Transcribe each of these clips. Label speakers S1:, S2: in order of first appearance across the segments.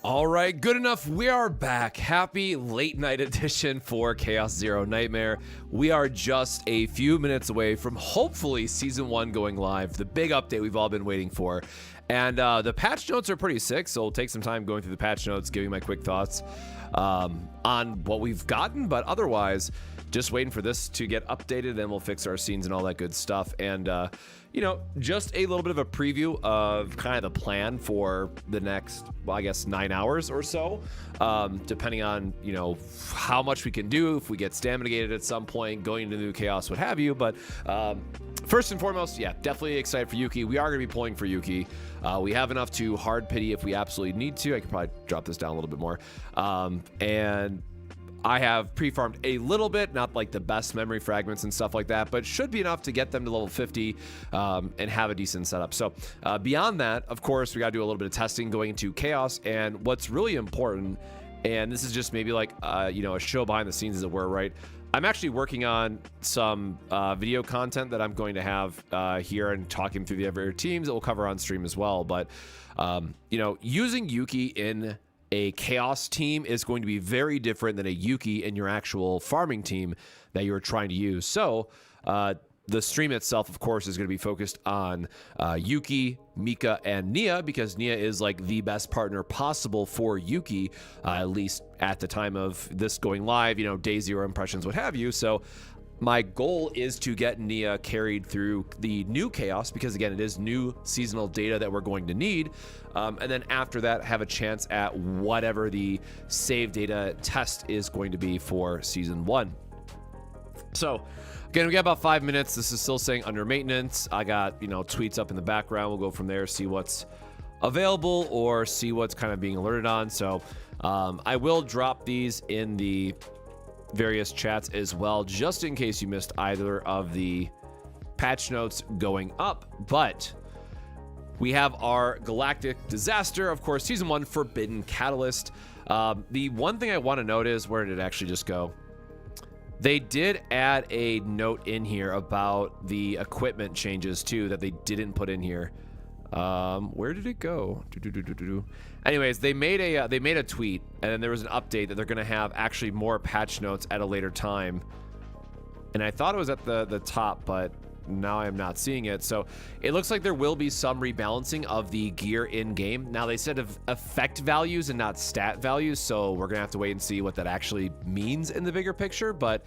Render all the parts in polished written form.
S1: All right, good enough. We are back. Happy late night edition for Chaos Zero Nightmare. We are just a few minutes away from hopefully Season 1 going live, the big update we've all been waiting for. And the patch notes are pretty sick, so we'll take some time going through the patch notes, giving my quick thoughts on what we've gotten, but otherwise, just waiting for this to get updated, and we'll fix our scenes and all that good stuff. And, you know, just a little bit of a preview of kind of the plan for the next, well, I guess 9 hours or so, depending on, you know, how much we can do, if we get stamina gated at some point, going into new chaos, what have you. But first and foremost, yeah, definitely excited for Yuki. We are going to be pulling for Yuki. We have enough to hard pity if we absolutely need to. I could probably drop this down a little bit more. And I have pre-farmed a little bit, not like the best memory fragments and stuff like that, but should be enough to get them to level 50 and have a decent setup. So beyond that, of course, we got to do a little bit of testing going into chaos. And what's really important, and this is just maybe like, you know, a show behind the scenes as it were, right? I'm actually working on some video content that I'm going to have here and talking through the other teams that we'll cover on stream as well. But, you know, using Yuki in a chaos team is going to be very different than a Yuki in your actual farming team that you're trying to use. So the stream itself, of course, is going to be focused on Yuki, Mika, and Nia, because Nia is like the best partner possible for Yuki, at least at the time of this going live, you know, day zero impressions, what have you. So my goal is to get Nia carried through the new chaos, because again, it is new seasonal data that we're going to need. And then after that, have a chance at whatever the save data test is going to be for season 1. So again, we got about 5 minutes. This is still saying under maintenance. I got, you know, tweets up in the background. We'll go from there, see what's available or see what's kind of being alerted on. So I will drop these in the various chats as well, just in case you missed either of the patch notes going up. But we have our galactic disaster, of course, season 1 forbidden catalyst. The one thing I want to note is, where did it actually just go? They did add a note in here about the equipment changes too that they didn't put in here. Where did it go? Anyways, they made a tweet, and then there was an update that they're going to have actually more patch notes at a later time. And I thought it was at the top, but now I'm not seeing it. So it looks like there will be some rebalancing of the gear in game. Now they said of effect values and not stat values, so we're gonna have to wait and see what that actually means in the bigger picture. But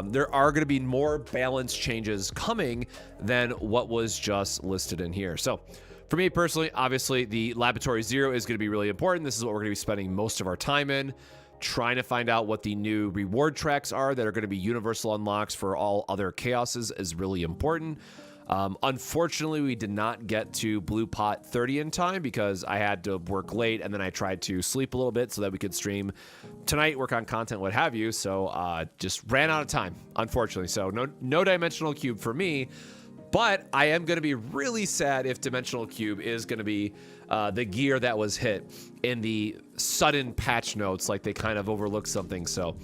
S1: there are going to be more balance changes coming than what was just listed in here. So for me personally, obviously the Laboratory Zero is going to be really important. This is what we're going to be spending most of our time in, trying to find out what the new reward tracks are that are going to be universal unlocks for all other chaoses is really important. Unfortunately, we did not get to Blue Pot 30 in time because I had to work late, and then I tried to sleep a little bit so that we could stream tonight, work on content, what have you. So just ran out of time, unfortunately. So no Dimensional Cube for me. But I am going to be really sad if Dimensional Cube is going to be the gear that was hit in the sudden patch notes, like they kind of overlooked something. So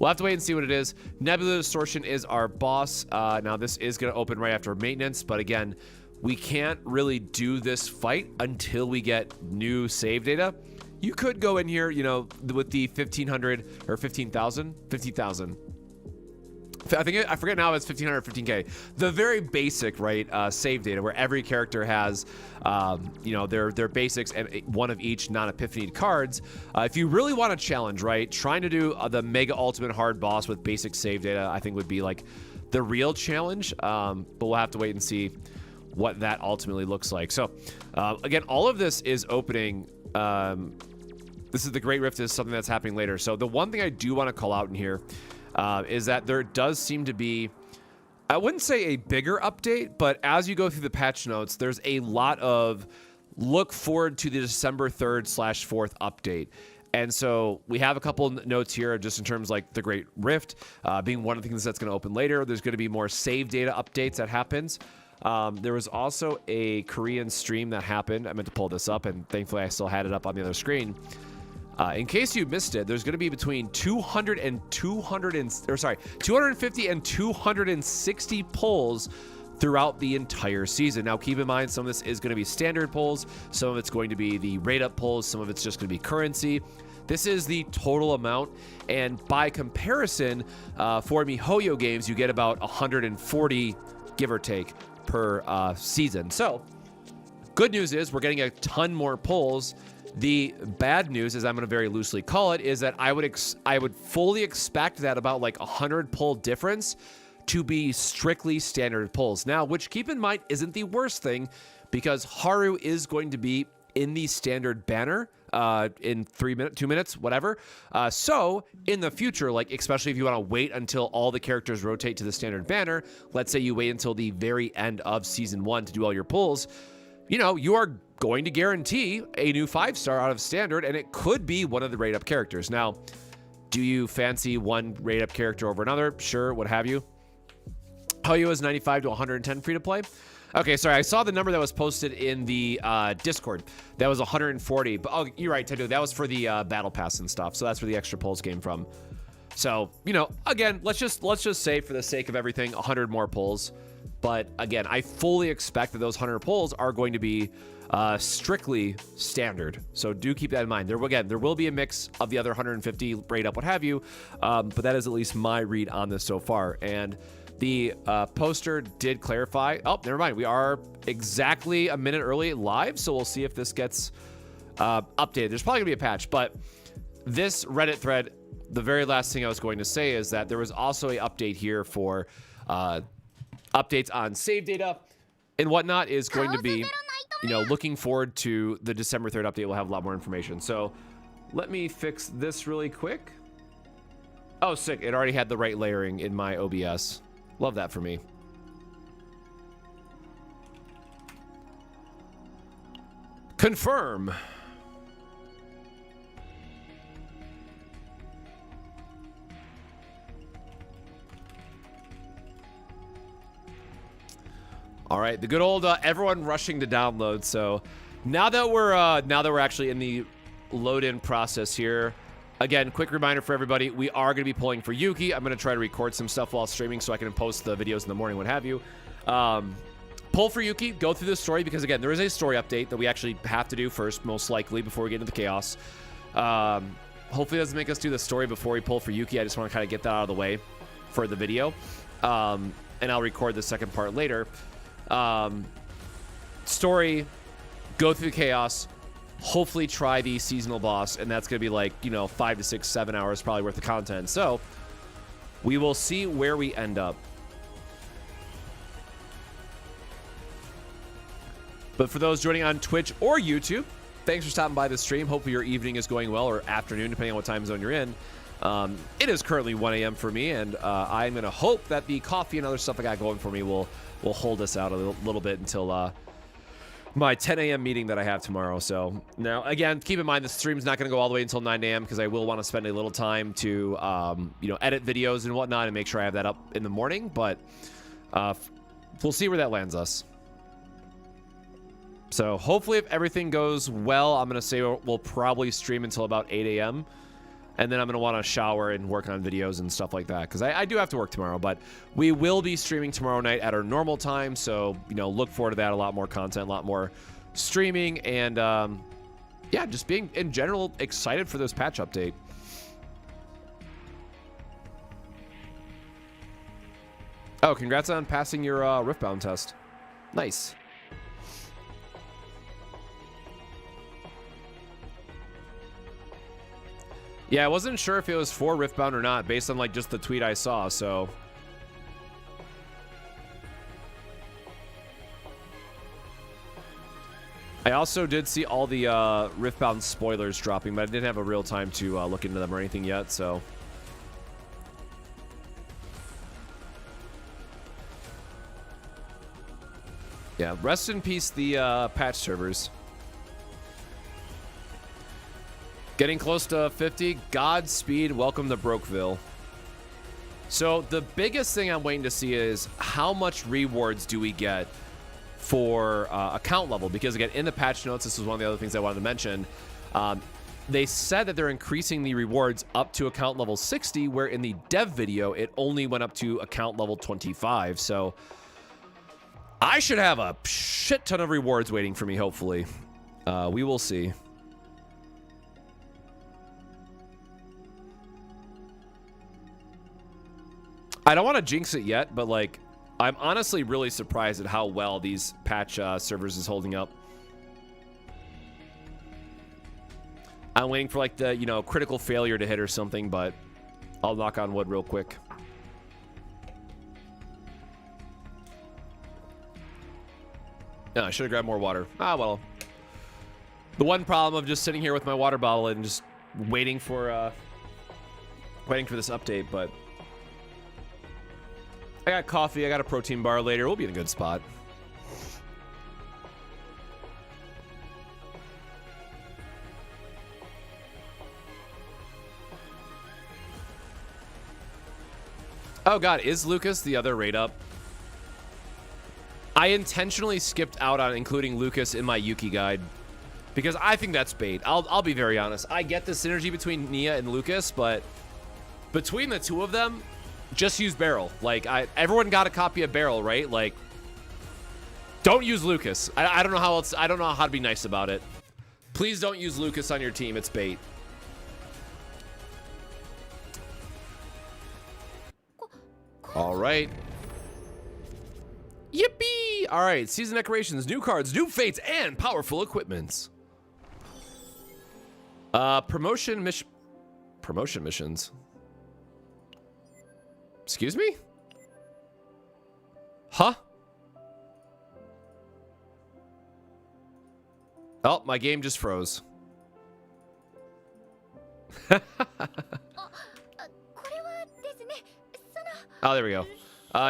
S1: we'll have to wait and see what it is. Nebula Distortion is our boss. Now this is going to open right after maintenance, but again, we can't really do this fight until we get new save data. You could go in here, you know, with the 1500 or 15,000, 50,000. I forget now, it's 1500, 15K. The very basic, right, save data where every character has, you know, their basics and one of each non-epiphany cards. If you really want a challenge, right, trying to do the Mega Ultimate Hard Boss with basic save data, I think would be like the real challenge. But we'll have to wait and see what that ultimately looks like. So, again, all of this is opening. This is the Great Rift, is something that's happening later. So the one thing I do want to call out in here is that there does seem to be, I wouldn't say a bigger update, but as you go through the patch notes, there's a lot of look forward to the December 3rd/4th update. And so we have a couple notes here just in terms like the Great Rift being one of the things that's going to open later. There's going to be more save data updates that happens. There was also a Korean stream that happened. I meant to pull this up, and thankfully I still had it up on the other screen. In case you missed it, there's going to be between 250 and 260 pulls throughout the entire season. Now, keep in mind, some of this is going to be standard pulls, some of it's going to be the rate up pulls, some of it's just going to be currency. This is the total amount, and by comparison, for MiHoYo games, you get about 140, give or take, per season. So, good news is we're getting a ton more pulls. The bad news, as I'm going to very loosely call it, is that I would fully expect that about like 100 pull difference to be strictly standard pulls. Now, which keep in mind isn't the worst thing, because Haru is going to be in the standard banner in 2 minutes, whatever. So in the future, like especially if you want to wait until all the characters rotate to the standard banner, let's say you wait until the very end of season 1 to do all your pulls, you know, you are going to guarantee a new 5-star out of standard, and it could be one of the rate up characters. Now, do you fancy one rate up character over another? Sure, what have you. Hoyo is 95 to 110 free to play. Okay, sorry, I saw the number that was posted in the Discord. That was 140. But oh, you're right, Tedu. That was for the battle pass and stuff. So that's where the extra pulls came from. So, you know, again, let's just say for the sake of everything, 100 more pulls. But again, I fully expect that those 100 pulls are going to be strictly standard. So do keep that in mind. There will be a mix of the other 150 rate up, what have you. But that is at least my read on this so far. And the poster did clarify. Oh, never mind. We are exactly a minute early live, so we'll see if this gets updated. There's probably gonna be a patch, but this Reddit thread, the very last thing I was going to say is that there was also a update here for updates on save data and whatnot is going to be, you know, looking forward to the December 3rd update. We'll have a lot more information. So let me fix this really quick. Oh, sick. It already had the right layering in my OBS. Love that for me. Confirm. All right, the good old everyone rushing to download. So now that we're actually in the load-in process here. Again, quick reminder for everybody, we are going to be pulling for Yuki. I'm going to try to record some stuff while streaming so I can post the videos in the morning, what have you. Pull for Yuki, go through the story, because again, there is a story update that we actually have to do first, most likely, before we get into the chaos. Hopefully it doesn't make us do the story before we pull for Yuki. I just want to kind of get that out of the way for the video. And I'll record the second part later. Story, go through the chaos, hopefully try the seasonal boss, and that's gonna be like, you know, 5 to 6, 7 hours probably worth of content. So we will see where we end up. But for those joining on Twitch or YouTube, thanks for stopping by the stream. Hopefully your evening is going well, or afternoon, depending on what time zone you're in. It is currently 1 a.m. for me, and I'm gonna hope that the coffee and other stuff I got going for me will hold us out a little bit until my 10 a.m. meeting that I have tomorrow. So now, again, keep in mind the stream's not going to go all the way until 9 a.m. because I will want to spend a little time to, you know, edit videos and whatnot and make sure I have that up in the morning. But we'll see where that lands us. So hopefully if everything goes well, I'm going to say we'll probably stream until about 8 a.m. And then I'm going to want to shower and work on videos and stuff like that, because I do have to work tomorrow. But we will be streaming tomorrow night at our normal time. So, you know, look forward to that. A lot more content, a lot more streaming. And, yeah, just being, in general, excited for this patch update. Oh, congrats on passing your Riftbound test. Nice. Yeah, I wasn't sure if it was for Riftbound or not, based on like just the tweet I saw, so. I also did see all the Riftbound spoilers dropping, but I didn't have a real time to look into them or anything yet, so. Yeah, rest in peace the patch servers. Getting close to 50. Godspeed. Welcome to Brokeville. So the biggest thing I'm waiting to see is how much rewards do we get for account level? Because again, in the patch notes, this was one of the other things I wanted to mention. They said that they're increasing the rewards up to account level 60, where in the dev video, it only went up to account level 25. So I should have a shit ton of rewards waiting for me, hopefully. We will see. I don't want to jinx it yet, but like, I'm honestly really surprised at how well these patch servers is holding up. I'm waiting for like the, you know, critical failure to hit or something, but I'll knock on wood real quick. No, I should have grabbed more water. Ah, well. The one problem of just sitting here with my water bottle and just waiting for this update, but I got coffee, I got a protein bar later. We'll be in a good spot. Oh god, is Lucas the other rate up? I intentionally skipped out on including Lucas in my Yuki guide because I think that's bait. I'll be very honest. I get the synergy between Nia and Lucas, but between the two of them, just use Barrel. Like, everyone got a copy of Barrel, right? Like, don't use Lucas. I don't know how else. I don't know how to be nice about it. Please don't use Lucas on your team. It's bait. All right. Yippee! All right, season decorations, new cards, new fates, and powerful equipments. Promotion missions. Excuse me? Huh? Oh, my game just froze. Oh, there we go.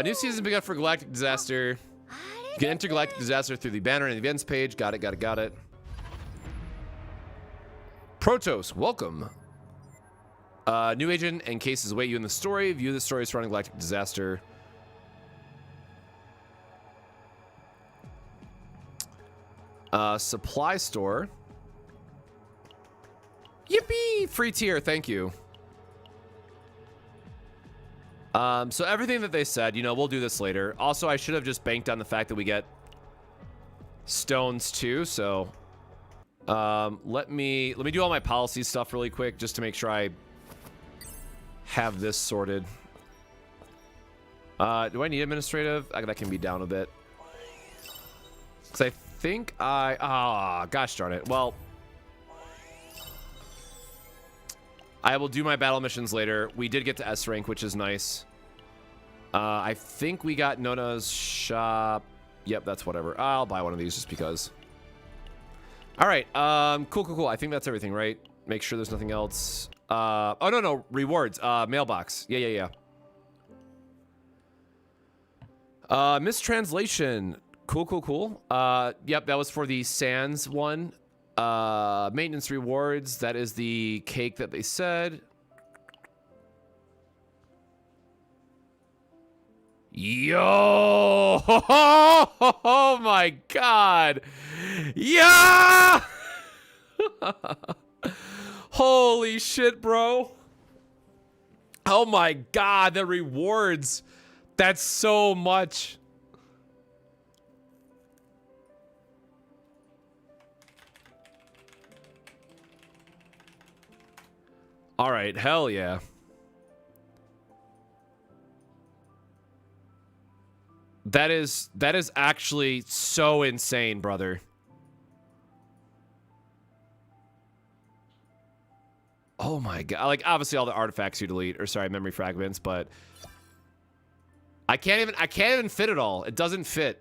S1: New season begun for Galactic Disaster. You can enter Galactic Disaster through the banner and the events page. Got it. Protos, welcome. New agent and cases await you in the story. View the story surrounding Galactic Disaster. Supply store. Yippee! Free tier, thank you. So everything that they said, you know, we'll do this later. Also, I should have just banked on the fact that we get stones too. So, let me do all my policy stuff really quick just to make sure I have this sorted. Do I need administrative? That can be down a bit. Cause I think gosh darn it. Well, I will do my battle missions later. We did get to S rank, which is nice. I think we got Nona's shop. Yep, that's whatever. I'll buy one of these just because. All right. Cool. I think that's everything, right? Make sure there's nothing else. Oh, no. Rewards. Mailbox. Yeah. Mistranslation. Cool. Yep, that was for the Sans one. Maintenance rewards. That is the cake that they said. Yo! Oh my god! Yeah! Holy shit, bro! Oh my god, the rewards! That's so much. All right, hell yeah. That is actually so insane, brother. Oh my god. Like, obviously all the artifacts you delete, or sorry, memory fragments, but I can't even fit it all. It doesn't fit.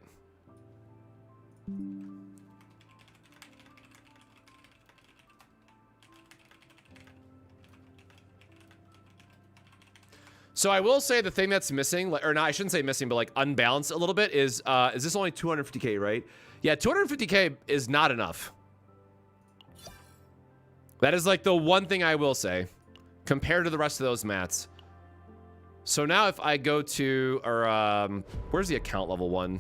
S1: So I will say the thing that's missing, or not, I shouldn't say missing, but like unbalanced a little bit is this only 250k, right? Yeah, 250k is not enough. That is like the one thing I will say compared to the rest of those mats. So now if I go to, or where's the account level one?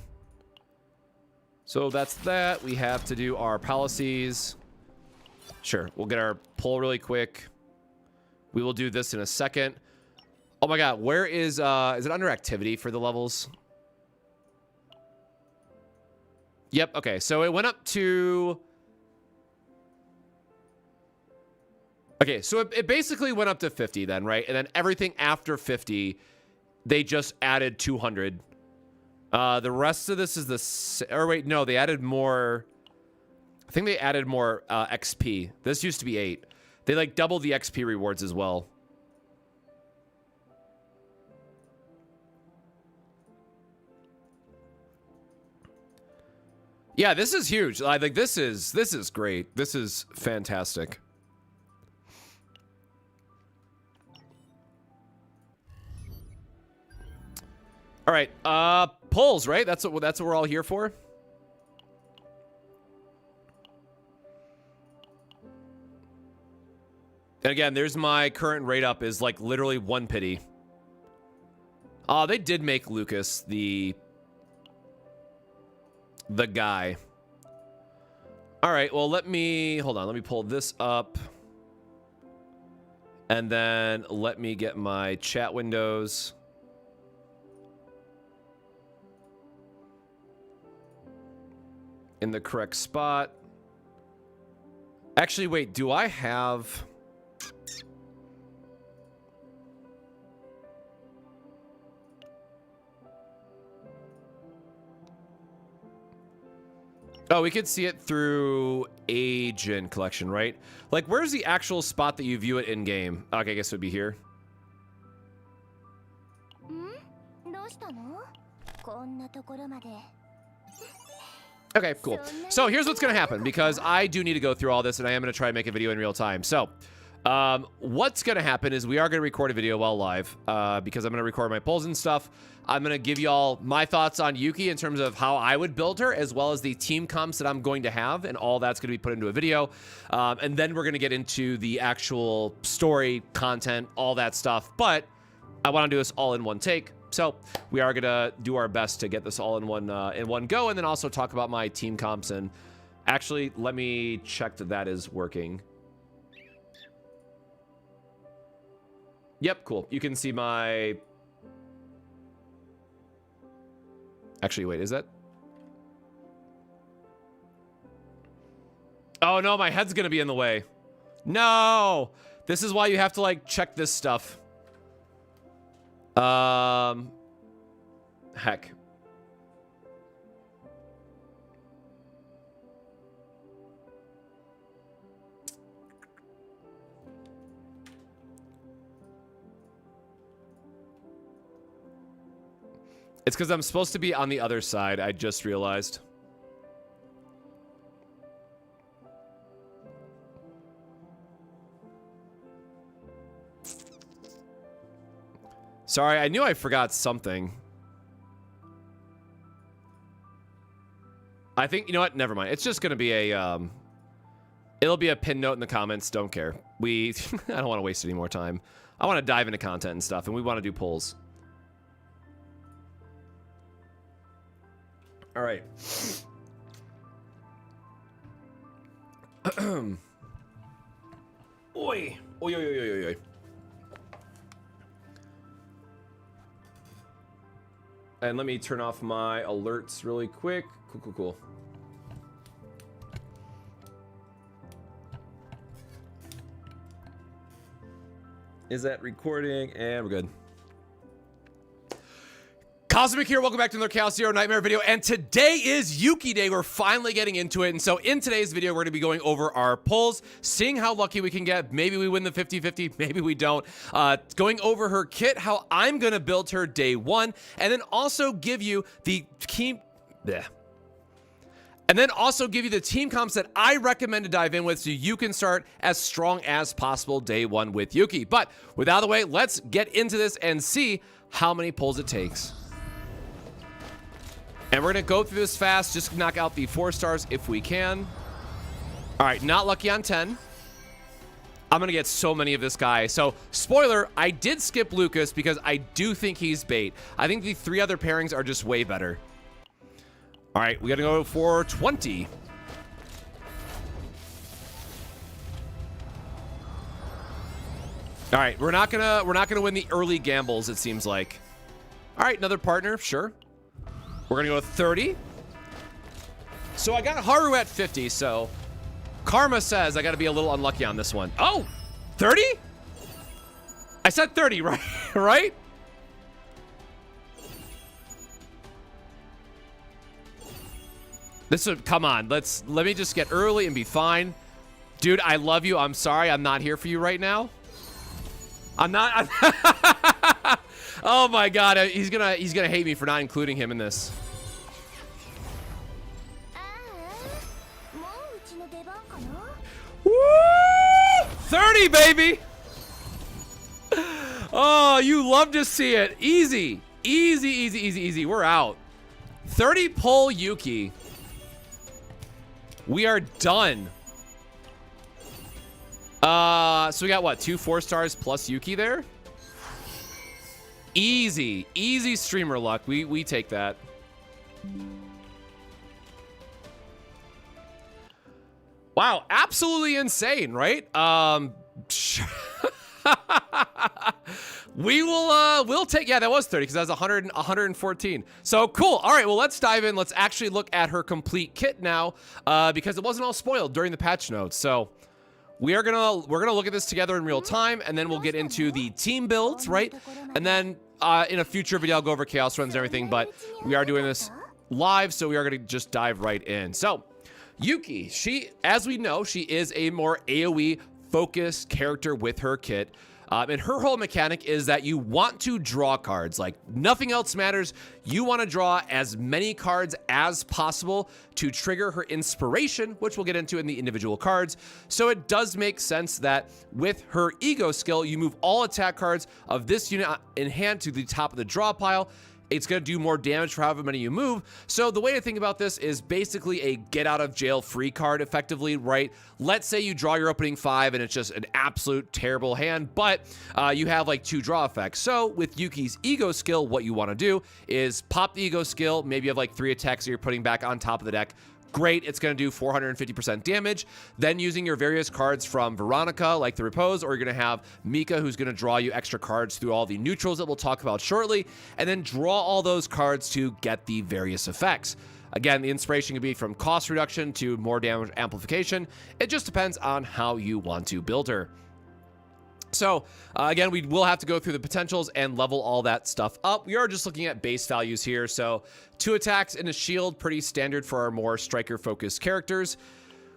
S1: So that's that. We have to do our policies. Sure, we'll get our poll really quick. We will do this in a second. Oh my god, where is it under activity for the levels? Yep, okay, so it went up to... Okay, so it basically went up to 50 then, right? And then everything after 50, they just added 200. The rest of this is the... Or wait, no, they added more... I think they added more XP. This used to be 8. They, like, doubled the XP rewards as well. Yeah, this is huge. Like this is great. This is fantastic. All right, polls, right? That's what we're all here for. And again, there's my current rate up is like literally 1 pity. They did make Lucas the guy. All right, well, hold on. Let me pull this up. And then let me get my chat windows. In the correct spot. Actually, wait, do I have... Oh, we could see it through agent collection, right? Like, where's the actual spot that you view it in game? Okay, I guess it would be here. Okay, cool. So here's what's gonna happen, because I do need to go through all this, and I am gonna try and make a video in real time. So, what's gonna happen is we are gonna record a video while live, because I'm gonna record my polls and stuff. I'm gonna give y'all my thoughts on Yuki in terms of how I would build her, as well as the team comps that I'm going to have, and all that's gonna be put into a video. And then we're gonna get into the actual story, content, all that stuff. But I wanna do this all in one take. So we are gonna do our best to get this all in one go, and then also talk about my team comps. And actually, let me check that is working. Yep, cool. You can see my... Actually, wait, is that... Oh no, my head's gonna be in the way. No! This is why you have to, like, check this stuff. Heck. It's because I'm supposed to be on the other side, I just realized. Sorry, I knew I forgot something. I think, you know what? Never mind. It's just going to be a, it'll be a pin note in the comments. Don't care. I don't want to waste any more time. I want to dive into content and stuff, and we want to do polls. All right. Oi. Oi, oi, oi, oi, oi. And let me turn off my alerts really quick. Cool, cool, cool. Is that recording? And we're good. Cosmic here, welcome back to another Chaos Zero Nightmare video, and today is Yuki Day. We're finally getting into it, and so in today's video, we're going to be going over our polls, seeing how lucky we can get. Maybe we win the 50-50, maybe we don't. Going over her kit, how I'm going to build her day one, and then also give you the team... And then also give you the team comps that I recommend to dive in with so you can start as strong as possible day one with Yuki. But with out of the way, let's get into this and see how many polls it takes. And we're going to go through this fast, just knock out the 4 stars if we can. All right, not lucky on 10. I'm going to get so many of this guy. So, spoiler, I did skip Lucas because I do think he's bait. I think the 3 other pairings are just way better. All right, we got to go for 20. All right, we're not gonna win the early gambles, it seems like. All right, another partner, sure. We're gonna go with 30. So I got Haru at 50, so Karma says I got to be a little unlucky on this one. Oh, 30? I said 30, right? Right? This would, come on, let me just get early and be fine. Dude, I love you. I'm sorry I'm not here for you right now. I'm not. Oh my god, he's gonna hate me for not including him in this. Woo! 30, baby! Oh, you love to see it. Easy. Easy, easy, easy, easy. We're out. 30 pull Yuki. We are done. So we got what? 2 4-stars plus Yuki there? Easy. Easy streamer luck. We take that. Wow, absolutely insane, right? We'll take, yeah, that was 30 because that was 114. So cool. All right, well, let's dive in. Let's actually look at her complete kit now, because it wasn't all spoiled during the patch notes. So we're gonna look at this together in real time, and then we'll get into the team builds, right? And then in a future video, I'll go over chaos runs and everything, but we are doing this live, so we are gonna just dive right in. So Yuki, as we know, she is a more AoE focused character with her kit. And her whole mechanic is that you want to draw cards. Like, nothing else matters. You want to draw as many cards as possible to trigger her inspiration, which we'll get into in the individual cards. So it does make sense that with her ego skill, you move all attack cards of this unit in hand to the top of the draw pile. It's going to do more damage for however many you move. So the way to think about this is basically a get out of jail free card effectively, right? Let's say you draw your opening 5 and it's just an absolute terrible hand, but you have like 2 draw effects. So with Yuki's ego skill, what you want to do is pop the ego skill. Maybe you have like 3 attacks that you're putting back on top of the deck. Great, it's going to do 450% damage. Then using your various cards from Veronica, like the Repose, or you're going to have Mika, who's going to draw you extra cards through all the neutrals that we'll talk about shortly, and then draw all those cards to get the various effects. Again, the inspiration can be from cost reduction to more damage amplification. It just depends on how you want to build her. So again, we will have to go through the potentials and level all that stuff up. We are just looking at base values here. So 2 attacks and a shield, pretty standard for our more striker focused characters.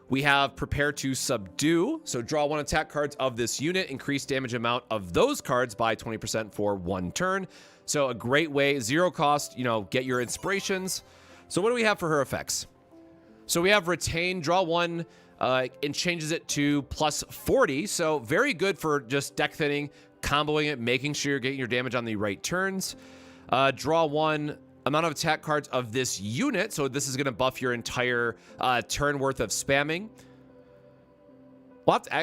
S1: We have prepare to subdue. So draw 1 attack cards of this unit, increase damage amount of those cards by 20% for 1 turn. So a great way, 0 cost, get your inspirations. So what do we have for her effects? So we have retain, draw 1, and changes it to plus 40. So very good for just deck thinning, comboing it, making sure you're getting your damage on the right turns. Draw 1 amount of attack cards of this unit. So this is going to buff your entire turn worth of spamming.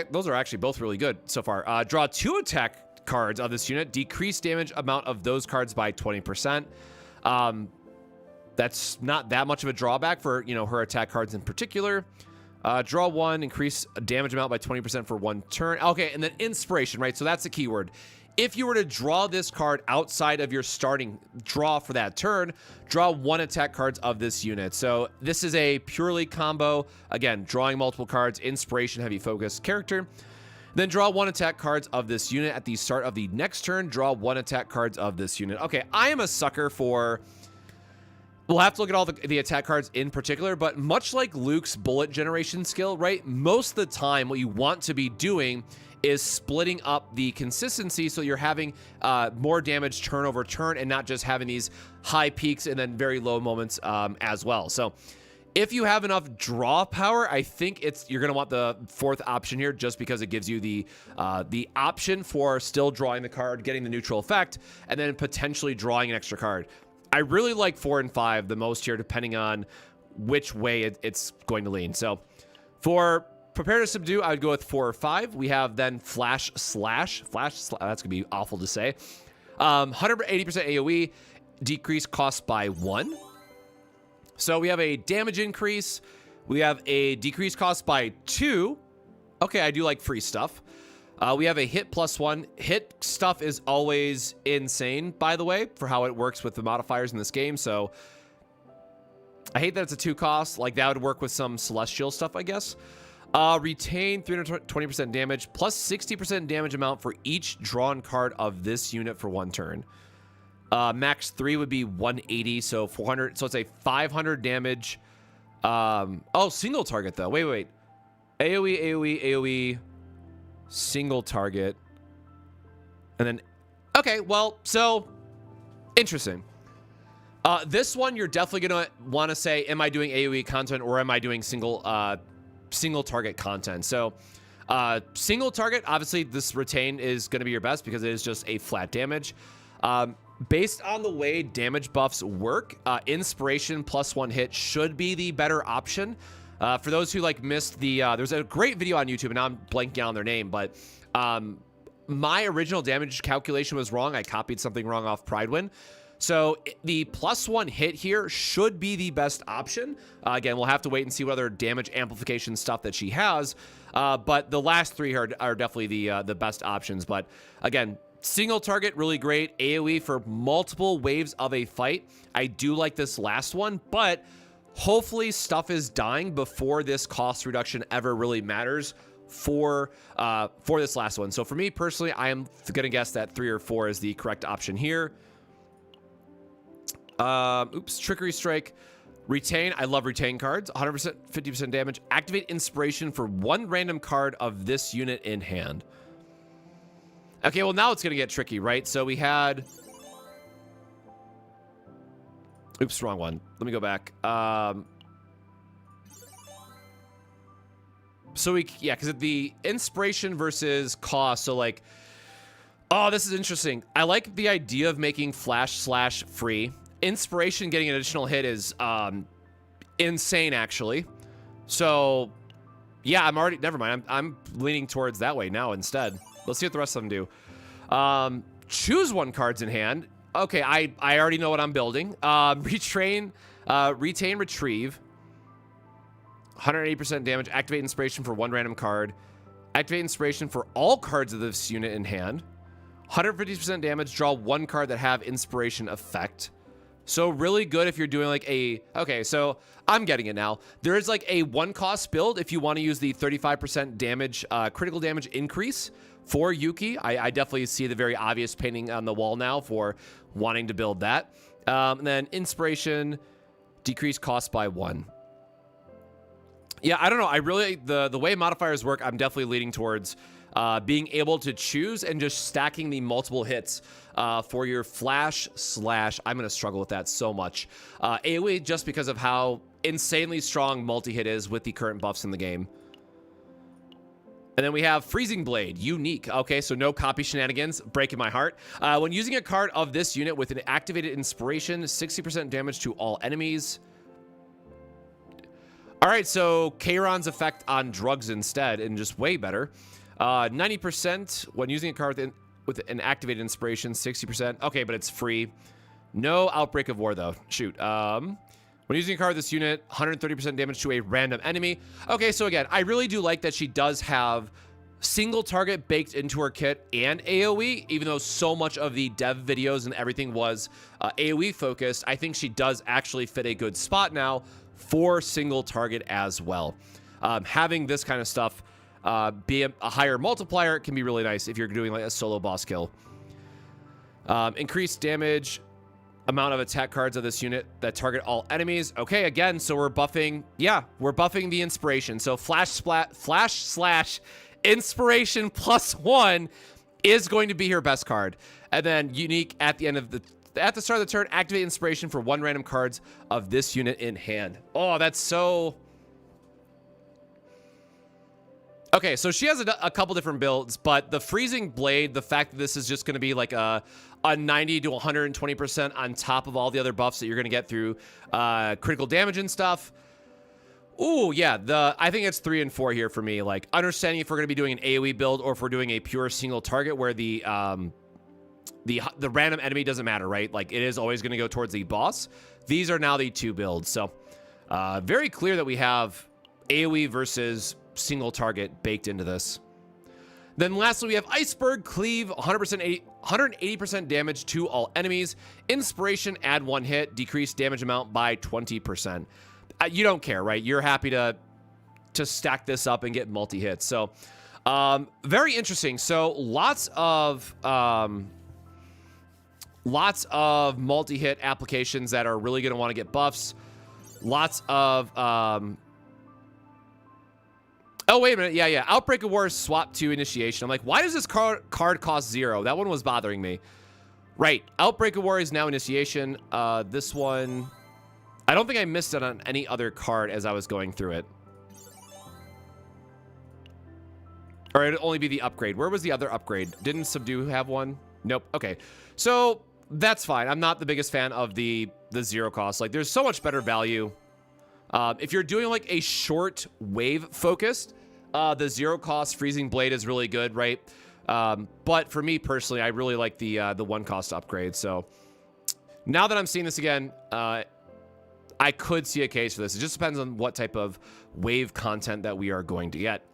S1: Those are actually both really good so far. Draw 2 attack cards of this unit. Decrease damage amount of those cards by 20%. That's not that much of a drawback for, her attack cards in particular. Draw 1, increase damage amount by 20% for 1 turn. Okay, and then inspiration, right? So that's the keyword. If you were to draw this card outside of your starting draw for that turn, draw 1 attack cards of this unit. So this is a purely combo. Again, drawing multiple cards, inspiration, heavy focus character. Then draw 1 attack cards of this unit at the start of the next turn. Draw 1 attack cards of this unit. Okay, I am a sucker for... We'll have to look at all the attack cards in particular, but much like Luke's bullet generation skill, right? Most of the time, what you want to be doing is splitting up the consistency so you're having more damage turn over turn and not just having these high peaks and then very low moments as well. So if you have enough draw power, I think you're going to want the 4th option here just because it gives you the option for still drawing the card, getting the neutral effect, and then potentially drawing an extra card. I really like 4 and 5 the most here, depending on which way it's going to lean. So for prepare to subdue, I would go with 4 or 5. We have then flash slash. That's going to be awful to say. 180% AoE, decrease cost by 1. So we have a damage increase. We have a decrease cost by 2. Okay, I do like free stuff. We have a hit plus 1. Hit stuff is always insane, by the way, for how it works with the modifiers in this game. So I hate that it's a 2 cost. Like, that would work with some Celestial stuff, I guess. Retain 320% damage plus 60% damage amount for each drawn card of this unit for 1 turn. Max 3 would be 180, so 400. So it's a 500 damage. Oh, single target, though. Wait. AoE, single target. And then, okay, well, so, interesting. This one, you're definitely going to want to say, am I doing AoE content or am I doing single target content? So, single target, obviously, this retain is going to be your best because it is just a flat damage. Based on the way damage buffs work, inspiration plus 1 hit should be the better option. For those who like missed the, there's a great video on YouTube, and now I'm blanking on their name, but my original damage calculation was wrong. I copied something wrong off Pridewin. So the plus 1 hit here should be the best option. Again, we'll have to wait and see what other damage amplification stuff that she has. But the last 3 are definitely the best options. But again, single target, really great. AoE for multiple waves of a fight. I do like this last one, but hopefully stuff is dying before this cost reduction ever really matters for this last one. So for me personally, I am gonna guess that 3 or 4 is the correct option here. Oops, Trickery Strike. Retain, I love retain cards. 100%, 50% damage. Activate inspiration for 1 random card of this unit in hand. Okay, well now it's gonna get tricky, right? So we had, oops, wrong one. Let me go back. So yeah, because the inspiration versus cost. So like, oh, this is interesting. I like the idea of making flash / free. Inspiration getting an additional hit is insane, actually. So yeah, I'm already, never mind. I'm leaning towards that way now instead. Let's see what the rest of them do. Choose 1 cards in hand. Okay, I already know what I'm building. Retain, retrieve. 180% damage. Activate inspiration for 1 random card. Activate inspiration for all cards of this unit in hand. 150% damage. Draw 1 card that have inspiration effect. So really good if you're doing like a, okay, so I'm getting it now. There is like a 1 cost build if you want to use the 35% damage, critical damage increase for Yuki. I definitely see the very obvious painting on the wall now for wanting to build that. And then inspiration, decrease cost by 1. Yeah, I don't know. I really, the way modifiers work, I'm definitely leaning towards being able to choose and just stacking the multiple hits for your flash / I'm going to struggle with that so much. AoE, just because of how insanely strong multi-hit is with the current buffs in the game. And then we have Freezing Blade, unique. Okay, so no copy shenanigans, breaking my heart. When using a card of this unit with an activated inspiration, 60% damage to all enemies. All right, so Kiran's effect on drugs instead, and just way better. 90% when using a card with an activated inspiration, 60%. Okay, but it's free. No Outbreak of War, though. Shoot. When using a card of this unit, 130% damage to a random enemy. Okay, so again, I really do like that she does have single target baked into her kit and AoE, even though so much of the dev videos and everything was AoE focused. I think she does actually fit a good spot now for single target as well. Having this kind of stuff be a higher multiplier can be really nice if you're doing like a solo boss kill. Increased damage, amount of attack cards of this unit that target all enemies. Okay, again, so we're buffing, yeah, we're buffing the inspiration. So flash / inspiration plus 1 is going to be her best card. And then unique at the end of at the start of the turn, activate inspiration for 1 random cards of this unit in hand. Oh, that's so... Okay, so she has a couple different builds, but the Freezing Blade, the fact that this is just going to be like a 90 to 120% on top of all the other buffs that you're going to get through critical damage and stuff. Ooh, yeah, I think it's 3 and 4 here for me. Like, understanding if we're going to be doing an AoE build or if we're doing a pure single target where the random enemy doesn't matter, right? Like, it is always going to go towards the boss. These are now the 2 builds. So, very clear that we have AoE versus single target baked into this. Then lastly, we have Iceberg Cleave, 180% damage to all enemies. Inspiration, add 1 hit, decrease damage amount by 20%. You don't care, right? You're happy to stack this up and get multi-hits. So, very interesting. So, lots of multi-hit applications that are really going to want to get buffs. Lots of... Oh, wait a minute. Yeah. Outbreak of War is swapped to Initiation. I'm like, why does this card cost 0? That one was bothering me. Right. Outbreak of War is now Initiation. This one... I don't think I missed it on any other card as I was going through it. Or it'd only be the upgrade. Where was the other upgrade? Didn't Subdue have one? Nope. Okay. So, that's fine. I'm not the biggest fan of the 0 cost. Like, there's so much better value. If you're doing like a short wave focused, the 0 cost Freezing Blade is really good, right? But for me personally, I really like the 1 cost upgrade. So now that I'm seeing this again, I could see a case for this. It just depends on what type of wave content that we are going to get.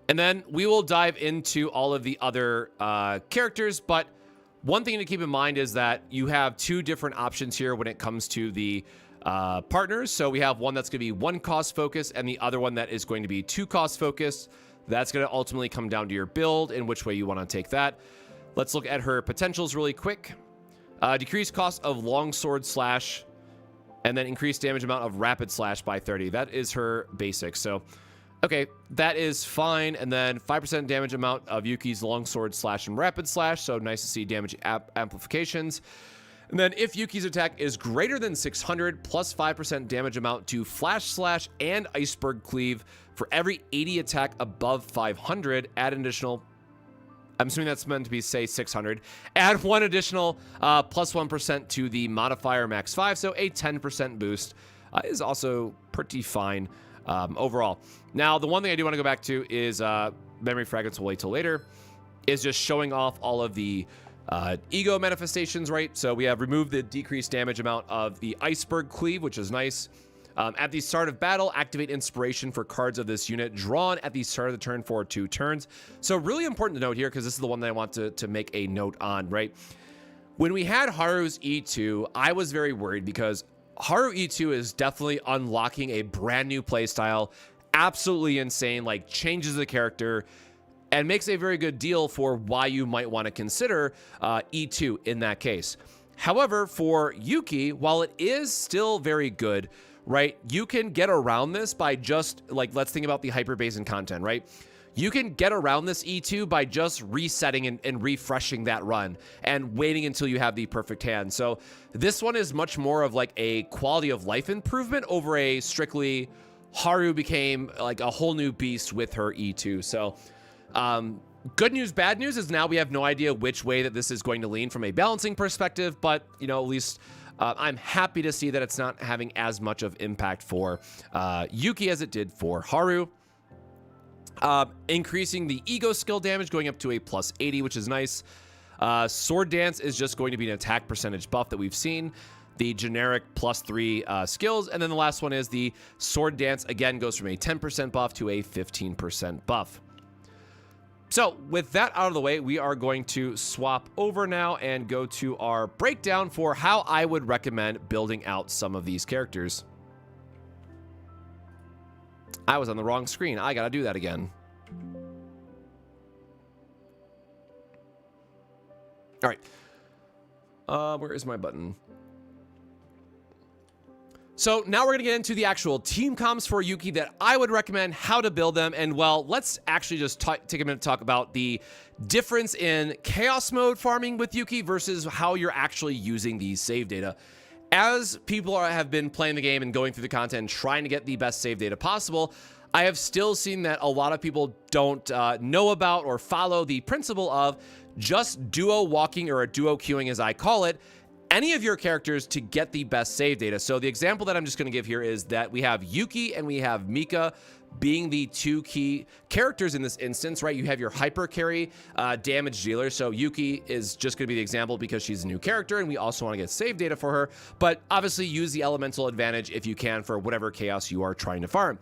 S1: And then we will dive into all of the other characters, but one thing to keep in mind is that you have 2 different options here when it comes to the partners. So we have one that's going to be 1 cost focus and the other one that is going to be 2 cost focus. That's going to ultimately come down to your build and which way you want to take that. Let's look at her potentials really quick. Decreased cost of longsword slash and then increased damage amount of rapid slash by 30. That is her basic. So, okay, that is fine. And then 5% damage amount of Yuki's longsword slash and rapid slash. So nice to see damage amplifications. And then if Yuki's attack is greater than 600 plus 5% damage amount to Flash Slash and Iceberg Cleave for every 80 attack above 500, add an additional, I'm assuming that's meant to be, say, 600. Add 1 additional plus 1% to the modifier max 5, so a 10% boost is also pretty fine overall. Now, the one thing I do want to go back to is Memory Fragments will wait till later, is just showing off all of the ego manifestations, right? So we have removed the decreased damage amount of the Iceberg Cleave, which is nice. At the start of battle, activate Inspiration for cards of this unit drawn at the start of the turn for 2 turns. So really important to note here, because this is the one that I want to make a note on, right? When we had Haru's E2, I was very worried because Haru E2 is definitely unlocking a brand new playstyle. Absolutely insane, like changes the character, and makes a very good deal for why you might want to consider E2 in that case. However, for Yuki, while it is still very good, right, you can get around this by just, like, let's think about the hyperbasin content, right? You can get around this E2 by just resetting and refreshing that run and waiting until you have the perfect hand. So this one is much more of like a quality of life improvement over a strictly Haru became like a whole new beast with her E2. So good news, bad news is now we have no idea which way that this is going to lean from a balancing perspective, but, you know, at least I'm happy to see that it's not having as much of impact for Yuki as it did for Haru. Increasing the ego skill damage, going up to a plus 80, which is nice. Sword Dance is just going to be an attack percentage buff that we've seen. The generic plus 3 skills. And then the last one is the Sword Dance, again, goes from a 10% buff to a 15% buff. So with that out of the way, we are going to swap over now and go to our breakdown for how I would recommend building out some of these characters. I was on the wrong screen. I gotta do that again. All right. Where is my button? So now we're going to get into the actual team comps for Yuki that I would recommend, how to build them. And, well, let's actually just take a minute to talk about the difference in chaos mode farming with Yuki versus how you're actually using these save data. As people have been playing the game and going through the content and trying to get the best save data possible, I have still seen that a lot of people don't know about or follow the principle of just duo walking, or a duo queuing as I call it, any of your characters to get the best save data. So the example that I'm just going to give here is that we have Yuki and we have Mika being the 2 key characters in this instance, right? You have your hyper carry damage dealer. So Yuki is just going to be the example because she's a new character and we also want to get save data for her. But obviously use the elemental advantage if you can for whatever chaos you are trying to farm.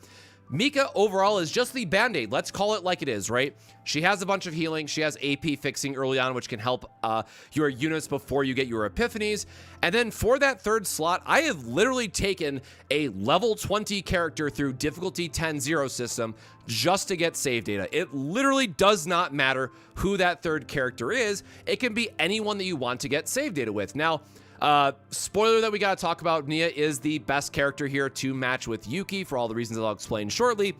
S1: Mika overall is just the band-aid. Let's call it like it is, right? She has a bunch of healing. She has AP fixing early on, which can help your units before you get your epiphanies. And then for that third slot, I have literally taken a level 20 character through difficulty 10-0 system just to get save data. It literally does not matter who that third character is. It can be anyone that you want to get save data with. Now, spoiler that we got to talk about, Nia is the best character here to match with Yuki for all the reasons that I'll explain shortly.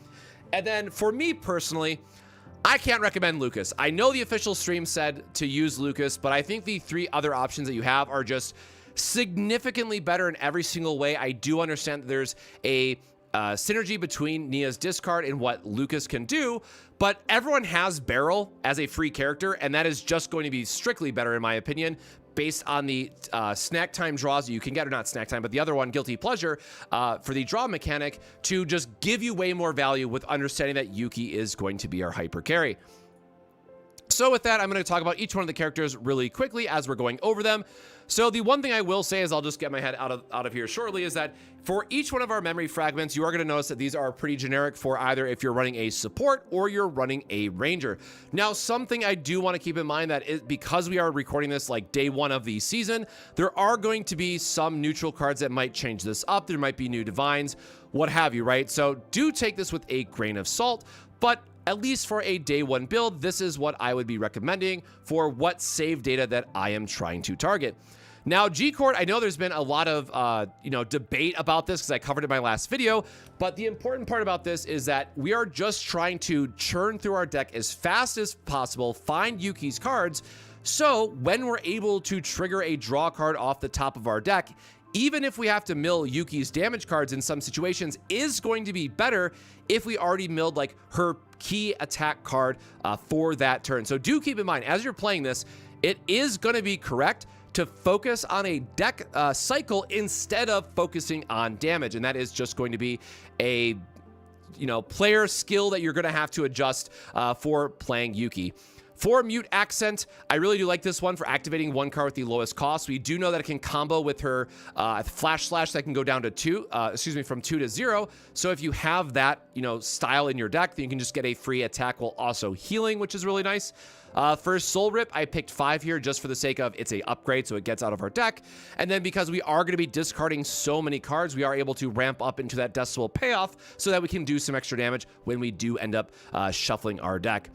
S1: And then for me personally, I can't recommend Lucas. I know the official stream said to use Lucas, but I think the 3 other options that you have are just significantly better in every single way. I do understand that there's a synergy between Nia's discard and what Lucas can do, but everyone has Barrel as a free character, and that is just going to be strictly better in my opinion, based on the snack time draws that you can get, or not snack time, but the other one, Guilty Pleasure, for the draw mechanic, to just give you way more value with understanding that Yuki is going to be our hyper carry. So with that, I'm going to talk about each one of the characters really quickly as we're going over them. So the one thing I will say is, I'll just get my head out of here shortly, is that for each one of our memory fragments, you are going to notice that these are pretty generic for either if you're running a support or you're running a ranger. Now, something I do want to keep in mind that is, because we are recording this like day 1 of the season, there are going to be some neutral cards that might change this up. There might be new divines, what have you, right? So do take this with a grain of salt, but at least for a day 1 build, this is what I would be recommending for what save data that I am trying to target. Now, G-Court, I know there's been a lot of, debate about this because I covered it in my last video, but the important part about this is that we are just trying to churn through our deck as fast as possible, find Yuki's cards, so when we're able to trigger a draw card off the top of our deck, even if we have to mill Yuki's damage cards in some situations, is going to be better if we already milled like her key attack card for that turn. So do keep in mind, as you're playing this, it is going to be correct to focus on a deck cycle instead of focusing on damage. And that is just going to be a, player skill that you're going to have to adjust for playing Yuki. For Mute Accent, I really do like this one for activating 1 card with the lowest cost. We do know that it can combo with her Flash Slash that can go down to 2, from 2 to 0. So if you have that, style in your deck, then you can just get a free attack while also healing, which is really nice. For Soul Rip, I picked 5 here just for the sake of it's a upgrade, so it gets out of our deck. And then because we are going to be discarding so many cards, we are able to ramp up into that Decimal Payoff so that we can do some extra damage when we do end up shuffling our deck.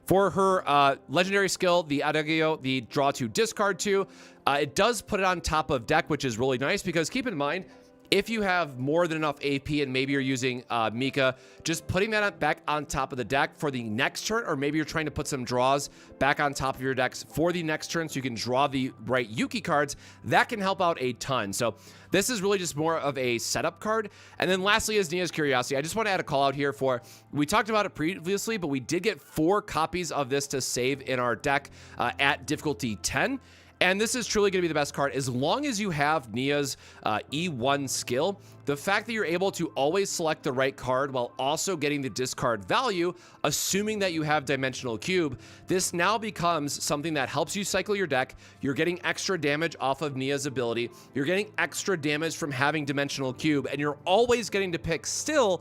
S1: For her legendary skill, the Adagio, the draw to discard to, it does put it on top of deck, which is really nice because keep in mind, if you have more than enough AP and maybe you're using Mika, just putting that back on top of the deck for the next turn, or maybe you're trying to put some draws back on top of your decks for the next turn so you can draw the right Yuki cards, that can help out a ton. So this is really just more of a setup card. And then lastly is Nia's Curiosity. I just want to add a call out here for, we talked about it previously, but we did get 4 copies of this to save in our deck at difficulty 10. And this is truly going to be the best card. As long as you have Nia's E1 skill, the fact that you're able to always select the right card while also getting the discard value, assuming that you have Dimensional Cube, this now becomes something that helps you cycle your deck. You're getting extra damage off of Nia's ability. You're getting extra damage from having Dimensional Cube, and you're always getting to pick still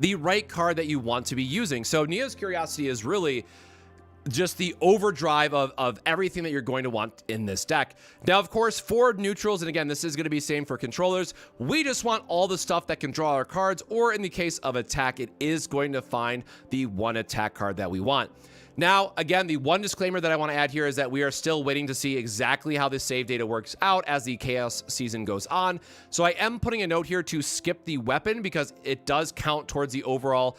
S1: the right card that you want to be using. So Nia's Curiosity is really just the overdrive of everything that you're going to want in this deck. Now, of course, for neutrals, and again, this is going to be same for controllers, we just want all the stuff that can draw our cards, or in the case of attack, it is going to find the 1 attack card that we want. Now, again, the one disclaimer that I want to add here is that we are still waiting to see exactly how this save data works out as the Chaos season goes on. So I am putting a note here to skip the weapon because it does count towards the overall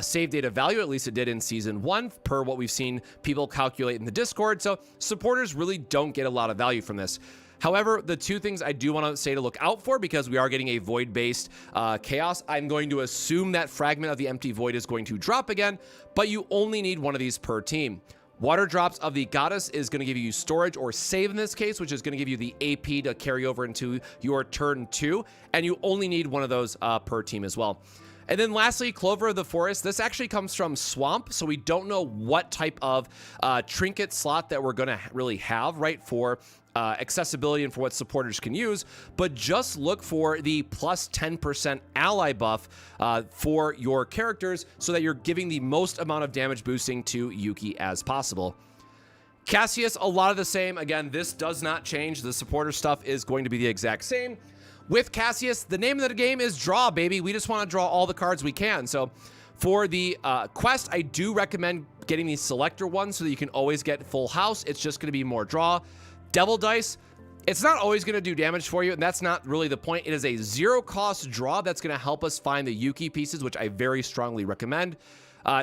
S1: save data value. At least it did in season 1 per what we've seen people calculate in the Discord. So supporters really don't get a lot of value from this. However, the 2 things I do want to say to look out for, because we are getting a void-based chaos, I'm going to assume that fragment of the empty void is going to drop again, but you only need 1 of these per team. Water drops of the goddess is going to give you storage or save in this case, which is going to give you the AP to carry over into your turn 2, and you only need 1 of those per team as well. And then lastly, Clover of the Forest. This actually comes from Swamp, so we don't know what type of trinket slot that we're going to really have, right, for accessibility and for what supporters can use, but just look for the plus 10% ally buff for your characters so that you're giving the most amount of damage boosting to Yuki as possible. Cassius, a lot of the same. Again, this does not change. The supporter stuff is going to be the exact same. With Cassius, the name of the game is draw, baby. We just want to draw all the cards we can. So for the quest, I do recommend getting the selector one so that you can always get full house. It's just going to be more draw. Devil Dice, it's not always going to do damage for you, and that's not really the point. It is a zero-cost draw that's going to help us find the Yuki pieces, which I very strongly recommend.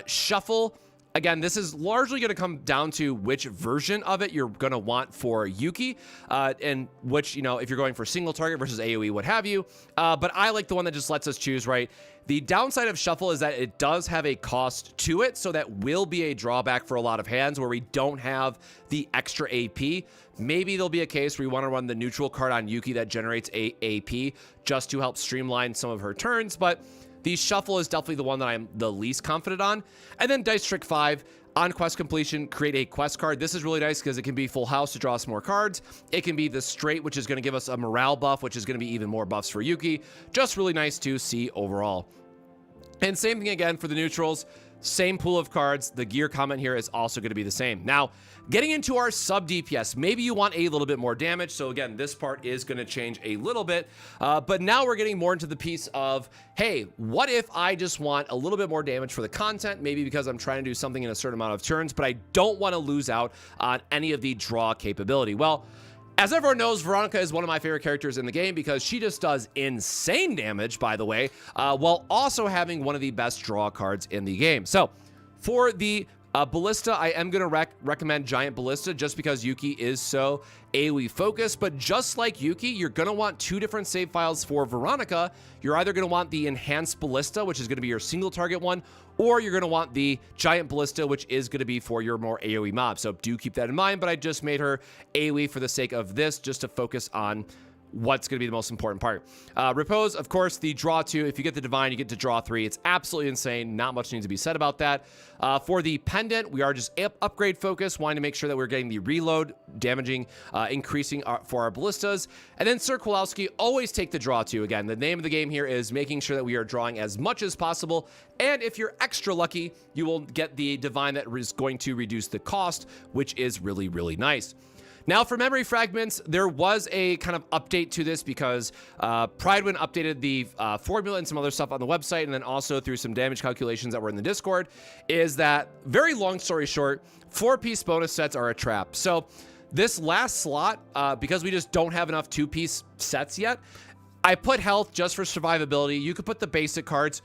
S1: Shuffle, again, this is largely going to come down to which version of it you're going to want for Yuki, and which, you know, if you're going for single target versus AoE, what have you. But I like the one that just lets us choose, right? The downside of Shuffle is that it does have a cost to it, so that will be a drawback for a lot of hands where we don't have the extra AP. Maybe there'll be a case where we want to run the neutral card on Yuki that generates a AP just to help streamline some of her turns, but the Shuffle is definitely the one that I'm the least confident on. And then Dice Trick 5, on quest completion, create a quest card. This is really nice because it can be full house to draw us more cards. It can be the straight, which is going to give us a morale buff, which is going to be even more buffs for Yuki. Just really nice to see overall. And same thing again for the neutrals. Same pool of cards. The gear comment here is also going to be the same. Now, getting into our sub DPS, maybe you want a little bit more damage. So again, this part is going to change a little bit. But now we're getting more into the piece of, hey, what if I just want a little bit more damage for the content? Maybe because I'm trying to do something in a certain amount of turns, but I don't want to lose out on any of the draw capability. Well, as everyone knows, Veronica is one of my favorite characters in the game because she just does insane damage, by the way, while also having one of the best draw cards in the game. So for the Ballista, I am going to recommend Giant Ballista just because Yuki is so AoE focused, but just like Yuki, you're going to want two different save files for Veronica. You're either going to want the Enhanced Ballista, which is going to be your single target one, or you're going to want the Giant Ballista, which is going to be for your more AoE mob. So do keep that in mind, but I just made her AoE for the sake of this, just to focus on what's going to be the most important part. Repose, of course, the draw 2. If you get the Divine, you get to draw 3. It's absolutely insane. Not much needs to be said about that. For the Pendant, we are just upgrade focused, wanting to make sure that we're getting the reload, damaging, increasing for our ballistas. And then Sir Kowalski, always take the draw 2. Again, the name of the game here is making sure that we are drawing as much as possible. And if you're extra lucky, you will get the Divine that is going to reduce the cost, which is really, really nice. Now for memory fragments, there was a kind of update to this because Pridewind updated the formula and some other stuff on the website, and then also through some damage calculations that were in the Discord, is that, very long story short, 4-piece bonus sets are a trap. So this last slot, because we just don't have enough 2-piece sets yet, I put health just for survivability. You could put the basic cards.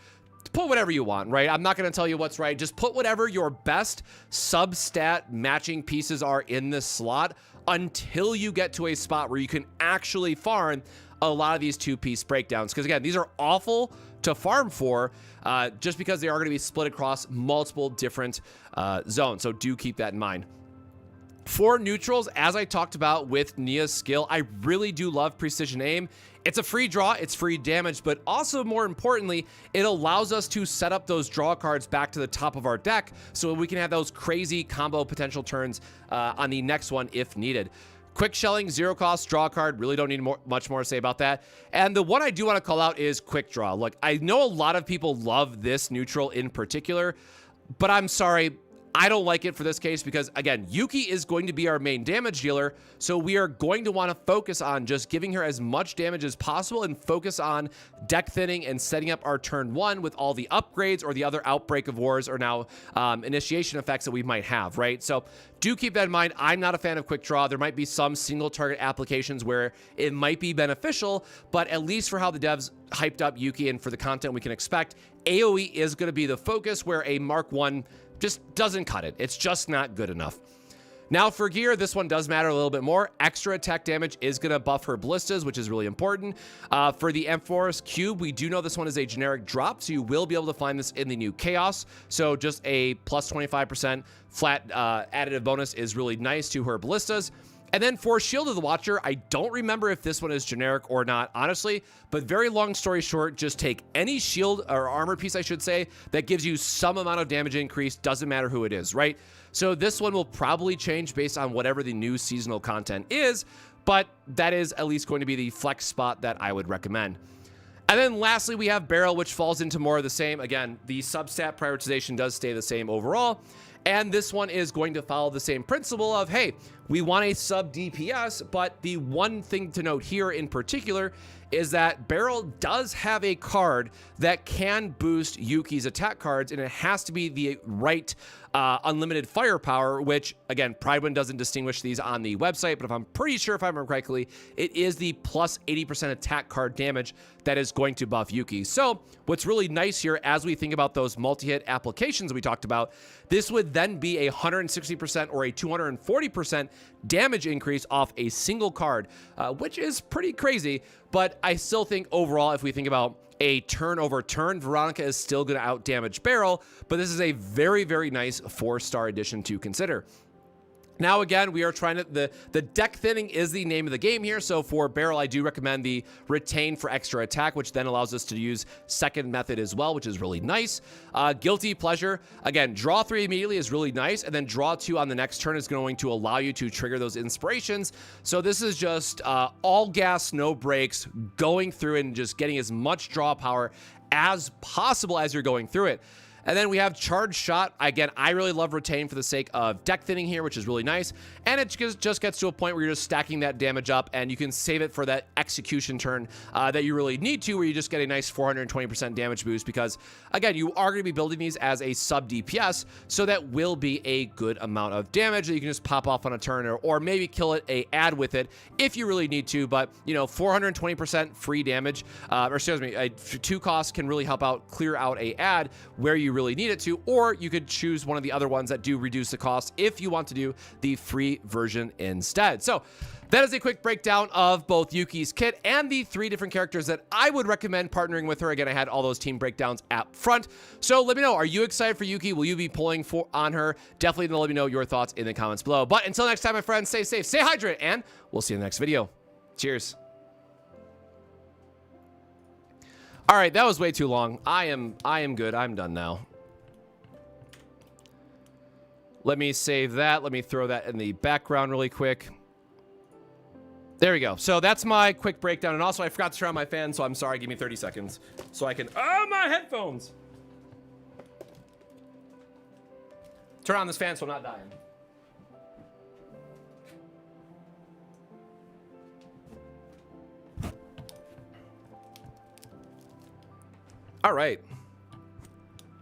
S1: Put whatever you want, right? I'm not going to tell you what's right. Just put whatever your best sub-stat matching pieces are in this slot until you get to a spot where you can actually farm a lot of these 2-piece breakdowns. Because again, these are awful to farm for just because they are going to be split across multiple different zones. So do keep that in mind. For neutrals, as I talked about with Nia's skill, I really do love Precision Aim. It's a free draw, it's free damage, but also more importantly, it allows us to set up those draw cards back to the top of our deck so we can have those crazy combo potential turns on the next one if needed. Quick Shelling, 0 cost, draw card. Really don't need much more to say about that. And the one I do want to call out is Quick Draw. Look, I know a lot of people love this neutral in particular, but I'm sorry, I don't like it for this case because, again, Yuki is going to be our main damage dealer, so we are going to want to focus on just giving her as much damage as possible and focus on deck thinning and setting up our turn 1 with all the upgrades or the other Outbreak of Wars or now initiation effects that we might have, right? So do keep that in mind. I'm not a fan of Quick Draw. There might be some single target applications where it might be beneficial, but at least for how the devs hyped up Yuki and for the content we can expect, AoE is going to be the focus where a Mark 1 just doesn't cut it. It's just not good enough. Now for gear, this one does matter a little bit more. Extra attack damage is going to buff her ballistas, which is really important. For the Amphoros Cube, we do know this one is a generic drop, so you will be able to find this in the new Chaos. So just a plus 25% flat additive bonus is really nice to her ballistas. And then for Shield of the Watcher, I don't remember if this one is generic or not, honestly, but very long story short, just take any shield or armor piece, I should say, that gives you some amount of damage increase, doesn't matter who it is, right? So this one will probably change based on whatever the new seasonal content is, but that is at least going to be the flex spot that I would recommend. And then lastly, we have Barrel, which falls into more of the same. Again, the substat prioritization does stay the same overall. And this one is going to follow the same principle of, hey, we want a sub DPS, but the one thing to note here in particular is that Barrel does have a card that can boost Yuki's attack cards, and it has to be the right unlimited firepower, which, again, Pridewind doesn't distinguish these on the website, but if I'm pretty sure, if I remember correctly, it is the plus 80% attack card damage that is going to buff Yuki. So what's really nice here, as we think about those multi-hit applications we talked about, this would then be a 160% or a 240% damage increase off a single card, which is pretty crazy. But I still think overall, if we think about a turn over turn, Veronica is still going to out damage Barrel, but this is a very, very nice 4-star addition to consider. Now, again, we are trying to, the deck thinning is the name of the game here. So for Barrel, I do recommend the retain for extra attack, which then allows us to use second method as well, which is really nice. Guilty Pleasure, again, draw 3 immediately is really nice. And then draw 2 on the next turn is going to allow you to trigger those inspirations. So this is just all gas, no brakes, going through and just getting as much draw power as possible as you're going through it. And then we have Charge Shot. Again, I really love Retain for the sake of deck thinning here, which is really nice. And it just gets to a point where you're just stacking that damage up, and you can save it for that execution turn that you really need to, where you just get a nice 420% damage boost, because, again, you are going to be building these as a sub DPS, so that will be a good amount of damage that you can just pop off on a turn, or maybe kill it, add with it, if you really need to. But, you know, 420% free damage, or excuse me, 2 costs can really help out, clear out a add where you really need it to, or you could choose one of the other ones that do reduce the cost if you want to do the free version instead. So that is a quick breakdown of both Yuki's kit and the 3 different characters that I would recommend partnering with her. Again, I had all those team breakdowns up front. So let me know, are you excited for Yuki? Will you be pulling on her? Definitely let me know your thoughts in the comments below. But until next time, my friends, stay safe, stay hydrated, and we'll see you in the next video. Cheers. All right, that was way too long. I am good. I'm done now. Let me save that. Let me throw that in the background really quick. There we go. So that's my quick breakdown. And also, I forgot to turn on my fan, so I'm sorry. Give me 30 seconds so I can... Oh, my headphones! Turn on this fan so I'm not dying. All right.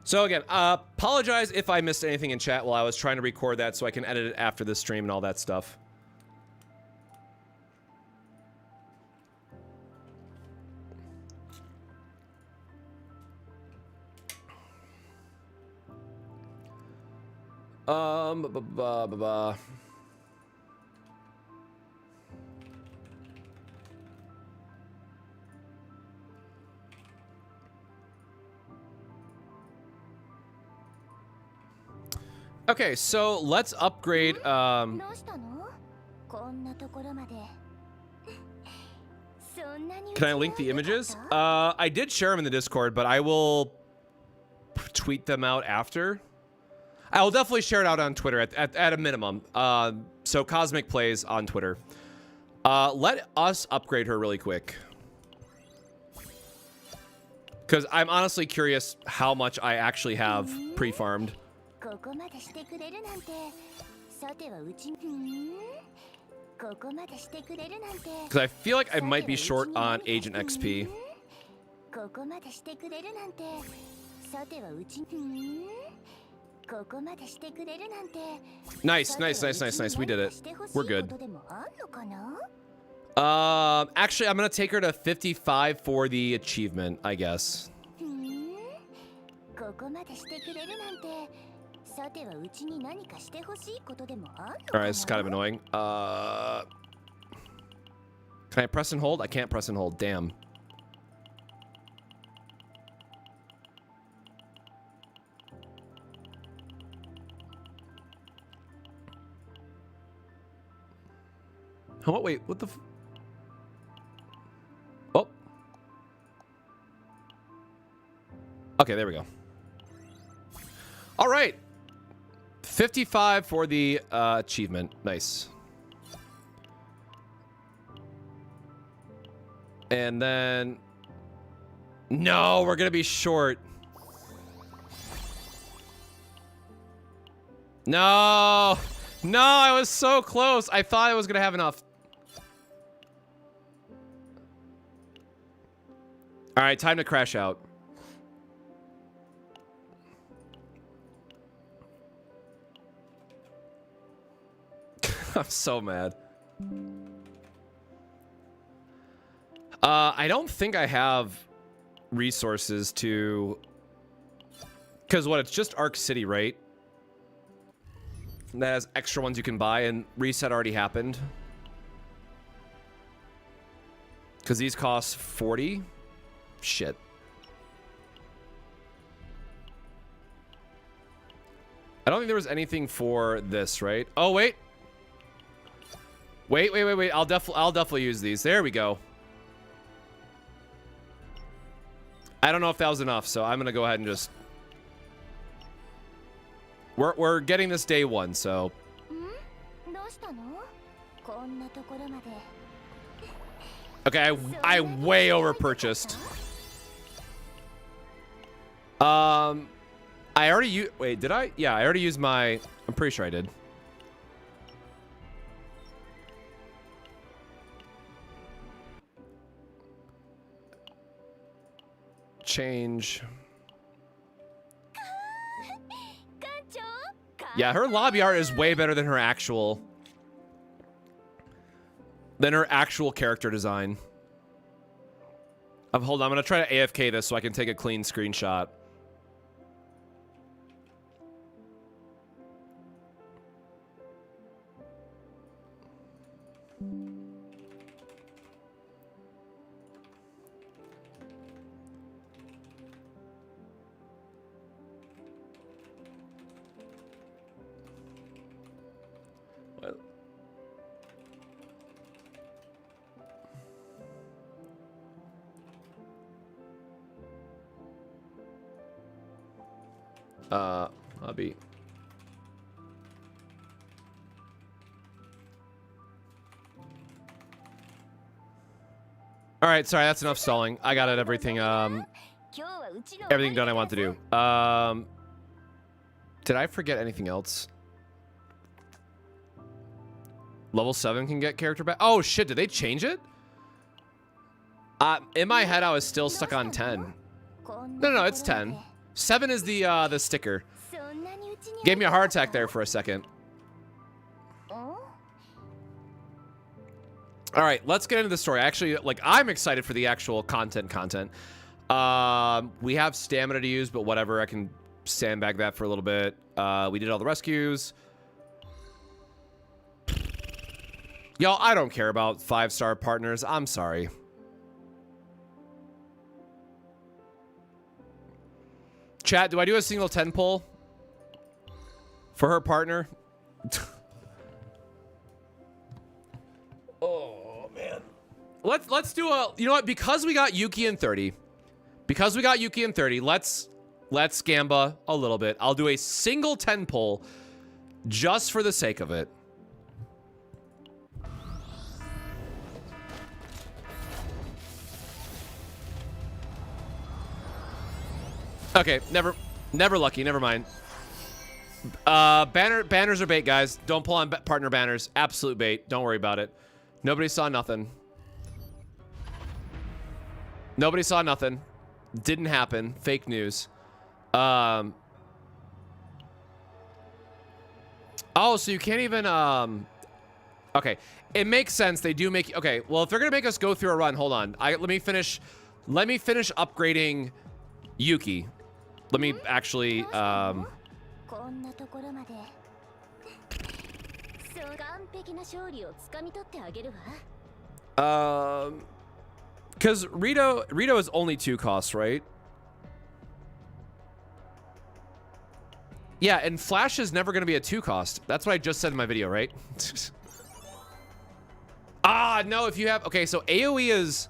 S1: So again, apologize if I missed anything in chat while I was trying to record that so I can edit it after the stream and all that stuff. Okay, so let's upgrade. Can I link the images? I did share them in the Discord, but I will tweet them out after. I will definitely share it out on Twitter at a minimum. So Cosmic Plays on Twitter. Let us upgrade her really quick, because I'm honestly curious how much I actually have pre-farmed. Because I feel like I might be short on Agent XP. Nice, nice, nice, nice, nice. We did it. We're good. Actually, I'm gonna take her to 55 for the achievement, I guess. Alright, it's kind of annoying. Can I press and hold? I can't press and hold. Damn. Oh, wait, what the oh. Okay, there we go. All right. 55 for the achievement. Nice. And then... No, we're going to be short. No. No, I was so close. I thought I was going to have enough. All right, time to crash out. I'm so mad. I don't think I have resources to... Because what, it's just Arc City, right? That has extra ones you can buy, and reset already happened. Because these cost 40? Shit. I don't think there was anything for this, right? Oh, wait. Wait. I'll definitely use these. There we go. I don't know if that was enough, so I'm gonna go ahead and just... We're getting this day one, so... Okay, I way over purchased. I already used... Wait, did I? Yeah, I already used my... I'm pretty sure I did. Change. Yeah, her lobby art is way better than her actual... character design. Hold on, I'm gonna try to AFK this so I can take a clean screenshot. Hobby. All right, sorry, that's enough stalling. I got it, everything done I want to do. Did I forget anything else? Level 7 can get character back. Oh shit, did they change it? In my head I was still stuck on 10. No, it's 10. 7 is the sticker. Gave me a heart attack there for a second. All right, let's get into the story. Actually, like, I'm excited for the actual content. We have stamina to use, but whatever. I can sandbag that for a little bit. We did all the rescues. Y'all, I don't care about 5-star partners. I'm sorry. Chat, do I do a single 10 pull for her partner? Oh man. Let's do a, you know what? Because we got Yuki in 30. Let's gamba a little bit. I'll do a single 10 pull just for the sake of it. Okay, never lucky, never mind. Banners are bait, guys. Don't pull on partner banners. Absolute bait. Don't worry about it. Nobody saw nothing. Didn't happen. Fake news. Oh, so you can't even, okay. It makes sense. They do make, okay. Well, if they're gonna make us go through a run, hold on. Let me finish upgrading Yuki. Let me actually, because Rito is only 2 costs, right? Yeah, and Flash is never going to be a 2 cost. That's what I just said in my video, right? Ah, no, if you have... Okay, so AoE is...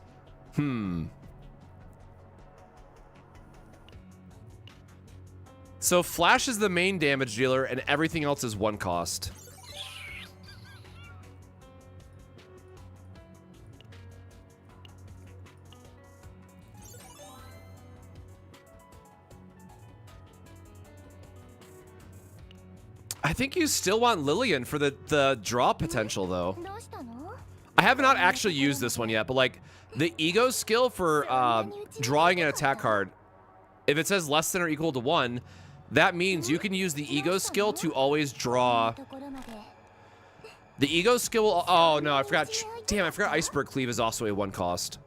S1: So Flash is the main damage dealer, and everything else is 1 cost. I think you still want Lillian for the draw potential, though. I have not actually used this one yet, but like the ego skill for drawing an attack card, if it says less than or equal to 1, that means you can use the ego skill to always draw. The ego skill will, oh no, I forgot. Damn, I forgot Iceberg Cleave is also a 1 cost.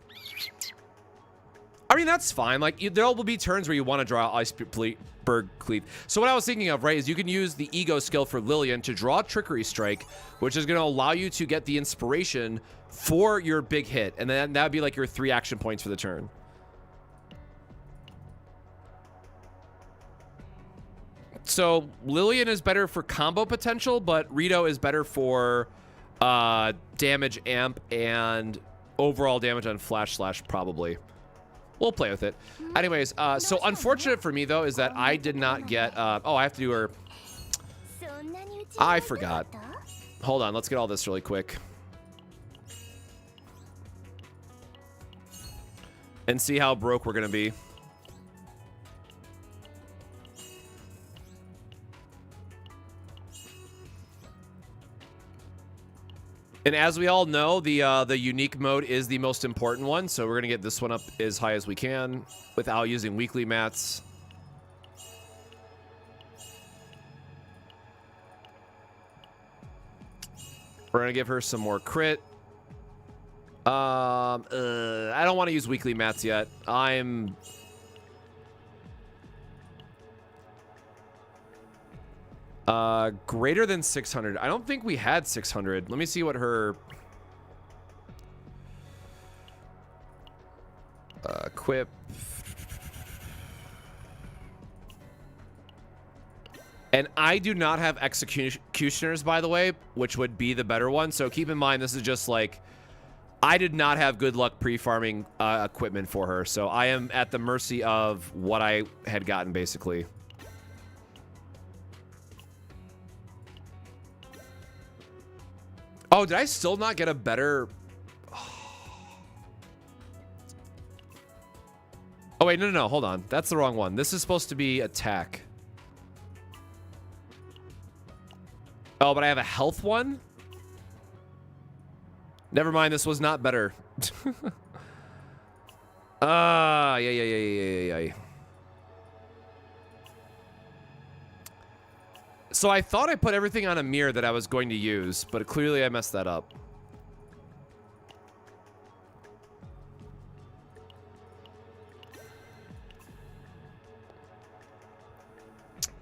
S1: I mean, that's fine. Like, there will be turns where you want to draw Iceberg Cleave. So what I was thinking of, right, is you can use the ego skill for Lillian to draw Trickery Strike, which is going to allow you to get the inspiration for your big hit. And then that would be like your 3 action points for the turn. So Lillian is better for combo potential, but Rito is better for damage amp and overall damage on Flash Slash, probably. We'll play with it. Anyways, so unfortunate for me, though, is that I did not get... oh, I have to do her... I forgot. Hold on, let's get all this really quick. And see how broke we're going to be. And as we all know, the unique mode is the most important one, so we're gonna get this one up as high as we can without using weekly mats. We're gonna give her some more crit. I don't want to use weekly mats yet. I'm... greater than 600. I don't think we had 600. Let me see what her... equip... And I do not have executioners, by the way, which would be the better one. So keep in mind, this is just like... I did not have good luck pre-farming equipment for her. So I am at the mercy of what I had gotten, basically. Oh, did I still not get a better... Oh, wait, no, hold on. That's the wrong one. This is supposed to be attack. Oh, but I have a health one? Never mind, this was not better. Yeah. So I thought I put everything on a mirror that I was going to use, but clearly I messed that up.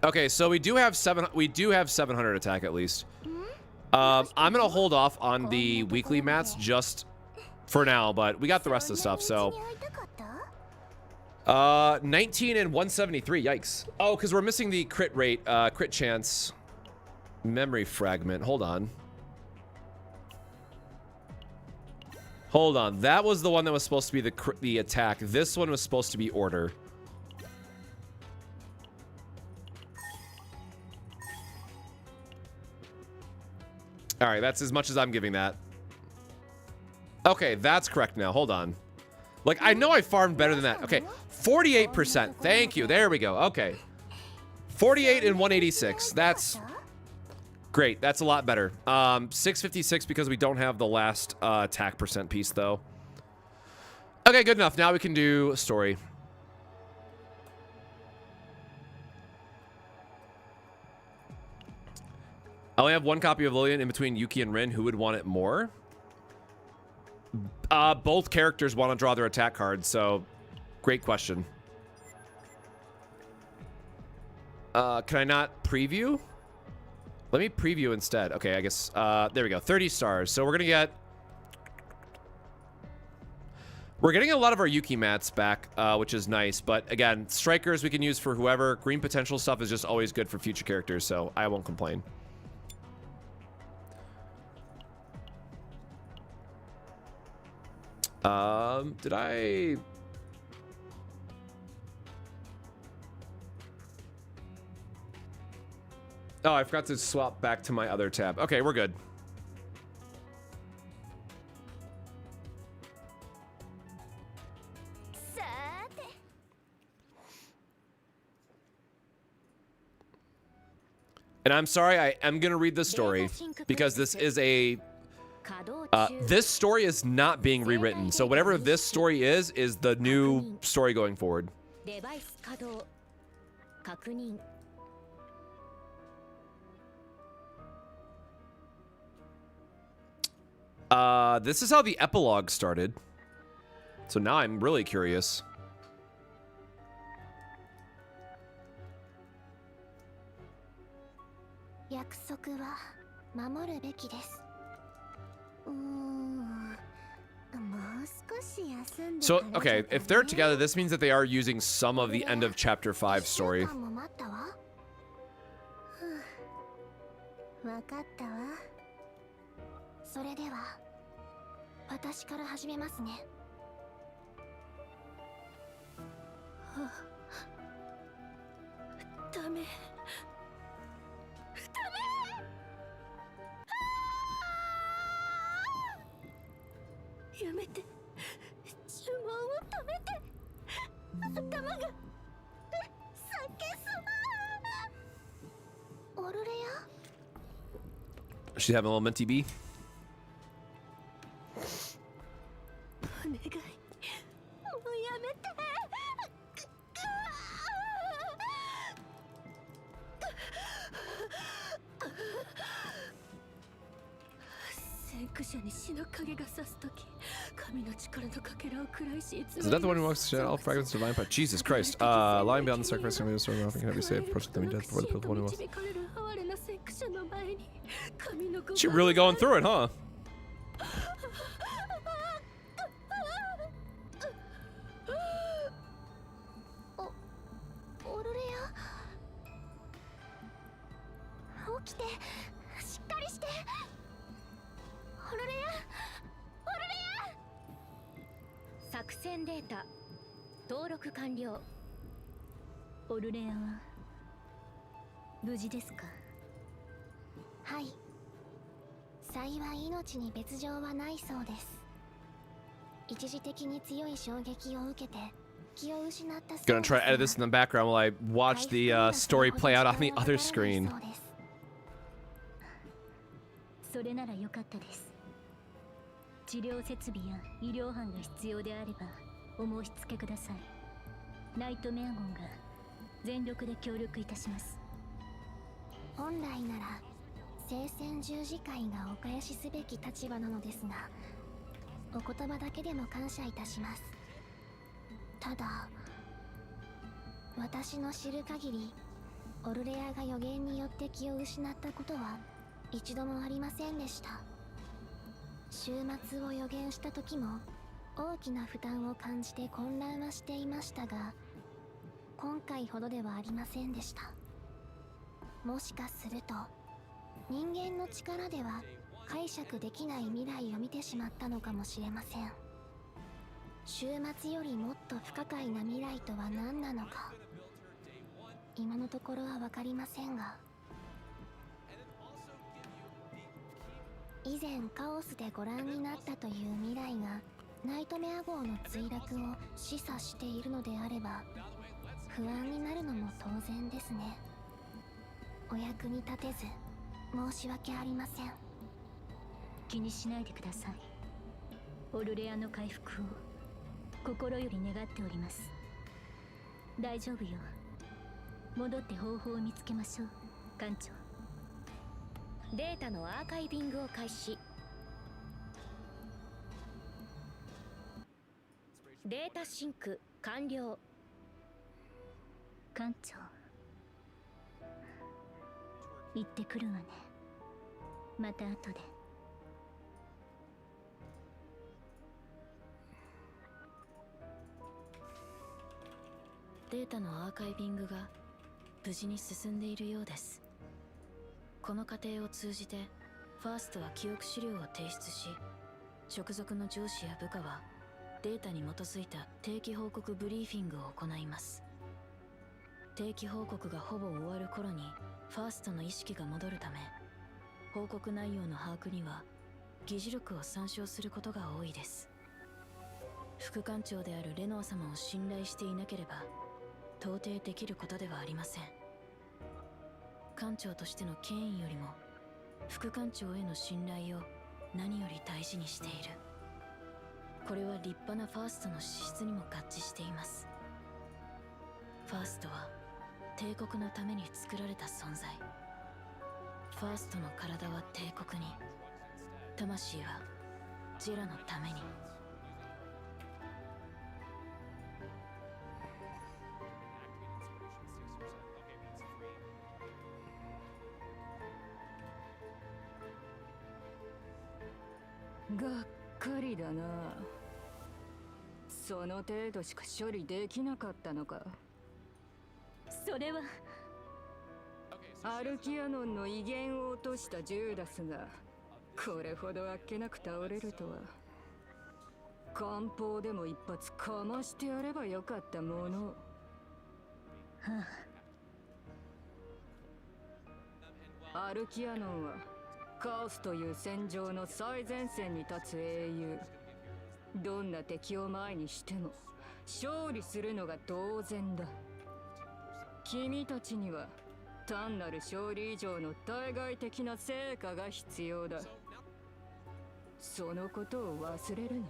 S1: Okay, so we do have 700 attack at least. I'm gonna hold off on the weekly mats just for now, but we got the rest of the stuff. So 19 and 173. Yikes. Oh, because we're missing the crit rate, crit chance memory fragment. Hold on. That was the one that was supposed to be the attack. This one was supposed to be order. All right, that's as much as I'm giving that. Okay, that's correct now. Hold on. Like, I know I farmed better than that. Okay, 48%. Thank you. There we go. Okay. 48 and 186. That's great. That's a lot better. 656 because we don't have the last attack percent piece, though. Okay, good enough. Now we can do story. I only have one copy of Lillian in between Yuki and Rin. Who would want it more? Both characters want to draw their attack cards, so great question. Can I not preview? Let me preview instead. Okay, I guess, there we go. 30 stars. So we're getting a lot of our Yuki mats back, which is nice. But again, strikers we can use for whoever. Green potential stuff is just always good for future characters, so I won't complain. Did I... Oh, I forgot to swap back to my other tab. Okay, we're good. And I'm sorry, I am going to read this story because this is a... this story is not being rewritten. So whatever this story is the new story going forward. This is how the epilogue started. So now I'm really curious. So, okay, if they're together, this means that they are using some of the end of chapter 5 story. She's having a little minty bee. Is that the one who walks to all fragments of divine power? Jesus Christ. Lying beyond the sacrifice can be destroyed, nothing can be saved. Approaching them in death before the pill one who was. She really going through it, huh? Gonna try to edit this in the background while I watch the story play out on the other screen.
S2: データに基づいた定期報告ブリーフィングを行います。定期報告がほぼ終わる頃にファーストの意識が戻るため、報告内容の把握には議事録を参照することが多いです。副艦長であるレノア様を信頼していなければ到底できることではありません。艦長としての権威よりも副艦長への信頼を何より大事にしている。これは立派なファーストの資質にも合致しています。ファーストは帝国のために作られた存在。ファーストの体は帝国に、魂はジェラのために。
S3: がっかりだな。その程度しか処理できなかったのか。
S2: それは
S3: アルキアノンの威厳を落としたジューダスがこれほどあっけなく倒れるとは。艦砲でも一発かましてやればよかったもの。アルキアノンはカオスという戦場の最前線に立つ英雄。どんな敵を前にしても勝利するのが当然だ。君たちには単なる勝利以上の対外的な成果が必要だ。そのことを忘れるな。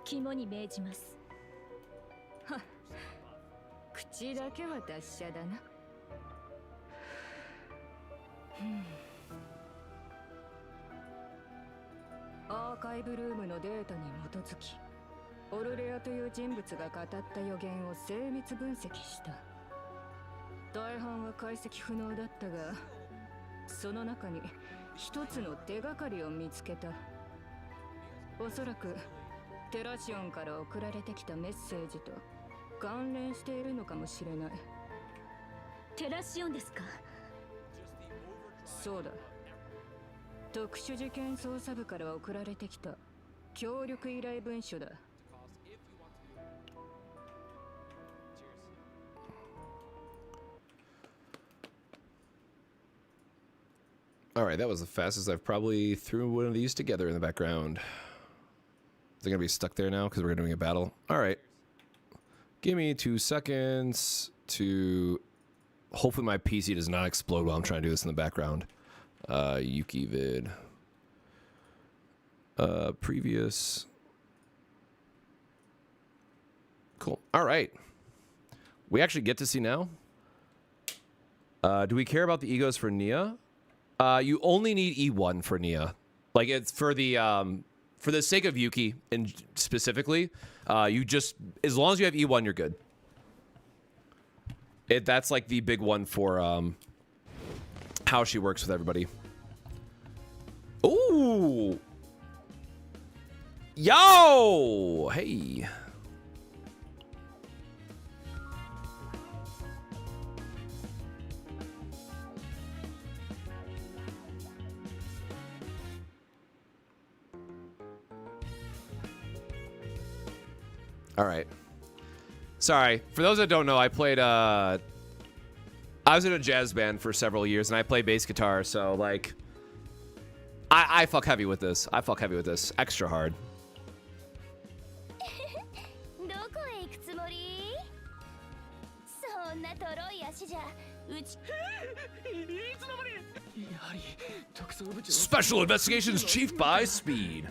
S2: 肝に銘じます。
S3: はっ、口だけは達者だな。アーカイブルームのデータに基づき、オルレアという人物が語った予言を精密分析した。大半は解析不能だったが、その中に一つの手がかりを見つけた。おそらくテラシオンから送られてきたメッセージと関連しているのかもしれない。
S2: テラシオンですか？
S3: そうだ。特殊事件捜査部から送られてきた協力依頼文書だ。
S1: All right, that was the fastest I've probably threw one of these together in the background. Is it going to be stuck there now because we're doing a battle? All right. Give me 2 seconds to... Hopefully my PC does not explode while I'm trying to do this in the background. Yuki vid. Previous. Cool. All right. We actually get to see now. Do we care about the egos for Nia? You only need E1 for Nia. Like, it's for the sake of Yuki and specifically, you just, as long as you have E1, you're good. That's like the big one for how she works with everybody. Ooh. Yo! Hey. All right. Sorry. For those that don't know, I played, I was in a jazz band for several years, and I play bass guitar, so, like, I fuck heavy with this. I fuck heavy with this. Extra hard. Special Investigations Chief by Speed.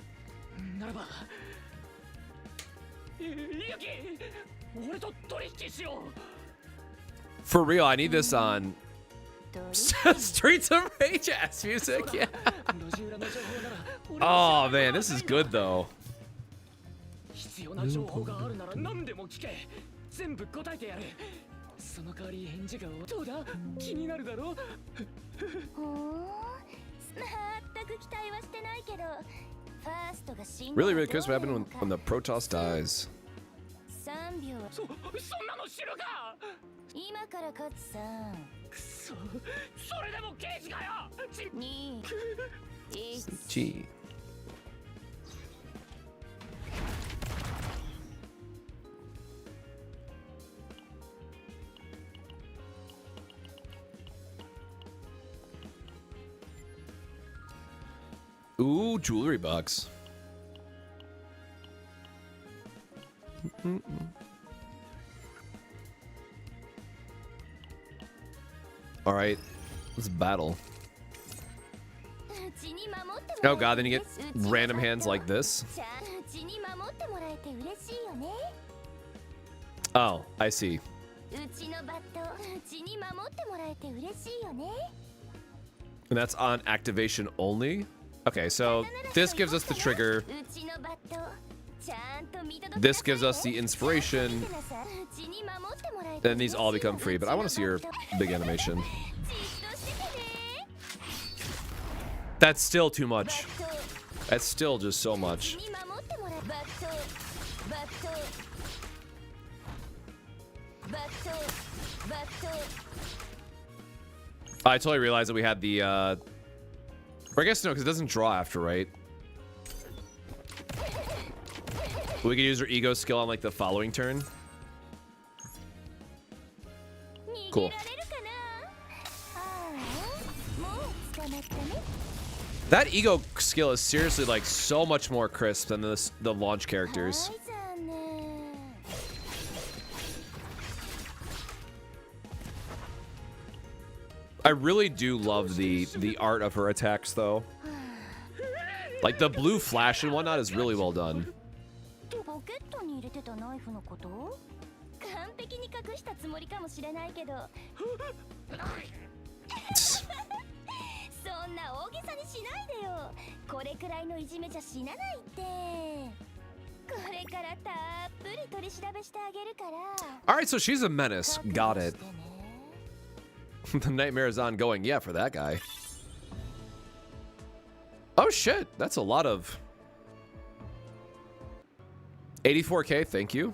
S1: For real, I need this on Streets of Rage ass music. Yeah. Oh man, this is good though. Really, really curious what happened when the Protoss dies. G. Ooh, jewelry box. All right, let's battle. Oh god, then you get random hands like this. Oh, I see. And that's on activation only? Okay, so this gives us the trigger. This gives us the inspiration. Then these all become free, but I want to see your big animation. That's still too much. That's still just so much. I totally realized that we had the, or I guess no, because it doesn't draw after, right? We could use our ego skill on like the following turn. Cool. That ego skill is seriously like so much more crisp than the launch characters. I really do love the art of her attacks though. Like the blue flash and whatnot is really well done. Alright, so she's a menace. Got it. The nightmare is ongoing. Yeah, for that guy. Oh shit, that's a lot of 84k, thank you.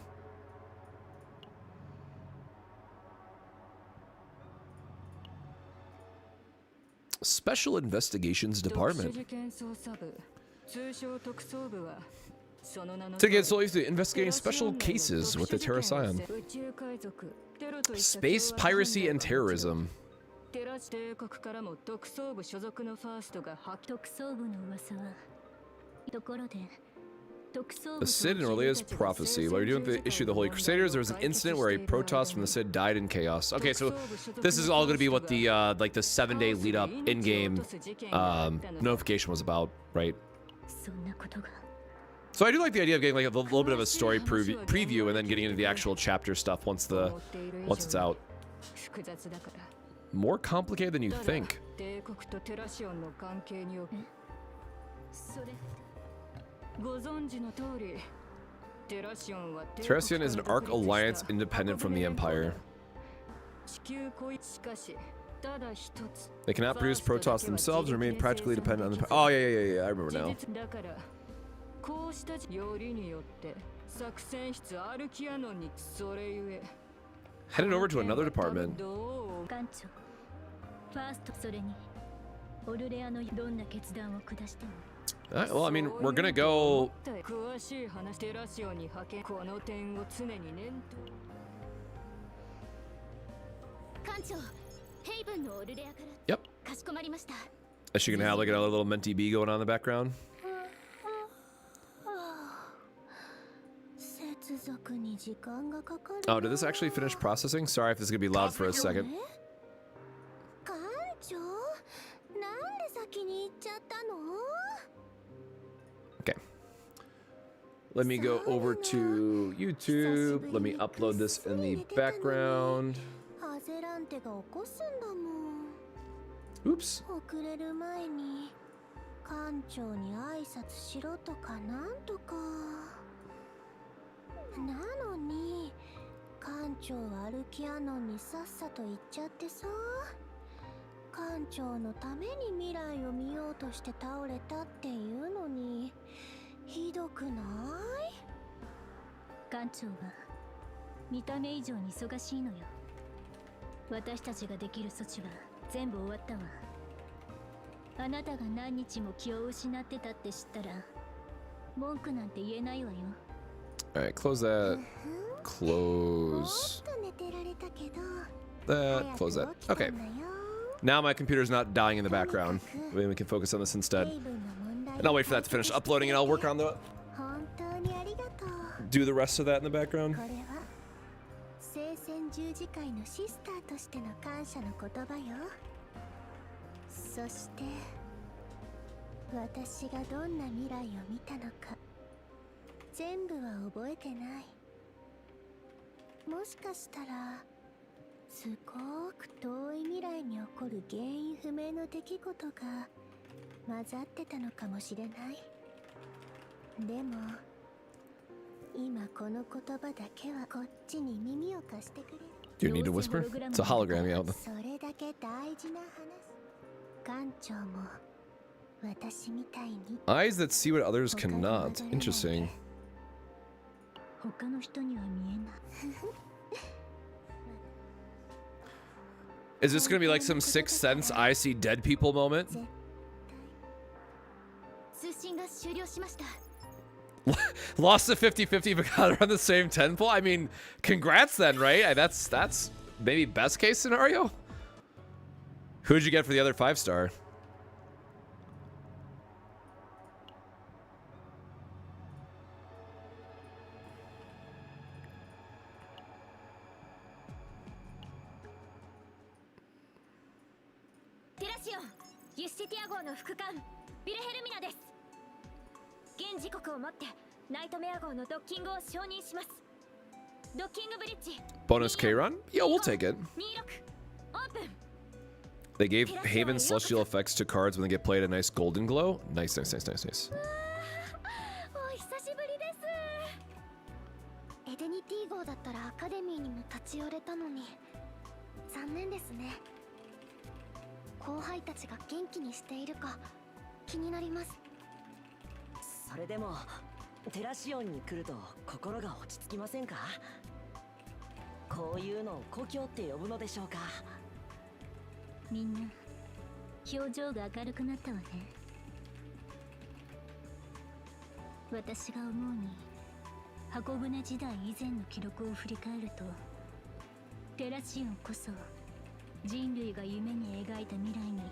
S1: Special Investigations Department. To get so used to investigating special cases with the Terra Scion. Space piracy and terrorism. The Cid and Orlea's prophecy. While you're doing the issue of the Holy Crusaders, there was an incident where a Protoss from the Cid died in chaos. Okay, so this is all going to be what the like the 7-day lead up in-game notification was about, right? So I do like the idea of getting like a little bit of a story preview and then getting into the actual chapter stuff once it's out. More complicated than you think. Terracion is an Arc Alliance independent from the Empire. They cannot produce Protoss themselves and remain practically dependent on the... Oh, yeah, I remember now. Headed over to another department. Well, I mean, we're gonna go... Yep. Is she gonna have like another little mentee bee going on in the background? Oh, did this actually finish processing? Sorry if this is gonna be loud for a second. Okay. Let me go over to YouTube. Let me upload this in the background. Oops. Alright, close that. Close that. Close that. Okay. Now my computer's not dying in the background. Maybe we can focus on this instead. And I'll wait for that to finish uploading, and I'll work on the
S4: 本当にありがとう。
S1: do the rest of that in the background.
S4: これは聖戦十字会のシスターとしての感謝の言葉よ。そして私がどんな未来を見たのか全部は覚えてない。もしかしたらすごく遠い未来に起こる原因不明の出来事が混ざってたのかもしれない。でも今この言葉だけはこっちに耳を貸してくれる。
S1: Do you need to whisper? It's a hologram, yeah.
S4: それだけ大事な話。館長も私みたいに
S1: Eyes that see what others cannot. Interesting.
S2: 他の人には見えない。
S1: Is this gonna be like some Sixth Sense I see dead people moment?
S4: 通信が終了しました。
S1: Lost the 50-50 but got around the same 10 pull? I mean, congrats then, right? That's maybe best case scenario? Who'd you get for the other 5-star?
S4: Terracion, ユッシティア号の副艦ビルヘルミナです。現時刻をもってナイトメア号のドッキングを承認します。ドッキングブリッジ
S1: Bonus K-Run? Yeah, we'll take it.
S4: 26オープン。
S1: They gave Haven celestial effects to cards when they get played a nice golden glow. Nice, nice, nice, nice, nice.
S4: お久しぶりです。エデニティ号だったらアカデミーにも立ち寄れたのに残念ですね。後輩たちが元気にしているか気になります。
S5: それでもテラシオンに来ると心が落ち着きませんか？こういうのを故郷って呼ぶのでしょうか？
S2: みんな表情が明るくなったわね。私が思うに箱舟時代以前の記録を振り返るとテラシオンこそ人類が夢に描いた未来に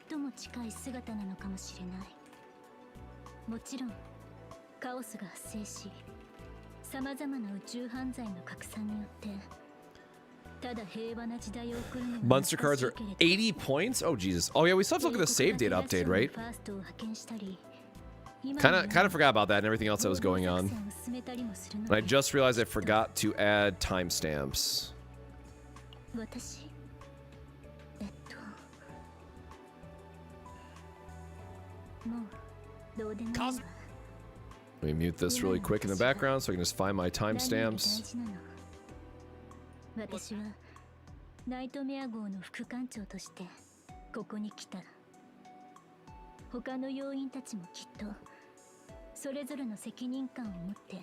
S2: 最も近い姿なのかもしれない。もちろんカオスが発生し様々な宇宙犯罪の拡散によってただ平和な時代を送るのが
S1: Monster cards are 80 points? Oh, Jesus. Oh, yeah, we still have to look at the save date update, right? Kind of forgot about that and everything else that was going on. And I just realized I forgot to add timestamps.
S2: 私もうどうでもいいわ。
S1: Let me mute this really quick in the background so I can just find my timestamps.
S2: 私はナイトメア号の副艦長としてここに来た。他の要員たちもきっとそれぞれの責任感を持って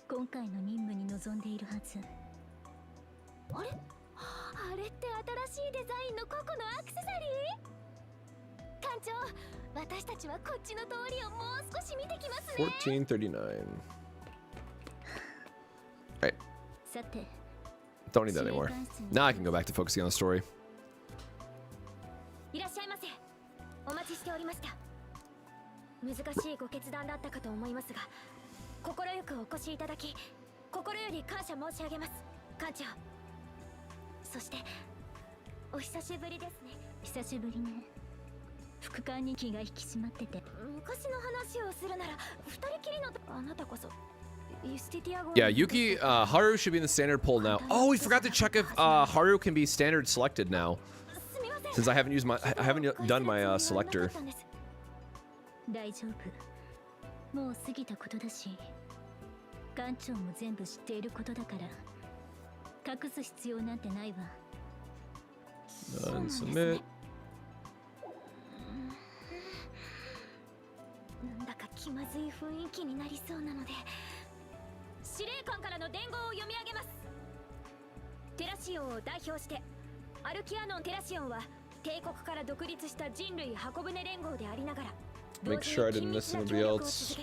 S2: 今回の任務に臨んでいるはず。
S4: あれ？あれって新しいデザインのココのアクセサリー？艦長、私たちはこっちの通りをもう少し見てきますね。
S1: 1439. Alright.
S2: さて
S1: Don't need that anymore. Now I can go back to focusing on the story.
S4: いらっしゃいませ。お待ちしておりました。難しいご決断だったかと思いますが、心よくお越しいただき、心より感謝申し上げます、艦長。そして、お久しぶりですね。
S2: 久しぶりね。副官に気が引き締まってて。
S4: 昔の話をするなら、二人きりのあなたこそ。
S1: Yeah, Yuki, Haru should be in the standard poll now. Oh, we forgot to check if Haru can be standard selected now. Since I haven't done my selector.
S2: 大丈夫。もう過ぎたことだし、艦長も全部知っていることだから隠す必要なんてないわ。
S1: Submit.
S4: なんだか気まずい雰囲気になりそうなので、司令官からの伝言を読み上げます。テラシオンを代表して、アルキアノン・テラシオンは帝国から独立した人類箱舟連合でありながら、
S1: Make sure I didn't miss anybody else.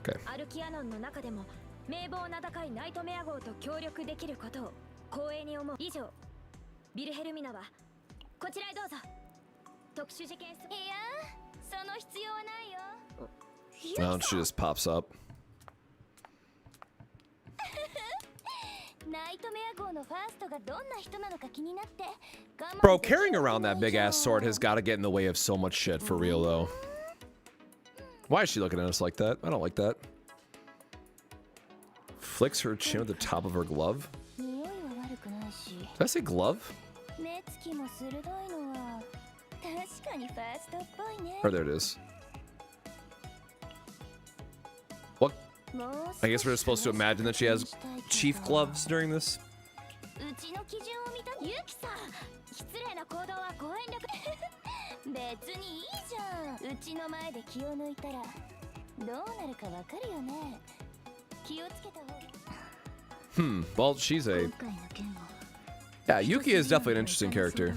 S1: Okay.
S4: アルキアノンの中でも名望名高いナイトメア号と協力できることを光栄に思う。以上、ビルヘルミナはこちらへどうぞ。特殊事件いや、そ
S1: Well, she just pops up. Bro, carrying around that big ass sword has got to get in the way of so much shit for real though. Why is she looking at us like that? I don't like that. Flicks her chin with the top of her glove. Did I say glove? Or there it is. What? I guess we're supposed to imagine that she has chief gloves during this. Well, she's a... Yeah, Yuki is definitely an interesting character.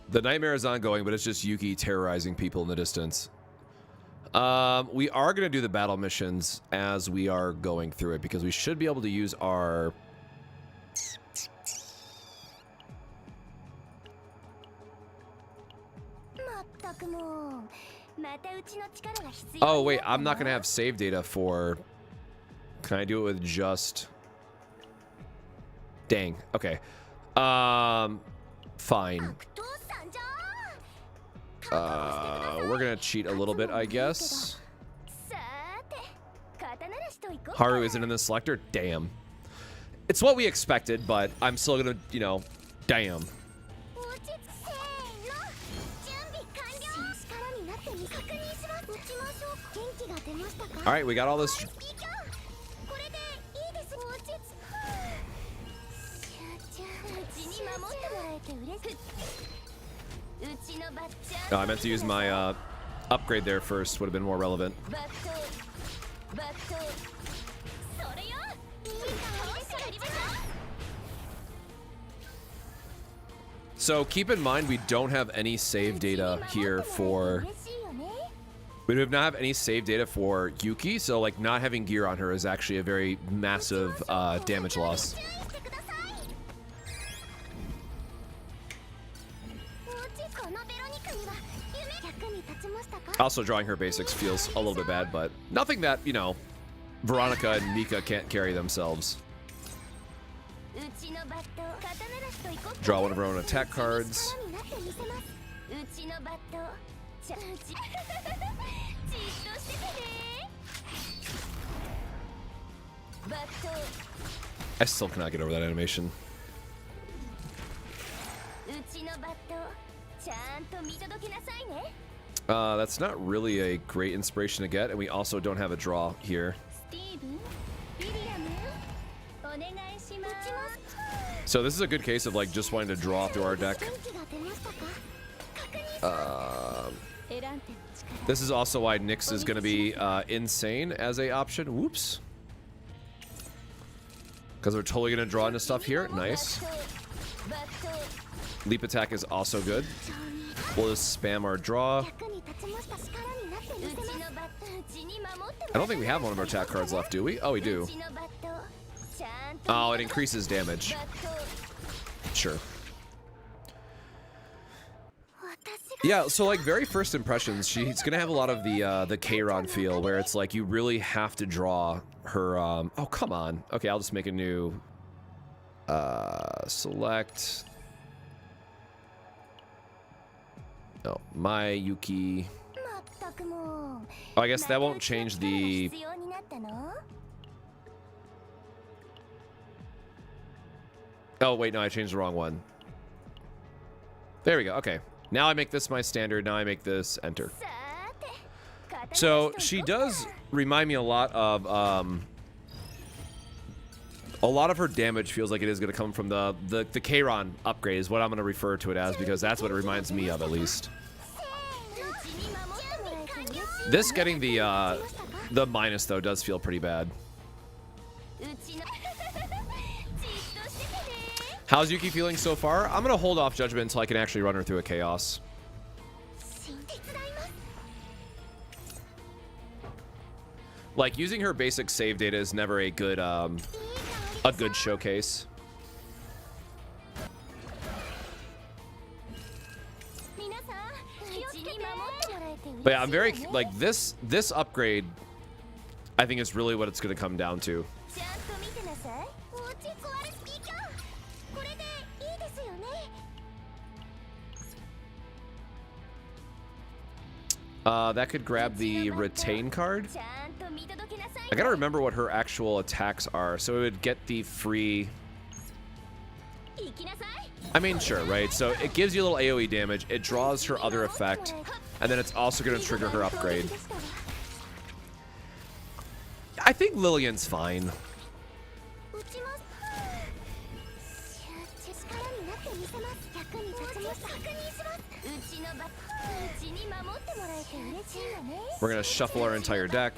S1: The nightmare is ongoing, but it's just Yuki terrorizing people in the distance. We are going to do the battle missions as we are going through it, because we should be able to use our... Oh, wait, I'm not going to have save data for... Can I do it with just... Dang, okay. Fine. We're gonna cheat a little bit, I guess. Haru isn't in the selector? Damn. It's what we expected, but I'm still gonna, you know, damn. Alright, we got all this. Oh, I meant to use my upgrade there first. Would have been more relevant. So keep in mind we don't have any save data here for... We do not have any save data for Yuki, so like not having gear on her is actually a very massive damage loss. Also, drawing her basics feels a little bit bad, but nothing that, you know, Veronica and Mika can't carry themselves. Draw one of her own attack cards. I still cannot get over that animation. That's not really a great inspiration to get, and we also don't have a draw here. So this is a good case of like just wanting to draw through our deck. This is also why Nyx is going to be insane as a option. Whoops. Because we're totally going to draw into stuff here. Nice. Leap attack is also good. We'll just spam our draw. I don't think we have one of our attack cards left, do we? Oh, we do. Oh, it increases damage. Sure. Yeah, so like very first impressions, she's gonna have a lot of the Kiran feel, where it's like you really have to draw her. Oh, come on. Okay, I'll just make a new select. Oh, my Yuki. Oh, I guess that won't change the... Oh, wait, no, I changed the wrong one. There we go, okay. Now I make this my standard, now I make this enter. So, she does remind me a lot of her damage feels like it is going to come from the Kiran upgrade is what I'm going to refer to it as, because that's what it reminds me of, at least. This getting the minus, though, does feel pretty bad. How's Yuki feeling so far? I'm going to hold off judgment until I can actually run her through a chaos. Like, using her basic save data is never a good a good showcase. But yeah, I'm very like this upgrade. I think is really what it's going to come down to. That could grab the retain card. I gotta remember what her actual attacks are, so it would get the free. I mean, sure, right? So it gives you a little AoE damage. It draws her other effect, and then it's also going to trigger her upgrade. I think Lillian's fine. We're going to shuffle our entire deck.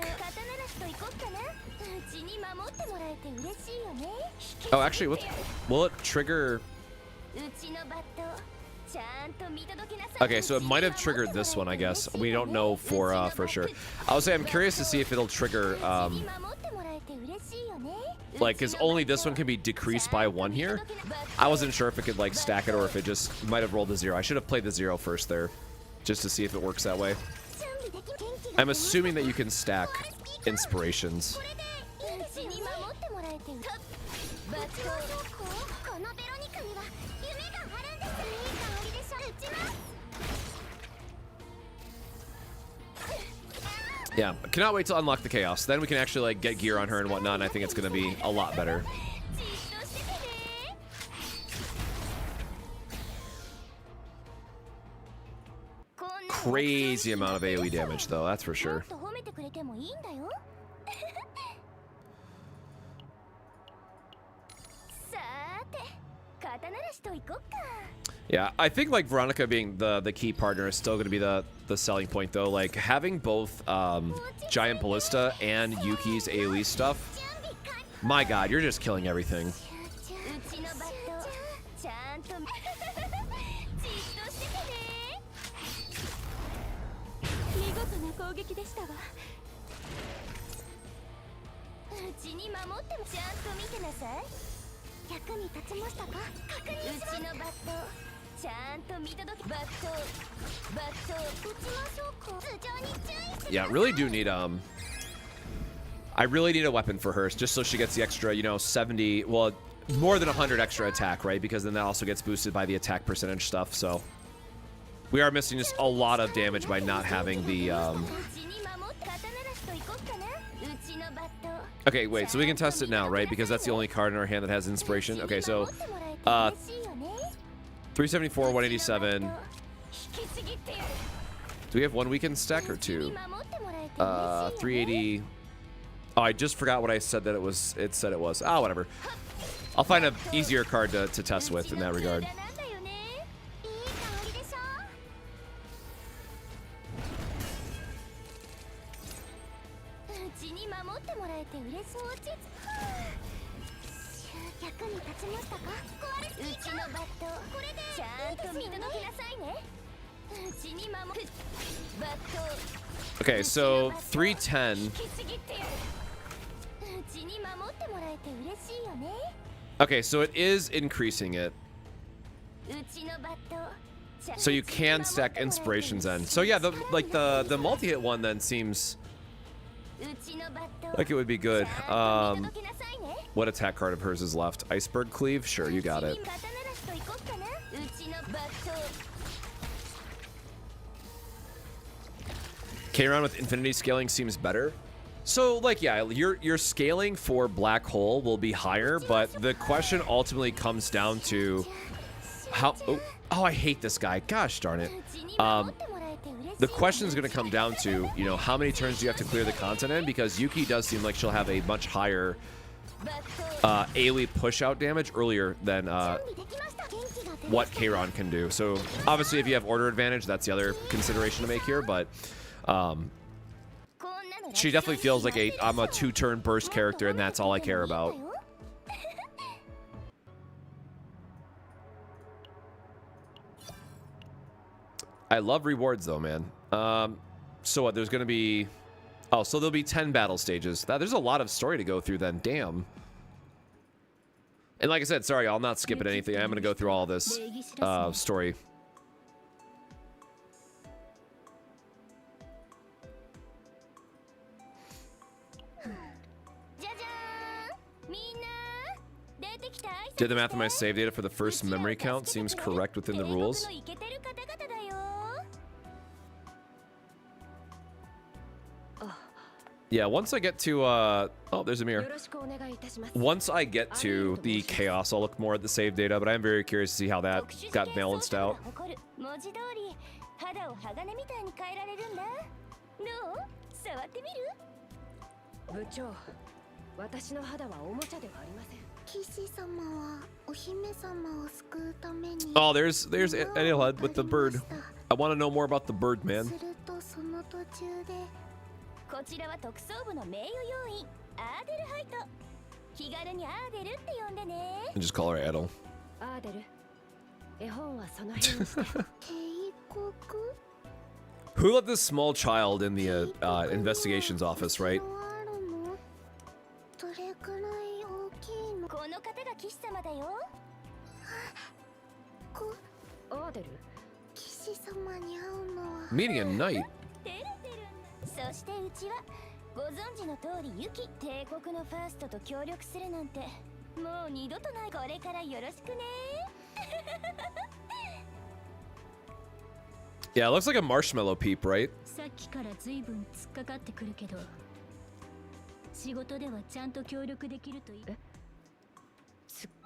S1: Oh, actually, will it trigger? Okay, so it might have triggered this one, I guess. We don't know for sure. I would say I'm curious to see if it'll trigger, like, because only this one can be decreased by 1 here. I wasn't sure if it could, like, stack it or if it just might have rolled a 0. I should have played the 0 first there, just to see if it works that way. I'm assuming that you can stack inspirations. Yeah, cannot wait to unlock the chaos. Then we can actually like get gear on her and whatnot, and I think it's going to be a lot better. Crazy amount of AoE damage, though, that's for sure. Yeah, I think like Veronica being the key partner is still going to be the selling point, though. Like having both Giant Ballista and Yuki's AoE stuff. My God, you're just killing everything. Yeah, really do need I really need a weapon for her just so she gets the extra, you know, 70, well, more than 100 extra attack, right? Because then that also gets boosted by the attack percentage stuff. So we are missing just a lot of damage by not having the Okay, wait, so we can test it now, right? Because that's the only card in our hand that has inspiration. Okay, so 374, 187. Do we have 1 weekend stack or 2? 380. Oh, I just forgot what I said that it said it was. Ah, whatever. I'll find an easier card to test with in that regard. Okay, so 310. Okay, so it is increasing it. So you can stack inspirations then. So yeah, the multi-hit one then seems like it would be good. What attack card of hers is left? Iceberg Cleave? Sure, you got it. Kiran with infinity scaling seems better. So like, yeah, your scaling for Black Hole will be higher, but the question ultimately comes down to how, oh, I hate this guy. Gosh darn it. The question is going to come down to, you know, how many turns do you have to clear the continent? Because Yuki does seem like she'll have a much higher AoE push-out damage earlier than what Kiran can do. So obviously if you have order advantage, that's the other consideration to make here, but she definitely feels like I'm a 2-turn burst character, and that's all I care about. I love rewards though, man. So what, there's gonna be, oh, so there'll be 10 battle stages. There's a lot of story to go through then. Damn. And like I said, sorry, I'll not skip at anything. I'm gonna go through all this story.
S4: じゃじゃーん、みんな出てきた挨拶して。
S1: Did the math of my save data for the first memory count seems correct within the rules?
S4: 帝国のイケてる方々だよ。
S1: Yeah, once I get to oh, there's a
S3: よ
S1: mirror.
S3: ろしくお願いいたします。
S1: Once I get to the chaos, I'll look more at the save data, but I'm very curious to see how that
S4: 特殊
S1: got
S4: 試験
S1: balanced
S4: 装置
S1: out.
S4: が誇る文字通り肌を鋼みたいに変えられるんだ。どう？触ってみる？
S3: 部長、私の肌はおもちゃではありません。
S4: 騎士様はお姫様を救うために。
S1: Oh, there's Edelhead with the bird. I want to know more about the bird, man.
S4: するとその途中で。こちらは特捜部の名誉要員アーデルハイト。気軽にアーデルって呼んでね。
S1: And just call her Edel.
S3: アーデル、絵本はその辺にして。
S4: 帝国。
S1: Who let this small child in the investigations office, right?
S4: どれくらい大きいの？この方が騎士様だよ。
S3: アーデル、
S4: 騎士様に会うのは。
S1: Meeting at night.
S4: そしてうちはご存知の通りユキ、帝国のファーストと協力するなんてもう二度とない。これからよろしくね。
S1: Yeah, it looks like a marshmallow peep, right?
S2: さっきから随分突っかかってくるけど、仕事ではちゃんと協力できるといい。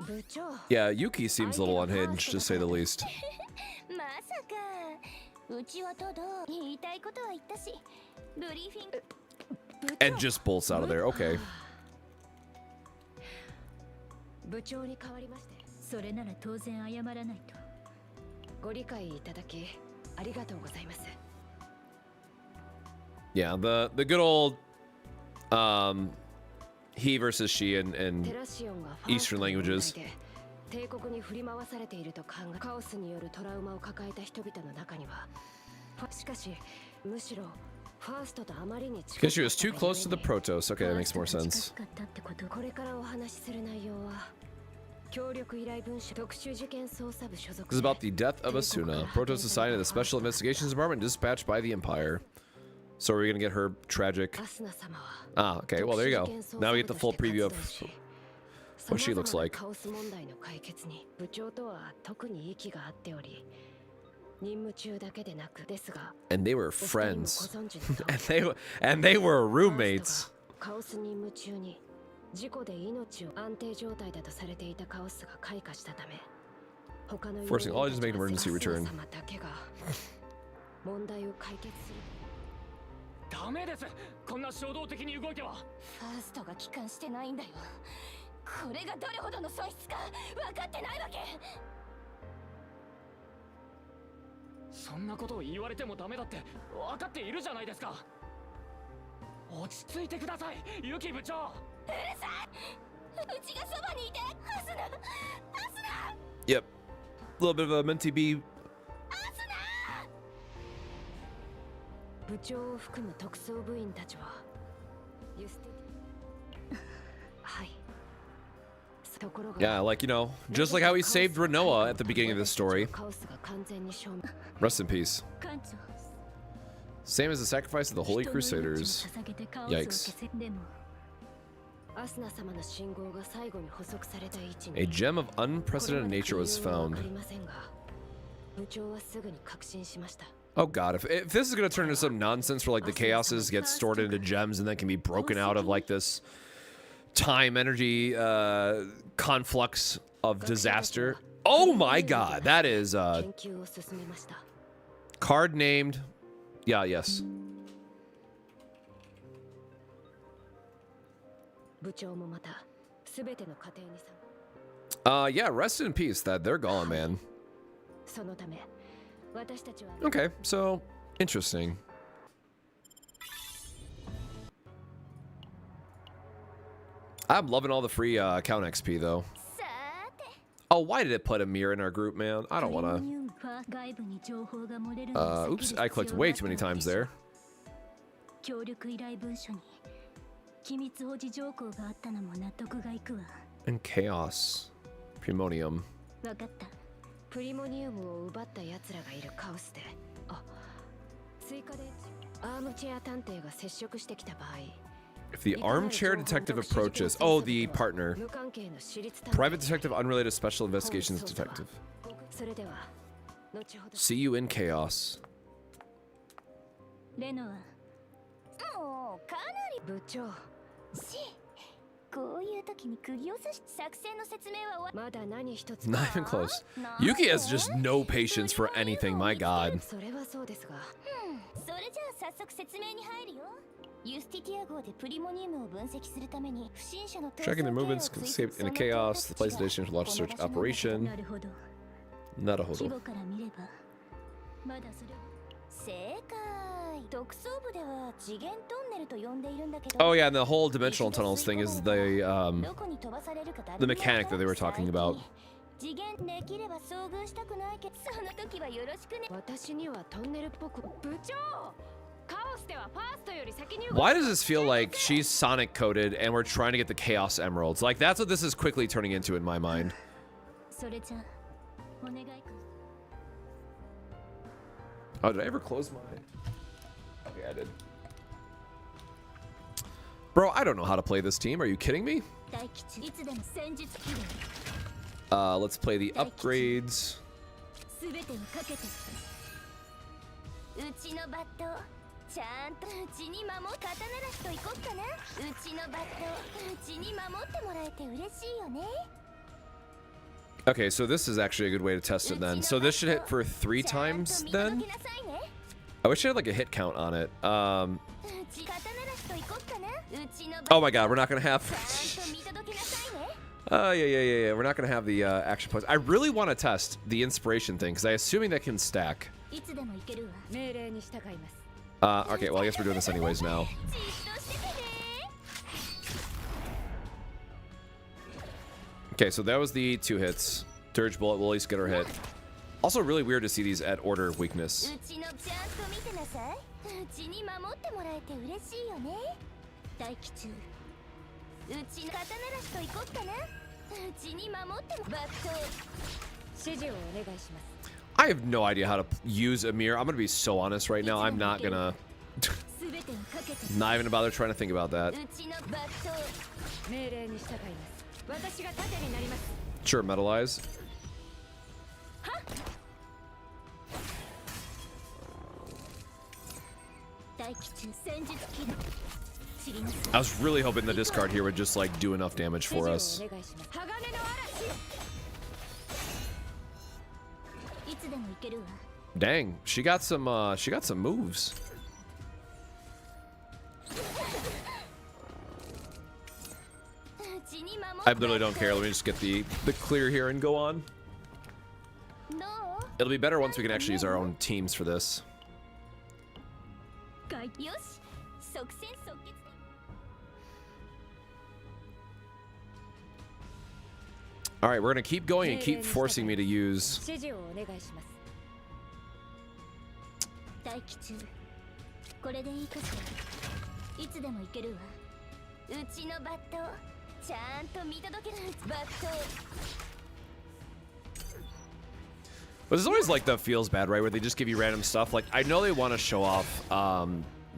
S3: 部長。
S1: Yeah, Yuki seems a little unhinged, to say the least.
S4: まさかうちはただ言いたいことは言ったし、ブリーフィング。
S1: And just bolts out of there. Okay.
S3: 部長に代わりまして、
S2: それなら当然謝らないと。
S3: ご理解いただきありがとうございます。
S1: Yeah, the good old he versus she in
S3: テラシオンが
S1: Eastern languages.
S3: 帝国に振り回されていると考え、カオスによるトラウマを抱えた人々の中には、しかしむしろファーストとあまりに近
S1: Because she was too close to the Protoss. Okay, that makes more sense.
S3: これからお話しする内容は協力依頼文書特殊事件捜査部所属
S1: This is about the death of Asuna. Protoss assigned to the Special Investigations Department dispatched by the Empire. So we're gonna get her tragic.
S3: アスナ様は
S1: Ah, okay, well there you go. Now we get the full preview of what she looks like.
S3: カオス問題の解決に部長とは特に息が合っており、任務中だけでなくですが、
S1: And they were
S3: お二人も
S1: friends.
S3: ご存知の通り
S1: and they were roommates.
S3: カオス任務中に事故で命を安定状態だとされていたカオスが開花したため、他の
S1: Forcing all agents to make an emergency
S3: アスナ
S1: return.
S3: 様だけが問題を解決する。
S6: ダメです。こんな衝動的に動いては。
S4: ファーストが帰還してないんだよ。これがどれほどの損失か分かってないわけ。
S6: そんなことを言われてもダメだって分かっているじゃないですか。落ち着いてください、ユキ部長。
S4: うるさい。うちがそばにいて。アスナ、アスナ、
S1: Yep. A little bit of a mentee bee.
S3: 部長を含む特捜部員たちはユスティはい。ところが
S1: Yeah, like, you know, just like how he saved Renoa at the beginning of this story.
S3: カオスが完全に消滅。
S1: Rest in peace.
S2: 艦長、
S1: Same as the sacrifice of the Holy
S2: 人の命を
S1: Crusaders.
S2: 捧げてカオスを消
S1: Yikes.
S2: せ。でも
S3: アスナ様の信号が最後に捕捉された位置に
S1: A gem of unprecedented nature was
S3: これま
S1: found.
S3: で理由はわかりませんが、部長はすぐに確信しました。
S1: Oh god, if this is gonna turn into some nonsense where like the chaoses get stored into gems and then can be broken out of like this time energy conflux of disaster. Oh my god, that is
S3: 研究を進めました。
S1: card named. Yeah, yes.
S3: 部長もまたすべての家庭に参
S1: Yeah, rest in peace. That they're gone, man.
S3: そのため私たちは
S1: Okay, so interesting. I'm loving all the free account XP though.
S4: さーて。
S1: Oh, why did it put a mirror in our group, man? I don't
S2: クリ
S1: wanna.
S2: ニウムは外部に情報が漏れるのを避ける
S1: Oops, I clicked way too many times there.
S2: 協力依頼文書に機密保持条項があったのも納得がいくわ。
S1: And chaos. Primonium.
S4: わかった。
S3: プリモニウムを奪った奴らがいるカオスで、追加でアームチェア探偵が接触してきた場合、
S1: If the armchair detective approaches, oh, the partner,
S3: 無関係の私立探偵
S1: private detective, unrelated special investigations detective.
S3: それでは後ほど。
S1: See you in chaos.
S4: レノア。もうかなり
S3: 部長、
S4: こういう時に釘を刺し作戦の説明は終わ
S3: まだ何一つ。
S1: Not even close. Yuki has just no patience for anything, my god.
S3: それはそうですが、
S4: それじゃあ早速説明に入るよ。ユスティティア号でプリモニウムを分析するために不審者の
S1: Tracking their movements, escape in a chaos. The police station to launch a search operation.
S4: なるほど。規
S1: Naruhodo.
S4: 模から見ればまだそれ正解。特捜部では次元トンネルと呼んでいるんだけど。
S1: Oh yeah, and the whole dimensional tunnels thing is the
S4: どこに飛ばされるか誰
S1: the
S4: も
S1: mechanic that they were talking about.
S4: 次元できれば遭遇したくないけど、その時はよろしくね。
S3: 私にはトンネルっぽく。部長、カオスではファーストより先に。
S1: Why does this feel like she's Sonic coded and we're trying to get the Chaos Emeralds? Like that's what this is quickly turning into in my mind.
S4: それじゃお願いか。
S1: Oh, did I ever close my? Okay, I did. Bro, I don't know how to play this team. Are you kidding me?
S4: 大吉、いつでも戦術起動。
S1: Let's play the upgrades.
S4: すべてをかけて。うちのバット、ちゃんとうちに守っ刀らしといこっかな。うちのバット、うちに守ってもらえて嬉しいよね。
S1: Okay, so this is actually a good way to test it then. So this should hit for 3 times then? I wish I had like a hit count on it. Oh my god, we're not gonna have... yeah. We're not gonna have the action points. I really want to test the inspiration thing, because I'm assuming that can stack.
S4: いつでも行けるわ。
S3: 命令に従います。
S1: Okay, well I guess we're doing this anyways now.
S4: じっとしててね。
S1: Okay, so that was the 2 hits. Dirge Bullet will at least get her hit. Also really weird to see these at order of weakness.
S4: うちのちゃんと見てなさい。うちに守ってもらえて嬉しいよね。大吉。うちの刀らしといこっかな。うちに守ってもバット。
S3: 指示をお願いします。
S1: I have no idea how to use a mirror. I'm gonna be so honest right now. I'm not gonna...
S4: すべてをかけて。
S1: not even bother trying to think about that.
S4: うちのバット。
S3: 命令に従います。私が盾になります。
S1: Sure, metalize. I was really hoping the discard here would just like do enough damage for us.
S3: お願いします。鋼の嵐。
S4: いつでも行けるわ。
S1: Dang, she got some moves. I literally don't care. Let me just get the clear here and go on. It'll be better once we can actually use our own teams for this. All right, we're gonna keep going and keep forcing me to use.
S3: 指示をお願いします。
S4: 大吉、これでいいかしら。いつでも行けるわ。うちのバット、ちゃんと見届けるバット。
S1: But there's always like the feels bad, right? Where they just give you random stuff. Like I know they want to show off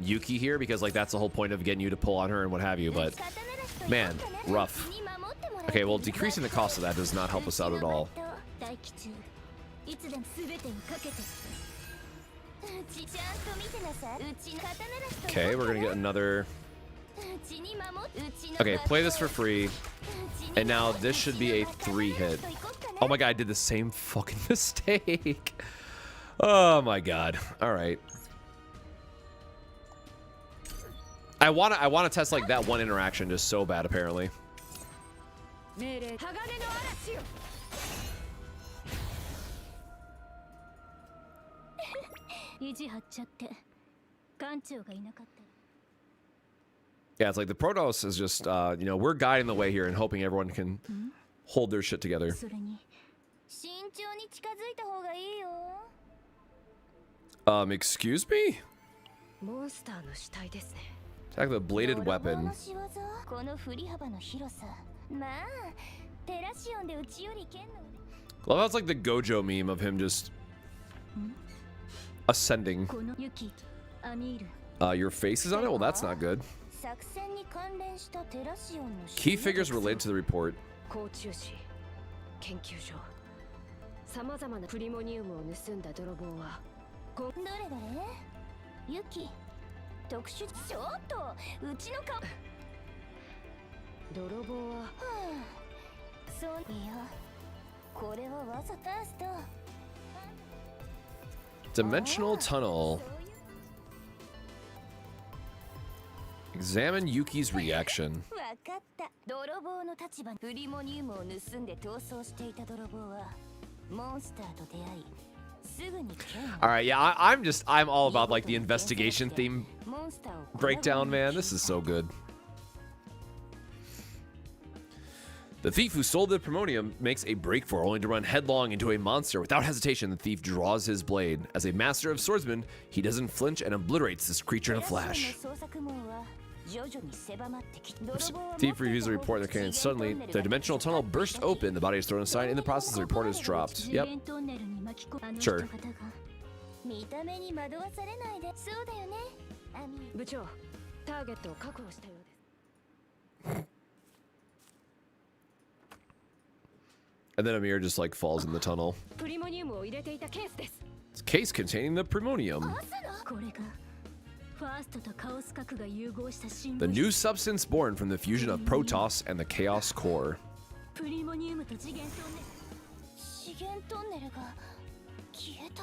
S1: Yuki here because like that's the whole point of getting you to pull on her and what have you. But man, rough. Okay, well decreasing the cost of that does not help us out at all. Okay, we're gonna get another. Okay, play this for free. And now this should be a 3 hit. Oh my god, I did the same fucking mistake. Oh my god. All right. I wanna test like that one interaction just so bad apparently.
S3: 命令。鋼の嵐よ。
S4: 意地張っちゃって艦長がいなかった。
S1: Yeah, it's like the Protoss is just, you know, we're guiding the way here and hoping everyone can hold their shit together.
S4: それに慎重に近づいた方がいいよ。
S1: Excuse me?
S3: モンスターの死体ですね。
S1: Attack the bladed weapon.
S4: この振り幅の広さ。まあ、照ら
S1: Love how it's like the Gojo meme of him just ascending.
S2: Yuki, Amir.
S1: Your face is on it? Well, that's not good. Key figures related to the report.
S3: 甲虫師研究所さまざまなプリモニウムを盗んだ泥棒は
S4: どれどれユキ特殊ちょっとうちの顔
S3: 泥棒は
S4: そういやこれはわざとスト
S1: Dimensional tunnel. Examine Yuki's reaction.
S4: わかった泥棒の立場プリモニウムを盗んで逃走していた泥棒はモンスターと出会いすぐに剣を
S1: All right, yeah, I'm all about like the investigation theme
S4: モンスターを
S1: breakdown, man. This is so good. The thief who stole the primonium makes a break for it, only to run headlong into a monster. Without hesitation, the thief draws his blade. As a master of swordsman, he doesn't flinch and obliterates this creature in a flash. Thief reviews the report in their cannon. Suddenly, the dimensional tunnel bursts open. The body is thrown aside. In the process, the report is dropped. Yep. Sure.
S4: 見た目に惑わされないでそうだよねアミ
S3: 部長ターゲットを確保したようです
S1: And then Amir just like falls in the tunnel.
S3: プリモニウムを入れていたケースです
S1: It's a case containing the primonium.
S2: これがファーストとカオス核が融合した新
S1: The
S2: 物
S1: new substance born from the fusion of Protoss and the Chaos Core.
S2: プリモニウムと次元トンネル
S4: 資源トンネルが消えた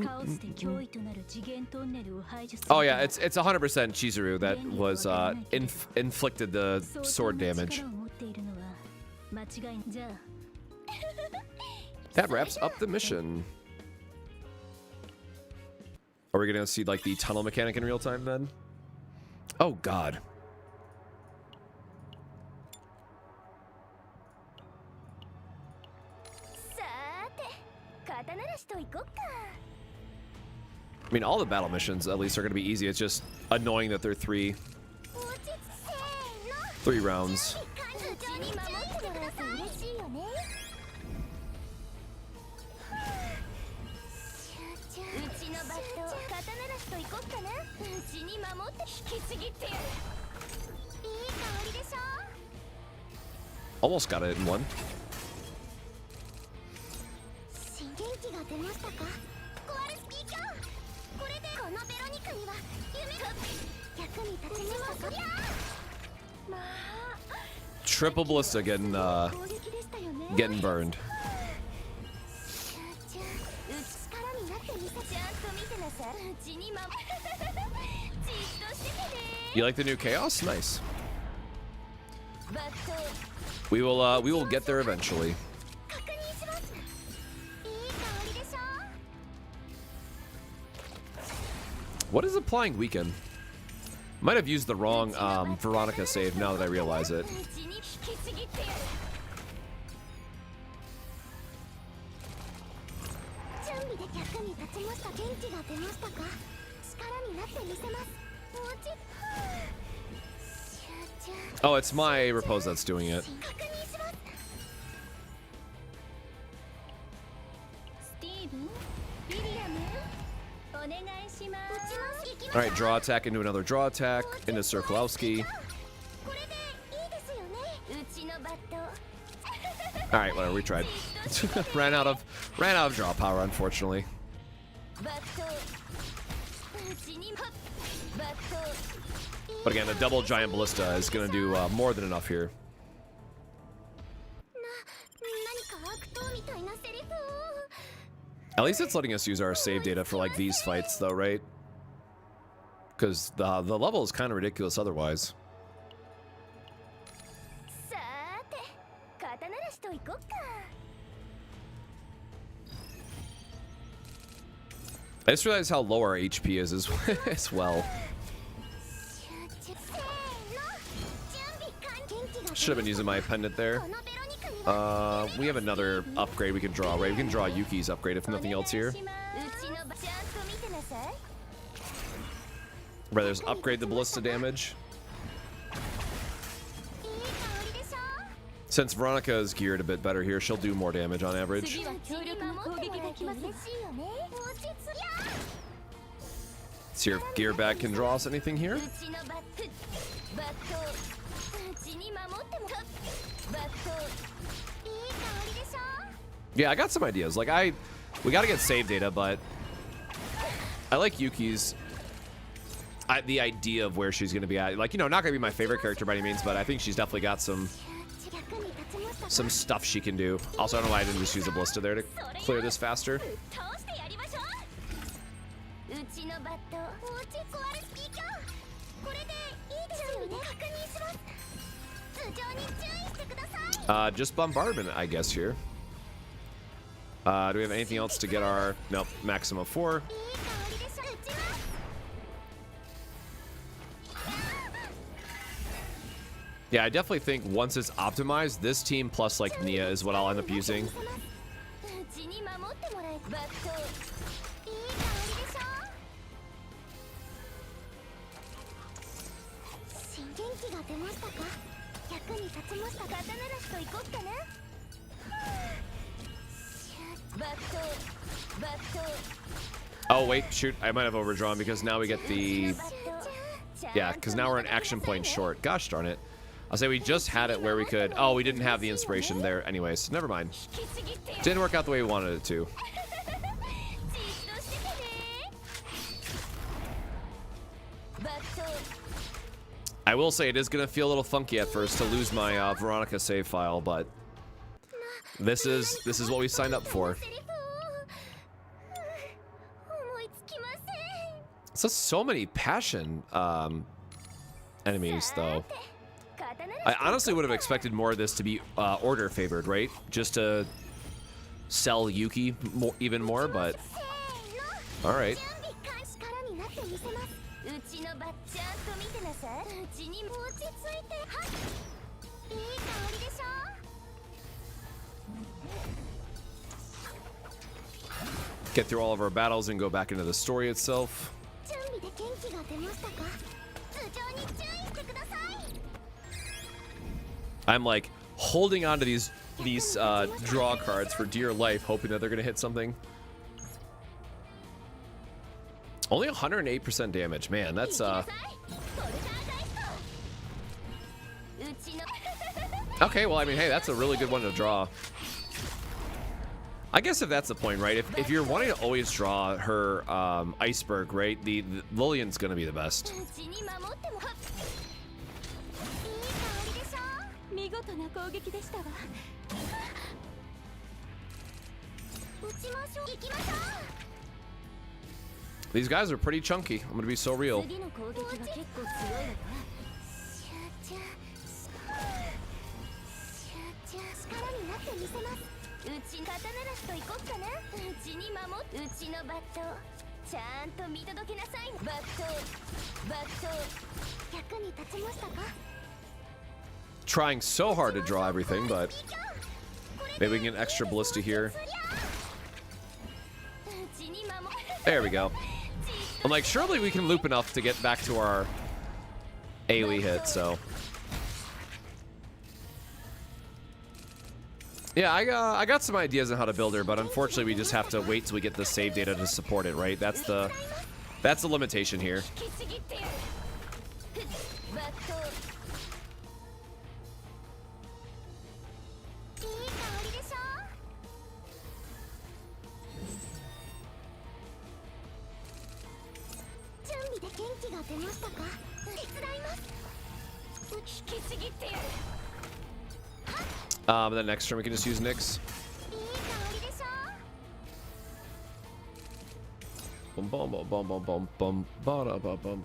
S2: カオスで脅威となる次元トンネルを排除する
S1: Oh yeah, it's 100% Chizuru that was inflicted the sword damage.
S2: 力を持っているのは間違いじゃあ
S1: That wraps up the mission. Are we gonna see like the tunnel mechanic in real time then? Oh god. I mean, all the battle missions at least are gonna be easy. It's just annoying that they're three rounds. Almost got it in one.
S4: 新元気が出ましたか壊れスピーカーこれでこのベロニカには夢が役に立ちましたかまあ
S1: Triple ballista getting
S4: 攻撃でしたよね
S1: getting burned.
S4: 力になってみさちゃんと見てなさいうちにじっとしててね
S1: You like the new chaos? Nice.
S4: バット
S1: We will get there eventually.
S4: 確認しますいい香りでしょ
S1: What is applying weaken? Might have used the wrong Veronica save now that I realize it.
S4: うちに引きちぎってやる準備で役に立ちました元気が出ましたか力になってみせますもうち集中
S1: Oh, it's my repose that's doing it.
S4: 確認しますスティーブンウィリアムお願いします
S1: All right, draw attack into another draw attack into Sirkolowski.
S4: これでいいですよねうちのバット
S1: All right, whatever. We tried. ran out of draw power, unfortunately.
S4: バットうちにバット
S1: But again, the double giant ballista is going to do more than enough here.
S4: 何か悪党みたいなセリフを
S1: At least it's letting us use our save data for like these fights, though, right? Because the level is kind of ridiculous otherwise.
S4: さーて肩慣らしといこっか
S1: I just realized how low our HP is as well.
S4: 集中せーの準備完元気が
S1: Should have been using my pendant there.
S4: このベロニカには
S1: We have another upgrade we can draw, right? We can draw Yuki's upgrade if nothing else here.
S4: うちのバちゃんと見てなさい
S1: Right, there's upgrade the ballista damage. Since Veronica is geared a bit better here, she'll do more damage on average.
S2: 次は強力な攻撃が来ます。
S1: See if gear back can draw us anything here.
S2: うちのバットうちに守ってもバットいい香りでしょ
S1: Yeah, I got some ideas. Like we gotta get save data, but I like Yuki's. The idea of where she's gonna be at. Like, you know, not gonna be my favorite character by any means, but I think she's definitely got some stuff she can do. Also, I don't know why I didn't just use a ballista there to clear this faster.
S2: 倒してやりましょううちのバットおうち壊れすぎかこれでいいですよね確認します頭上に注意してください
S1: Just bombardment, I guess, here. Do we have anything else to get our... Nope, maximum of 4.
S2: いい香りでしょ撃ちます
S1: Yeah, I definitely think once it's optimized, this team plus like Nia is what I'll end up using.
S2: うちに守ってもらえバットいい香りでしょ新元気が出ましたか役に立ちました刀ならしと行こっかなバットバット
S1: Oh, wait, shoot. I might have overdrawn because now we get the... Yeah, because now we're an action point short. Gosh darn it. I'll say we just had it where we could... Oh, we didn't have the inspiration there anyways. Never mind. Didn't work out the way we wanted it to. I will say it is going to feel a little funky at first to lose my Veronica save file, but this is what we signed up for. So many passion enemies, though. I honestly would have expected more of this to be order favored, right? Just to sell Yuki even more, but all right. Get through all of our battles and go back into the story itself. I'm like holding on to these draw cards for dear life, hoping that they're gonna hit something. Only 108% damage, man. That's okay. Well, I mean, hey, that's a really good one to draw. I guess if that's the point, right? If you're wanting to always draw her iceberg, right? The Lillian's gonna be the best.
S2: 見事な攻撃でしたわ。撃ちましょう。行きましょう。
S1: These guys are pretty chunky. I'm gonna be so real.
S2: 次の攻撃は結構強いのか。集中力になってみせます。うち刀らしと行こっかな。うちに守っうちのバットちゃんと見届けなさい。バット役に立ちましたか。
S1: Trying so hard to draw everything, but maybe we can get an extra ballista here. There we go. I'm like, surely we can loop enough to get back to our AoE hit, so. Yeah, I got some ideas on how to build her, but unfortunately we just have to wait till we get the save data to support it, right? That's the limitation here. Then next turn we can just use Nyx. Bum bum bum bum bum bum bum bum bum bum.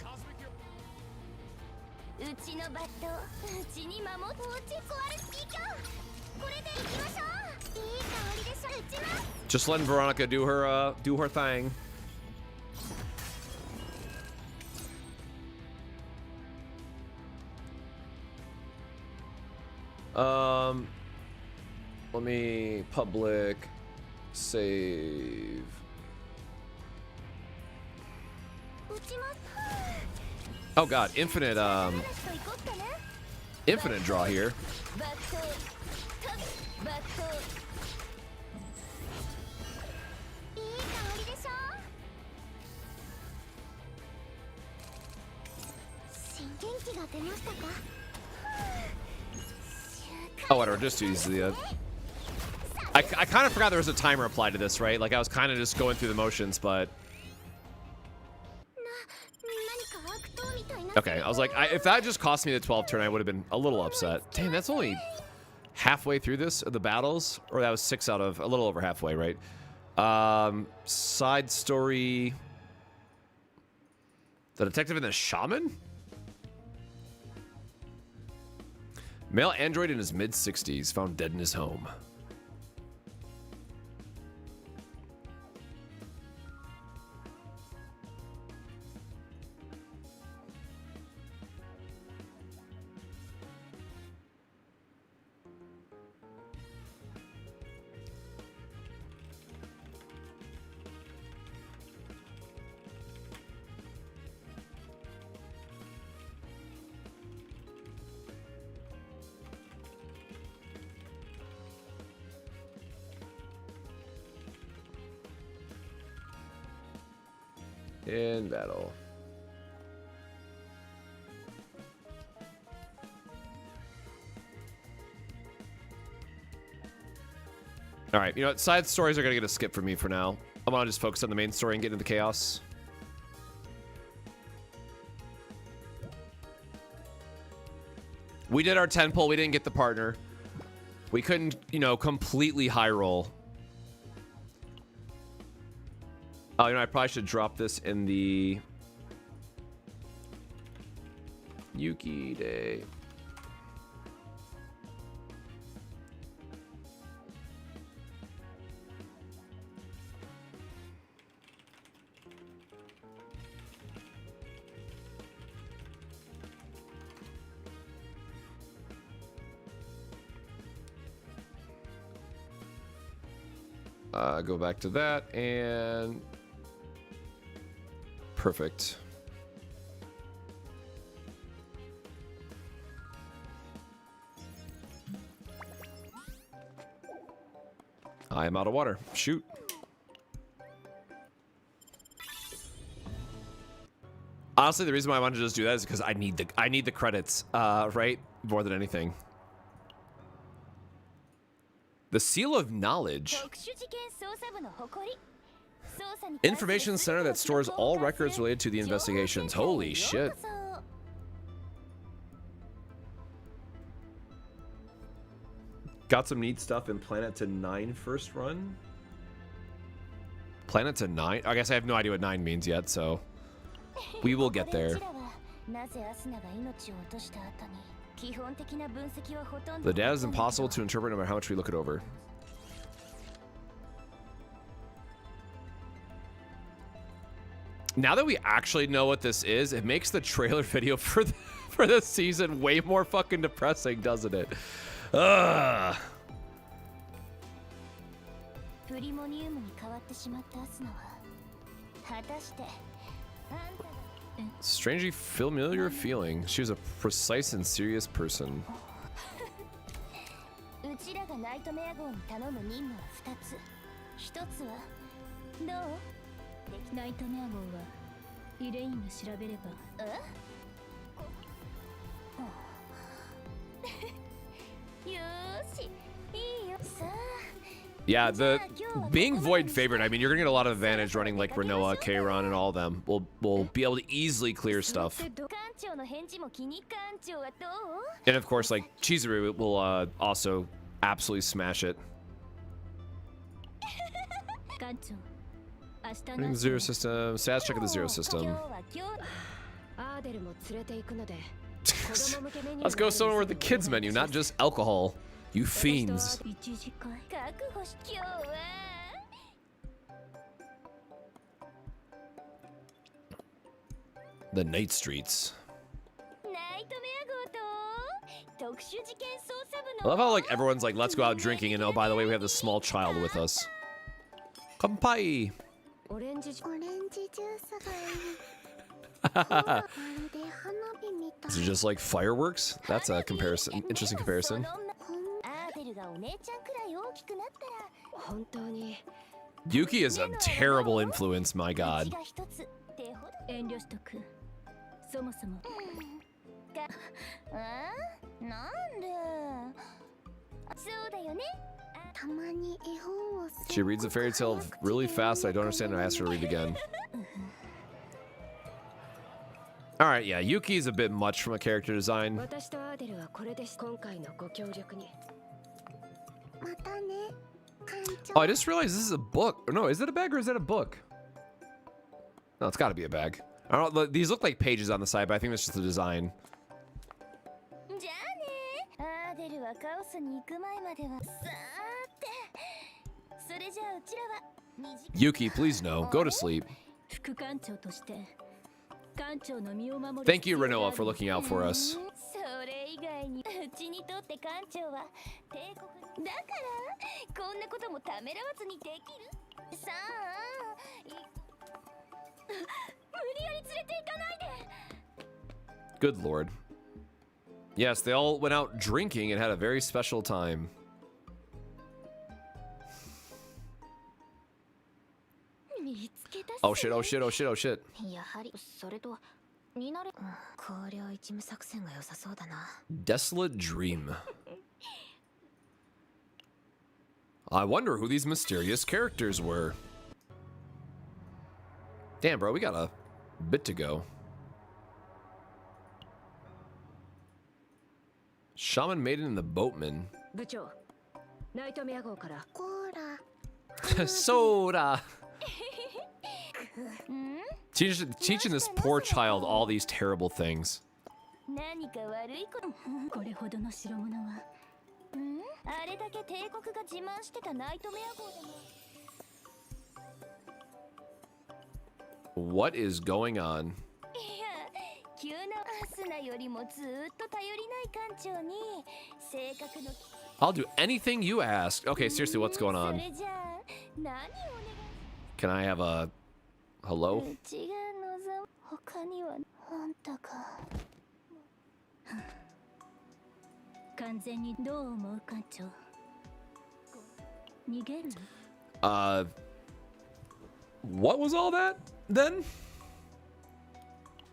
S1: Just letting Veronica do her thing. Let me public save. Oh god, infinite infinite draw here.
S4: バットバットいい香りでしょ新元気が出ましたか
S1: Oh, whatever. Just use the. I kind of forgot there was a timer applied to this, right? Like I was kind of just going through the motions, but. Okay, I was like, if that just cost me the 12 turn, I would have been a little upset. Damn, that's only halfway through this, the battles, or that was 6 out of a little over halfway, right? Side story. The detective and the shaman? Male android in his mid-60s found dead in his home. In battle. All right, you know what? Side stories are gonna get a skip for me for now. I want to just focus on the main story and get into the chaos. We did our 10 pull. We didn't get the partner. We couldn't, you know, completely high roll. Oh, you know, I probably should drop this in the Yuki day. Go back to that and perfect. I am out of water. Shoot. Honestly, the reason why I wanted to just do that is because I need the credits, right? More than anything. The seal of knowledge. Information center that stores all records related to the investigations. Holy shit. Got some neat stuff in Planet to 9 first run. Planet to 9? I guess I have no idea what 9 means yet, so we will get there. The data is impossible to interpret no matter how much we look it over. Now that we actually know what this is, it makes the trailer video for the season way more fucking depressing, doesn't it? Ugh. Strangely familiar feeling. She was a precise and serious person. Yeah, the being void favorite, I mean, you're gonna get a lot of advantage running like Renoa, Kiran, and all of them. We'll be able to easily clear stuff. And of course, like Chizuru will also absolutely smash it. In the zero system, stats check of the zero system. Let's go somewhere with the kids menu, not just alcohol. You fiends. The night streets. I love how like everyone's like, let's go out drinking, and oh, by the way, we have this small child with us. Kampai. Is it just like fireworks? That's a comparison. Interesting comparison.
S4: アーデルがお姉ちゃんくらい大きくなったら
S3: 本当に
S1: Yuki is a terrible influence, my
S4: うち
S1: god.
S4: が一つってほど
S2: 遠慮しとく。そもそも
S4: なんでそうだよねたまに絵本を
S1: She reads the fairy tale really fast. I don't understand. I asked her to read it again. All right, yeah, Yuki's a bit much from a character design.
S3: 私とアーデルはこれです今回のご協力に
S4: またね館
S1: Oh,
S4: 長
S1: I just realized this is a book. No, is it a bag or is that a book? No, it's got to be a bag. I don't know. These look like pages on the side, but I think that's just the design.
S4: じゃあねアーデルはカオスに行く前まではさーてそれじゃあうちらは2時
S1: Yuki, please no. Go to sleep.
S2: 副館長として館長の身を守る。
S1: Thank you, Renoa, for looking out for us.
S4: それ以外にうちにとって館長は帝国だからこんなこともためらわずにできるさあ無理やり連れて行かないで
S1: Good lord. Yes, they all went out drinking and had a very special time.
S4: 見つけた
S1: Oh shit, oh shit, oh shit, oh shit.
S4: やはりそれとになる考慮一無作戦が良さそうだな
S1: Desolate Dream. I wonder who these mysterious characters were. Damn, bro, we got a bit to go. Shaman Maiden and the Boatman.
S3: 部長ナイトメア号から
S4: コーラ
S1: Soda. Teaching this poor child all these terrible things.
S4: 何か悪いこと
S2: これほどの代物は
S4: あれだけ帝国が自慢してたナイトメア号でも
S1: What is going on?
S4: いや急なアスナよりもずーっと頼りない艦長に性格の
S1: I'll do anything you ask. Okay, seriously, what's going
S4: そ
S1: on?
S4: れじゃあ何をお願い
S1: Can I have a hello?
S4: うちが望む他にはあんたか
S2: 完全にどう思う館長。逃げる？
S1: What was all that then?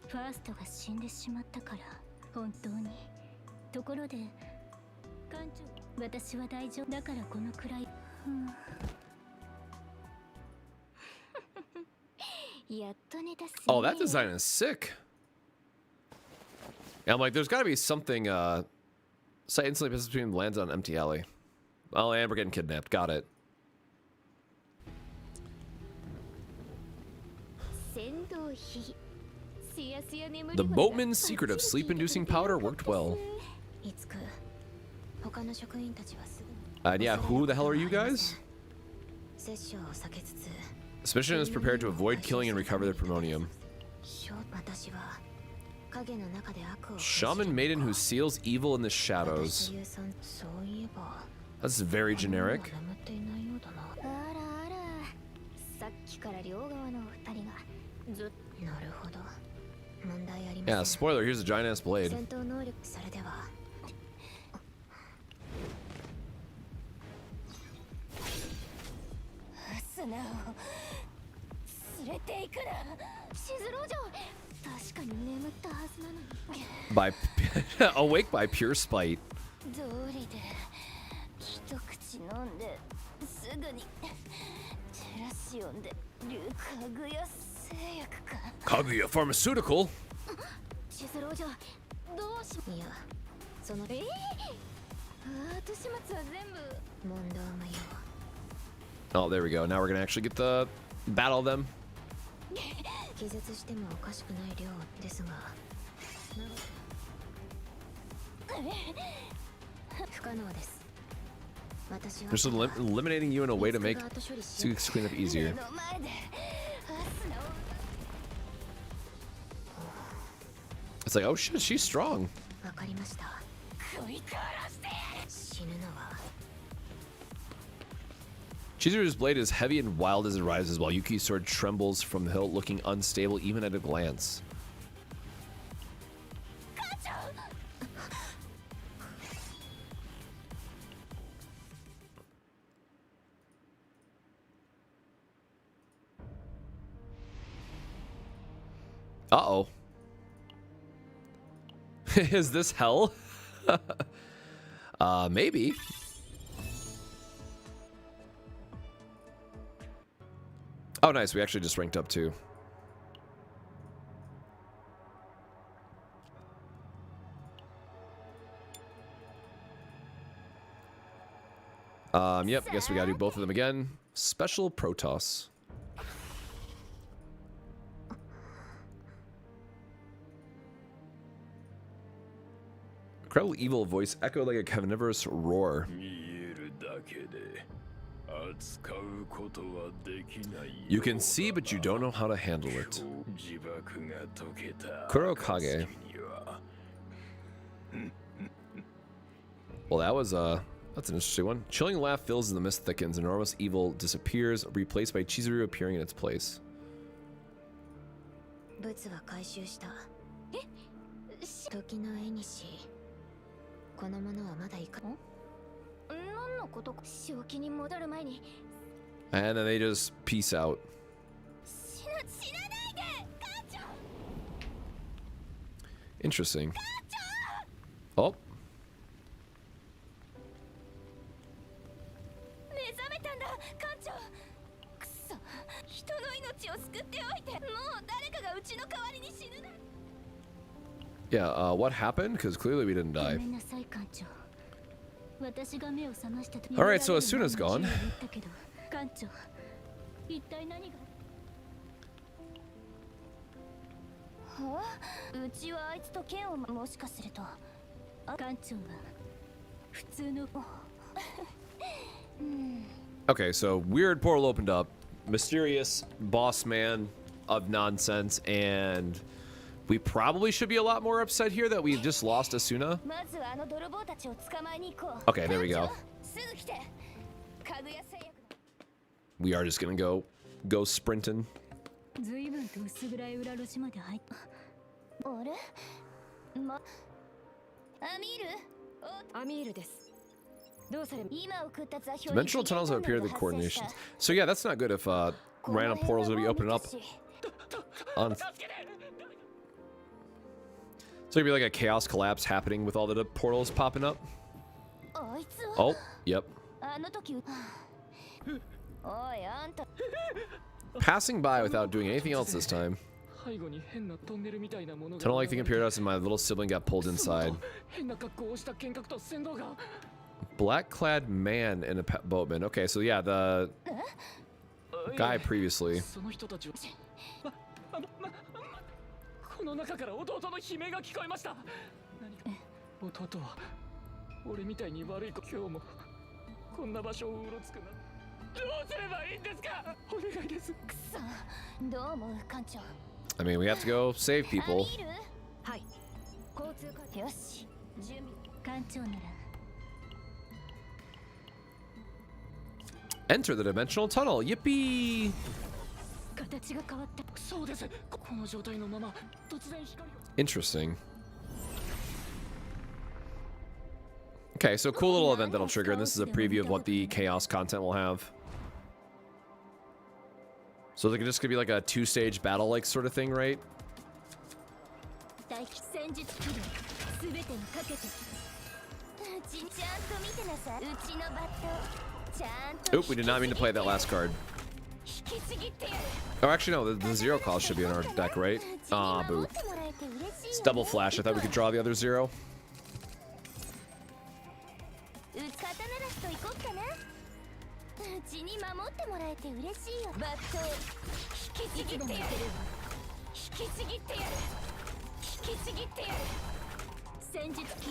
S2: ファーストが死んでしまったから本当に。ところで館長、私は大丈夫だからこのくらい。
S4: やっと寝たっすね
S1: Oh, that design is sick. Yeah, I'm like, there's got to be something. Sight instantly passes between lands on an empty alley. Oh, and we're getting kidnapped. Got it.
S4: 先導費すやすや眠り
S1: The boatman's secret of sleep-inducing powder worked well.
S4: いつく他の職員たちはすぐに
S1: And yeah, who the hell are you guys?
S4: 殺生を避けつつ
S1: This mission is prepared to avoid killing and recover the primonium.
S4: 私は影の中で悪を
S1: Shaman maiden who seals evil in the
S4: 私
S1: shadows.
S4: というそういえば
S1: That's very generic.
S4: 眠っていないようだなあらあらさっきから両側のお二人がずっなるほど問題ありません
S1: Yeah, spoiler, here's a giant ass blade.
S4: 戦闘能力それではアスナを連れて行くなしずろう女確かに眠ったはずなのに
S1: By awake by pure spite.
S4: 道理で一口飲んですぐにテラシオンでルカグヤ製薬か
S1: Kaguya Pharmaceutical.
S4: しずろう女どうしいやその後始末は全部問答無用
S1: Oh, there we go. Now we're gonna actually get the battle them.
S4: 気絶してもおかしくない量ですが不可能です私は
S1: Just eliminating you in a way to make
S4: 後処理し
S1: to clean up easier.
S4: 目の前でアスナを
S1: It's like, oh shit, she's strong.
S4: わかりました食い殺して死ぬのは
S1: Chizuru's blade is heavy and wild as it rises, while Yuki's sword trembles from the hilt, looking unstable even at a glance.
S4: 課長
S1: Uh-oh. Is this hell? Maybe. Oh, nice. We actually just ranked up too. Yep, guess we gotta do both of them again. Special Protoss. Incredible evil voice echoed like a carnivorous roar. You can see, but you don't know how to handle it. Kurokage. Well, that was that's an interesting one. Chilling laugh fills as the mist thickens. Enormous evil disappears, replaced by Chizuru appearing in its place.
S2: ブツは回収した。時の絵にし。このものはまだいか。何のこと？正気に戻る前に。
S1: And then they just peace out.
S4: 死なないで、艦長。
S1: Interesting. Oh.
S4: 目覚めたんだ、艦長。くそ、人の命を救っておいて、もう誰かがうちの代わりに死ぬな。
S1: Yeah, what happened? Because clearly we didn't die.
S4: ごめんなさい、艦長。私が目を覚ましたと。
S1: All right, so Asuna's gone.
S4: 艦長、一体何が。はあ、うちはあいつと剣をもしかすると。艦長は普通の。
S1: Okay, so weird portal opened up. Mysterious boss man of nonsense, and we probably should be a lot more upset here that we just lost Asuna. Okay, there we go. We are just gonna go sprinting.
S4: 随分と薄暗い裏路地まで入った。あれ？アミールです。
S1: Dimensional tunnels have appeared with coordination. So yeah, that's not good if random portals will be opening up on. So it'd be like a chaos collapse happening with all the portals popping up. Oh, yep. Passing by without doing anything else this time. Tunnel like thing appeared to us and my little sibling got pulled inside. Black-clad man and a boatman. Okay, so yeah, the guy previously. I mean, we have to go save people. Enter the dimensional tunnel. Yippee! Interesting. Okay, so cool little event that'll trigger, and this is a preview of what the chaos content will have. So they're just gonna be like a two-stage battle-like sort of thing, right? Oop, we did not mean to play that last card. Oh, actually, no, the zero cost should be in our deck, right? Ah, boo. It's double flash. I thought we could draw the other zero.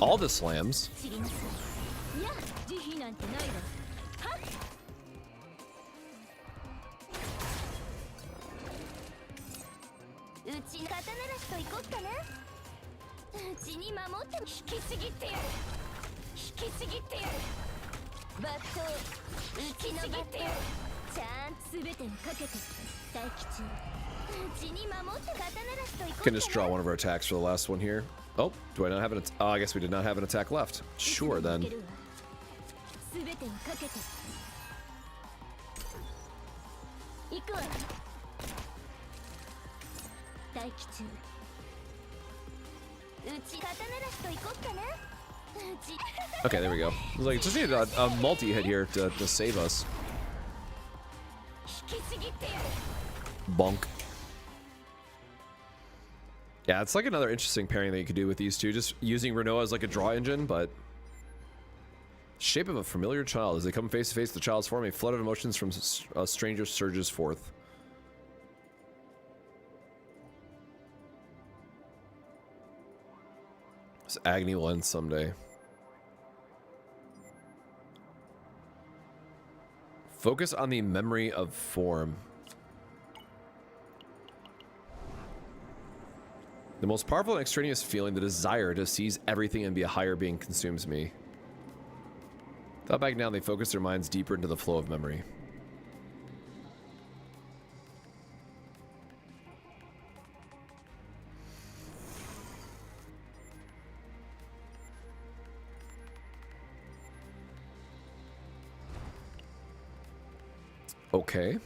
S1: All the slams. Can just draw one of our attacks for the last one here. Oh, do I not have an attack? Oh, I guess we did not have an attack left. Sure, then. Okay, there we go. Like, just need a multi-hit here to save us. Bonk. Yeah, it's like another interesting pairing that you could do with these two. Just using Renault as like a draw engine, but... Shape of a familiar child. As they come face to face, the child's form, a flood of emotions from a stranger surges forth. This agony will end someday. Focus on the memory of form. The most powerful and extraneous feeling, the desire to seize everything and be a higher being, consumes me. Without backing down, they focus their minds deeper into the flow of memory. Okay.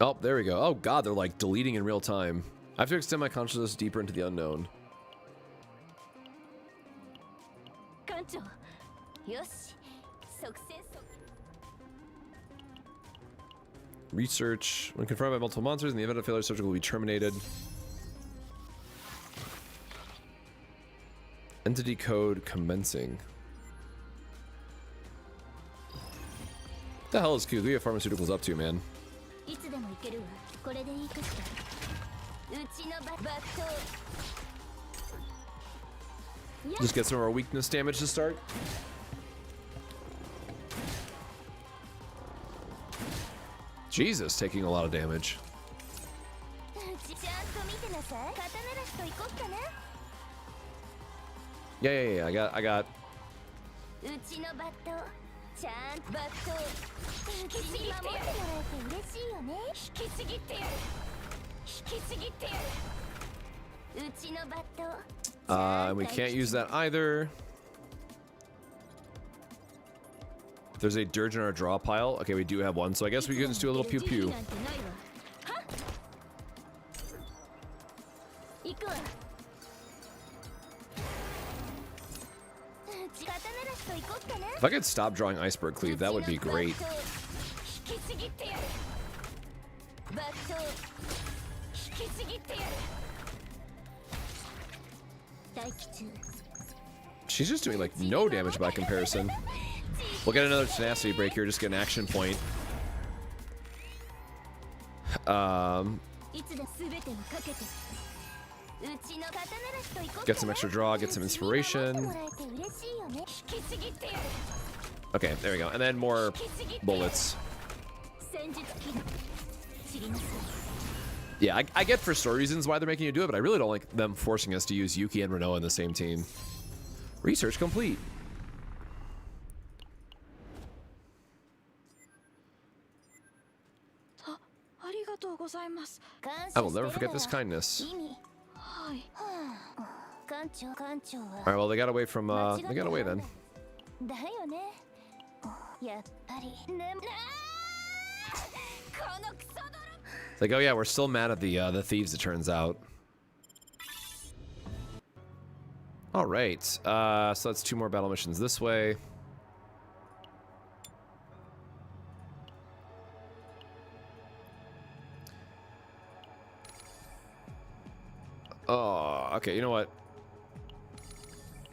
S1: Oh, there we go. Oh god, they're like deleting in real time. I have to extend my consciousness deeper into the unknown. Research. When confronted by multiple monsters, in the event of failure, subject will be terminated. Entity code commencing. What the hell is Kuguya Pharmaceuticals up to, man? Just get some of our weakness damage to start. Jesus, taking a lot of damage. Yeah. I got. We can't use that either. There's a dirge in our draw pile. Okay, we do have one, so I guess we can just do a little pew pew. If I could stop drawing Iceberg Cleave, that would be great. She's just doing like no damage by comparison. We'll get another tenacity break here, just get an action point. Get some extra draw, get some inspiration. Okay, there we go. And then more bullets. Yeah, I get for story reasons why they're making you do it, but I really don't like them forcing us to use Yuki and Renault in the same team. Research complete. I will never forget this kindness. Alright, well, they got away from, they got away then. It's like, oh yeah, we're still mad at the thieves, it turns out. Alright, so that's 2 more battle missions this way. Oh, okay, you know what?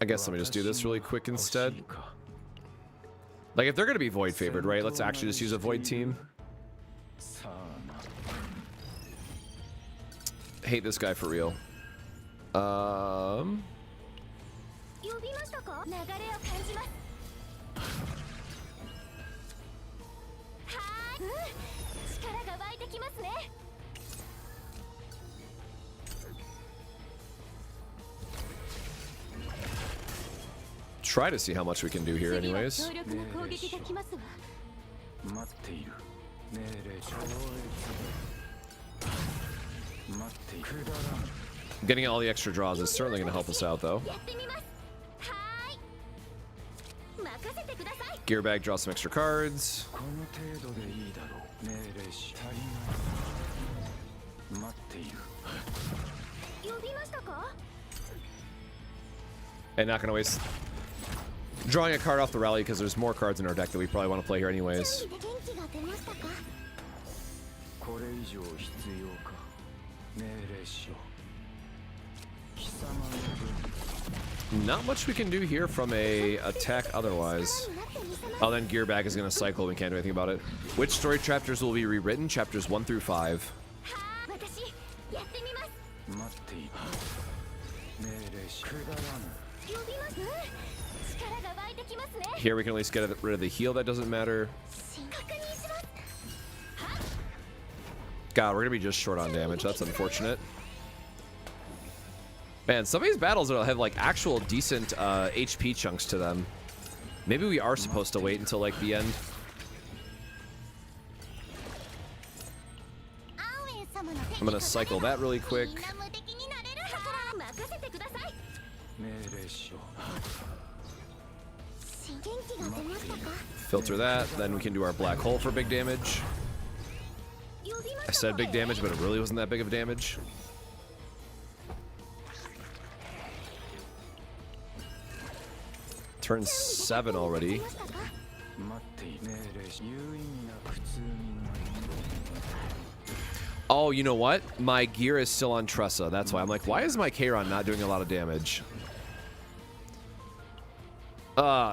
S1: I guess let me just do this really quick instead. Like, if they're gonna be void favored, right? Let's actually just use a void team. Hate this guy for real. Try to see how much we can do here anyways. Getting all the extra draws is certainly going to help us out though. Gear bag, draw some extra cards. And not gonna waste drawing a card off the rally because there's more cards in our deck that we probably want to play here anyways. Not much we can do here from a attack otherwise. Oh, then Gear Bag is gonna cycle. We can't do anything about it. Which story chapters will be rewritten? Chapters 1 through 5. Here we can at least get rid of the heal. That doesn't matter. God, we're gonna be just short on damage. That's unfortunate. Man, some of these battles will have like actual decent HP chunks to them. Maybe we are supposed to wait until like the end. I'm gonna cycle that really quick. Filter that, then we can do our black hole for big damage. I said big damage, but it really wasn't that big of damage. Turn 7 already. Oh, you know what? My gear is still on Tressa. That's why. I'm like, why is my Kiran not doing a lot of damage?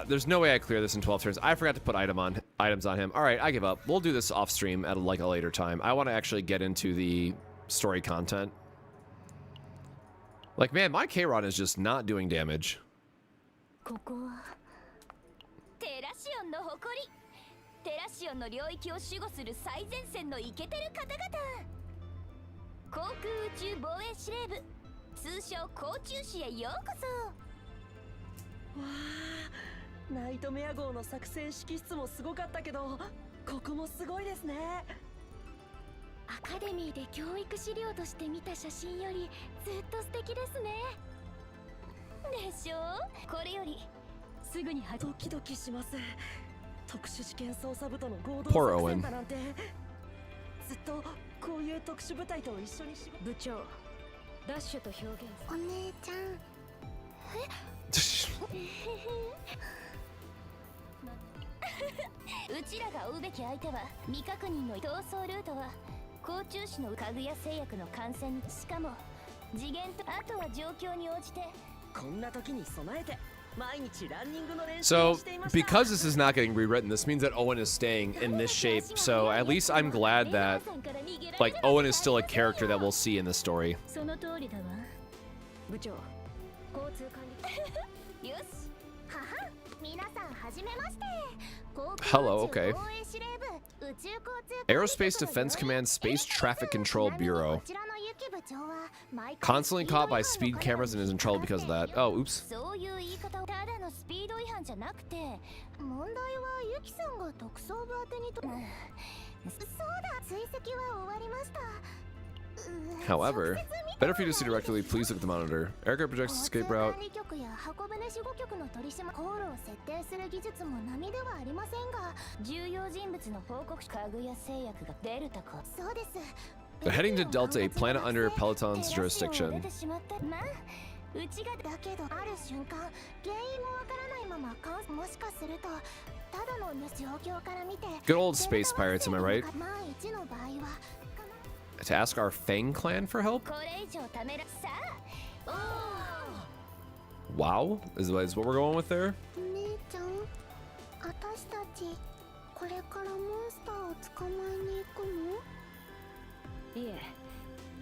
S1: There's no way I clear this in 12 turns. I forgot to put items on him. All right, I give up. We'll do this off stream at like a later time. I want to actually get into the story content. Like, man, my Kiran is just not doing damage.
S5: Wow, ナイトメア号の作戦指揮室もすごかったけど、ここもすごいですね。
S4: アカデミーで教育資料として見た写真よりずっと素敵ですね。でしょう？これよりすぐに
S5: ドキドキします。特殊試験捜査部との合同
S1: Poor
S5: 作戦
S1: Owen.
S5: だなんて、ずっとこういう特殊部隊と一緒に仕事。
S3: 部長、ダッシュと表現。
S4: お姉ちゃん。
S2: うちらが追うべき相手は未確認の逃走ルートは甲虫師のかぐや製薬の感染、しかも次元とあとは状況に応じて
S5: こんな時に備えて毎日ランニングの練習
S1: So,
S5: をしていました。
S1: because this is not getting rewritten, this means that Owen is staying in this shape. So, at least I'm glad that, like, Owen is still a character that we'll see in the story.
S2: その通りだわ。
S3: 部長、交通管理。
S2: よし。
S4: はは、皆さんはじめまして。
S1: Hello, okay. Aerospace Defense Command Space Traffic Control Bureau. Constantly caught by speed cameras and is in trouble because of that. Oh, oops.
S2: そういう言い方をただのスピード違反じゃなくて、
S4: 問題はユキさんが特捜部宛てにと。そうだ、追跡は終わりました。
S1: However, better for you to see directly, please look at the monitor. Aircraft projects escape route.
S2: 重要人物の報告かぐや製薬がデルタか。
S4: そうです。
S1: They're heading to Delta, a planet under Peloton's jurisdiction.
S4: うちがだけどある瞬間原因もわからないままもしかするとただの状況から見て
S1: Good old space pirates, am I right?
S4: 万一の場合は
S1: To ask our Fang clan for help?
S2: これ以上ためらさあ。
S1: Wow, is what we're going with there?
S4: 姉ちゃん、私たちこれからモンスターを捕まえに行くの？
S3: いえ、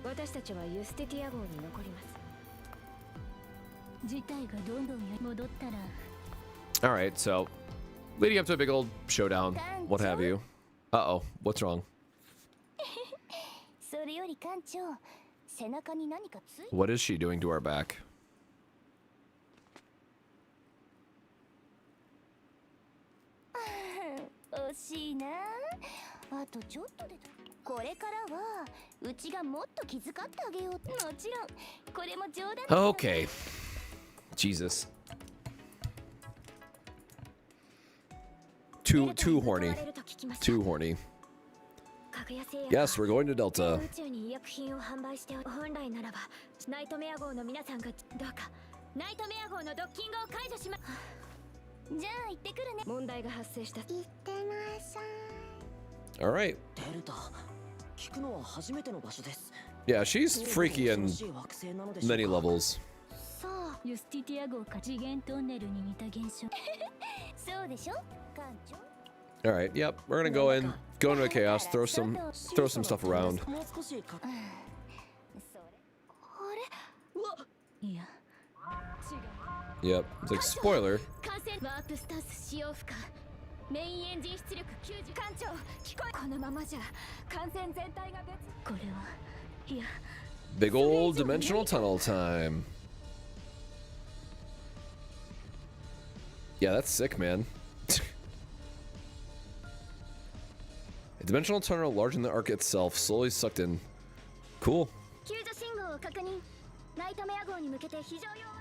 S3: 私たちはユステティア号に残ります。
S2: 事態がどんどん戻ったら。
S1: Alright, so leading up to a big old showdown, what have you. Uh-oh, what's wrong?
S2: それより艦長、背中に何かつい。
S1: What is she doing to our back?
S2: 惜しいな。あとちょっとで。これからはうちがもっと気遣ってあげよう。もちろんこれも冗談。
S1: Okay. Jesus. Too horny. Too horny. Yes, we're going to Delta.
S4: 宇宙に医薬品を販売して本来ならばナイトメア号の皆さんがどうかナイトメア号のドッキングを解除しまじゃあ行ってくるね問題が発生した行ってらっしゃい
S1: All right.
S5: デルタ、聞くのは初めての場所です。
S1: Yeah, she's freaky in
S5: 恐ろしい惑星なのでしょうか。
S1: many levels.
S4: そう
S2: ユスティティア号か次元トンネルに似た現象。
S4: そうでしょ艦長
S1: All right. Yep. We're gonna go into a chaos, throw some stuff around.
S5: もう少しか。
S4: それ
S5: うわ、
S2: いや、
S1: Yep. It's like spoiler.
S4: 艦船ワープスタンス使用不可メインエンジン出力90艦長聞こえこのままじゃ艦船全体が別
S2: これは、いや、
S1: Big old dimensional tunnel time. Yeah, that's sick, man. A dimensional tunnel larger than the arc itself, slowly sucked in. Cool.
S4: 救助信号を確認ナイトメア号に向けて非常用は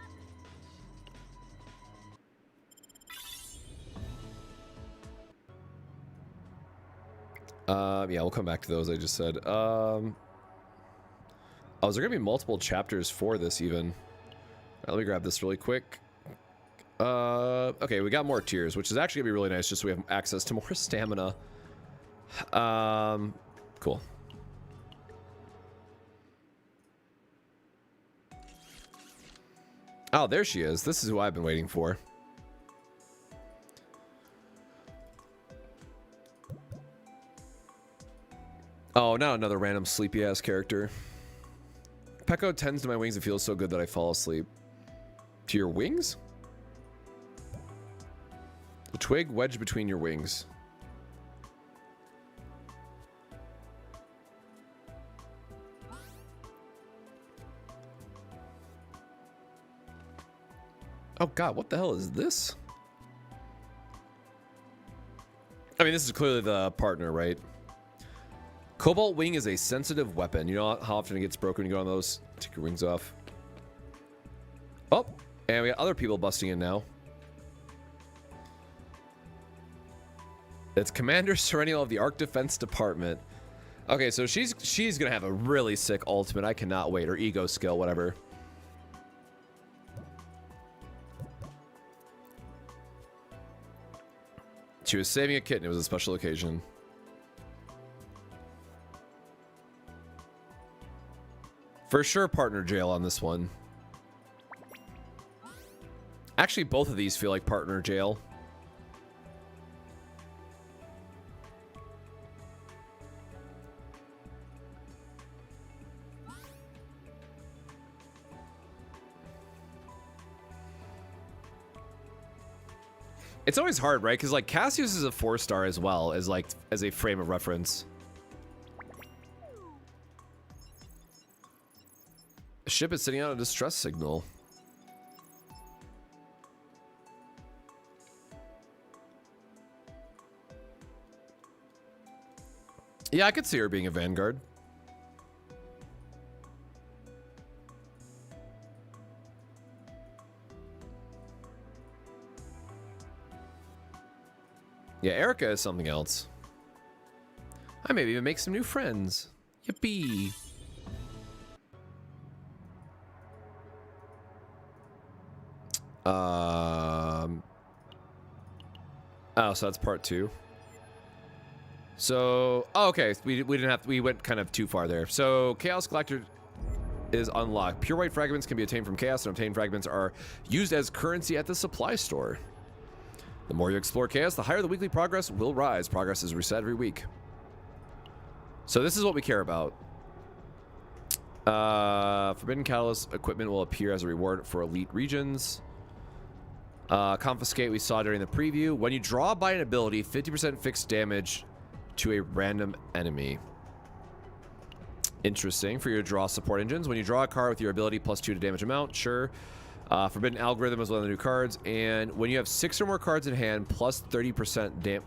S1: Yeah, we'll come back to those I just said. Oh, is there gonna be multiple chapters for this even? Let me grab this really quick. Okay, we got more tiers, which is actually gonna be really nice just so we have access to more stamina. Cool. Oh, there she is. This is who I've been waiting for. Oh, not another random sleepy ass character. Peko tends to my wings. It feels so good that I fall asleep. To your wings? The twig wedged between your wings. Oh god, what the hell is this? I mean, this is clearly the partner, right? Cobalt wing is a sensitive weapon. You know how often it gets broken when you go on those? Take your wings off. Oh, and we got other people busting in now. It's Commander Serenial of the Arc Defense Department. Okay, so she's gonna have a really sick ultimate. I cannot wait. Or ego skill, whatever. She was saving a kitten. It was a special occasion. For sure, partner jail on this one. Actually, both of these feel like partner jail. It's always hard, right? Because like Cassius is a 4-star as well as like as a frame of reference. The ship is sitting out a distress signal. Yeah, I could see her being a vanguard. Yeah, Erica is something else. I maybe even make some new friends. Yippee. Oh, so that's part 2. So, oh, okay, we didn't have, we went kind of too far there. So, Chaos Collector is unlocked. Pure white fragments can be obtained from Chaos, and obtained fragments are used as currency at the supply store. The more you explore Chaos, the higher the weekly progress will rise. Progress is reset every week. So this is what we care about. Forbidden Catalyst equipment will appear as a reward for elite regions. Confiscate we saw during the preview. When you draw by an ability, 50% fixed damage to a random enemy. Interesting. For your draw support engines, when you draw a card with your ability +2 to damage amount, sure. Forbidden Algorithm is one of the new cards. And when you have 6 or more cards in hand, plus 30% dam...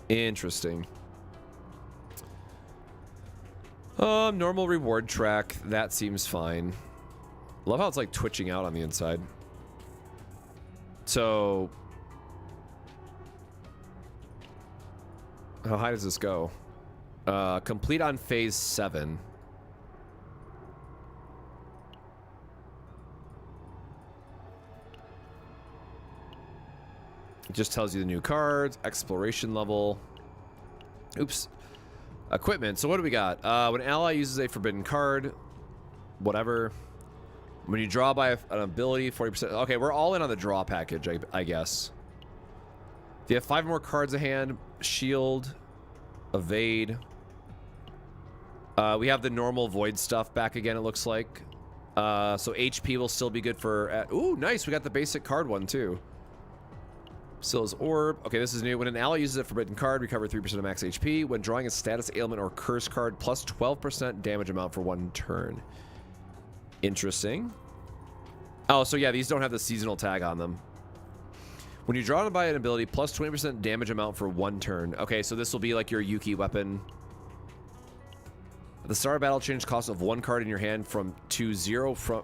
S1: Interesting. Normal reward track. That seems fine. Love how it's like twitching out on the inside. So... How high does this go? Complete on phase 7. It just tells you the new cards, exploration level. Oops. Equipment. So what do we got? When an ally uses a forbidden card, whatever. When you draw by an ability, 40%. Okay, we're all in on the draw package, I guess. If you have 5 more cards in hand, shield, evade. We have the normal void stuff back again, it looks like. So HP will still be good for... ooh, nice. We got the basic card one, too. Still is orb. Okay, this is new. When an ally uses a forbidden card, recover 3% of max HP. When drawing a status, ailment, or curse card, plus 12% damage amount for 1 turn. Interesting. Oh, so yeah, these don't have the seasonal tag on them. When you draw by an ability, plus 20% damage amount for 1 turn. Okay, so this will be like your Yuki weapon. At the start of battle, change cost of 1 card in your hand to 0 from...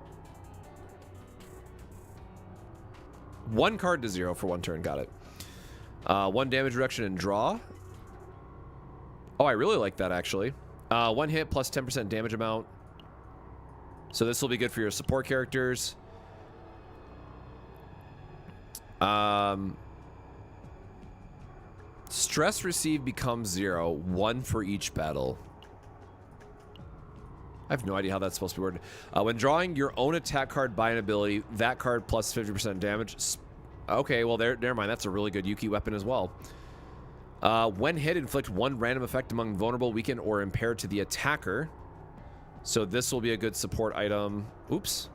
S1: 1 card to 0 for 1 turn. Got it. 1 damage reduction and draw. Oh, I really like that, actually. 1 hit plus 10% damage amount. So this will be good for your support characters. Stress received becomes 0. 1 for each battle. I have no idea how that's supposed to be worded. When drawing your own attack card by an ability, that card plus 50% damage. Okay, well, never mind. That's a really good Yuki weapon as well. When hit, inflict 1 random effect among vulnerable, weakened, or impaired to the attacker. So this will be a good support item. Oops.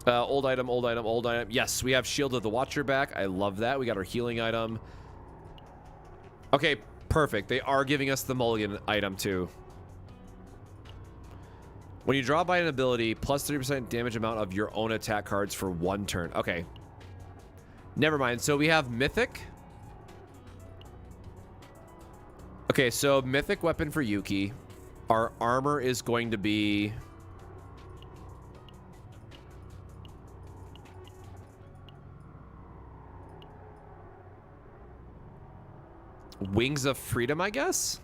S1: Old item, old item, old item. Yes, we have Shield of the Watcher back. I love that. We got our healing item. Okay, perfect. They are giving us the mulligan item too. When you draw by an ability, plus 30% damage amount of your own attack cards for 1 turn. Okay. Never mind. So we have Mythic. Okay, so Mythic weapon for Yuki. Our armor is going to be... Wings of Freedom, I guess?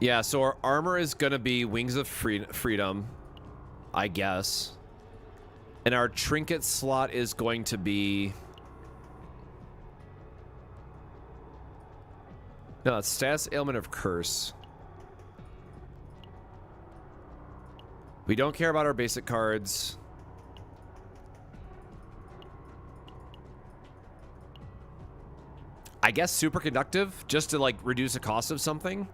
S1: Yeah, so our armor is going to be Wings of Freedom, I guess. And our trinket slot is going to be... No, it's status ailment of curse. We don't care about our basic cards. I guess superconductive, just to like reduce the cost of something.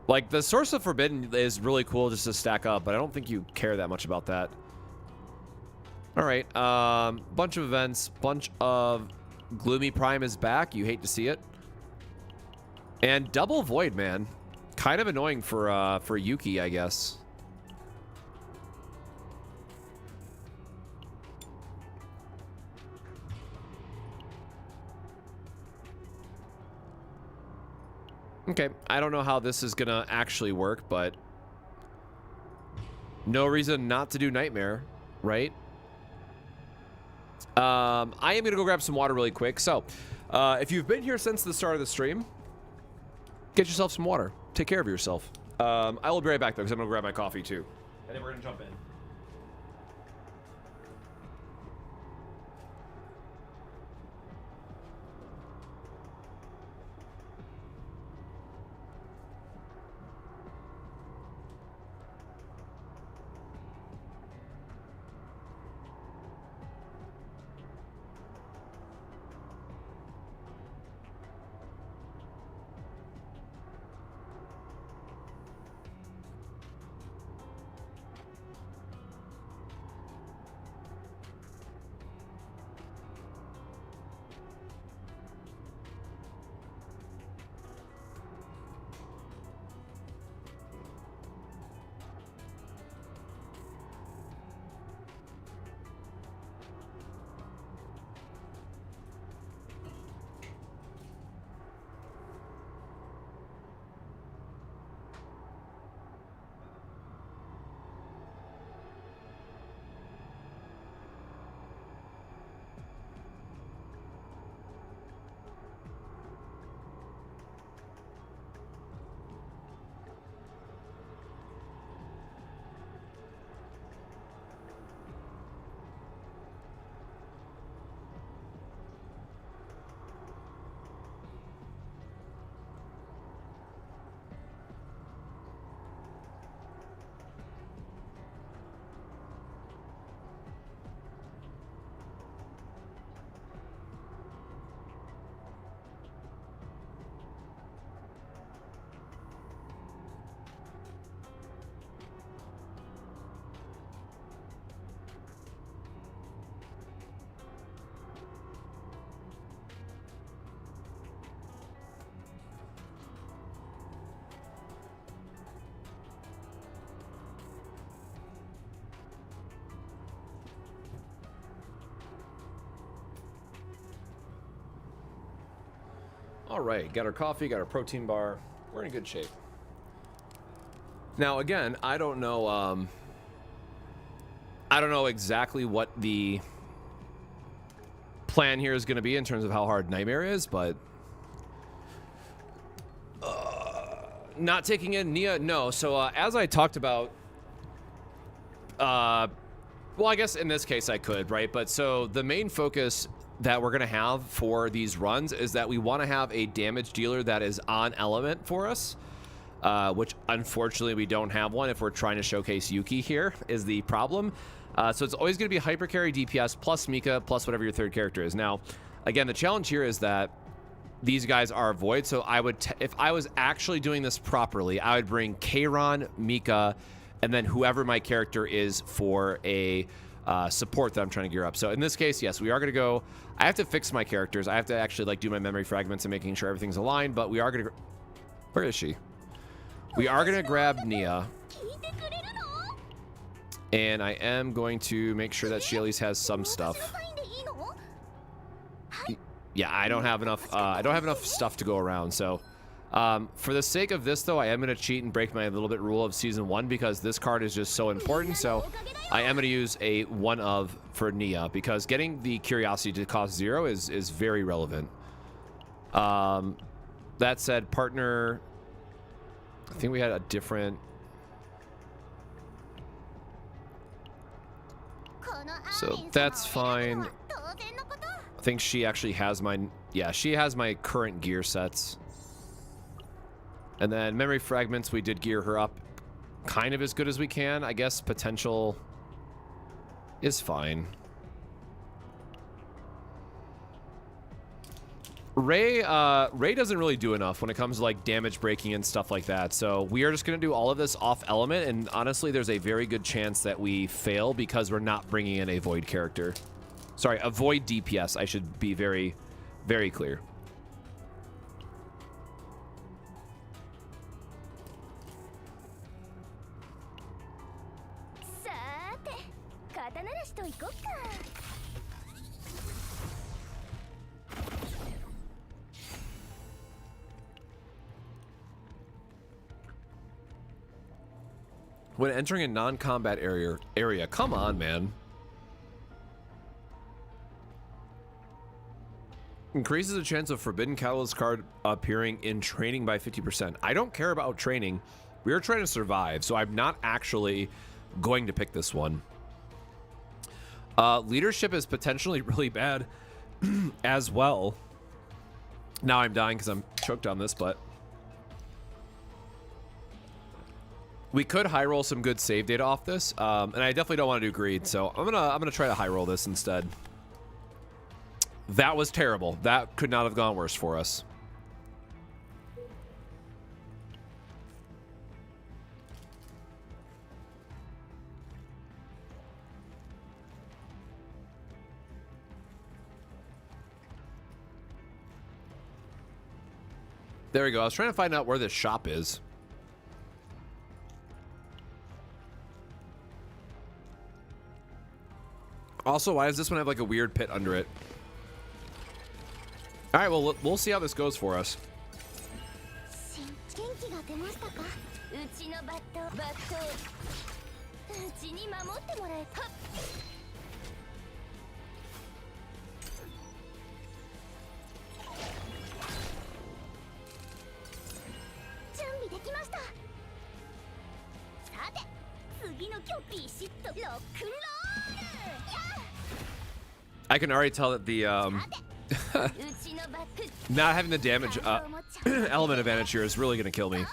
S1: Like the Source of Forbidden is really cool just to stack up, but I don't think you care that much about that. All right, bunch of events, bunch of Gloomy Prime is back. You hate to see it. And Double Void, man. Kind of annoying for Yuki, I guess. Okay, I don't know how this is gonna actually work, but no reason not to do Nightmare, right? I am gonna go grab some water really quick. So, if you've been here since the start of the stream, get yourself some water. Take care of yourself. I will be right back though, because I'm gonna grab my coffee too, and then we're gonna jump in. All right, got our coffee, got our protein bar. We're in good shape. Now, again, I don't know exactly what the plan here is going to be in terms of how hard Nightmare is, but not taking in Nia, no. So as I talked about, well, I guess in this case I could, right? But so the main focus that we're going to have for these runs is that we want to have a damage dealer that is on element for us, which unfortunately we don't have one if we're trying to showcase Yuki here is the problem. So it's always going to be hyper carry DPS plus Mika plus whatever your third character is. Now, again, the challenge here is that these guys are void. So I would, if I was actually doing this properly, I would bring Kiran, Mika, and then whoever my character is for a support that I'm trying to gear up. So in this case, yes, we are going to go. I have to fix my characters. I have to actually like do my memory fragments and making sure everything's aligned. But we are going to. Where is she? We are going to grab Nia. And I am going to make sure that she at least has some stuff. Yeah, I don't have enough. I don't have enough stuff to go around. So, for the sake of this, though, I am going to cheat and break my little bit rule of season 1 because this card is just so important. So, I am going to use a 1 of for Nia because getting the curiosity to cost 0 is very relevant. That said, partner. I think we had a different. So that's fine. I think she actually has my, yeah, she has my current gear sets. And then memory fragments, we did gear her up kind of as good as we can. I guess potential is fine. Ray doesn't really do enough when it comes to like damage breaking and stuff like that. So we are just going to do all of this off element. And honestly, there's a very good chance that we fail because we're not bringing in a void character. Sorry, a void DPS. I should be very, very clear. When entering a non-combat area, come on, man. Increases the chance of Forbidden Catalyst card appearing in training by 50%. I don't care about training. We are trying to survive, so I'm not actually going to pick this one. Leadership is potentially really bad as well. Now I'm dying because I'm choked on this, but we could high roll some good save data off this, and I definitely don't want to do greed, so I'm gonna try to high roll this instead. That was terrible. That could not have gone worse for us. There we go. I was trying to find out where this shop is. Also, why does this one have like a weird pit under it? All right, well, we'll see how this goes for us. I can already tell that the not having the damage element advantage here is really going to kill me.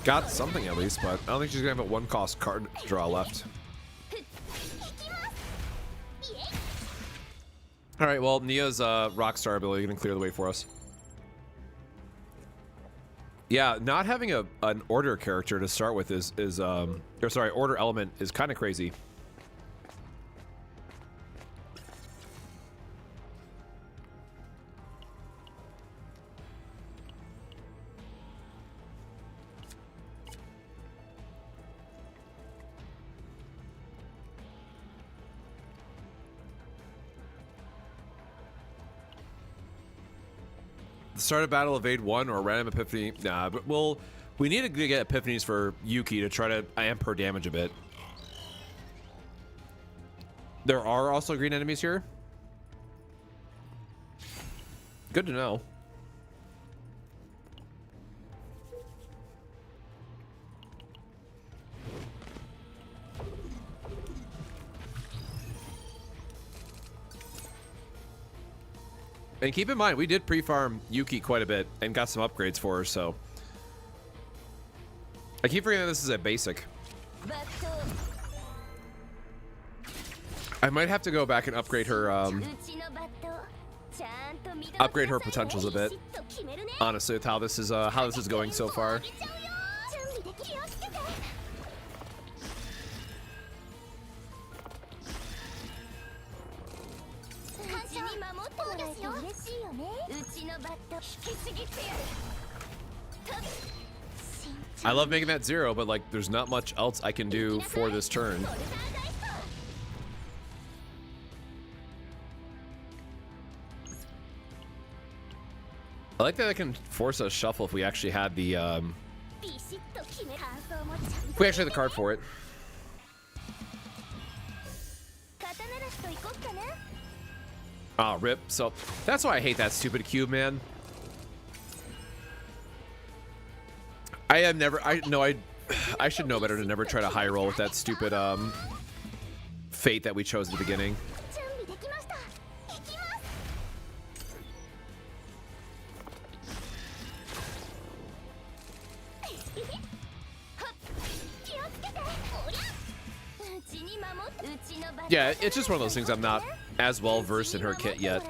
S1: Got something at least, but I don't think she's gonna have a 1-cost card draw left. All right, well, Nia's Rockstar ability going to clear the way for us. Yeah, not having an order character to start with is or sorry, order element is kind of crazy. Start a battle, evade one, or random epiphany. Nah, but we need to get epiphanies for Yuki to try to amp her damage a bit. There are also green enemies here. Good to know. And keep in mind, we did pre-farm Yuki quite a bit and got some upgrades for her, so. I keep forgetting this is a basic. I might have to go back and upgrade her, potentials a bit. Honestly, with how this is going so far. I love making that 0, but like there's not much else I can do for this turn. I like that I can force a shuffle if we actually had the if we actually had the card for it. Oh, rip. So that's why I hate that stupid cube, man. I have never, I should know better to never try to high roll with that stupid fate that we chose at the beginning. Yeah, it's just one of those things. I'm not as well versed in her kit yet.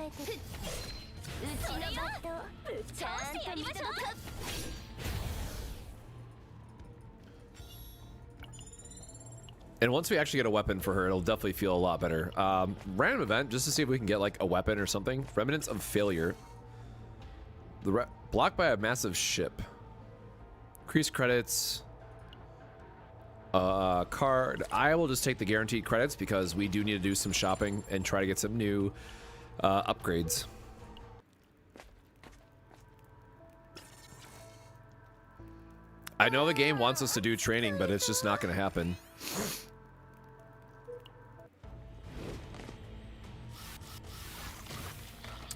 S1: And once we actually get a weapon for her, it'll definitely feel a lot better. Random event, just to see if we can get like a weapon or something. Remnants of failure. Blocked by a massive ship. Increase credits. Card. I will just take the guaranteed credits because we do need to do some shopping and try to get some new upgrades. I know the game wants us to do training, but it's just not going to happen.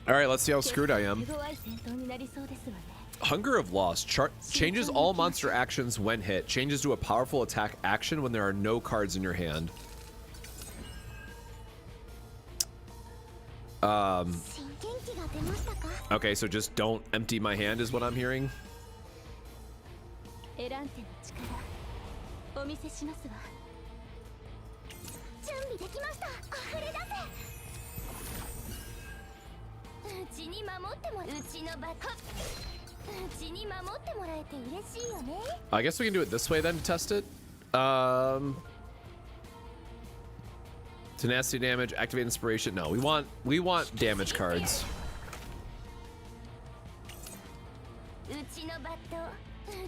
S1: All right, let's see how screwed I am. Hunger of Loss changes all monster actions when hit. Changes to a powerful attack action when there are no cards in your hand. Okay, so just don't empty my hand is what I'm hearing. I guess we can do it this way then to test it. Tenacity damage, activate inspiration. No, we want damage cards.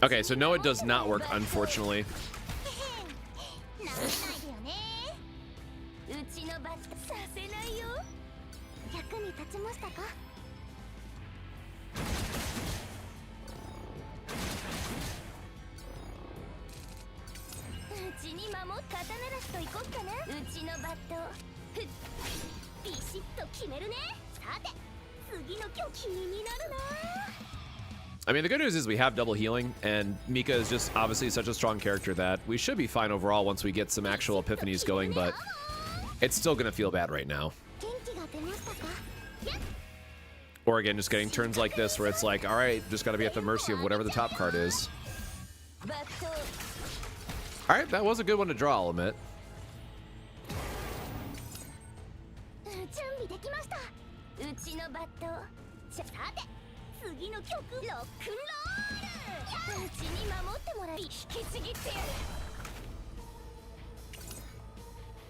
S1: Okay, so no, it does not work, unfortunately. I mean, the good news is we have double healing, and Mika is just obviously such a strong character that we should be fine overall once we get some actual epiphanies going, but it's still going to feel bad right now. Or again, just getting turns like this where it's like, all right, just got to be at the mercy of whatever the top card is. All right, that was a good one to draw, I'll admit.
S4: うちのバットさて次の曲ロックンロールうちに守ってもらい引きちぎってやる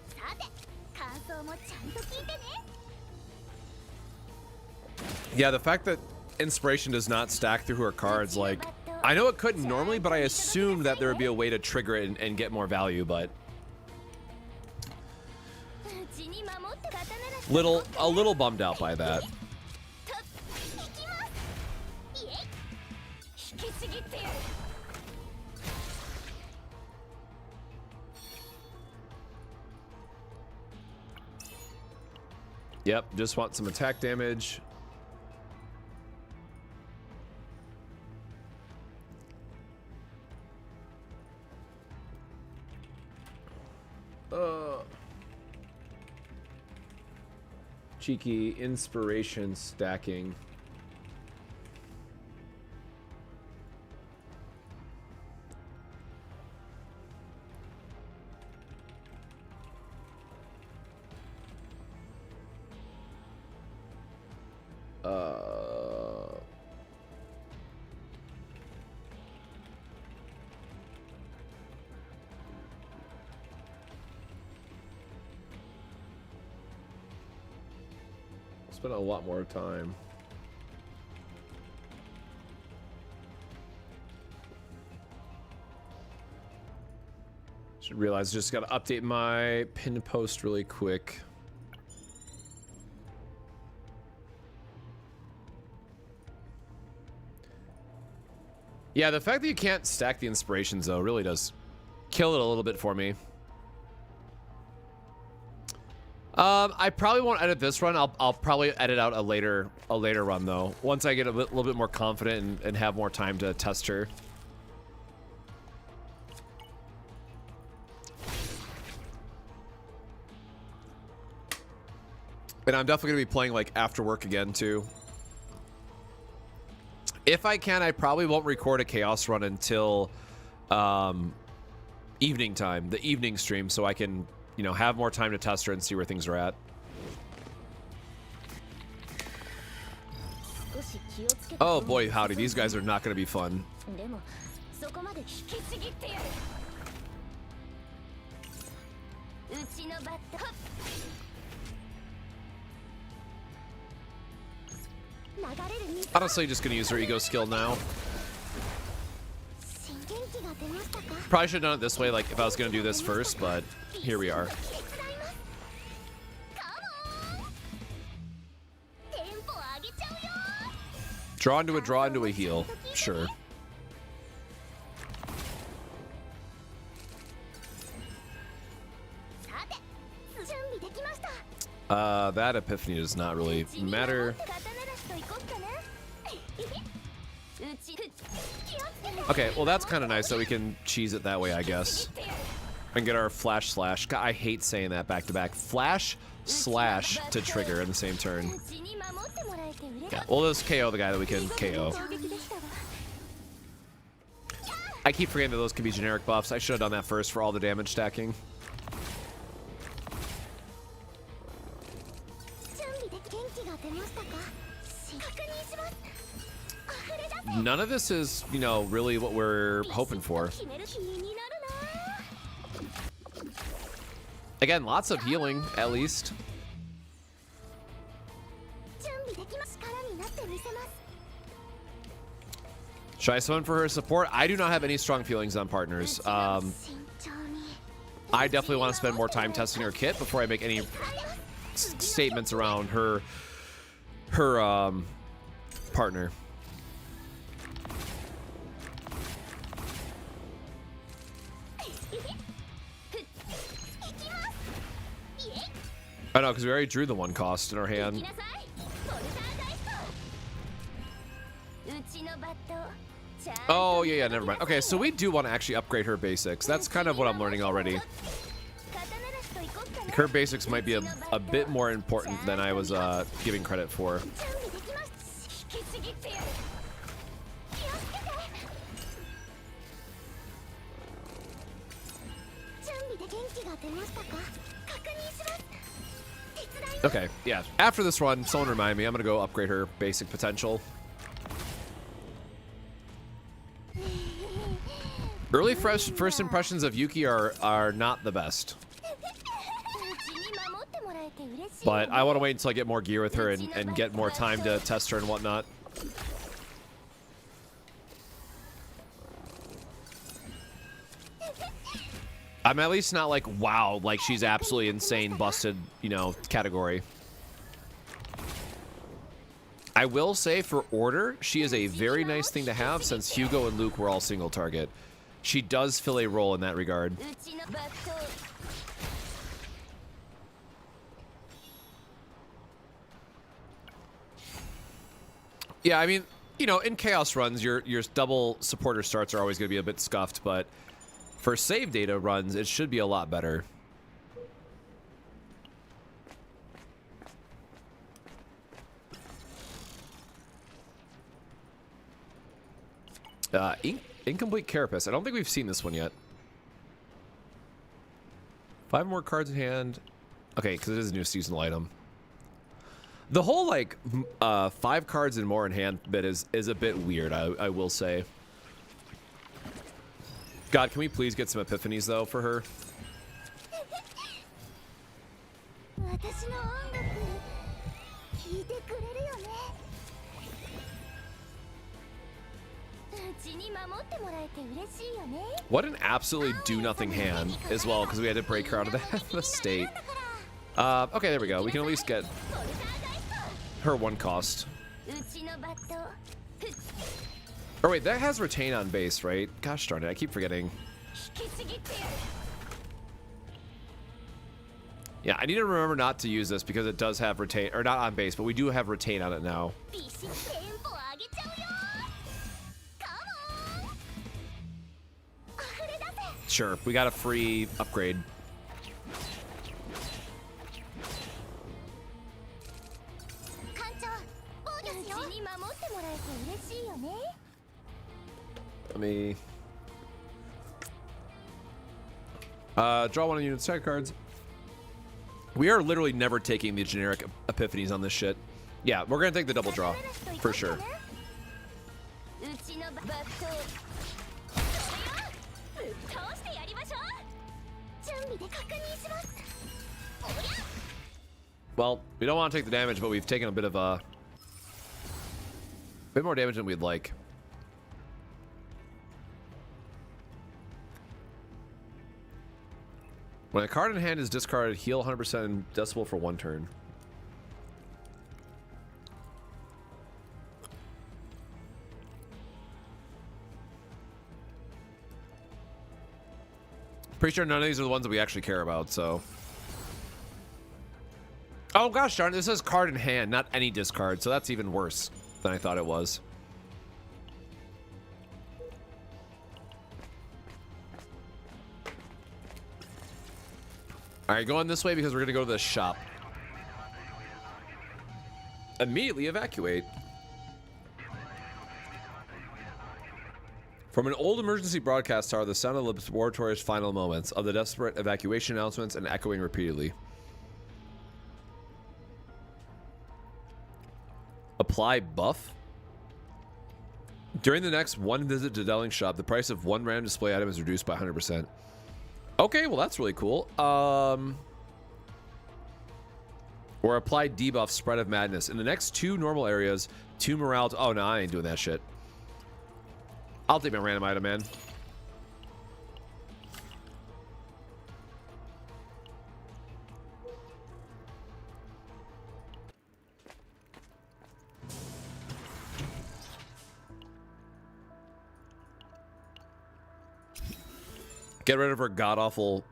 S4: さて感想もちゃんと聞いてね
S1: Yeah, the fact that inspiration does not stack through her cards, like, I know it couldn't normally, but I assumed that there would be a way to trigger it and get more value, but a little bummed out by that. Yep, just want some attack damage. Cheeky inspiration stacking. Spent a lot more time. Should realize just got to update my pinned post really quick. Yeah, the fact that you can't stack the inspirations though really does kill it a little bit for me. I probably won't edit this run. I'll probably edit out a later run though. Once I get a little bit more confident and have more time to test her. And I'm definitely gonna be playing like after work again too. If I can, I probably won't record a chaos run until evening time, the evening stream, so I can, you know, have more time to test her and see where things are at. Oh boy, howdy, these guys are not going to be fun. Honestly, just going to use her ego skill now. Probably should have done it this way, like if I was going to do this first, but here we are. Draw into a heal. Sure. That epiphany does not really matter. Okay, well that's kind of nice that we can cheese it that way, I guess. And get our flash slash. God, I hate saying that back to back. Flash slash to trigger in the same turn. Yeah, we'll just KO the guy that we can KO. I keep forgetting that those can be generic buffs. I should have done that first for all the damage stacking. None of this is, you know, really what we're hoping for. Again, lots of healing, at least. Should I summon for her support? I do not have any strong feelings on partners. I definitely want to spend more time testing her kit before I make any statements around her partner. I know, because we already drew the one cost in our hand. Oh, yeah, never mind. Okay, so we do want to actually upgrade her basics. That's kind of what I'm learning already. Her basics might be a bit more important than I was giving credit for. Okay, yeah. After this run, someone remind me. I'm gonna go upgrade her basic potential. Early first impressions of Yuki are not the best. But I want to wait until I get more gear with her and get more time to test her and whatnot. I'm at least not like, wow, like she's absolutely insane, busted, you know, category. I will say for order, she is a very nice thing to have since Hugo and Luke were all single target. She does fill a role in that regard. Yeah, I mean, you know, in Chaos runs, your double supporter starts are always going to be a bit scuffed, but for save data runs, it should be a lot better. Incomplete Carapace. I don't think we've seen this one yet. 5 more cards in hand. Okay, because it is a new seasonal item. The whole, like, 5 cards and more in hand bit is a bit weird, I will say. God, can we please get some epiphanies, though, for her? What an absolutely do-nothing hand, as well, because we had to break her out of the state. Okay, there we go. We can at least get her 1 cost. Oh, wait, that has retain on base, right? Gosh darn it, I keep forgetting. Yeah, I need to remember not to use this because it does have retain, or not on base, but we do have retain on it now. Sure, we got a free upgrade. Let me draw 1 of the unit's side cards. We are literally never taking the generic epiphanies on this shit. Yeah, we're gonna take the double draw for sure. Well, we don't want to take the damage, but we've taken a bit more damage than we'd like. When a card in hand is discarded, heal 100% in decibel for 1 turn. Pretty sure none of these are the ones that we actually care about, so. Oh gosh darn, this says card in hand, not any discard, so that's even worse than I thought it was. Alright, going this way because we're gonna go to the shop. Immediately evacuate. From an old emergency broadcast tower, the sound of the laboratory's final moments, of the desperate evacuation announcements and echoing repeatedly. Apply buff. During the next 1 visit to Delling's shop, the price of 1 random display item is reduced by 100%. Okay, well that's really cool. Or apply debuff Spread of Madness. In the next 2 normal areas, 2 morale. Oh no, I ain't doing that shit. I'll take my random item, man. Get rid of her god-awful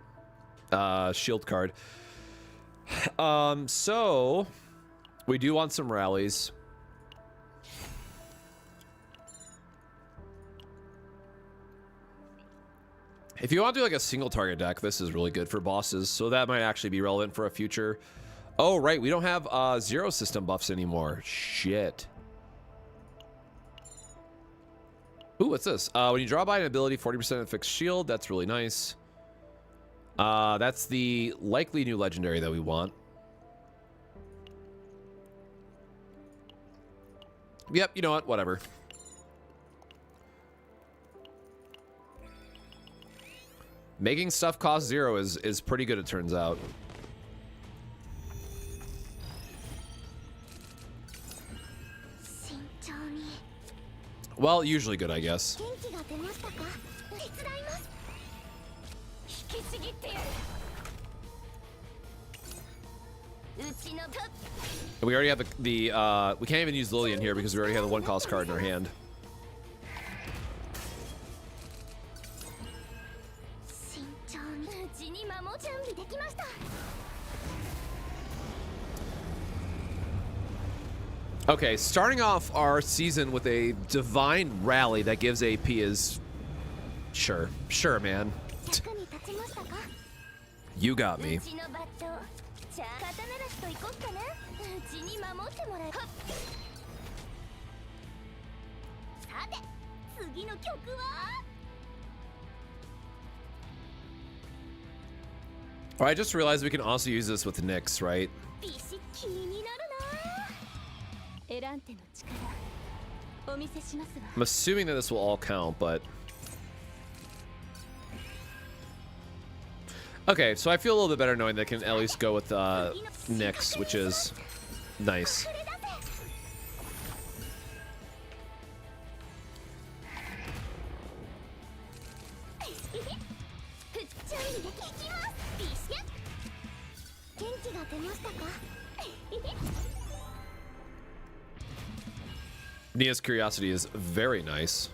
S1: shield card. So we do want some rallies. If you want to do like a single target deck, this is really good for bosses, so that might actually be relevant for a future. Oh right, we don't have 0 system buffs anymore. Shit. Ooh, what's this? When you draw by an ability, 40% of fixed shield. That's really nice. That's the likely new legendary that we want. Yep, you know what? Whatever. Making stuff cost 0 is pretty good, it turns out. Well, usually good, I guess. We already have the we can't even use Lillian here because we already have the 1-cost card in our hand. Okay, starting off our season with a divine rally that gives AP is sure, man. You got me. Oh, I just realized we can also use this with Nyx, right? I'm assuming that this will all count, but... Okay, so I feel a little bit better knowing that I can at least go with Nyx, which is nice. Nia's curiosity is very nice.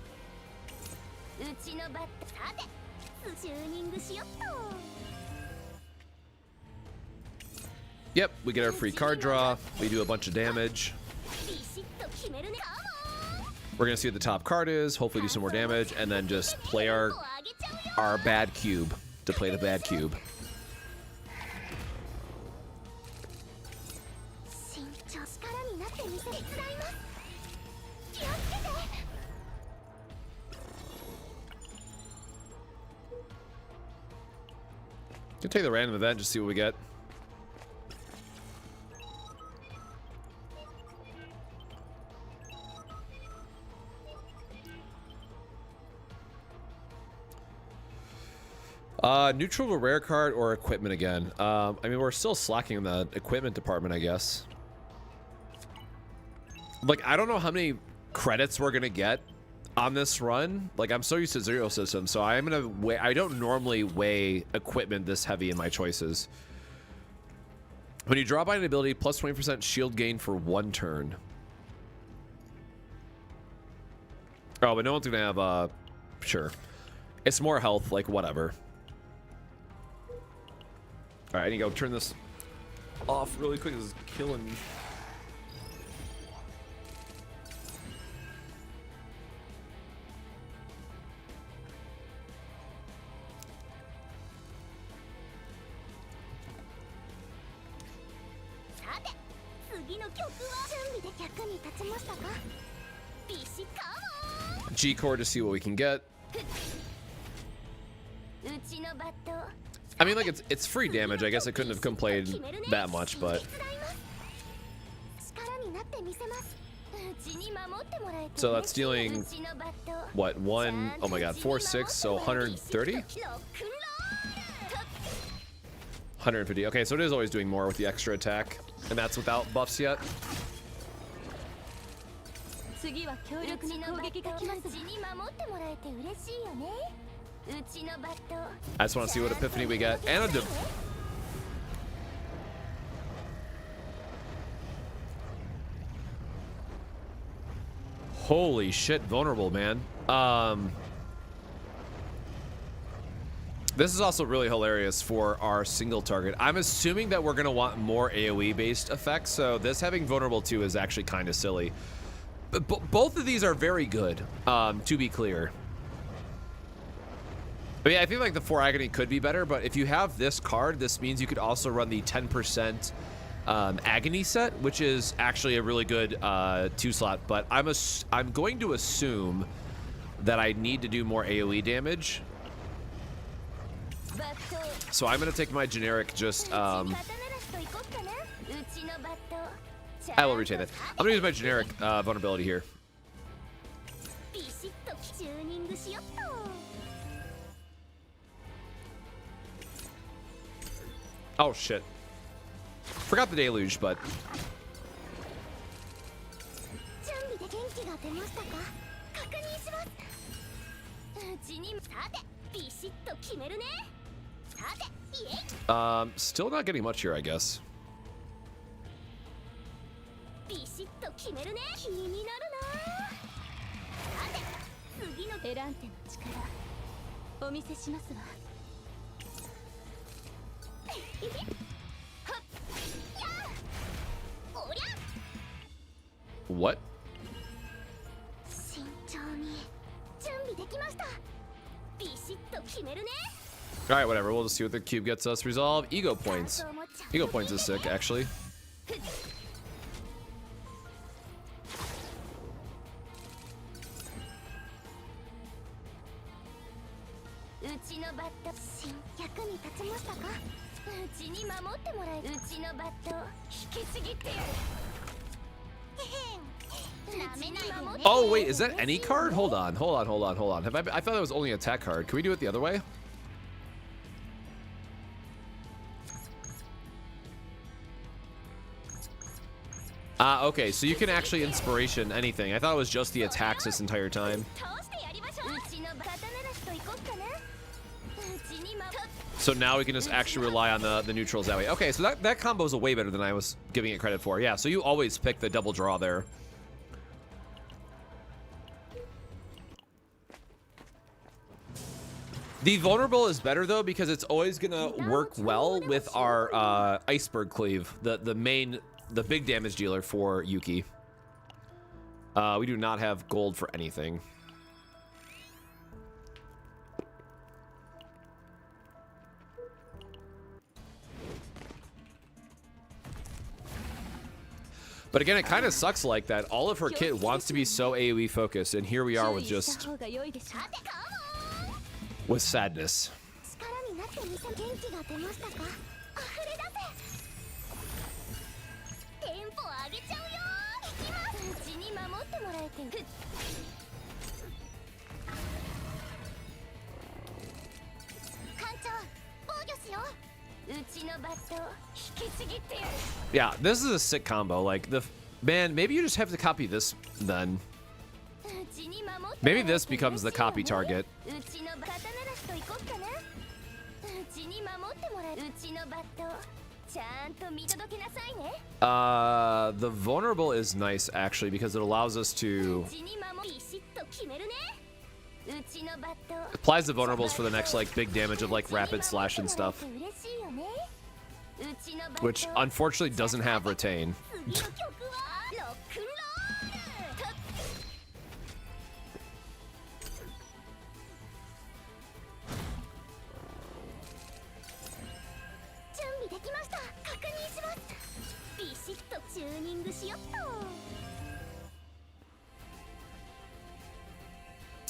S1: Yep, we get our free card draw. We do a bunch of damage. We're gonna see what the top card is, hopefully do some more damage, and then just play our bad cube to play the bad cube. Can take the random event and just see what we get. Neutral to rare card or equipment again. I mean, we're still slacking in the equipment department, I guess. Like, I don't know how many credits we're gonna get on this run. Like, I'm so used to zero system, so I'm gonna weigh. I don't normally weigh equipment this heavy in my choices. When you draw by an ability, plus 20% shield gain for 1 turn. Oh, but no one's gonna have sure. It's more health, like whatever. All right, I need to go turn this off really quick. This is killing me. G-core to see what we can get. I mean, like, it's free damage. I guess I couldn't have complained that much, but... So that's dealing, what, 1, oh my god, 4, 6, so 130? 150. Okay, so it is always doing more with the extra attack, and that's without buffs yet. I just want to see what epiphany we get. And a holy shit, vulnerable, man. This is also really hilarious for our single target. I'm assuming that we're going to want more AoE based effects, so this having vulnerable 2 is actually kind of silly. But both of these are very good, to be clear. I mean, I feel like the 4 Agony could be better, but if you have this card, this means you could also run the 10% Agony set, which is actually a really good 2-slot. But I'm going to assume that I need to do more AoE damage. So I'm going to take my generic just I will retain that. I'm gonna use my generic vulnerability here.
S4: ビシッとチューニングしよっと。
S1: Oh shit. Forgot the deluge, but
S4: 準備で元気が出ましたか？確認します。うちにさてビシッと決めるね。さてイエイ。
S1: still not getting much here, I guess.
S4: ビシッと決めるね。気になるな。さて次のエランテの力お見せしますわ。はっやあおりゃ。
S1: What?
S4: 慎重に準備できました。ビシッと決めるね。
S1: All right, whatever. We'll just see what the cube gets us. Resolve ego points.
S4: 感想もちゃんと
S1: Ego points is sick, actually.
S4: うちのバット新役に立ちましたか？うちに守ってもらえる。うちのバット引きちぎってやる。なめないでよね。
S1: Oh, wait, is that any card? Hold on. I thought that was only an attack card. Can we do it the other way? Okay, so you can actually inspiration anything. I thought it was just the attacks this entire time.
S4: 倒してやりましょう。うちの刀なしといこっかな。うちに
S1: So now we can just actually rely on the neutrals that way. Okay, so that combo is way better than I was giving it credit for. Yeah, so you always pick the double draw there. The vulnerable is better though because it's always gonna work well with our iceberg cleave, the big damage dealer for Yuki. We do not have gold for anything. But again, it kind of sucks like that. All of her kit wants to be so AoE focused, and here we are with just with sadness.
S4: 力になってみせ。元気が出ましたか？溢れ出せ。テンポ上げちゃうよ。行きます。うちに守ってもらえてる。艦長、防御しよう。うちのバット引きちぎってやる。
S1: Yeah, this is a sick combo. Like man, maybe you just have to copy this then. Maybe this becomes the copy target. The vulnerable is nice actually because it allows us to applies the vulnerables for the next like big damage of like rapid slash and stuff, which unfortunately doesn't have retain.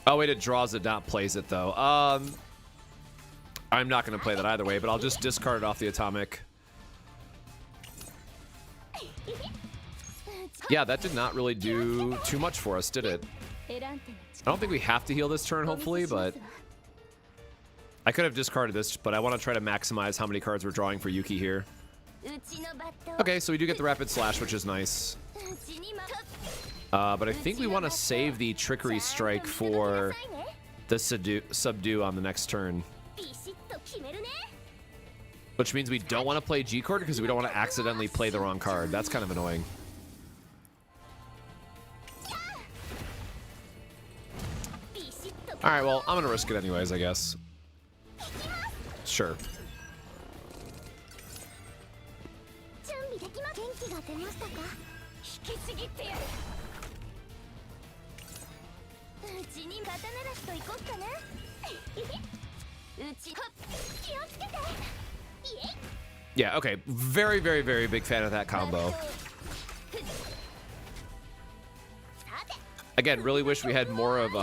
S1: Oh wait, it draws it, not plays it though. I'm not gonna play that either way, but I'll just discard it off the atomic. Yeah, that did not really do too much for us, did it? I don't think we have to heal this turn, hopefully, but I could have discarded this, but I want to try to maximize how many cards we're drawing for Yuki here. Okay, so we do get the rapid slash, which is nice. But I think we want to save the trickery strike for the subdue on the next turn. Which means we don't want to play G-Cord because we don't want to accidentally play the wrong card. That's kind of annoying. Alright, well, I'm gonna risk it anyways, I guess. Sure. Yeah, okay. Very, very, very big fan of that combo. Again, really wish we had more of,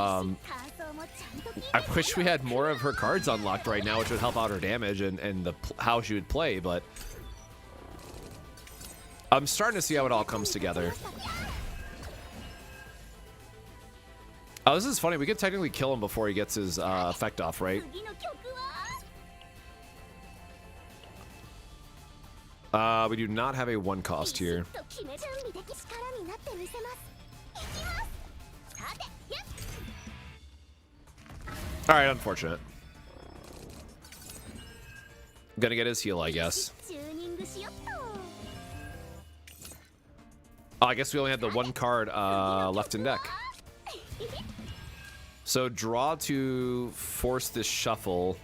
S1: I wish we had more of her cards unlocked right now, which would help out her damage and how she would play, but... I'm starting to see how it all comes together. Oh, this is funny. We could technically kill him before he gets his effect off, right? We do not have a 1 cost here. Alright, unfortunate. Gonna get his heal, I guess. Oh, I guess we only had the 1 card left in deck. So draw to force this shuffle.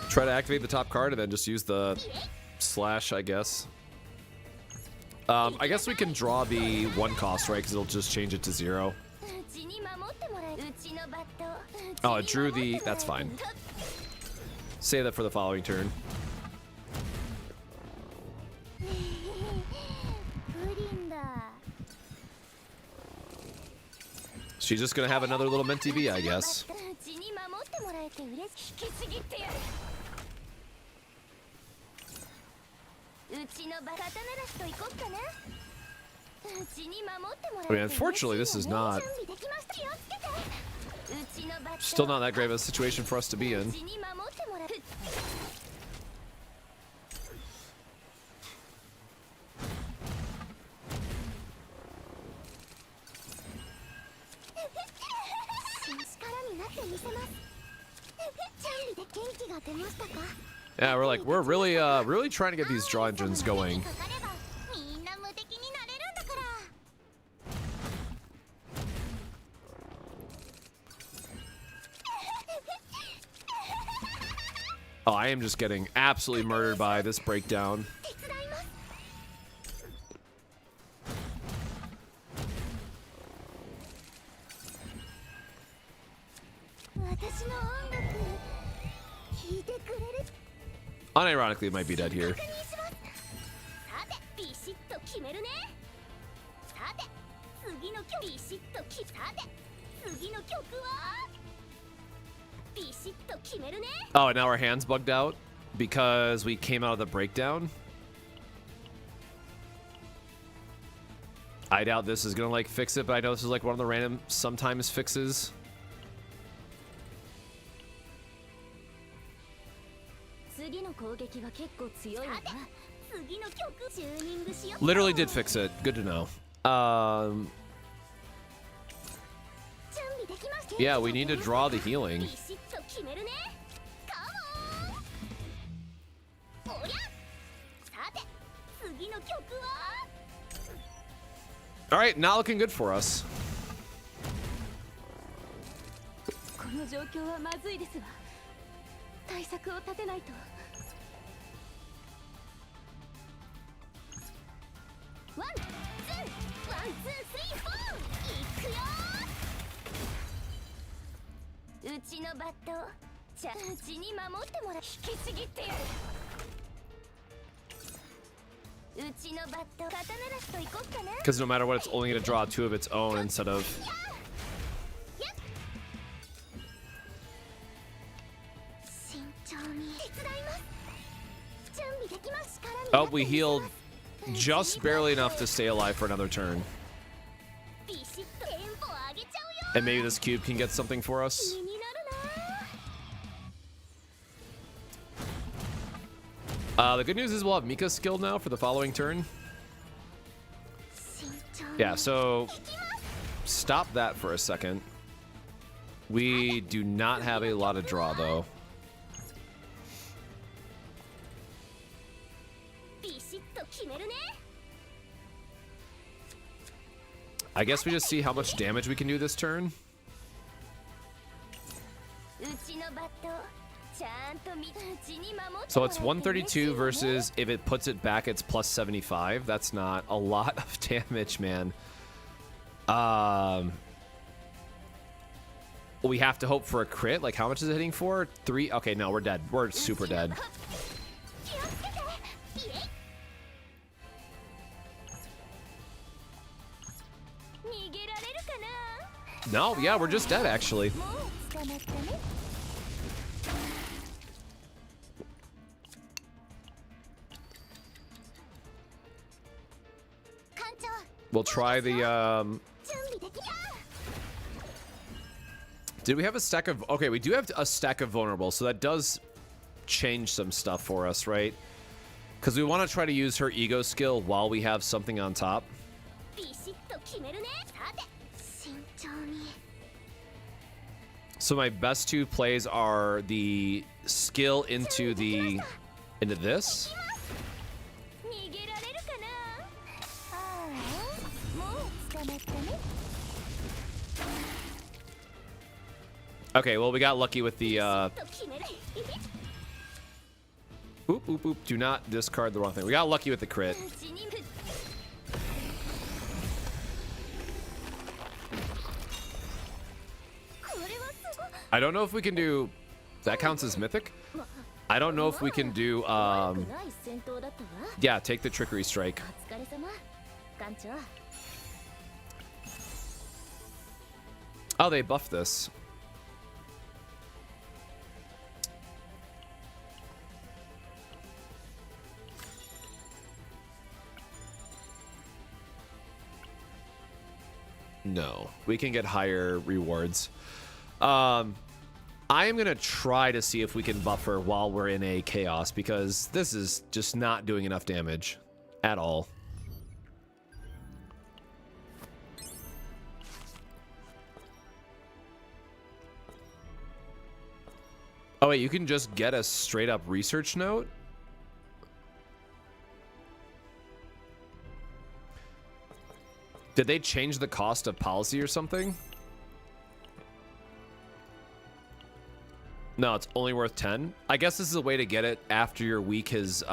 S1: Try to activate the top card and then just use the slash, I guess. I guess we can draw the 1 cost, right? Because it'll just change it to 0. Oh, it drew the... That's fine. Save that for the following turn. She's just gonna have another little Menti V, I guess. I mean, unfortunately, this is not... Still not that great of a situation for us to be in. Yeah, we're really trying to get these draw engines going. Oh, I am just getting absolutely murdered by this breakdown. Unironically, it might be dead here. Oh, and now our hand's bugged out because we came out of the breakdown. I doubt this is gonna like fix it, but I know this is like one of the random sometimes fixes. Literally did fix it. Good to know. Yeah, we need to draw the healing. All right, not looking good for us. Because no matter what, it's only going to draw 2 of its own instead of... Oh, we healed just barely enough to stay alive for another turn. And maybe this cube can get something for us. The good news is we'll have Mika's skill now for the following turn. Yeah, so stop that for a second. We do not have a lot of draw, though. I guess we just see how much damage we can do this turn. So it's 132 versus if it puts it back, it's plus 75. That's not a lot of damage, man. We have to hope for a crit. Like, how much is it hitting for? 3? Okay, no, we're dead. We're super dead. No, yeah, we're just dead, actually.
S4: もう捕まったね。 艦長、
S1: We'll try the,
S4: 準備できた。
S1: Did we have a stack of... Okay, we do have a stack of vulnerable, so that does change some stuff for us, right? Because we want to try to use her ego skill while we have something on top.
S4: ビシッと決めるね。さて、慎重に。
S1: So my best two plays are the skill into the... into this.
S4: 逃げられるかな。ああ、もう捕まったね。
S1: Okay, well, we got lucky with the,
S4: と決める。
S1: Oop, oop, oop. Do not discard the wrong thing. We got lucky with the crit.
S4: 死にぶ。これはすごい。
S1: I don't know if we can do... That counts as mythic? I don't know if we can do,
S4: 悪くない戦闘だったわ。
S1: Yeah, take the trickery strike.
S4: お疲れ様。艦長。
S1: Oh, they buffed this. No, we can get higher rewards. I am going to try to see if we can buffer while we're in a chaos, because this is just not doing enough damage at all. Oh, wait, you can just get a straight up research note? Did they change the cost of policy or something? No, it's only worth 10. I guess this is a way to get it after your week has,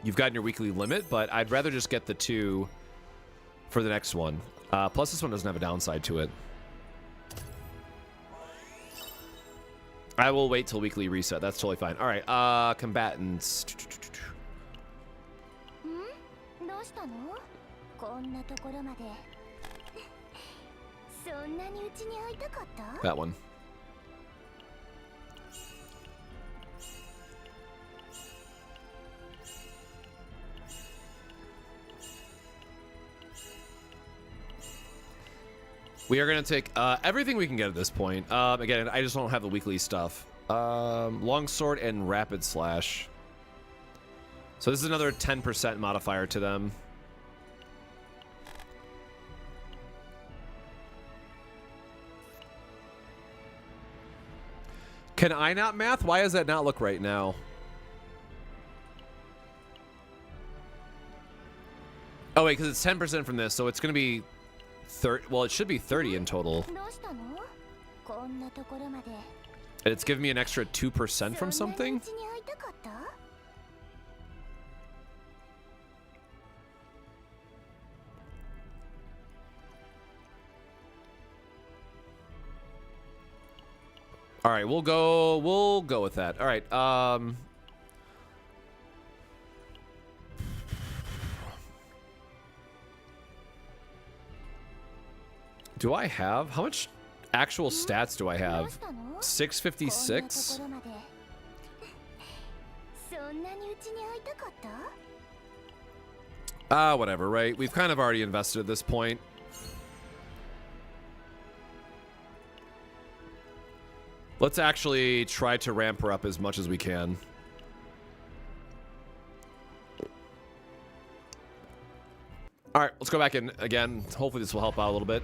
S1: you've gotten your weekly limit, but I'd rather just get the 2 for the next one. Plus this one doesn't have a downside to it. I will wait till weekly reset. That's totally fine. All right, combatants.
S4: ん？どうしたの？こんなところまで。そんなにうちに会いたかった？
S1: That one. We are going to take everything we can get at this point. Again, I just don't have the weekly stuff. Longsword and rapid slash. So this is another 10% modifier to them. Can I not math? Why does that not look right now? Oh, wait, because it's 10% from this, so it's going to be 30. Well, it should be 30 in total.
S4: どうしたの？こんなところまで。
S1: And it's giving me an extra 2% from
S4: そんなに
S1: something?
S4: うちに会いたかった？
S1: All right, we'll go with that. All right, do I have, how much actual stats do I
S4: どう
S1: have?
S4: したの？
S1: 656?
S4: こんなところまで。そんなにうちに会いたかった？
S1: Whatever, right? We've kind of already invested at this point. Let's actually try to ramp her up as much as we can. All right, let's go back in again. Hopefully this will help out a little bit.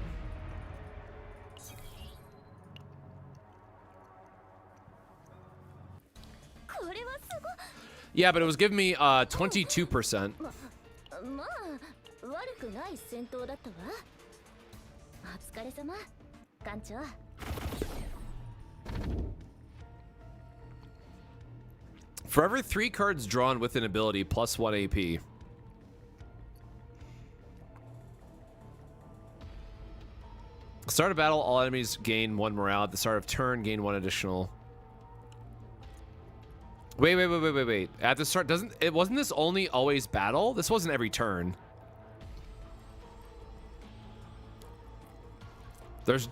S1: Yeah, but it was giving me 22%.
S4: まあ、悪くない戦闘だったわ。お疲れ様、艦長。
S1: For every 3 cards drawn with an ability, plus 1 AP. Start of battle, all enemies gain 1 morale. At the start of turn, gain 1 additional. Wait. At the start, wasn't this only always battle? This wasn't every turn. There's...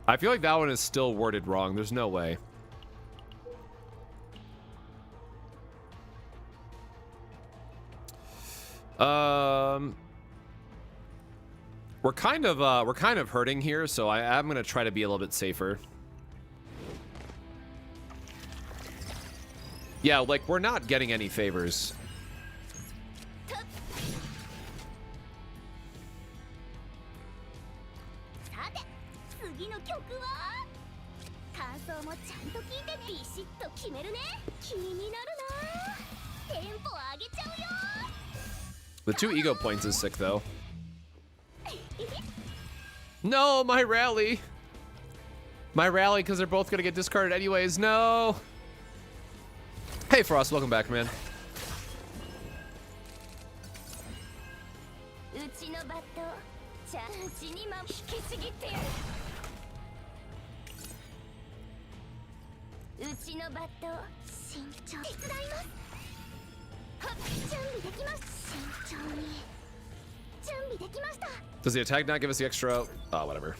S1: I feel like that one is still worded wrong. There's no way. We're kind of hurting here, so I'm gonna try to be a little bit safer. Yeah, like we're not getting any favors. The 2 ego points is sick though. No, my rally. My rally, because they're both gonna get discarded anyways. No. Hey Frost, welcome back, man. Does the attack not give us the extra? Oh, whatever.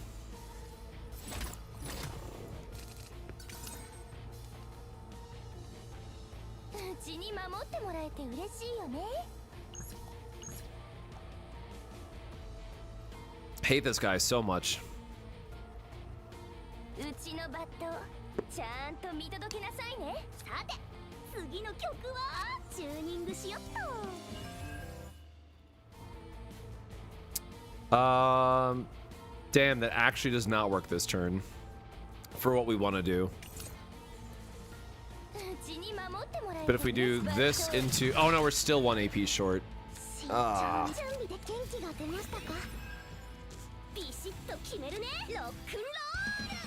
S1: Hate this guy so much. Damn, that actually does not work this turn for what we want to do. But if we do this into... Oh no, we're still 1 AP short. Ah.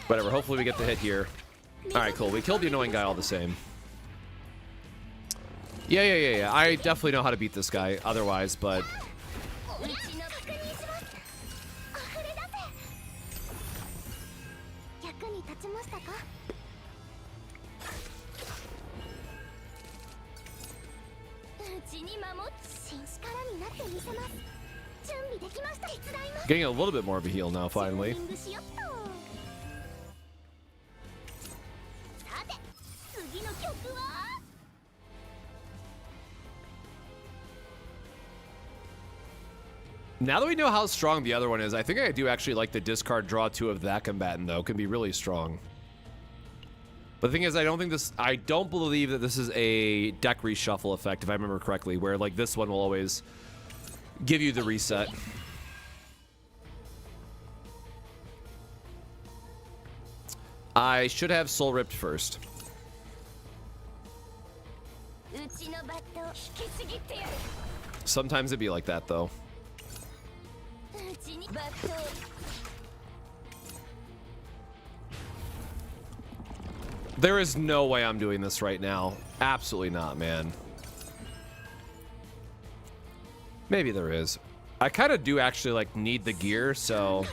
S1: Whatever, hopefully we get the hit here. Alright, cool. We killed the annoying guy all the same. Yeah. I definitely know how to beat this guy otherwise, but... Getting a little bit more of a heal now, finally. Now that we know how strong the other one is, I think I do actually like the discard draw 2 of that combatant, though. It can be really strong. But the thing is, I don't believe that this is a deck reshuffle effect, if I remember correctly, where like this one will always give you the reset. I should have Soul Ripped first. Sometimes it'd be like that, though. There is no way I'm doing this right now. Absolutely not, man. Maybe there is. I kind of do actually like need the gear, so...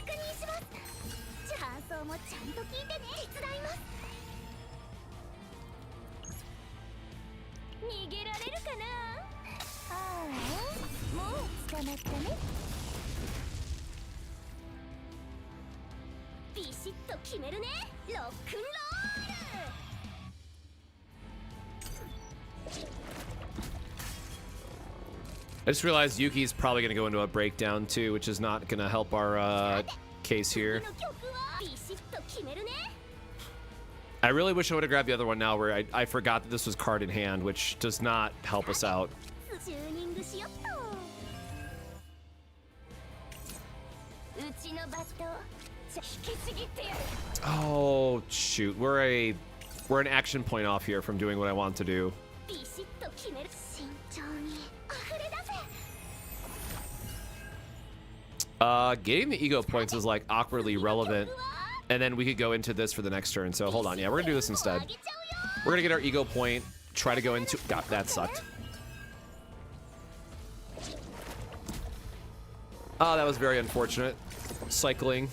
S1: I just realized Yuki's probably going to go into a breakdown too, which is not going to help our case here. I really wish I would have grabbed the other one now, where I forgot that this was card in hand, which does not help us out. Oh shoot, we're an action point off here from doing what I want to do. Getting the ego points is like awkwardly relevant, and then we could go into this for the next turn. So hold on, yeah, we're gonna do this instead. We're gonna get our ego point, try to go into... God, that sucked. Oh, that was very unfortunate. Cycling.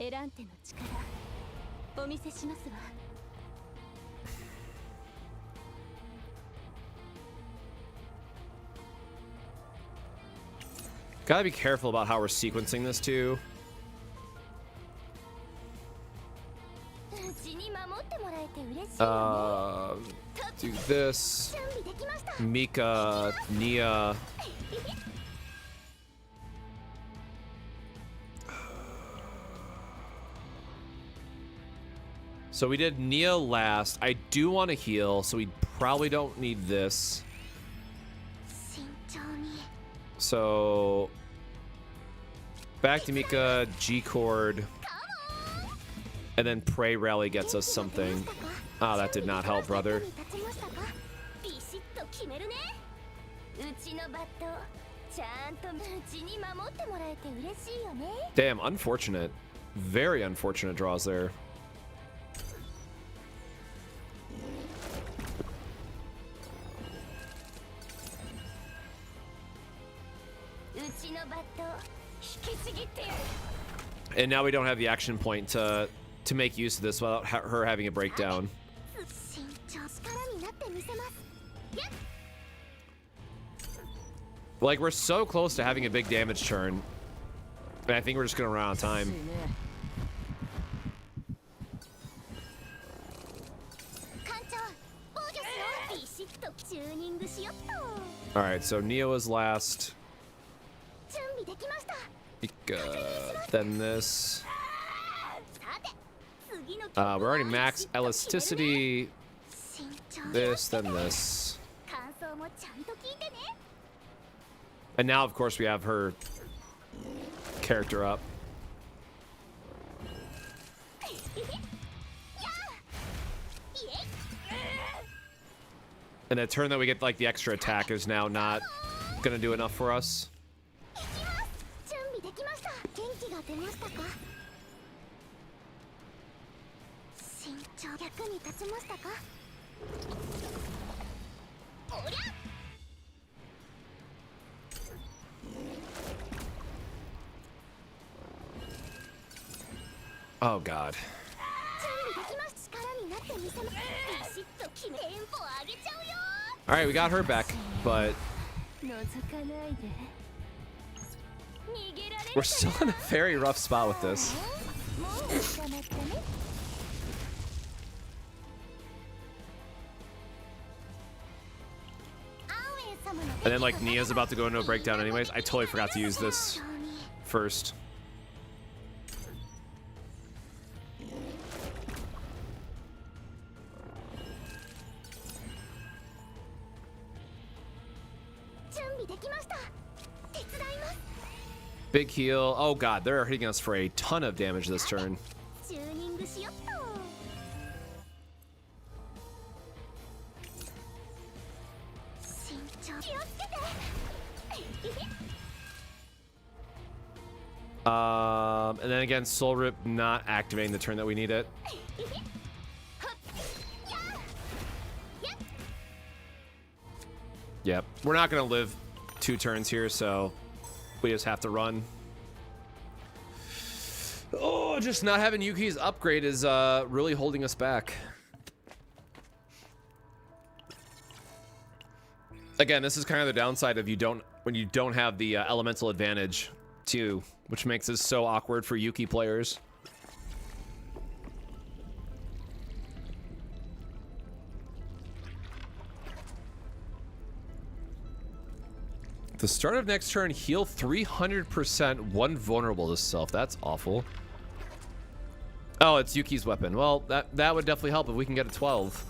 S4: エランテの力お見せしますわ。
S1: Gotta be careful about how we're sequencing this too.
S4: うちに守ってもらえて嬉しいよね。
S1: Do this.
S4: 準備できました。
S1: Mika, Nia. So we did Nia last. I do want to heal, so we probably don't need this.
S4: 慎重に。
S1: So back to Mika, G chord, and then Pray Rally gets us something. Ah, that did not help, brother.
S4: ビシッと決めるね。うちのバットちゃんとうちに守ってもらえて嬉しいよね。
S1: Damn, unfortunate. Very unfortunate draws there.
S4: うちのバット引きちぎってやる。
S1: And now we don't have the action point to make use of this without her having a breakdown.
S4: 慎重力になってみせます。
S1: Like, we're so close to having a big damage turn. And I think we're just gonna run out of time.
S4: 艦長防御しよう。ビシッとチューニングしよっと。
S1: Alright, so Neo is last.
S4: 準備できました。
S1: Mika, then this.
S4: さて次の
S1: We're already max elasticity.
S4: 慎重に
S1: This, then this.
S4: 感想もちゃんと聞いてね。
S1: And now, of course, we have her character up. And the turn that we get, like, the extra attack is now not gonna do enough for us.
S4: 準備できました。元気が出ましたか。慎重役に立ちましたか。おりゃ。
S1: Oh, God.
S4: 準備できました。力になってみせます。ビシッと決めテンポ上げちゃうよ。
S1: Alright, we got her back, but
S4: 覗かないで。逃げられる。
S1: we're still in a very rough spot with this.
S4: もう捕まったね。
S1: And then, like, Nia's about to go into a breakdown anyways. I totally forgot to use this first. Big heal. Oh god, they're hitting us for a ton of damage this turn.
S4: チューニングしよっと。 慎重気をつけて。
S1: And then again, Soul Rip not activating the turn that we need it. Yep, we're not gonna live 2 turns here, so we just have to run. Oh, just not having Yuki's upgrade is really holding us back. Again, this is kind of the downside of when you don't have the elemental advantage too, which makes this so awkward for Yuki players. At the start of next turn, heal 300% one vulnerable to self. That's awful. Oh, it's Yuki's weapon. Well, that would definitely help if we can get a 12.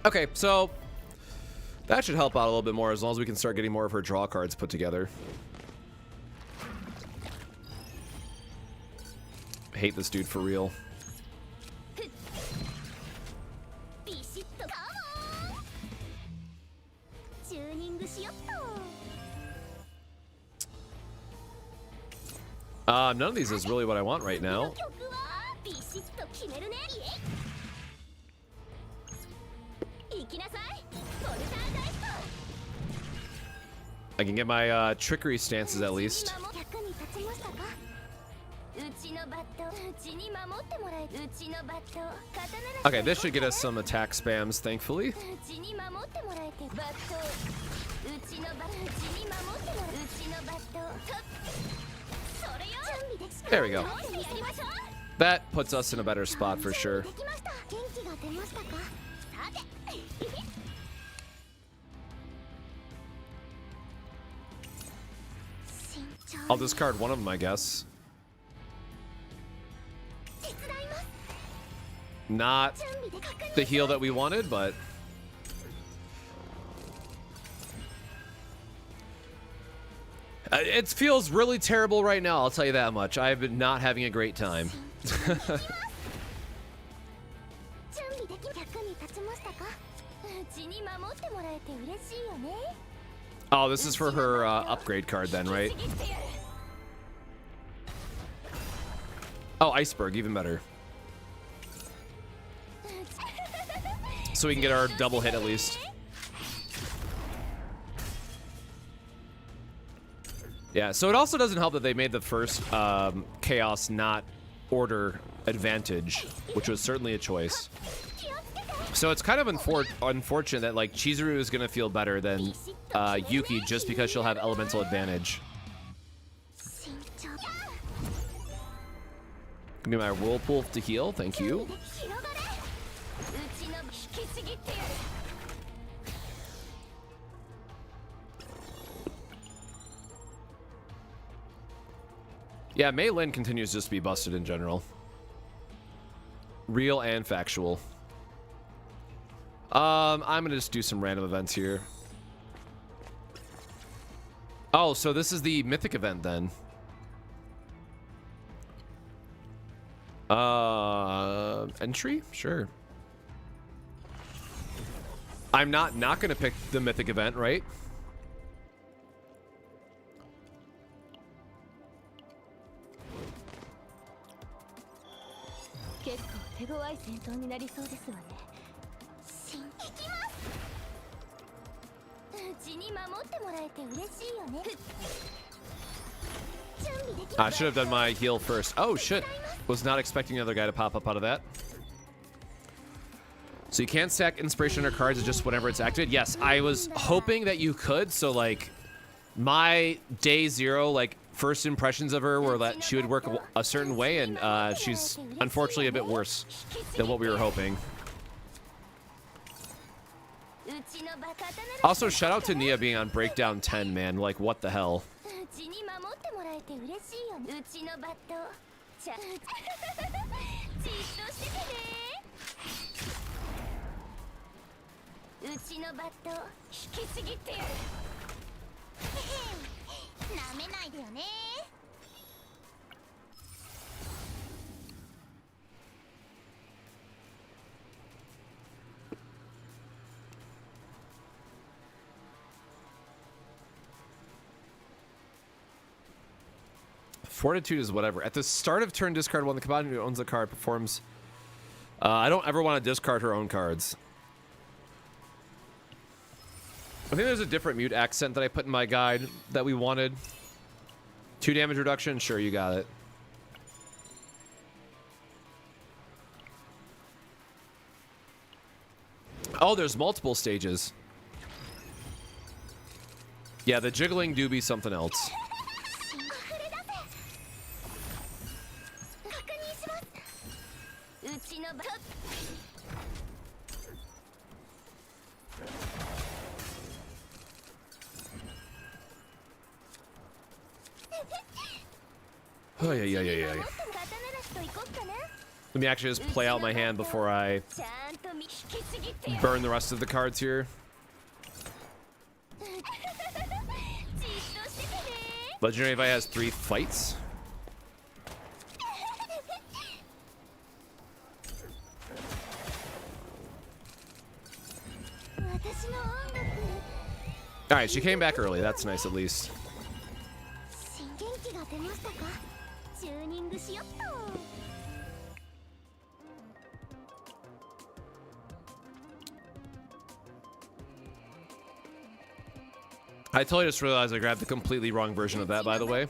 S1: Okay, so that should help out a little bit more as long as we can start getting more of her draw cards put together. I hate this dude for real. None of these is really what I want right now. I can get my trickery stances at least. Okay, this should get us some attack spams, thankfully. There we go. That puts us in a better spot for sure. I'll discard one of them, I guess. Not the heal that we wanted, but... it feels really terrible right now, I'll tell you that much. I've been not having a great time. Oh, this is for her upgrade card then, right? Oh, Iceberg, even better. So we can get our double hit at least. Yeah, so it also doesn't help that they made the first Chaos not order advantage, which was certainly a choice. So it's kind of unfortunate that like Chizuru is gonna feel better than Yuki just because she'll have elemental advantage. Give me my whirlpool to heal, thank you. Yeah, Mei Lin continues just to be busted in general. Real and factual. I'm gonna just do some random events here. Oh, so this is the mythic event then. Entry? Sure. I'm not gonna pick the mythic event, right? I should have done my heal first. Oh shit. Was not expecting another guy to pop up out of that. So you can't stack inspiration or cards just whenever it's activated? Yes, I was hoping that you could. So like my day zero, like first impressions of her were that she would work a certain way, and she's unfortunately a bit worse than what we were hoping. Also, shout out to Nia being on breakdown 10, man. Like, what the hell? Fortitude is whatever. At the start of turn, discard one. The combatant who owns the card performs. I don't ever want to discard her own cards. I think there's a different mute accent that I put in my guide that we wanted. 2 damage reduction? Sure, you got it. Oh, there's multiple stages. Yeah, the jiggling do be something else. Oh, yeah. Let me actually just play out my hand before I burn the rest of the cards here. Legendary Vi has 3 fights. Alright, she came back early. That's nice at least. I totally just realized I grabbed the completely wrong version of that, by the way.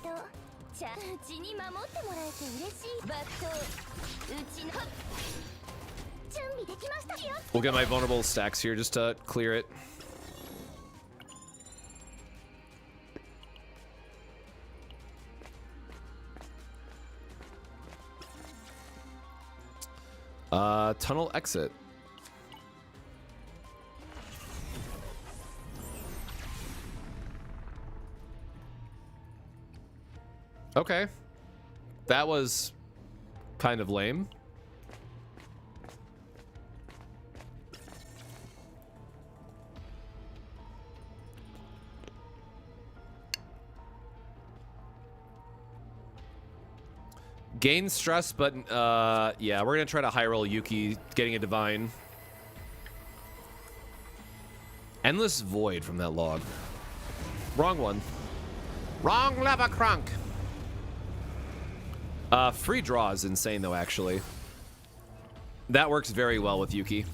S1: We'll get my vulnerable stacks here just to clear it. Tunnel exit. Okay. That was kind of lame. Gain stress, but yeah, we're gonna try to high roll Yuki, getting a divine. Endless void from that log. Wrong one. Wrong lava crunk. Free draw is insane though, actually. That works very well with Yuki.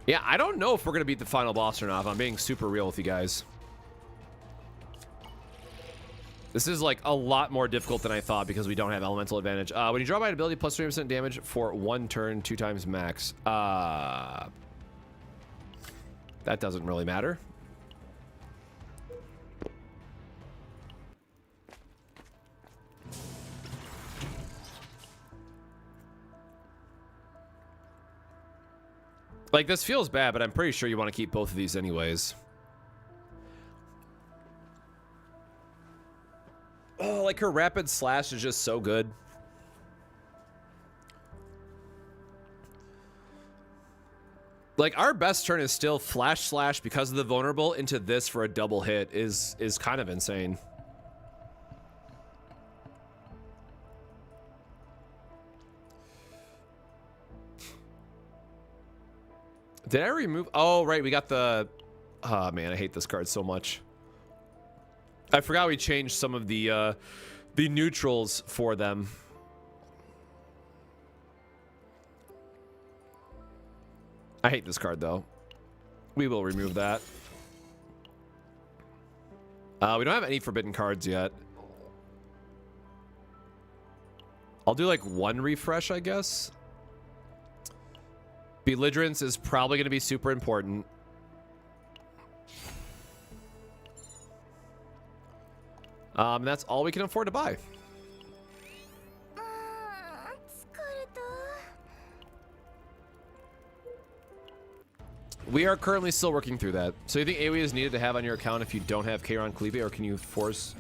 S1: Yeah, I don't know if we're gonna beat the final boss or not, if I'm being super real with you guys. This is like a lot more difficult than I thought because we don't have elemental advantage. When you draw by an ability, plus 3% damage for 1 turn, 2 times max. That doesn't really matter. Like, this feels bad, but I'm pretty sure you want to keep both of these anyways. Oh, like her rapid slash is just so good. Like, our best turn is still flash slash because of the vulnerable into this for a double hit is kind of insane. Did I remove? Oh, right. We got the... Oh, man. I hate this card so much. I forgot we changed some of the neutrals for them. I hate this card, though. We will remove that. We don't have any forbidden cards yet. I'll do, like, 1 refresh, I guess. Belligerence is probably going to be super important. That's all we can afford to buy. We are currently still working through that. So you think AoE is needed to have on your account if you don't have Kiran Cleave, or can you force?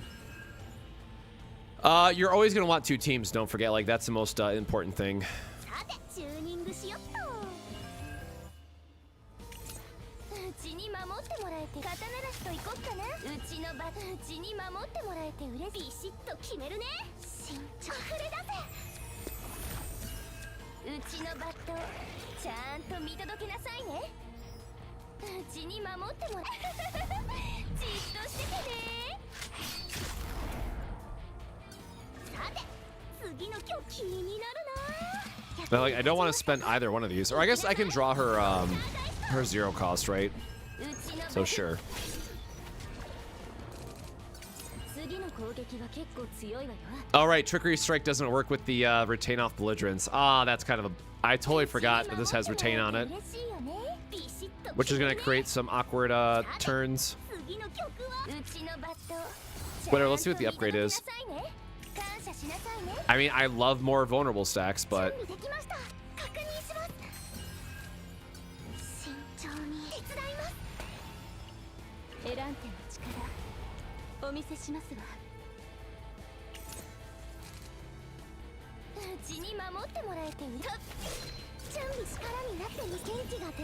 S1: You're always going to want 2 teams, don't forget. Like, that's the most important thing. Now, like, I don't want to spend either one of these, or I guess I can draw her her 0 cost, right? So sure. All right, Trickery Strike doesn't work with the retain off belligerence. Ah, that's kind of a... I totally forgot that this has retain on it, which is going to create some awkward turns. Whatever, let's see what the upgrade is. I mean, I love more vulnerable stacks, but...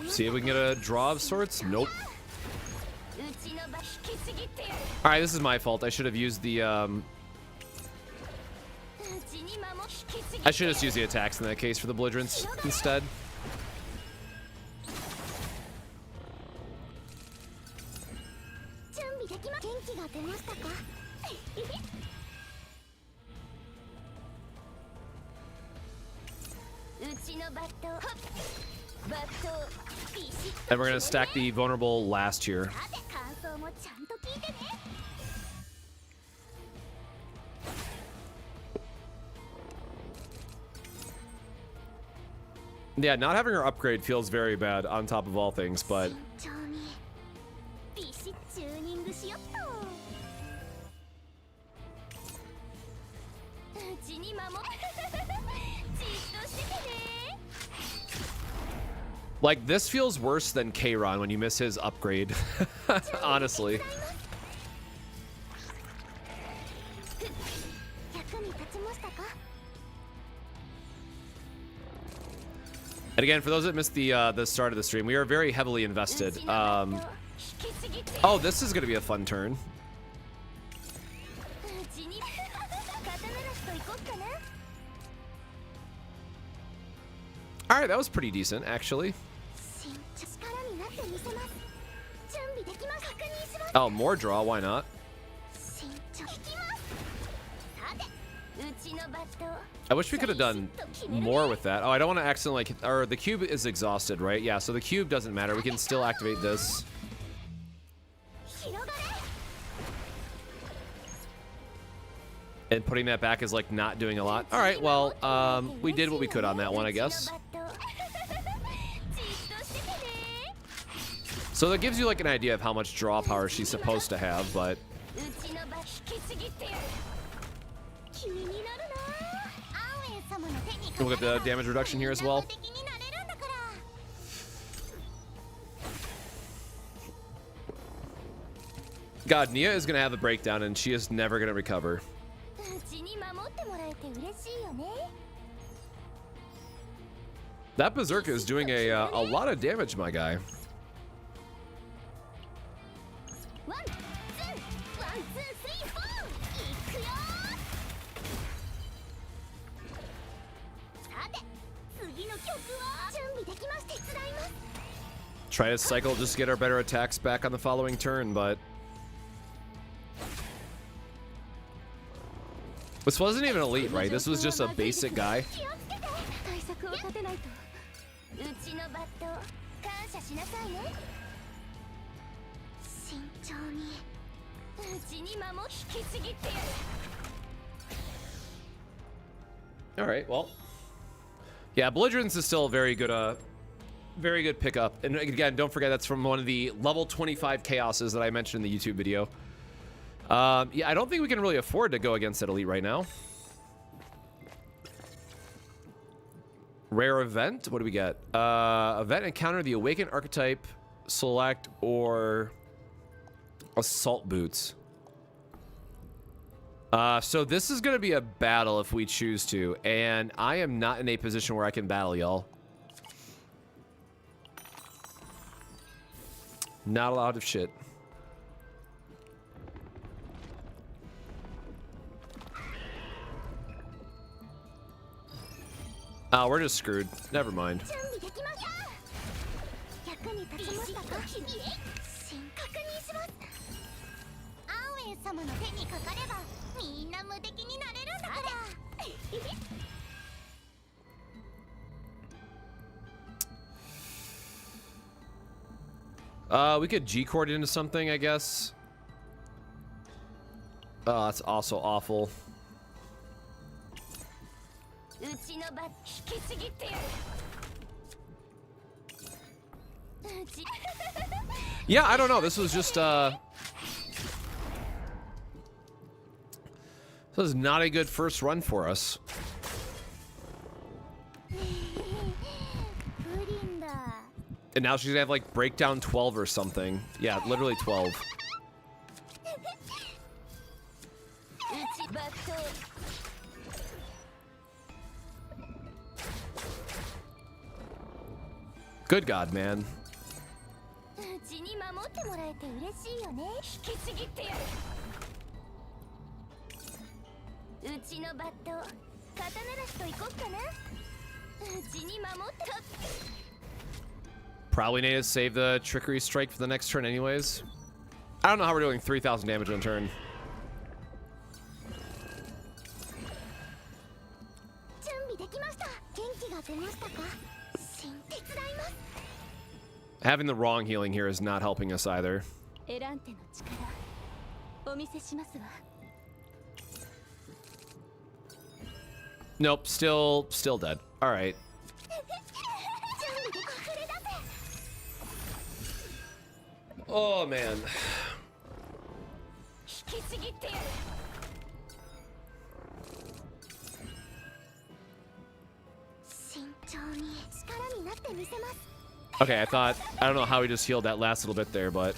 S1: See if we can get a draw of sorts. Nope. All right, this is my fault. I should have used the I should just use the attacks in that case for the belligerence instead. And we're gonna stack the vulnerable last here.
S4: さて感想もちゃんと聞いてね。
S1: Yeah, not having her upgrade feels very bad on top of all things, but
S4: 慎重にビシッチューニングしよっと。うちに守っじっとしててね。
S1: like this feels worse than Kiran when you miss his upgrade. Honestly.
S4: 役に立ちましたか？
S1: And again, for those that missed the start of the stream, we are very heavily invested. Oh, this is gonna be a fun turn.
S4: うちに刀なしと行こっかな。
S1: All right, that was pretty decent, actually.
S4: 慎重力になってみせます。準備できます。確認します。
S1: Oh, more draw. Why not?
S4: 慎重引きます。さて、うちのバット。
S1: I wish we could have done more with that. Oh, I don't want to accidentally... Or the cube is exhausted, right? Yeah, so the cube doesn't matter. We can still activate this.
S4: 広がれ。
S1: And putting that back is like not doing a lot. All right, well, we did what we could on that one, I guess. So that gives you like an idea of how much draw power she's supposed to have, but... We'll get the damage reduction here as well. God, Nia is going to have a breakdown and she is never going to recover. That Berserker is doing a lot of damage, my guy. Try to cycle just to get our better attacks back on the following turn, but... This wasn't even elite, right? This was just a basic guy. Alright, well. Yeah, Belligerence is still a very good pickup. And again, don't forget that's from one of the level 25 chaoses that I mentioned in the YouTube video. Yeah, I don't think we can really afford to go against that elite right now. Rare event? What do we get? Event encounter the awakened archetype, select, or assault boots. So this is going to be a battle if we choose to, and I am not in a position where I can battle y'all. Not a lot of shit. Oh, we're just screwed. Never mind. We could G-cord into something, I guess. Oh, that's also awful. Yeah, I don't know. This was just, this was not a good first run for us. And now she's gonna have like breakdown 12 or something. Yeah, literally 12. Good God, man. Probably need to save the trickery strike for the next turn anyways. I don't know how we're doing 3,000 damage in a turn. Having the wrong healing here is not helping us either.
S4: エランテの力お見せしますわ。
S1: Nope, still dead. All right. Oh man.
S4: 引きちぎってやる。 慎重に力になってみせます。
S1: Okay, I don't know how he just healed that last little bit there, but.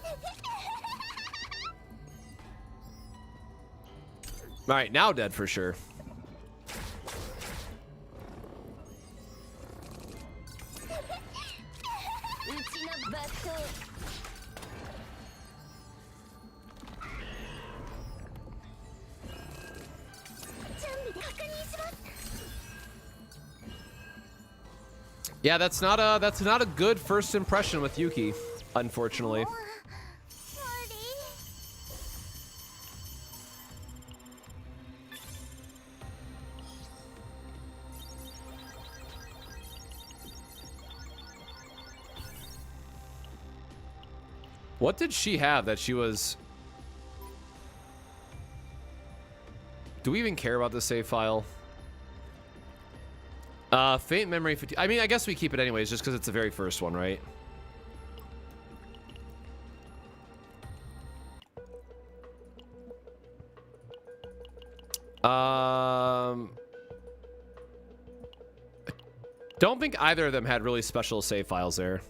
S1: All right, now dead for sure.
S4: うちのバット。
S1: Yeah, that's not a good first impression with Yuki, unfortunately. What did she have that she was... Do we even care about the save file? Faint memory fatigue. I mean, I guess we keep it anyways, just because it's the very first one, right? Don't think either of them had really special save files there.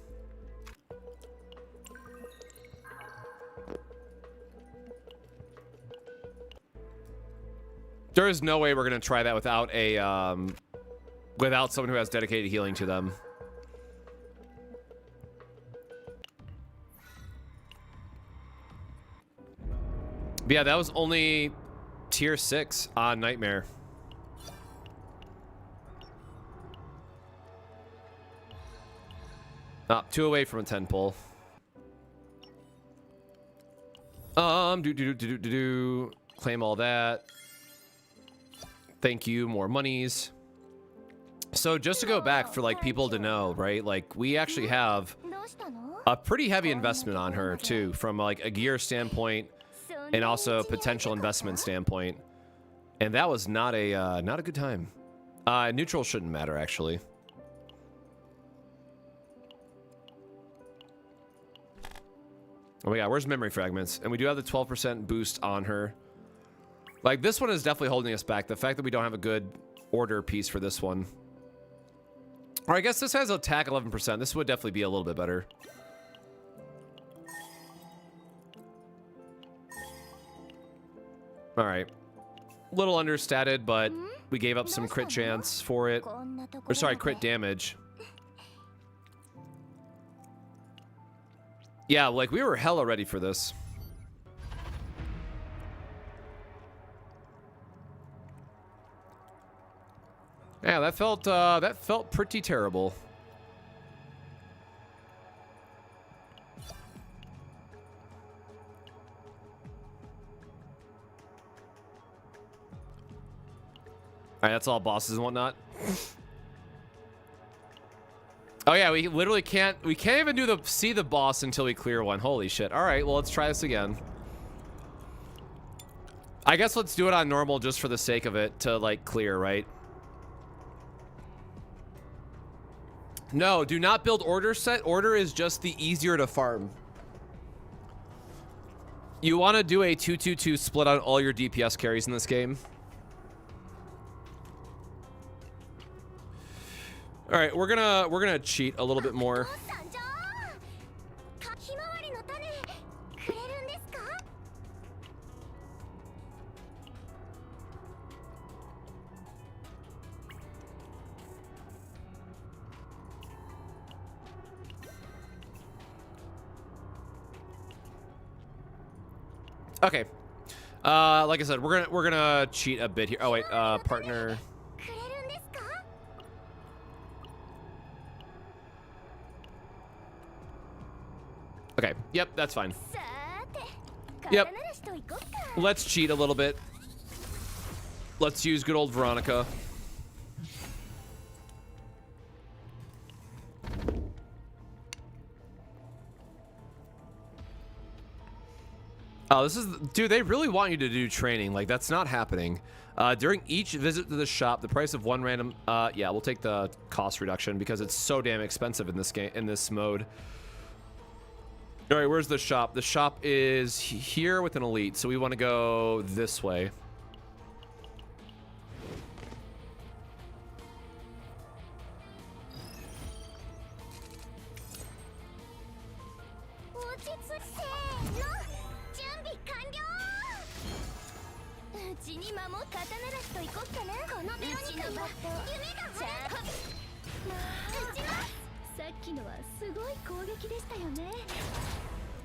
S1: There is no way we're gonna try that without a without someone who has dedicated healing to them. But yeah, that was only tier 6 on Nightmare. Ah, 2 away from a 10 pull. Claim all that. Thank you, more monies. So just to go back for like people to know, right? Like we actually have a pretty heavy investment on her too, from like a gear standpoint and also potential investment standpoint. And that was not a good time. Neutral shouldn't matter actually. Oh yeah, where's memory fragments? And we do have the 12% boost on her. Like this one is definitely holding us back. The fact that we don't have a good order piece for this one. Or I guess this has attack 11%. This would definitely be a little bit better. All right. Little understated, but we gave up some crit chance for it. Or sorry, crit damage. Yeah, like we were hella ready for this. Yeah, that felt pretty terrible. All right, that's all bosses and whatnot. Oh yeah, we literally can't even see the boss until we clear one. Holy shit. All right, well, let's try this again. I guess let's do it on normal just for the sake of it to like clear, right? No, do not build order set. Order is just the easier to farm. You want to do a 2-2-2 split on all your DPS carries in this game. All right, we're gonna cheat a little bit more. Okay. Like I said, we're gonna cheat a bit here. Oh wait, partner. Okay, yep, that's fine. Yep. Let's cheat a little bit. Let's use good old Veronica. Oh, this is, dude, they really want you to do training. Like, that's not happening. During each visit to the shop, the price of one random, yeah, we'll take the cost reduction because it's so damn expensive in this game, in this mode. All right, where's the shop? The shop is here with an elite, so we want to go this way.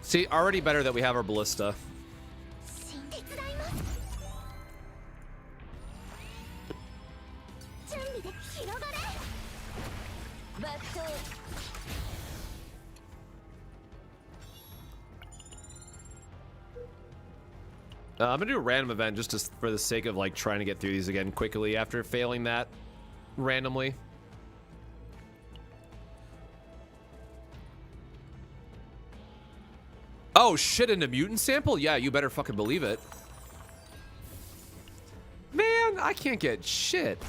S1: See, already better that we have our ballista. I'm gonna do a random event just for the sake of like trying to get through these again quickly after failing that randomly. Oh shit, in a mutant sample? Yeah, you better fucking believe it. Man, I can't get shit.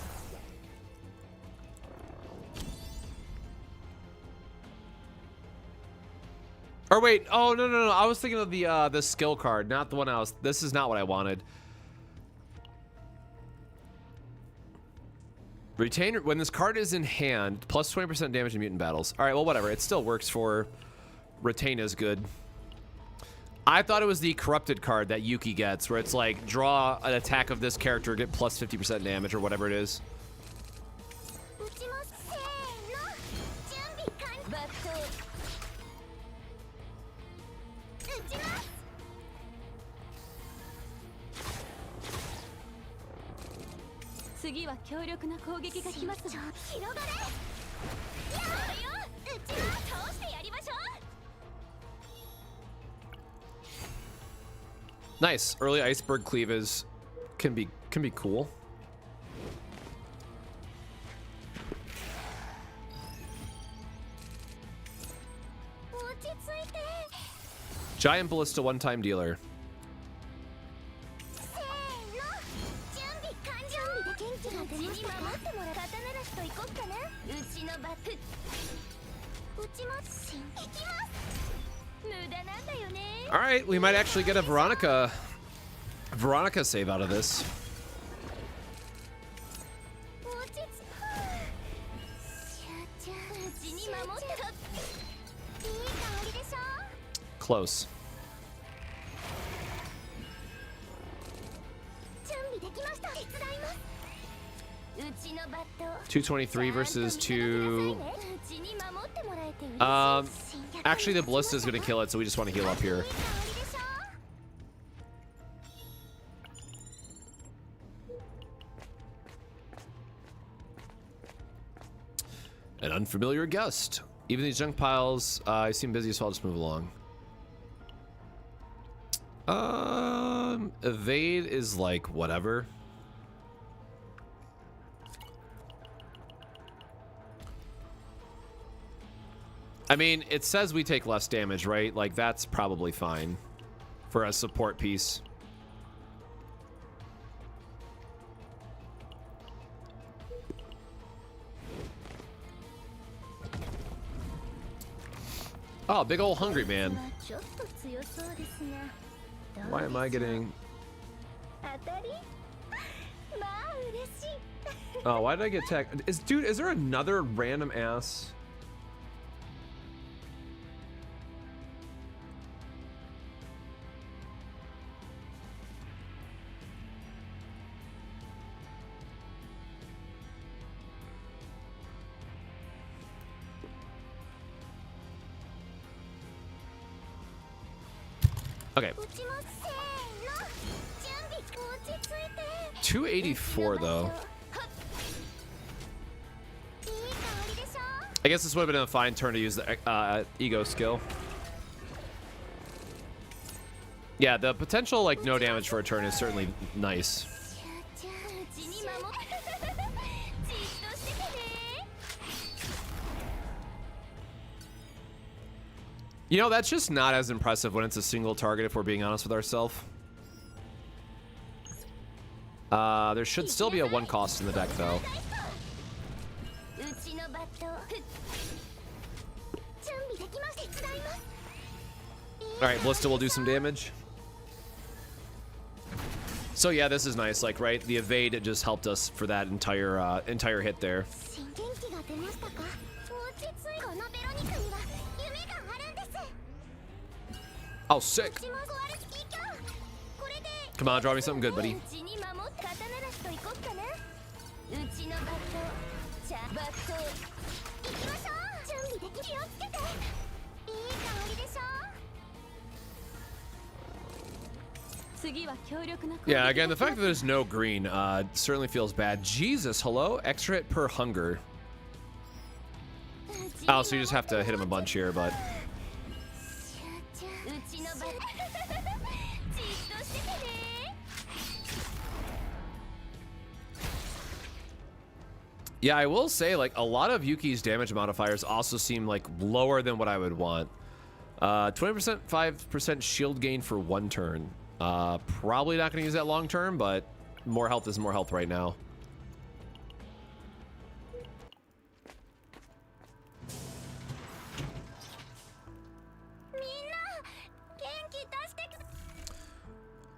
S1: Or wait, oh no, I was thinking of the skill card, not the one I was, this is not what I wanted. Retainer, when this card is in hand, plus 20% damage in mutant battles. All right, well, whatever, it still works for retain is good. I thought it was the corrupted card that Yuki gets, where it's like, draw an attack of this character, get plus 50% damage or whatever it is. Nice. Early iceberg cleavage can be cool. Giant ballista one-time dealer. All right, we might actually get a Veronica save out of this. Close. 223 versus 2. Actually, the ballista is going to kill it, so we just want to heal up here. An unfamiliar guest. Even these junk piles, I seem busy, so I'll just move along. Evade is like whatever. I mean, it says we take less damage, right? Like, that's probably fine for a support piece. Oh, big old hungry man. Why am I getting... Oh, why did I get attacked? Dude, is there another random ass? Okay. 284 though. I guess this would have been a fine turn to use the ego skill. Yeah, the potential like no damage for a turn is certainly nice. You know, that's just not as impressive when it's a single target, if we're being honest with ourselves. There should still be a 1 cost in the deck, though. Alright, Ballista will do some damage. So yeah, this is nice, like, right? The evade, it just helped us for that entire hit there. Oh, sick. Come on, draw me something good, buddy. Yeah, again, the fact that there's no green certainly feels bad. Jesus, hello? Extra hit per hunger. Oh, so you just have to hit him a bunch here, but... Yeah, I will say, like, a lot of Yuki's damage modifiers also seem, like, lower than what I would want. 20%, 5% shield gain for 1 turn. Probably not going to use that long term, but more health is more health right now.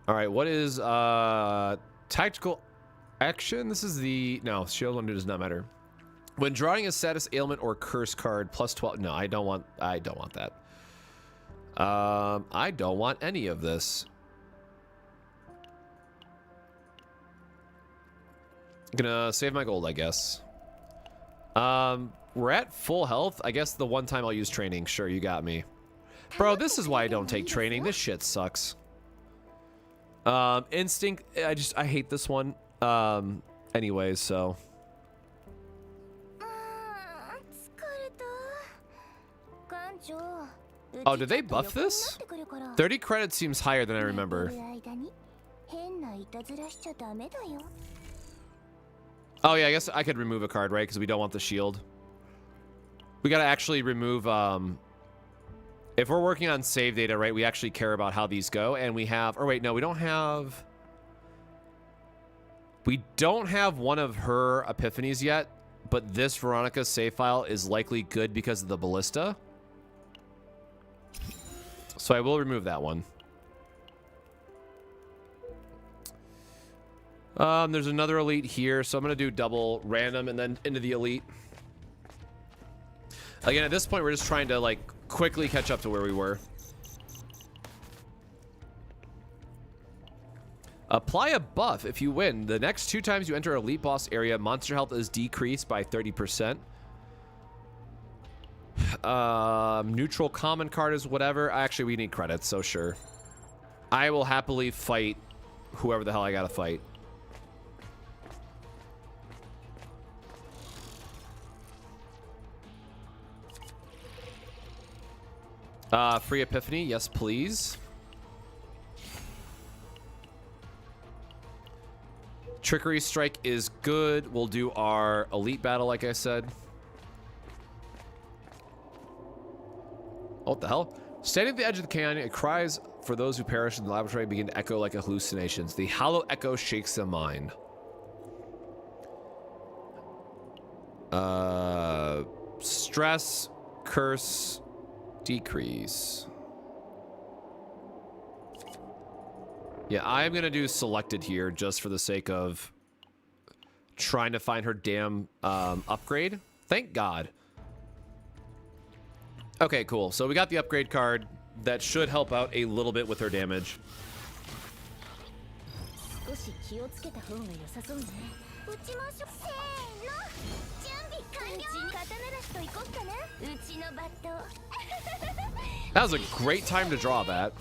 S1: All right, what is tactical action? This is the shield under does not matter. When drawing a status ailment or curse card, plus 12. No, I don't want that. I don't want any of this. Gonna save my gold, I guess. We're at full health. I guess the one time I'll use training. Sure, you got me. Bro, this is why I don't take training. This shit sucks. Instinct, I hate this one. Anyways, so. Oh, did they buff this? 30 credits seems higher than I remember. Oh yeah, I guess I could remove a card, right? Because we don't want the shield. We gotta actually remove, if we're working on save data, right, we actually care about how these go, and we have, or wait, no, we don't have one of her epiphanies yet, but this Veronica's save file is likely good because of the ballista. So I will remove that one. There's another elite here, so I'm gonna do double random and then into the elite. Again, at this point, we're just trying to, like, quickly catch up to where we were. Apply a buff if you win. The next 2 times you enter an elite boss area, monster health is decreased by 30%. Neutral common card is whatever. Actually, we need credits, so sure. I will happily fight whoever the hell I gotta fight. Free epiphany, yes please. Trickery strike is good. We'll do our elite battle like I said. Oh, what the hell? Standing at the edge of the canyon, it cries for those who perish in the laboratory begin to echo like hallucinations. The hollow echo shakes the mind. Stress, curse, decrease. Yeah, I'm gonna do selected here just for the sake of trying to find her damn upgrade. Thank God. Okay, cool. So we got the upgrade card. That should help out a little bit with her damage. That was a great time to draw that.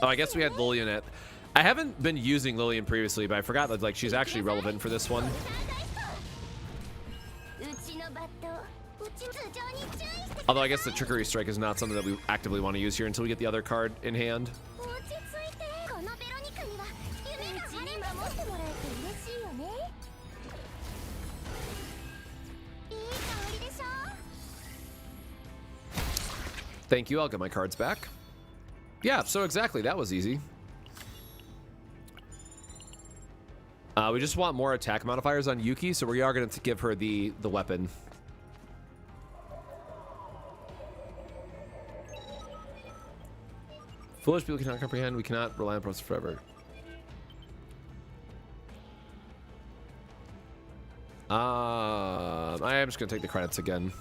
S1: Oh, I guess we had Lillian at... I haven't been using Lillian previously, but I forgot that, like, she's actually relevant for this one. Although I guess the Trickery Strike is not something that we actively want to use here until we get the other card in hand.
S4: 落ち着いて。このベロニカには夢があるんだ。うちに守ってもらえて嬉しいよね。いい香りでしょ。
S1: Thank you, I'll get my cards back. Yeah, so exactly, that was easy. We just want more attack modifiers on Yuki, so we are going to give her the weapon. Foolish people cannot comprehend, we cannot rely on process forever. I am just going to take the credits again.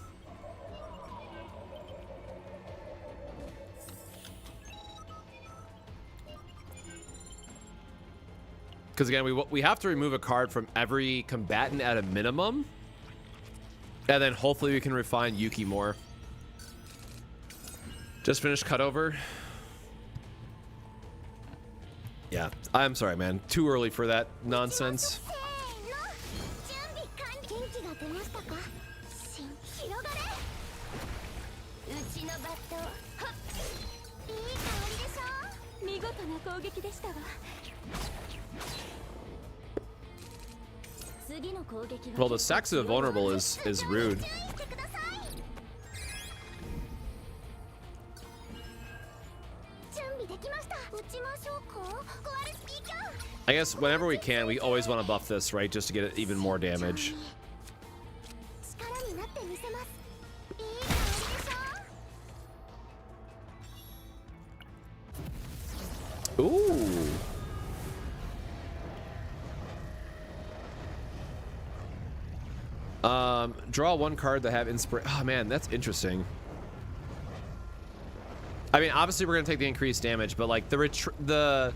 S1: Because again, we have to remove a card from every combatant at a minimum. And then hopefully we can refine Yuki more. Just finished cutover. Yeah, I'm sorry, man. Too early for that nonsense.
S4: 見事な攻撃でしたわ。
S1: Well, the stacks of vulnerable is rude. I guess whenever we can, we always want to buff this, right? Just to get even more damage. Ooh. Draw one card that have inspiration. Oh man, that's interesting. I mean, obviously we're gonna take the increased damage, but like that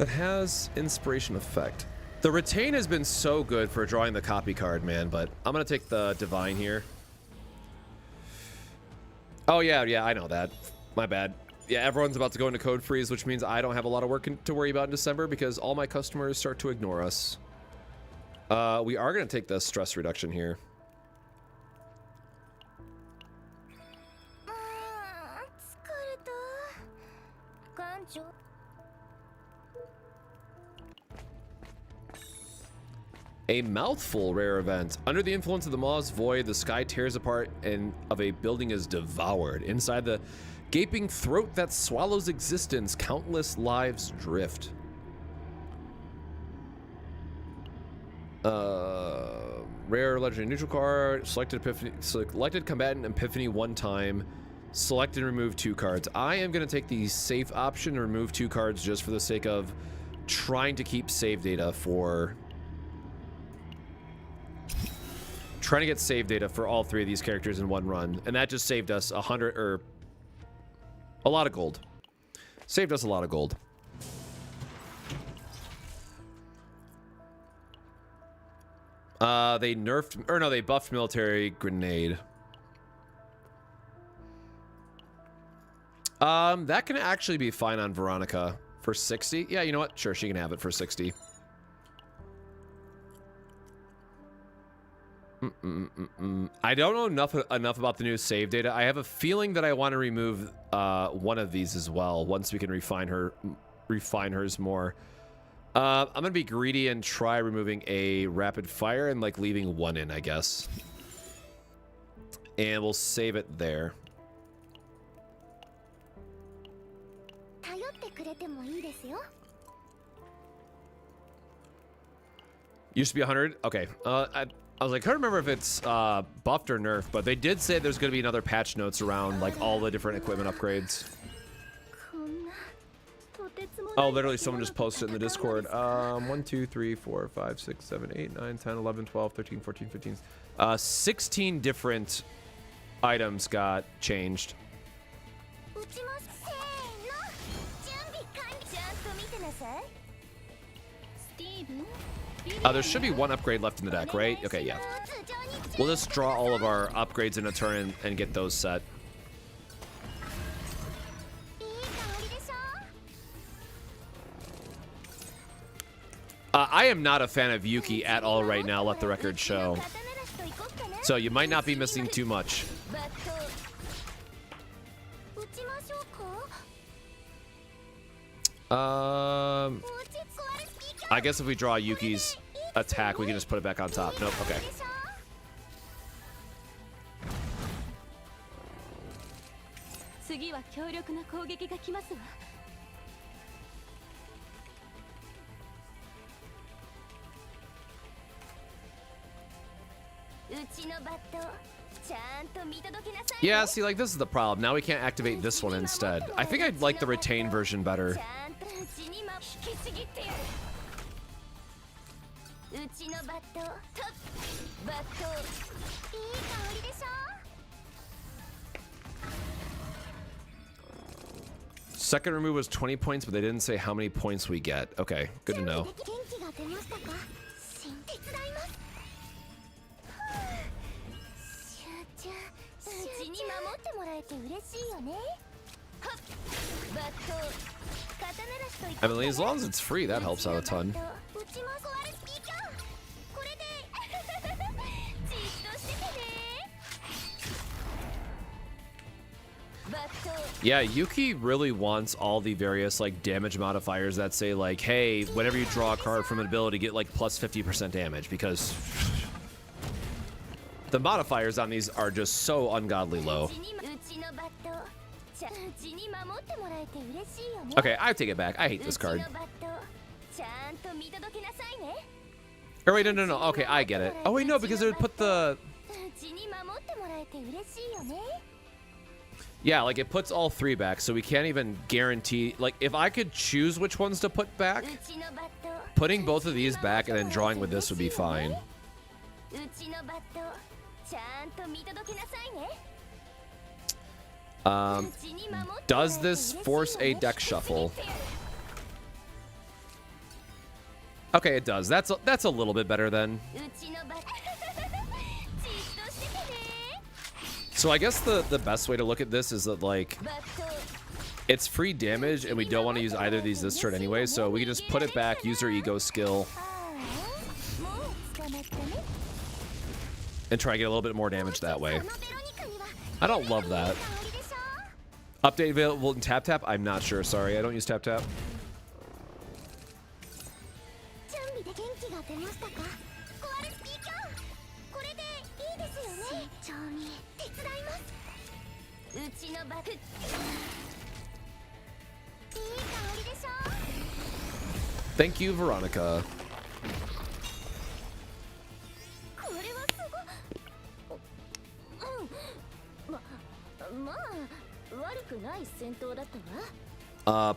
S1: has inspiration effect. The retain has been so good for drawing the copy card, man. But I'm gonna take the divine here. Oh yeah, I know that. My bad. Yeah, everyone's about to go into code freeze, which means I don't have a lot of work to worry about in December because all my customers start to ignore us. We are going to take the stress reduction here. A mouthful rare event. Under the influence of the Maw's void, the sky tears apart and of a building is devoured. Inside the gaping throat that swallows existence, countless lives drift. Rare legendary neutral card. Selected combatant epiphany one time. Select and remove 2 cards. I am going to take the safe option and remove 2 cards just for the sake of trying to keep save data for... Trying to get save data for all 3 of these characters in one run. And that just saved us 100 or... a lot of gold. Saved us a lot of gold. They nerfed, or no, they buffed military grenade. That can actually be fine on Veronica for 60. Yeah, you know what? Sure, she can have it for 60. I don't know enough about the new save data. I have a feeling that I want to remove one of these as well once we can refine hers more. I'm gonna be greedy and try removing a rapid fire and like leaving 1 in, I guess. And we'll save it there. Used to be 100? Okay. I was like, I couldn't remember if it's buffed or nerfed, but they did say there's gonna be another patch notes around like all the different equipment upgrades. Oh, literally someone just posted in the Discord. 1, 2, 3, 4, 5, 6, 7, 8, 9, 10, 11, 12, 13, 14, 15. 16 different items got changed. There should be 1 upgrade left in the deck, right? Okay, yeah. We'll just draw all of our upgrades in a turn and get those set. I am not a fan of Yuki at all right now, let the record show. So you might not be missing too much.
S4: バット打ちましょうか。
S1: I guess if we draw Yuki's attack, we can just put it back on top. Nope, okay.
S2: 次は強力な攻撃が来ますわ。
S4: うちのバットちゃんと見届けなさい。
S1: Yeah, see, like, this is the problem. Now we can't activate this one instead. I think I'd like the retain version better.
S4: ちゃんとうちに引きちぎってやる。うちのバットとバットいい香りでしょ。
S1: Second remove was 20 points, but they didn't say how many points we get. Okay, good to know.
S4: 元気が出ましたか。手伝います。集中。うちに守ってもらえて嬉しいよね。はっバット肩慣らしといて。
S1: I mean, as long as it's free, that helps out a ton.
S4: うちも壊れスピーカー。これでじっとしててね。バット
S1: Yeah, Yuki really wants all the various, like, damage modifiers that say, like, hey, whenever you draw a card from an ability, get, like, plus 50% damage, because the modifiers on these are just so ungodly low. Okay, I take it back. I hate this card. Or wait, no. Okay, I get it. Oh, wait, no, because it would put the... Yeah, like, it puts all three back, so we can't even guarantee... Like, if I could choose which ones to put back, putting both of these back and then drawing with this would be fine. Does this force a deck shuffle? Okay, it does. That's a little bit better then. So I guess the best way to look at this is that, like, it's free damage and we don't want to use either of these this turn anyway, so we can just put it back, use our ego skill, and try to get a little bit more damage that way. I don't love that. Update available in Tap Tap? I'm not sure, sorry. I don't use Tap Tap. Thank you, Veronica.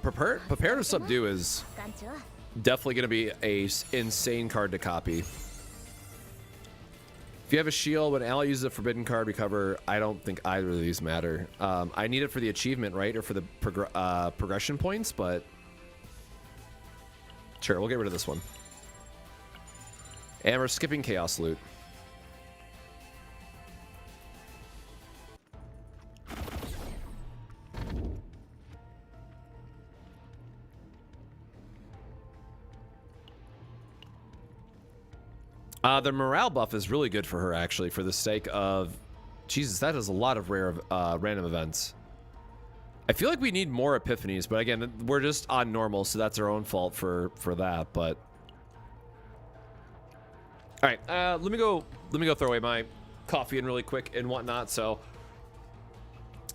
S1: Prepare to Subdue is definitely going to be a insane card to copy. If you have a shield, when ally uses a forbidden card, recover. I don't think either of these matter. I need it for the achievement, right? Or for the progression points, but sure, we'll get rid of this one. And we're skipping Chaos Loot. The morale buff is really good for her, actually, for the sake of... Jesus, that is a lot of rare random events. I feel like we need more epiphanies, but again, we're just on normal, so that's our own fault for that, but... Alright, let me go throw away my coffee and really quick and whatnot, so...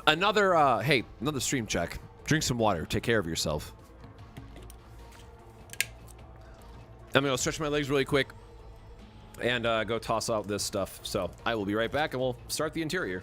S1: Another, hey, another stream check. Drink some water, take care of yourself. I'm gonna stretch my legs really quick and go toss out this stuff. So I will be right back and we'll start the interior.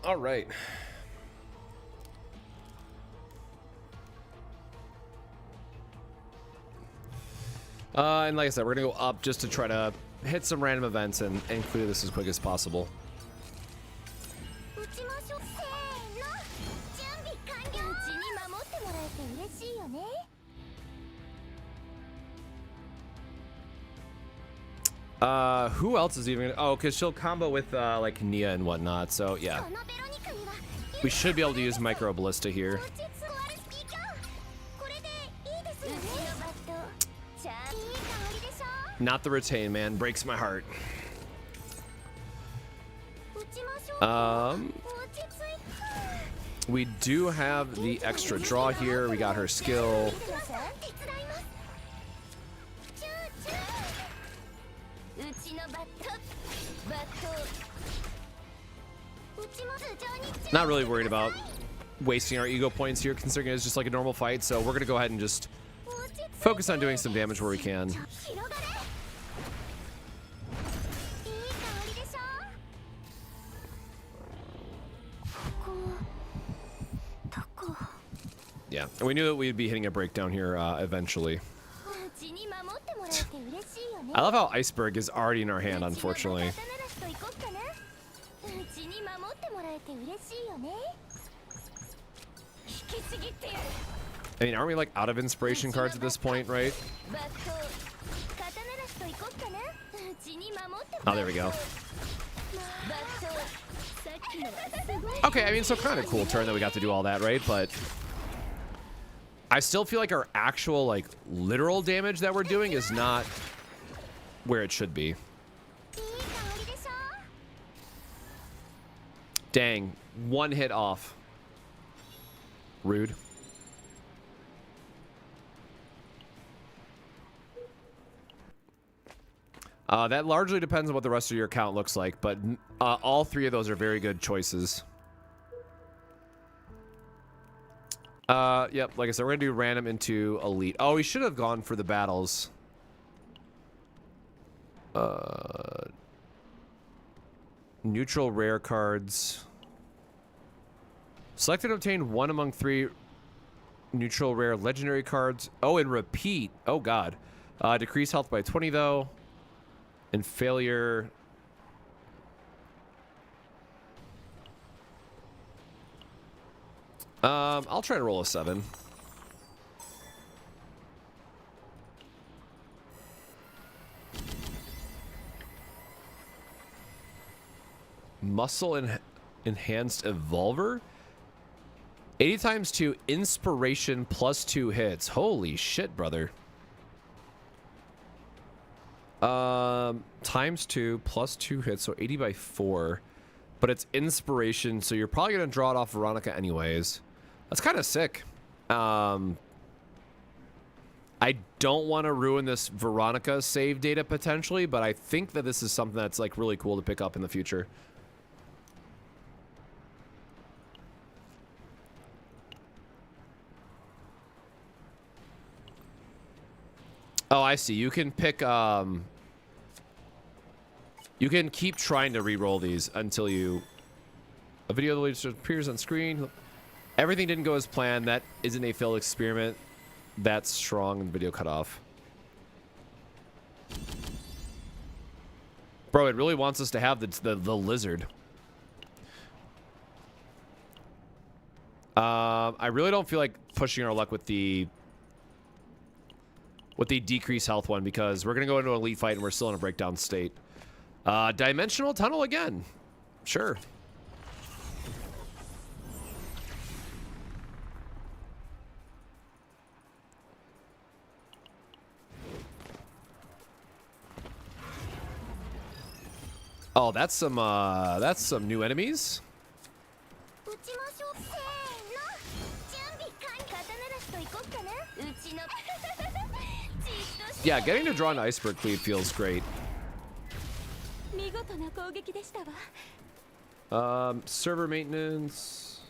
S1: All right. And like I said, we're gonna go up just to try to hit some random events and clear this as quick as possible.
S4: 打ちましょう。せーの。準備完了。うちに守ってもらえて嬉しいよね。
S1: Who else is even? Oh, because she'll combo with like Nia and whatnot. So yeah,
S4: このベロニカには
S1: we should be able to use Micro Ballista here.
S4: これでいいですよね。うちのバット。じゃあいい香りでしょ。
S1: Not the retain, man. Breaks my heart.
S4: 打ちましょう。
S1: Um,
S4: 落ち着いて。
S1: we do have the extra draw here. We got her skill.
S4: 手伝います。チューチュー。うちのバット。バット。うちも頭上に。
S1: Not really worried about wasting our ego points here, considering it's just like a normal fight. So we're gonna go ahead and just focus on doing some damage where we can.
S4: 広がれ。いい香りでしょ。どこ。
S1: Yeah, and we knew that we'd be hitting a breakdown here eventually.
S4: うちに守ってもらえて嬉しいよね。
S1: I love how Iceberg is already in our hand, unfortunately.
S4: うちに守ってもらえて嬉しいよね。引きちぎってやる。
S1: I mean, aren't we like out of inspiration cards at this point, right?
S4: バット。刀なしと行こっかな。うちに守っても
S1: Oh,
S4: らえ
S1: there we go.
S4: バット。さっきのはすごい。
S1: Okay, I mean, so kind of cool turn that we got to do all that, right? But I still feel like our actual, like, literal damage that we're doing is not where it should be.
S4: いい香りでしょ。
S1: Dang, one hit off. Rude. That largely depends on what the rest of your account looks like, but all three of those are very good choices. Yep, like I said, we're gonna do random into elite. Oh, we should have gone for the battles. Neutral rare cards. Select and obtain one among 3 neutral rare legendary cards. Oh, and repeat. Oh, God. Decrease health by 20, though. And failure. I'll try to roll a 7. Muscle enhanced evolver. 80 times 2 inspiration plus 2 hits. Holy shit, brother. Times 2 plus 2 hits, so 80 by 4. But it's inspiration, so you're probably gonna draw it off Veronica anyways. That's kind of sick. I don't want to ruin this Veronica save data potentially, but I think that this is something that's like really cool to pick up in the future. Oh, I see. You can pick, you can keep trying to re-roll these until you... A video of the leader appears on screen. Everything didn't go as planned. That isn't a failed experiment. That's strong and video cut off. Bro, it really wants us to have the lizard. I really don't feel like pushing our luck with the decreased health one because we're gonna go into an elite fight and we're still in a breakdown state. Dimensional tunnel again. Sure. Oh, that's some new enemies. Yeah, getting to draw an iceberg cleave feels great. Server maintenance.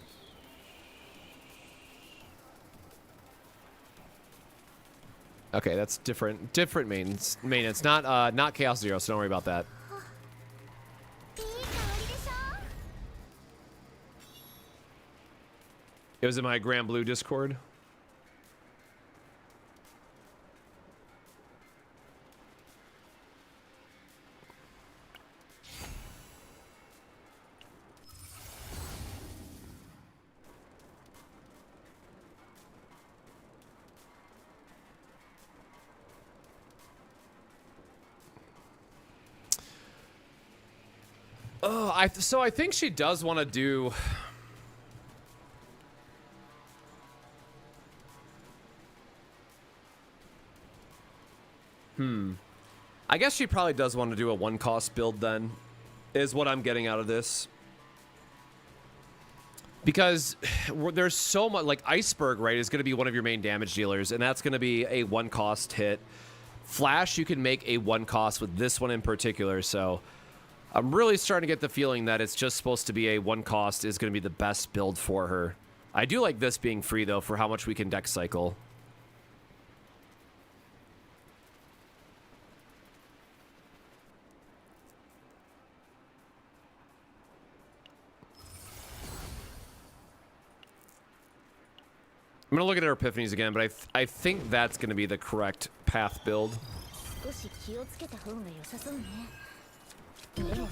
S1: Okay, that's different maintenance. Not Chaos Zero, so don't worry about that. It was in my Grand Blue Discord. So I think she does want to do. I guess she probably does want to do a one-cost build then, is what I'm getting out of this. Because there's so much, like Iceberg, right, is going to be one of your main damage dealers, and that's going to be a one-cost hit. Flash, you can make a one-cost with this one in particular, so I'm really starting to get the feeling that it's just supposed to be a one-cost is going to be the best build for her. I do like this being free, though, for how much we can deck cycle. I'm going to look at her epiphanies again, but I think that's going to be the correct path build.
S4: 少し気をつけた方が良さそうね。でも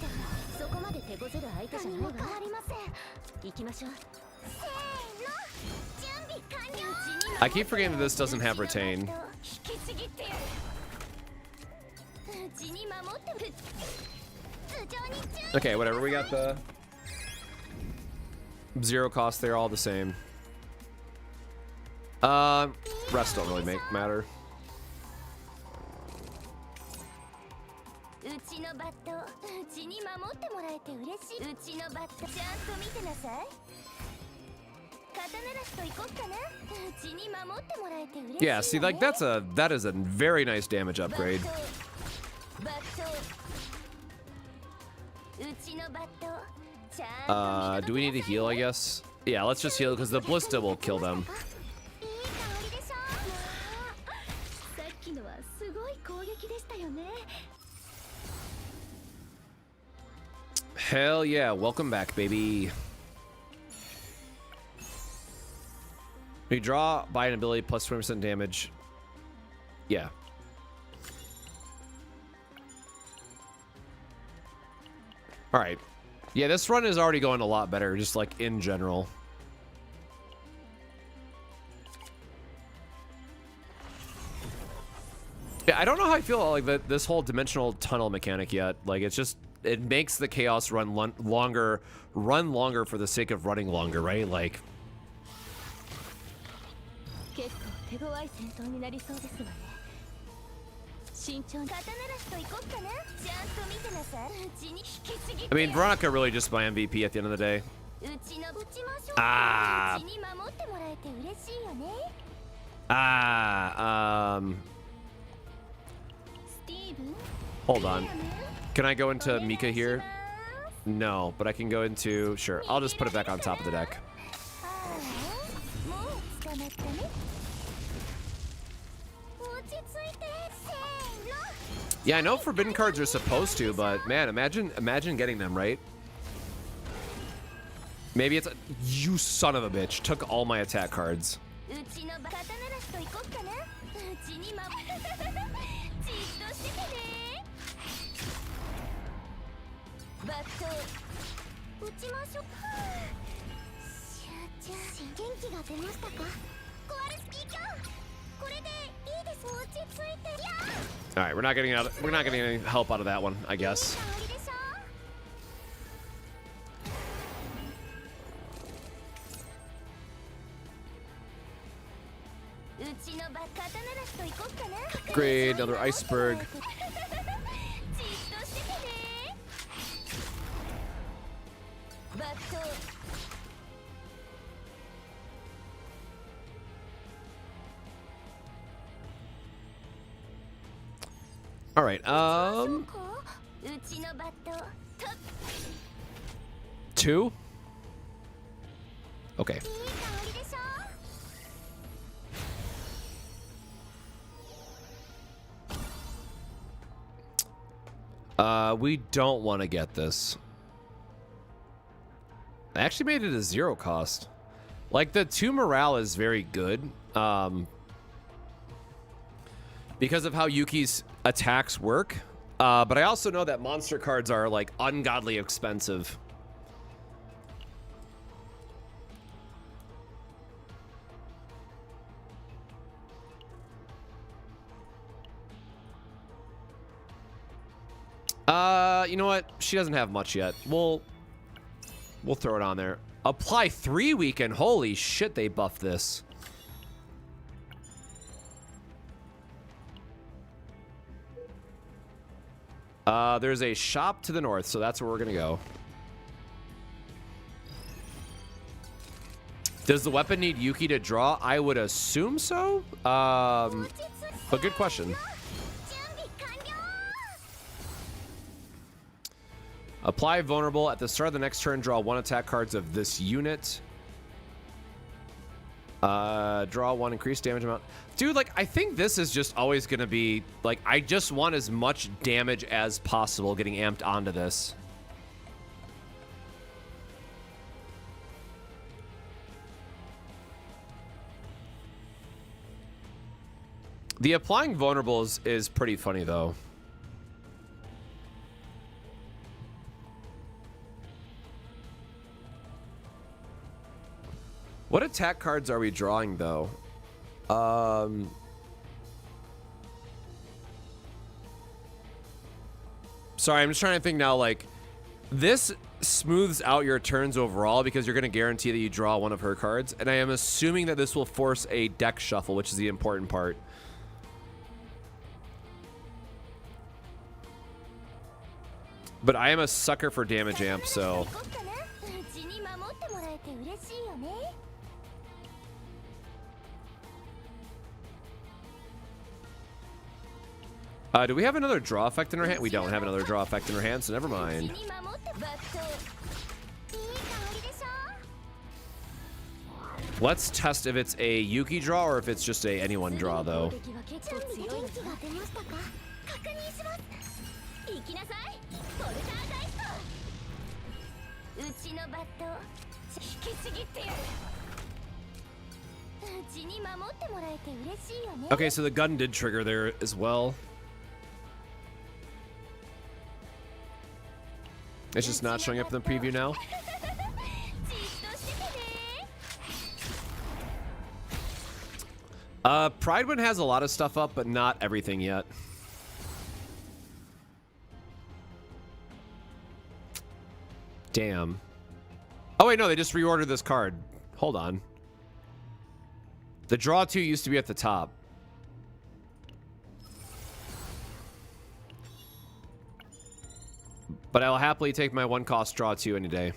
S4: そこまで手こずる相手じゃないわ。何も変わりません。行きましょう。せーの。準備完了。
S1: I keep forgetting that this doesn't have retain.
S4: 引きちぎってやる。うちに守ってる。頭上に注意。
S1: Okay, whatever. We got the zero cost. They're all the same. Rest don't really matter.
S4: うちのバット、うちに守ってもらえて嬉しい。うちのバット、ちゃんと見てなさい。刀ラスト行こっかな。うちに守ってもらえて嬉しい。
S1: Yeah, see, like that is a very nice damage upgrade.
S4: バット、うちのバット、ちゃんと
S1: Do we need to heal? I guess. Yeah, let's just heal because the Ballista will kill them.
S4: いい香りでしょ。さっきのはすごい攻撃でしたよね。
S1: Hell yeah, welcome back, baby. You draw by an ability plus 20% damage. Yeah. Alright. Yeah, this run is already going a lot better, just like in general. Yeah, I don't know how I feel about like this whole dimensional tunnel mechanic yet. Like, it's just, it makes the chaos run longer for the sake of running longer, right? Like,
S4: 結構手強い戦闘になりそうですわね。慎重に刀ラスト行こっかな。ちゃんと見てなさい。うちに引きちぎって。
S1: I mean, Veronica really just my MVP at the end of the day.
S4: うちのぶちましょう。
S1: あー。
S4: うちに守ってもらえて嬉しいよね。スティーブン。
S1: Hold on. Can I go into Mika here? No, but I can go into, sure. I'll just put it back on top of the deck.
S4: もう捕まったね。落ち着いて。せーの。
S1: Yeah, I know forbidden cards are supposed to, but man, imagine getting them, right? Maybe it's you son of a bitch took all my attack cards.
S4: うちの刀ラスト行こっかな。うちに守じっとしててね。バット打ちましょう。集中。元気が出ましたか。コアルスキー今日これでいいです。落ち着いて。やー。
S1: All right, we're not getting any help out of that one, I guess.
S4: いい香りでしょ。
S1: Great, another iceberg. All right, 2? Okay. We don't want to get this. I actually made it a zero cost. Like, the 2 morale is very good. Because of how Yuki's attacks work. But I also know that monster cards are, like, ungodly expensive. You know what? She doesn't have much yet. We'll throw it on there. Apply 3 weekend. Holy shit, they buffed this. There's a shop to the north, so that's where we're gonna go. Does the weapon need Yuki to draw? I would assume so. But good question. Apply vulnerable. At the start of the next turn, draw 1 attack cards of this unit. Draw 1, increase damage amount. Dude, like, I think this is just always going to be, like, I just want as much damage as possible getting amped onto this. The applying vulnerables is pretty funny, though. What attack cards are we drawing, though? Sorry, I'm just trying to think now, like, this smooths out your turns overall because you're going to guarantee that you draw 1 of her cards, and I am assuming that this will force a deck shuffle, which is the important part. But I am a sucker for damage amp, so... do we have another draw effect in our hand? We don't have another draw effect in our hand, so never mind. Let's test if it's a Yuki draw or if it's just a anyone draw, though. Okay, so the gun did trigger there as well. It's just not showing up in the preview now. Pridewind has a lot of stuff up, but not everything yet. Damn. Oh wait, no, they just reordered this card. Hold on. The draw 2 used to be at the top. But I'll happily take my 1 cost draw 2 any day.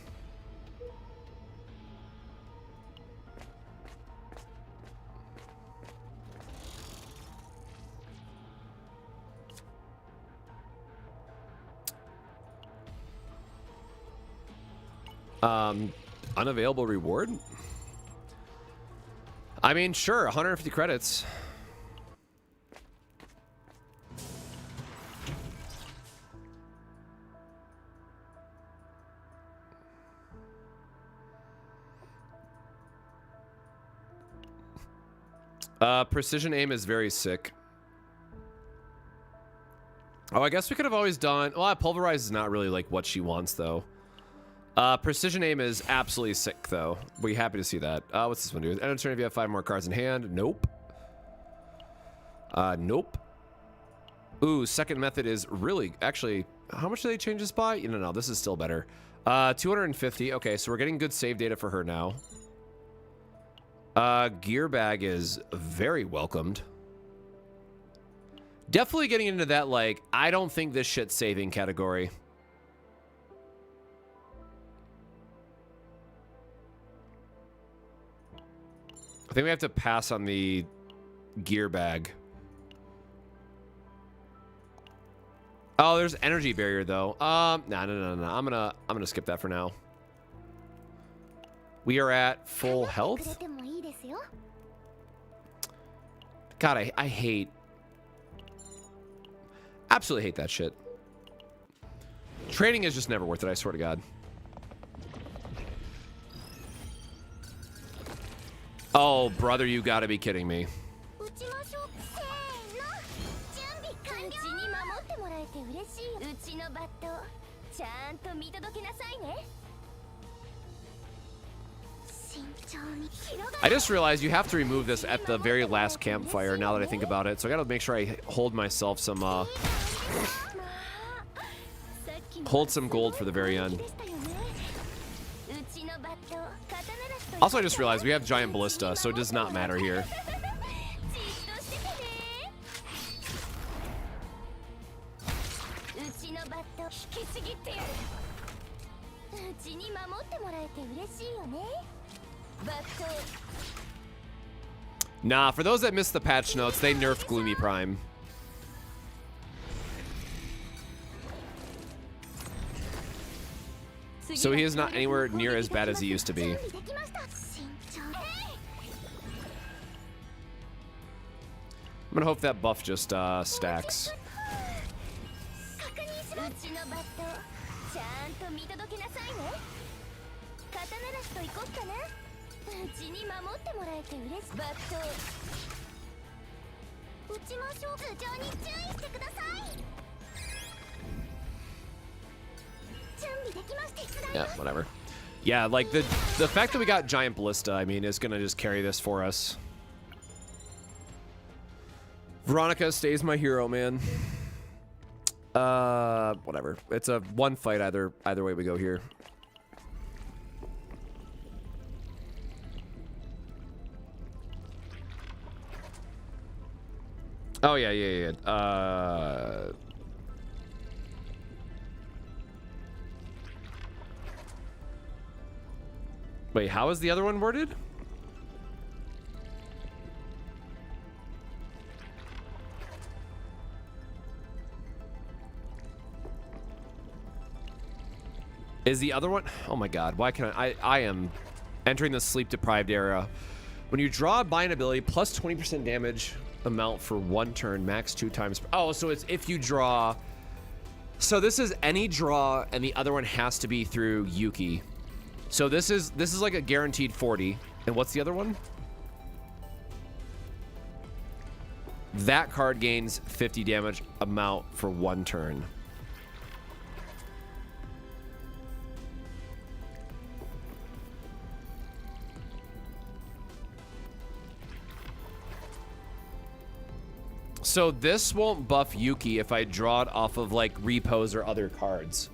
S1: Unavailable reward? I mean, sure, 150 credits. Precision aim is very sick. Oh, I guess we could have always done... Well, pulverize is not really like what she wants, though. Precision aim is absolutely sick, though. We're happy to see that. What's this one do? End of turn if you have 5 more cards in hand. Nope. Nope. Ooh, second method is really... Actually, how much do they change this by? No, this is still better. 250. Okay, so we're getting good save data for her now. Gear bag is very welcomed. Definitely getting into that, like, I don't think this shit's saving category. I think we have to pass on the gear bag. Oh, there's energy barrier though. No. I'm gonna skip that for now. We are at full health. God, I hate. Absolutely hate that shit. Trading is just never worth it, I swear to God. Oh, brother, you gotta be kidding me.
S4: 撃ちましょう。せーの、準備完了。うちに守ってもらえて嬉しいよ。うちのバットちゃんと見届けなさいね。慎重に広が
S1: I just realized you have to remove this at the very last campfire now that I think about it. So I gotta make sure I hold myself some, hold some gold for the very end. Also, I just realized we have giant ballista, so it does not matter here.
S4: うちのバット引きちぎってやる。うちに守ってもらえて嬉しいよね。バット
S1: Nah, for those that missed the patch notes, they nerfed Gloomy Prime. So he is not anywhere near as bad as he used to be. I'm gonna hope that buff just stacks.
S4: うちのバットちゃんと見届けなさいね。肩慣らしと行こっかな。うちに守ってもらえて嬉しい。バット撃ちましょう。頭上に注意してください。準備できました。手伝い
S1: Yeah,
S4: ます。
S1: whatever. Yeah, like the fact that we got giant ballista, I mean, is gonna just carry this for us. Veronica stays my hero, man. Whatever. It's a one fight either way we go here. Oh yeah. Wait, how is the other one worded? Is the other one? Oh my god, why can I am entering the sleep deprived era. When you draw a bind ability, plus 20% damage amount for one turn, max 2 times. Oh, so it's if you draw. So this is any draw, and the other one has to be through Yuki. So this is like a guaranteed 40. And what's the other one? That card gains 50 damage amount for one turn. So this won't buff Yuki if I draw it off of like repos or other cards.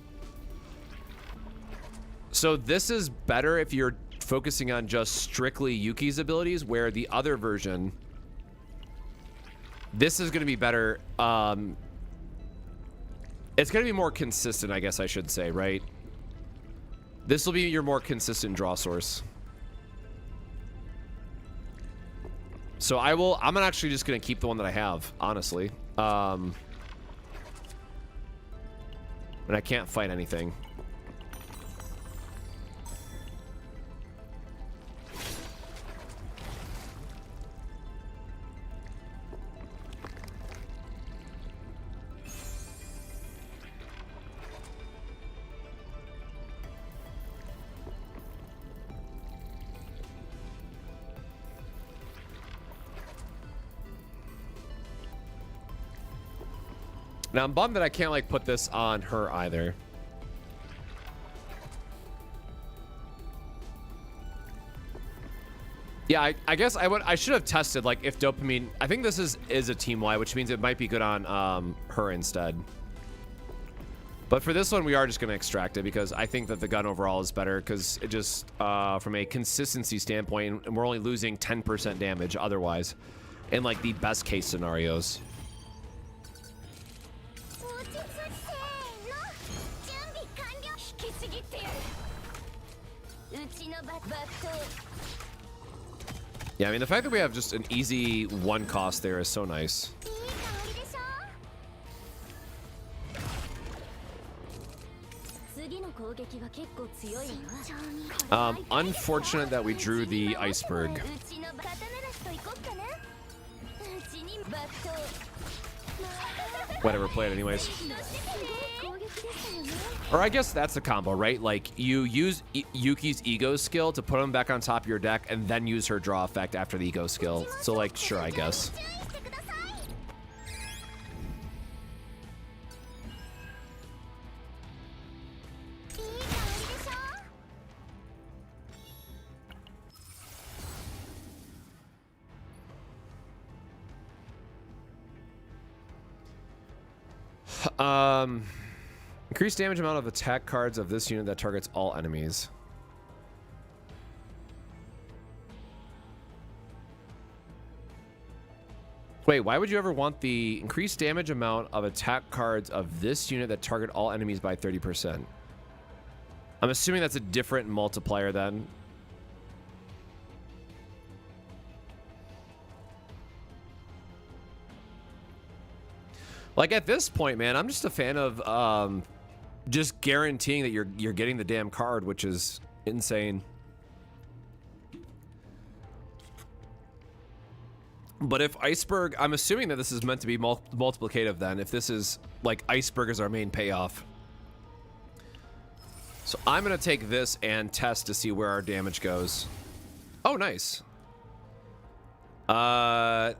S1: So this is better if you're focusing on just strictly Yuki's abilities, where the other version, this is going to be better. It's going to be more consistent, I guess I should say, right? This will be your more consistent draw source. So I'm actually just going to keep the one that I have, honestly. And I can't fight anything. Now, I'm bummed that I can't, like, put this on her either. Yeah, I guess I should have tested, like, if dopamine... I think this is a Team Y, which means it might be good on her instead. But for this one, we are just going to extract it, because I think that the gun overall is better, because it just, from a consistency standpoint, and we're only losing 10% damage otherwise, in, like, the best case scenarios. Yeah, I mean, the fact that we have just an easy one cost there is so nice. Unfortunate that we drew the iceberg. Whatever, play it anyways. Or I guess that's the combo, right? Like, you use Yuki's ego skill to put him back on top of your deck, and then use her draw effect after the ego skill. So, like, sure, I guess. Increase damage amount of attack cards of this unit that targets all enemies. Wait, why would you ever want the increased damage amount of attack cards of this unit that target all enemies by 30%? I'm assuming that's a different multiplier then. Like, at this point, man, I'm just a fan of just guaranteeing that you're getting the damn card, which is insane. But if Iceberg, I'm assuming that this is meant to be multiplicative then, if this is, like, Iceberg is our main payoff. So I'm going to take this and test to see where our damage goes. Oh, nice. None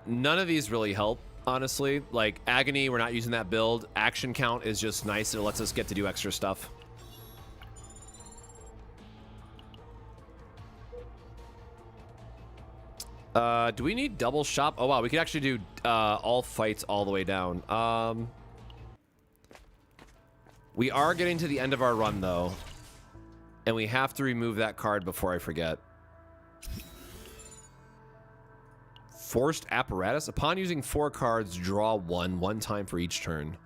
S1: of these really help, honestly. Like, Agony, we're not using that build. Action Count is just nice. It lets us get to do extra stuff. Do we need double shop? Oh, wow. We could actually do all fights all the way down. We are getting to the end of our run, though. And we have to remove that card before I forget. Forced Apparatus. Upon using 4 cards, draw one time for each turn.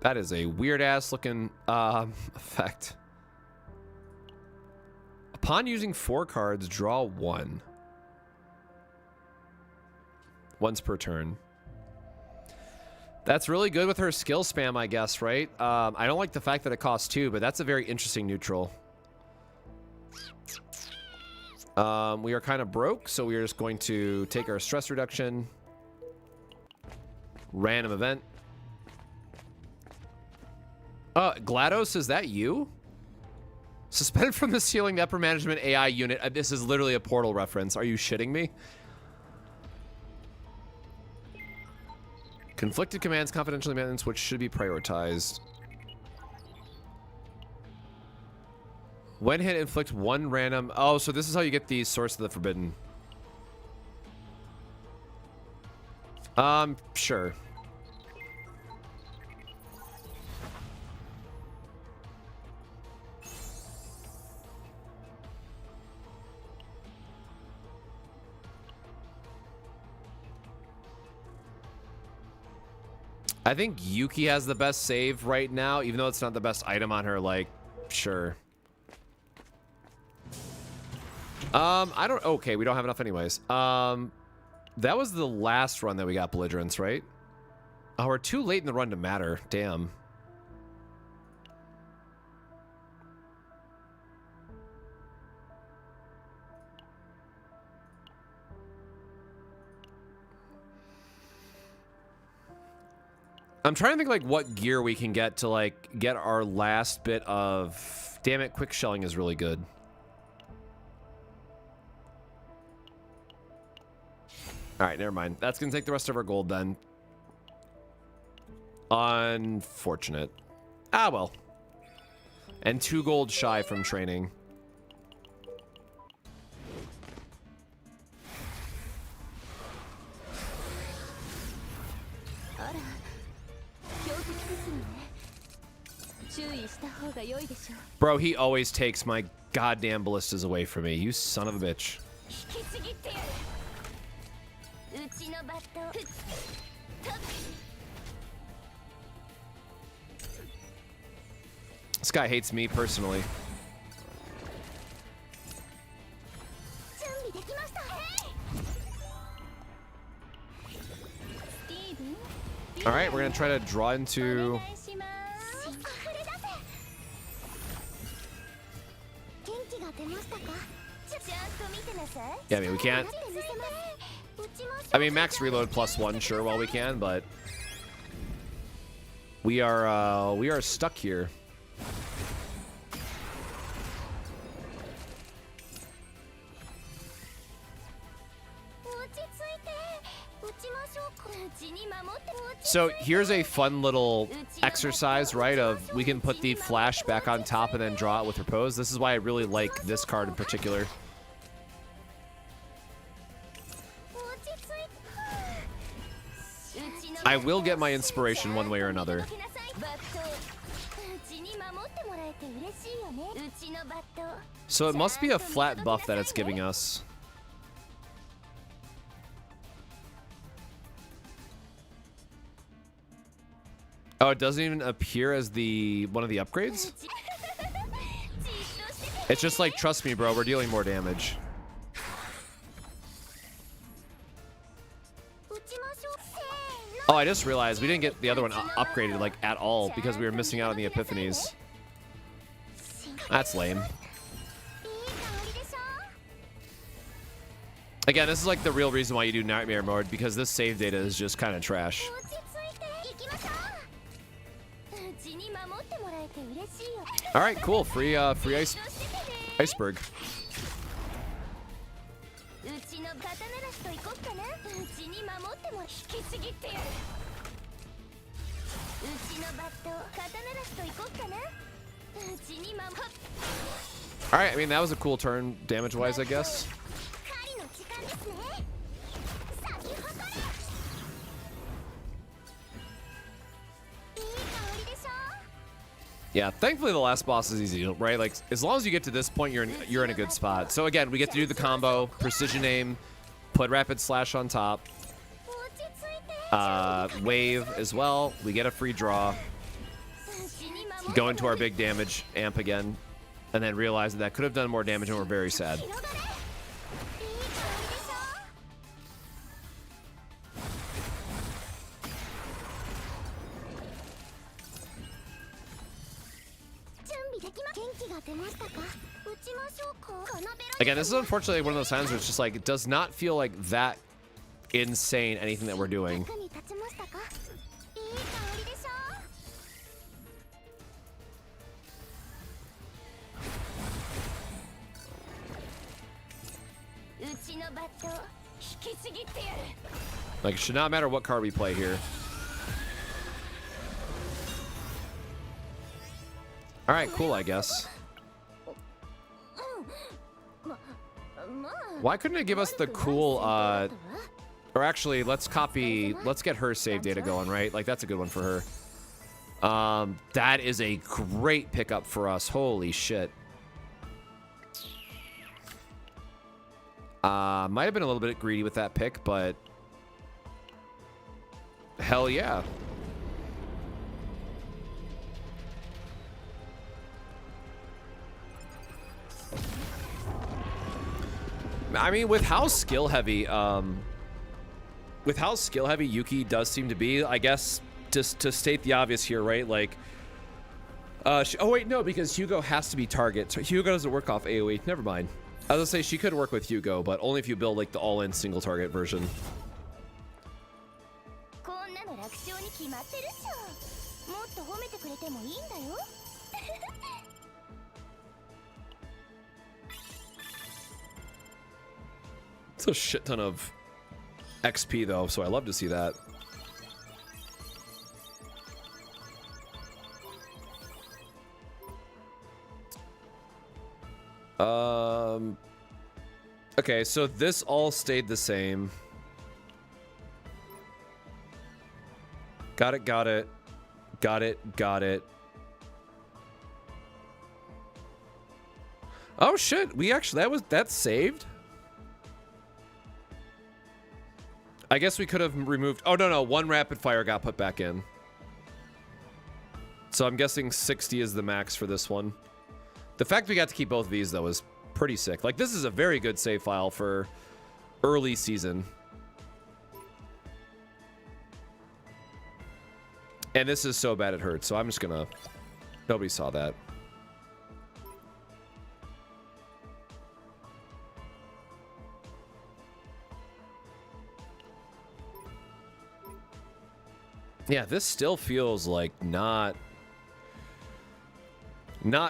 S1: That is a weird-ass looking effect. Upon using 4 cards, draw 1. Once per turn. That's really good with her skill spam, I guess, right? I don't like the fact that it costs 2, but that's a very interesting neutral. We are kind of broke, so we are just going to take our stress reduction. Random event. GLaDOS, is that you? Suspended from the ceiling, the upper management AI unit. This is literally a Portal reference. Are you shitting me? Conflicted commands, confidential maintenance, which should be prioritized. When hit, inflict 1 random... Oh, so this is how you get the Source of the Forbidden. Sure. I think Yuki has the best save right now, even though it's not the best item on her, like, sure. I don't... Okay, we don't have enough anyways. That was the last run that we got Belligerence, right? Oh, we're too late in the run to matter. Damn. I'm trying to think, like, what gear we can get to, like, get our last bit of... Damn it, quick shelling is really good. Alright, never mind. That's gonna take the rest of our gold, then. Unfortunate. Ah, well. And 2 gold shy from training. Bro, he always takes my goddamn ballistas away from me. You son of a bitch. This guy hates me personally. All right, we're gonna try to draw into... Yeah, I mean, we can't I mean, max reload +1, sure, while we can, but we are stuck here. So here's a fun little exercise, right? Of we can put the flash back on top and then draw it with repose. This is why I really like this card in particular. I will get my inspiration one way or another. So it must be a flat buff that it's giving us. Oh, it doesn't even appear as the one of the upgrades? It's just like, trust me, bro, we're dealing more damage. Oh, I just realized we didn't get the other one upgraded, like, at all because we were missing out on the epiphanies. That's lame. Again, this is like the real reason why you do Nightmare mode, because this save data is just kind of trash. All right, cool. Free iceberg. All right, I mean, that was a cool turn damage-wise, I guess. Yeah, thankfully the last boss is easy, right? Like, as long as you get to this point, you're in a good spot. So again, we get to do the combo, precision aim, put rapid slash on top, wave as well. We get a free draw, go into our big damage amp again, and then realize that could have done more damage, and we're very sad. Again, this is unfortunately one of those times where it's just like, it does not feel like that insane anything that we're doing. Like, it should not matter what card we play here. All right, cool, I guess. Why couldn't it give us the cool, or actually, let's get her save data going, right? Like, that's a good one for her. That is a great pickup for us. Holy shit. Might have been a little bit greedy with that pick, but hell yeah. I mean, with how skill heavy Yuki does seem to be, I guess, just to state the obvious here, right? Like, oh wait, no, because Hugo has to be target. So Hugo doesn't work off AoE. Never mind. I was gonna say she could work with Hugo, but only if you build like the all-in single target version. It's a shit ton of XP though, so I love to see that. Okay, so this all stayed the same. Got it, got it. Got it, got it. Oh shit, we actually, that's saved? I guess we could have removed, oh no, one rapid fire got put back in. So I'm guessing 60 is the max for this one. The fact we got to keep both of these though is pretty sick. Like, this is a very good save file for early season. And this is so bad it hurts, so I'm just gonna, nobody saw that. Yeah, this still feels like not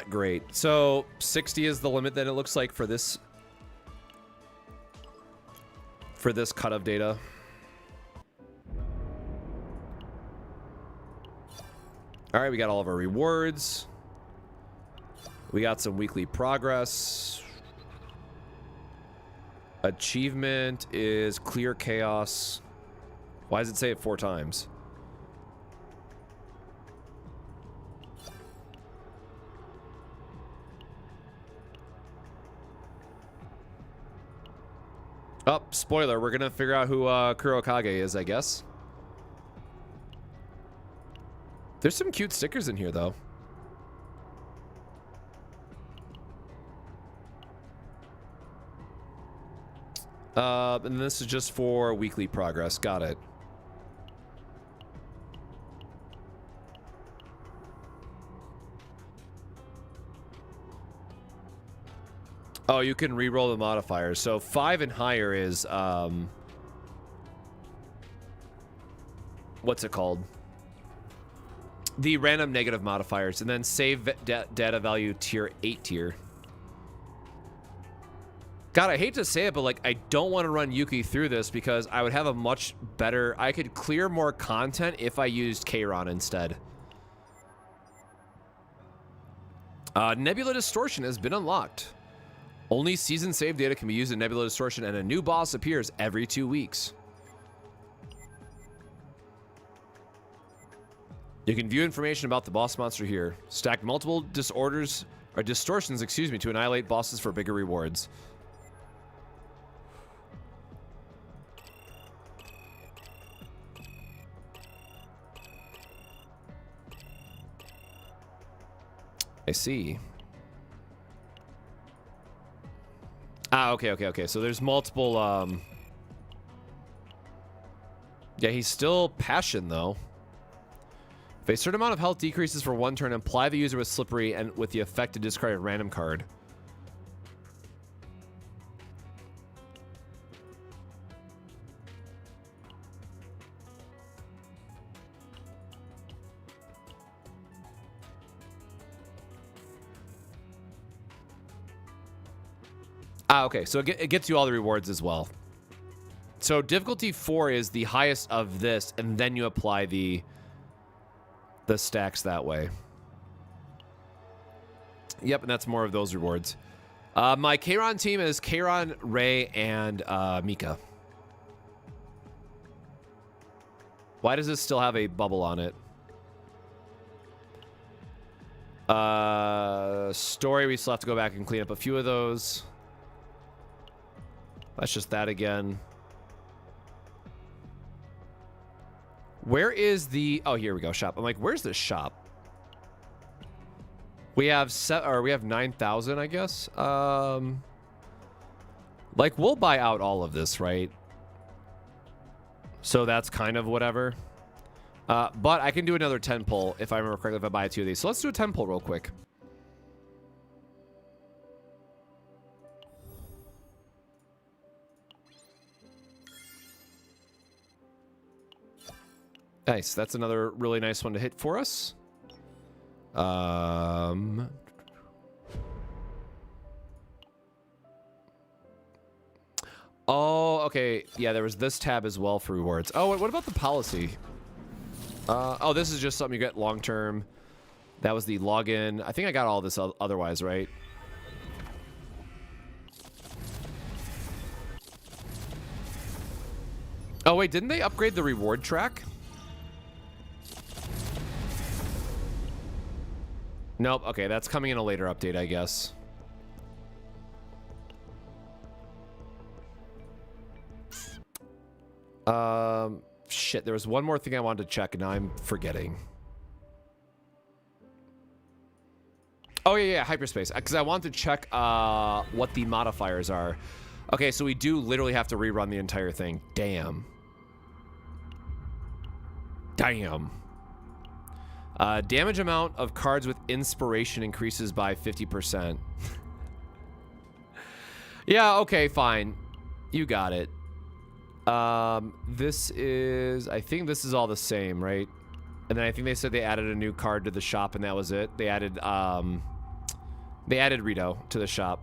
S1: great. So 60 is the limit that it looks like for this cut of data. All right, we got all of our rewards. We got some weekly progress. Achievement is clear chaos. Why does it say it 4 times? Oh, spoiler, we're gonna figure out who Kurokage is, I guess. There's some cute stickers in here, though. And this is just for weekly progress. Got it. Oh, you can re-roll the modifiers. So 5 and higher is what's it called? The random negative modifiers, and then save data value tier 8 tier. God, I hate to say it, but like I don't want to run Yuki through this because I would have a much better. I could clear more content if I used Kiran instead. Nebula Distortion has been unlocked. Only season save data can be used in Nebula Distortion, and a new boss appears every 2 weeks. You can view information about the boss monster here. Stack multiple distortions, excuse me, to annihilate bosses for bigger rewards. I see. Ah, okay. So there's multiple, yeah, he's still passion, though. If a certain amount of health decreases for 1 turn, apply the user with Slippery and with the effect to discard a random card. Ah, okay, so it gets you all the rewards as well. So difficulty 4 is the highest of this, and then you apply the stacks that way. Yep, and that's more of those rewards. My Kiran team is Kiran, Ray, and Mika. Why does this still have a bubble on it? Story, we still have to go back and clean up a few of those. That's just that again. Where is the... Oh, here we go. Shop. I'm like, where's this shop? We have 9,000, I guess. Like, we'll buy out all of this, right? So that's kind of whatever. But I can do another 10 pull if I remember correctly if I buy 2 of these. So let's do a 10 pull real quick. Nice. That's another really nice one to hit for us. Oh, okay. Yeah, there was this tab as well for rewards. Oh, wait, what about the policy? Oh, this is just something you get long term. That was the login. I think I got all this otherwise, right? Oh, wait, didn't they upgrade the reward track? Nope. Okay, that's coming in a later update, I guess. Shit, there was one more thing I wanted to check, and now I'm forgetting. Oh, yeah, hyperspace. Because I want to check what the modifiers are. Okay, so we do literally have to rerun the entire thing. Damn. Damn. Damage amount of cards with inspiration increases by 50%. Yeah, okay, fine. You got it. This is... I think this is all the same, right? And then I think they said they added a new card to the shop, and that was it. They added Rito to the shop.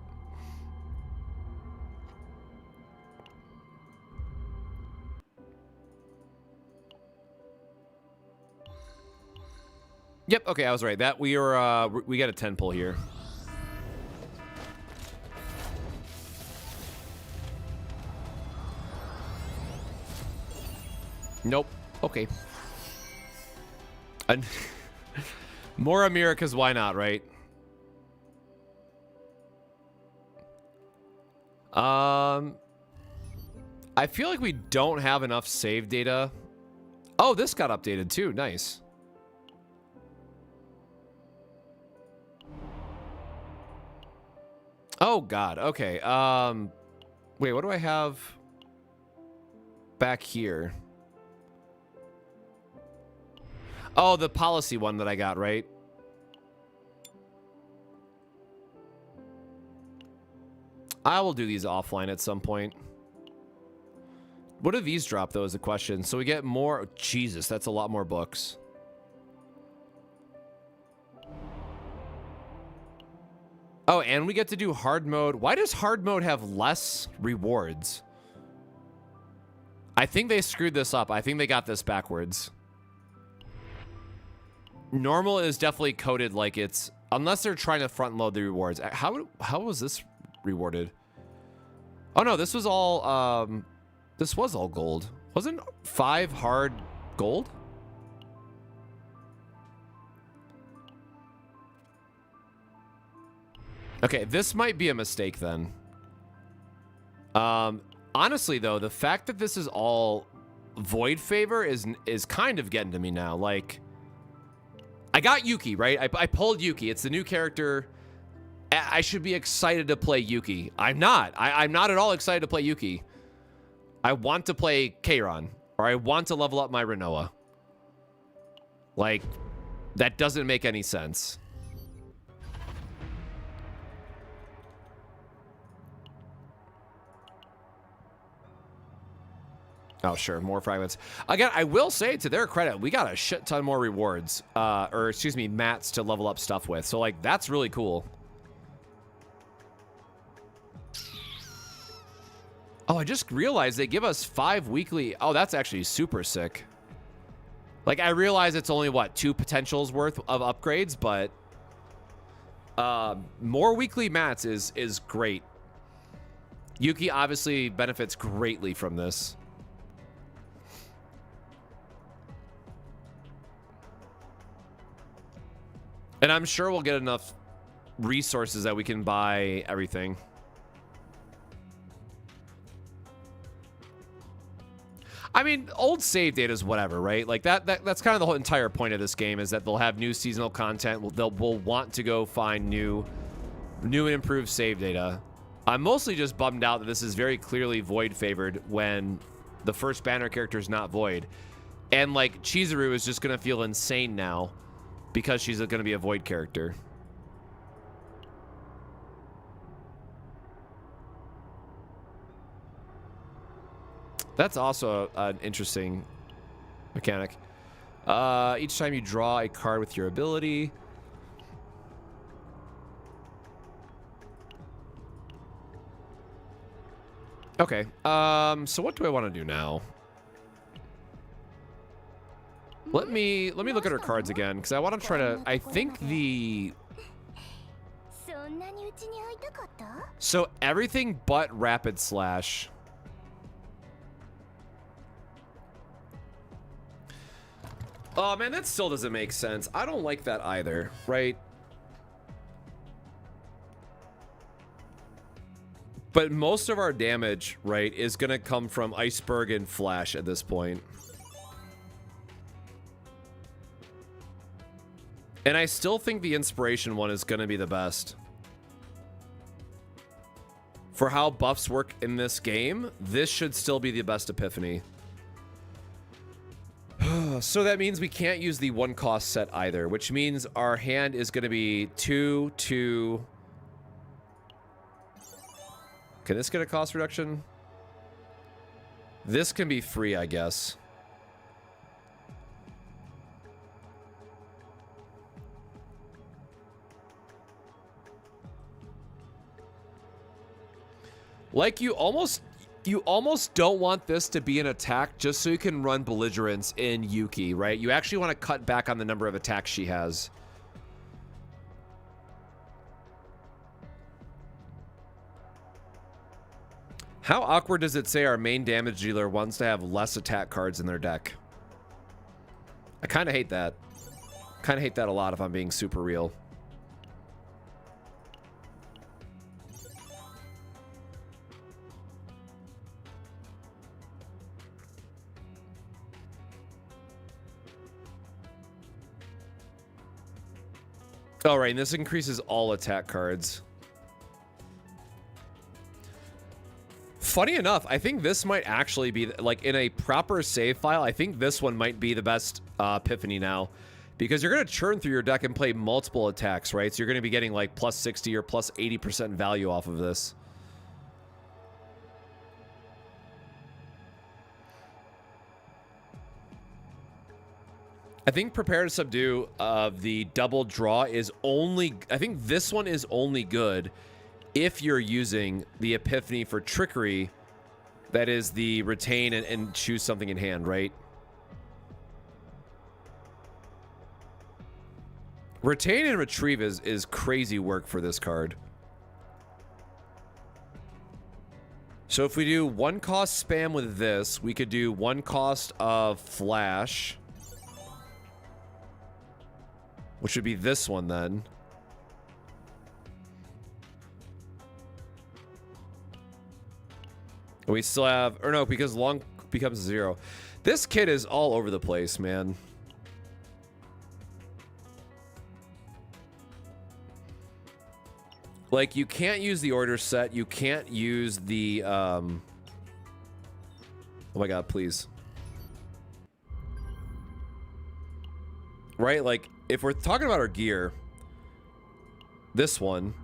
S1: Yep, okay, I was right. That we got a 10 pull here. Nope. Okay. More Americas, why not, right? I feel like we don't have enough save data. Oh, this got updated too. Nice. Oh god. Okay. Wait, what do I have back here? Oh, the policy one that I got, right? I will do these offline at some point. What do these drop, though, is the question. So we get more... Jesus, that's a lot more books. Oh, and we get to do hard mode. Why does hard mode have less rewards? I think they screwed this up. I think they got this backwards. Normal is definitely coded like it's... Unless they're trying to front load the rewards. How was this rewarded? Oh, no, this was all... this was all gold. Wasn't 5 hard gold? Okay, this might be a mistake then. Honestly, though, the fact that this is all void favor is kind of getting to me now. Like... I got Yuki, right? I pulled Yuki. It's the new character. I should be excited to play Yuki. I'm not. I'm not at all excited to play Yuki. I want to play Kiran, or I want to level up my Renoa. Like, that doesn't make any sense. Oh, sure. More fragments. Again, I will say, to their credit, we got a shit ton more rewards. Or, excuse me, mats to level up stuff with. So, like, that's really cool. Oh, I just realized they give us 5 weekly... Oh, that's actually super sick. Like, I realize it's only, what, 2 potentials worth of upgrades, but... more weekly mats is great. Yuki obviously benefits greatly from this. And I'm sure we'll get enough resources that we can buy everything. I mean, old save data is whatever, right? Like that's kind of the whole entire point of this game, is that they'll have new seasonal content. We'll want to go find new and improved save data. I'm mostly just bummed out that this is very clearly void favored when the first banner character is not void. And like Chizuru is just going to feel insane now because she's going to be a void character. That's also an interesting mechanic. Each time you draw a card with your ability. Okay. So what do I want to do now? Let me look at her cards again, because I want to try to... I think the... So everything but Rapid Slash. Oh, man, that still doesn't make sense. I don't like that either, right? But most of our damage, right, is going to come from Iceberg and Flash at this point. And I still think the Inspiration one is going to be the best. For how buffs work in this game, this should still be the best Epiphany. So that means we can't use the 1-cost set either, which means our hand is going to be 2, 2... Can this get a cost reduction? This can be free, I guess. Like you almost don't want this to be an attack just so you can run belligerence in Yuki, right? You actually want to cut back on the number of attacks she has. How awkward does it say our main damage dealer wants to have less attack cards in their deck? I kind of hate that. Kind of hate that a lot if I'm being super real. All right, and this increases all attack cards. Funny enough, I think this might actually be, like, in a proper save file, I think this one might be the best epiphany now. Because you're going to churn through your deck and play multiple attacks, right? So you're going to be getting, like, plus 60 or plus 80% value off of this. I think Prepare to Subdue of the double draw is only... I think this one is only good if you're using the Epiphany for Trickery, that is the retain and choose something in hand, right? Retain and Retrieve is crazy work for this card. So if we do 1 cost spam with this, we could do 1 cost of Flash, which would be this one then. We still have, or no, because long becomes 0. This kit is all over the place, man. Like, you can't use the order set. You can't use the, oh my god, please. Right? Like, if we're talking about our gear, this one,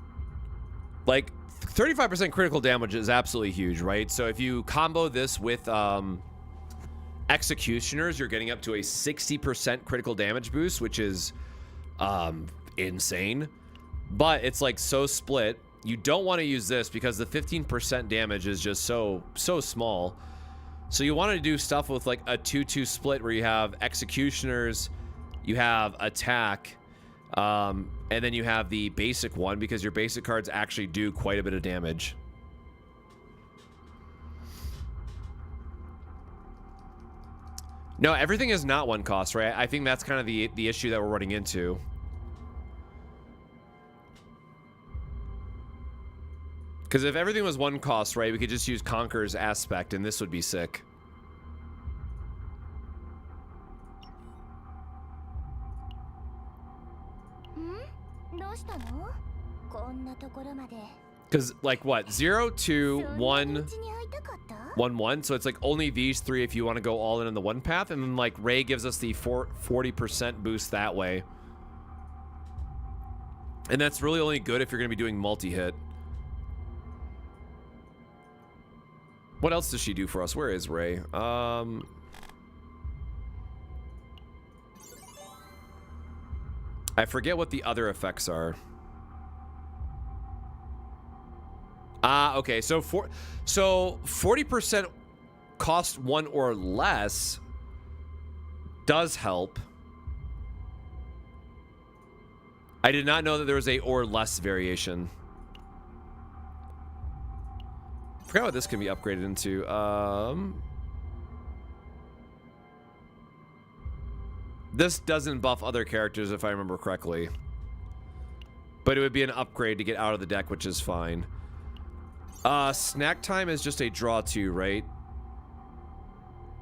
S1: like, 35% critical damage is absolutely huge, right? So if you combo this with Executioners, you're getting up to a 60% critical damage boost, which is insane. But it's like so split. You don't want to use this because the 15% damage is just so small. So you want to do stuff with like a 2-2 split where you have Executioners, you have Attack, and then you have the basic one because your basic cards actually do quite a bit of damage. No, everything is not 1 cost, right? I think that's kind of the issue that we're running into. Because if everything was 1 cost, right, we could just use Conqueror's Aspect, and this would be sick. Because, like, what? 0, 2, 1, 1, 1. So it's like only these 3 if you want to go all in on the 1 path. And then, like, Ray gives us the 40% boost that way. And that's really only good if you're going to be doing multi-hit. What else does she do for us? Where is Ray? I forget what the other effects are. Okay. So 40% cost 1 or less does help. I did not know that there was a or less variation. Forgot what this can be upgraded into. This doesn't buff other characters if I remember correctly. But it would be an upgrade to get out of the deck, which is fine. Snack Time is just a draw 2, right?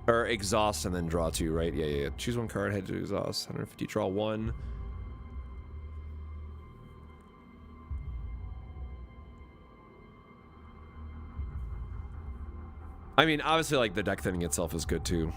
S1: Or exhaust and then draw 2, right? Yeah. Choose 1 card, head to exhaust. 150, draw 1. I mean, obviously, like, the deck thinning itself is good, too.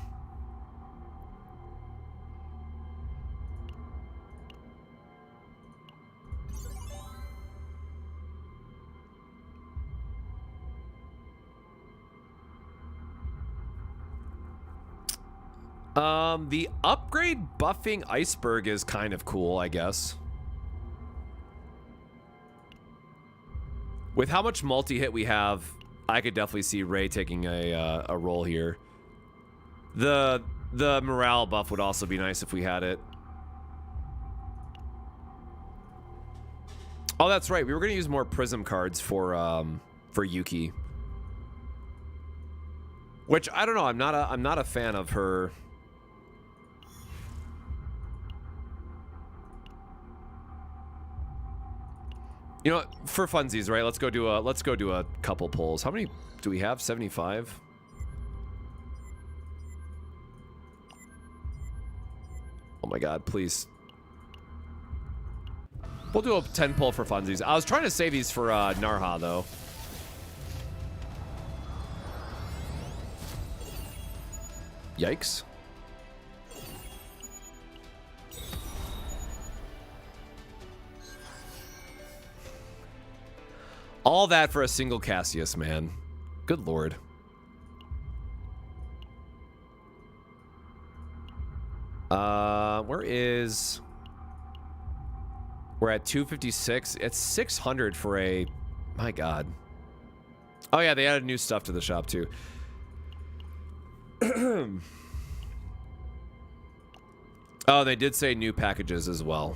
S1: The upgrade buffing Iceberg is kind of cool, I guess. With how much multi-hit we have I could definitely see Ray taking a role here. The morale buff would also be nice if we had it. Oh, that's right. We were going to use more prism cards for Yuki. Which I don't know. I'm not a fan of her. You know what? For funsies, right? Let's go do a couple polls. How many do we have? 75. Oh my god, please. We'll do a 10 pull for funsies. I was trying to save these for Narha, though. Yikes. All that for a single Cassius, man. Good lord. Where is... We're at 256. It's 600 for a... My god. Oh yeah, they added new stuff to the shop too. Oh, they did say new packages as well.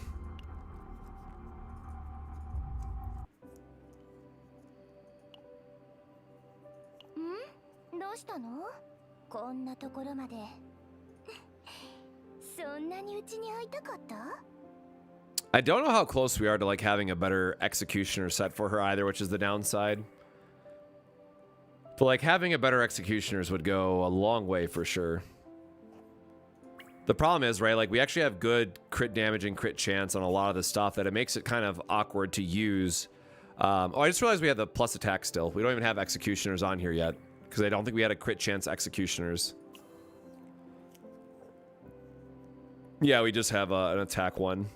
S1: I don't know how close we are to like having a better executioner set for her either, which is the downside. But like having a better executioners would go a long way for sure. The problem is, right, like we actually have good crit damage and crit chance on a lot of the stuff that it makes it kind of awkward to use. Oh, I just realized we have the plus attack still. We don't even have executioners on here yet because I don't think we had a crit chance executioners. Yeah, we just have an attack one.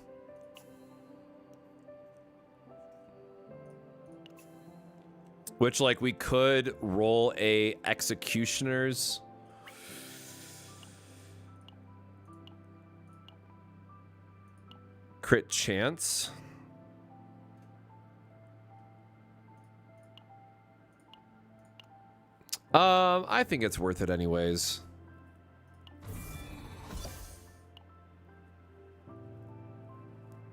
S1: Which, like, we could roll a executioners. Crit chance. I think it's worth it anyways.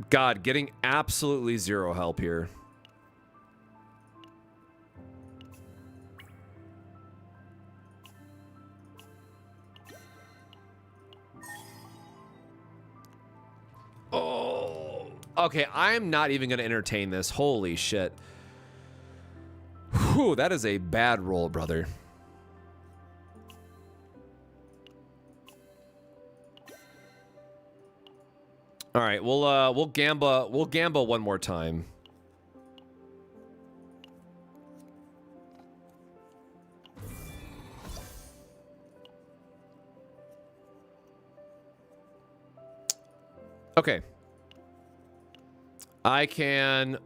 S1: God, getting absolutely zero help here. Oh, okay. I'm not even going to entertain this. Holy shit. Whew, that is a bad roll, brother. All right, we'll gamble one more time. Okay. I can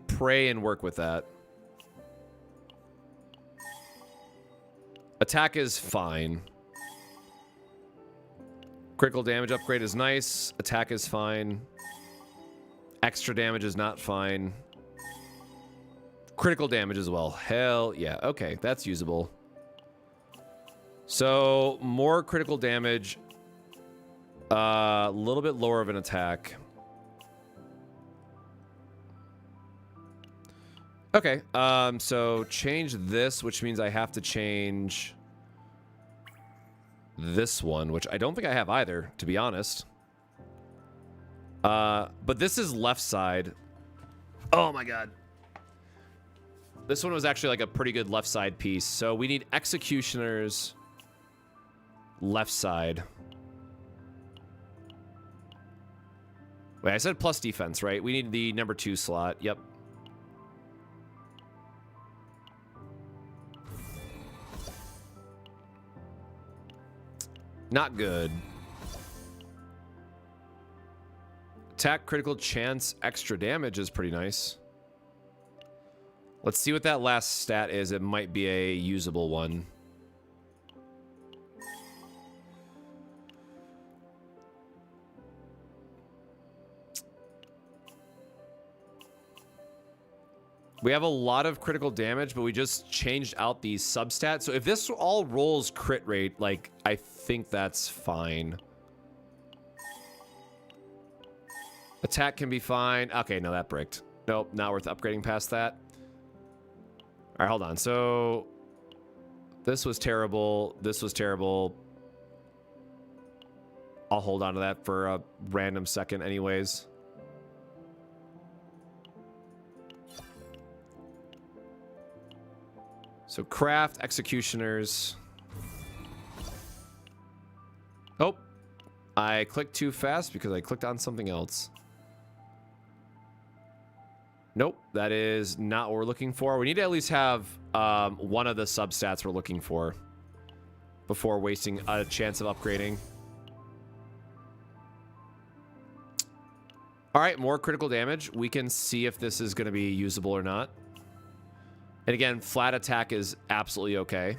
S1: pray and work with that. Attack is fine. Critical damage upgrade is nice. Attack is fine. Extra damage is not fine. Critical damage as well. Hell yeah. Okay, that's usable. So, more critical damage. A little bit lower of an attack. Okay, so change this, which means I have to change this one, which I don't think I have either, to be honest. But this is left side. Oh my god. This one was actually like a pretty good left side piece. So we need executioners left side. Wait, I said plus defense, right? We need the number 2 slot. Yep. Not good. Attack, critical chance, extra damage is pretty nice. Let's see what that last stat is. It might be a usable one. We have a lot of critical damage, but we just changed out the substat. So if this all rolls crit rate, like, I think that's fine. Attack can be fine. Okay, no, that bricked. Nope, not worth upgrading past that. All right, hold on. So this was terrible. This was terrible. I'll hold on to that for a random second anyways. So craft, executioners. Oh, I clicked too fast because I clicked on something else. Nope, that is not what we're looking for. We need to at least have one of the substats we're looking for before wasting a chance of upgrading. All right, more critical damage. We can see if this is going to be usable or not. And again, flat attack is absolutely okay.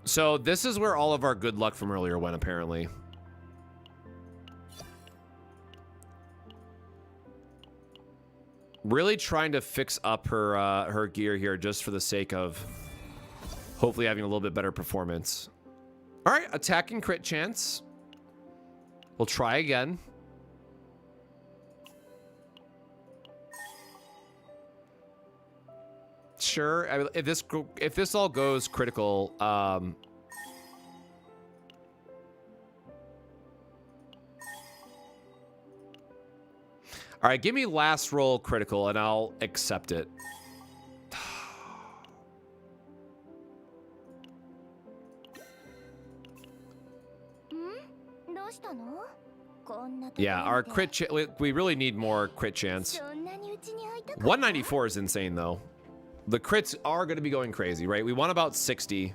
S1: So this is where all of our good luck from earlier went, apparently. Really trying to fix up her her gear here just for the sake of hopefully having a little bit better performance. All right, attack and crit chance. We'll try again. Sure. I mean, if this all goes critical, all right, give me last roll critical and I'll accept it. Yeah, our crit we really need more crit chance. 194 is insane though. The crits are going to be going crazy, right? We want about 60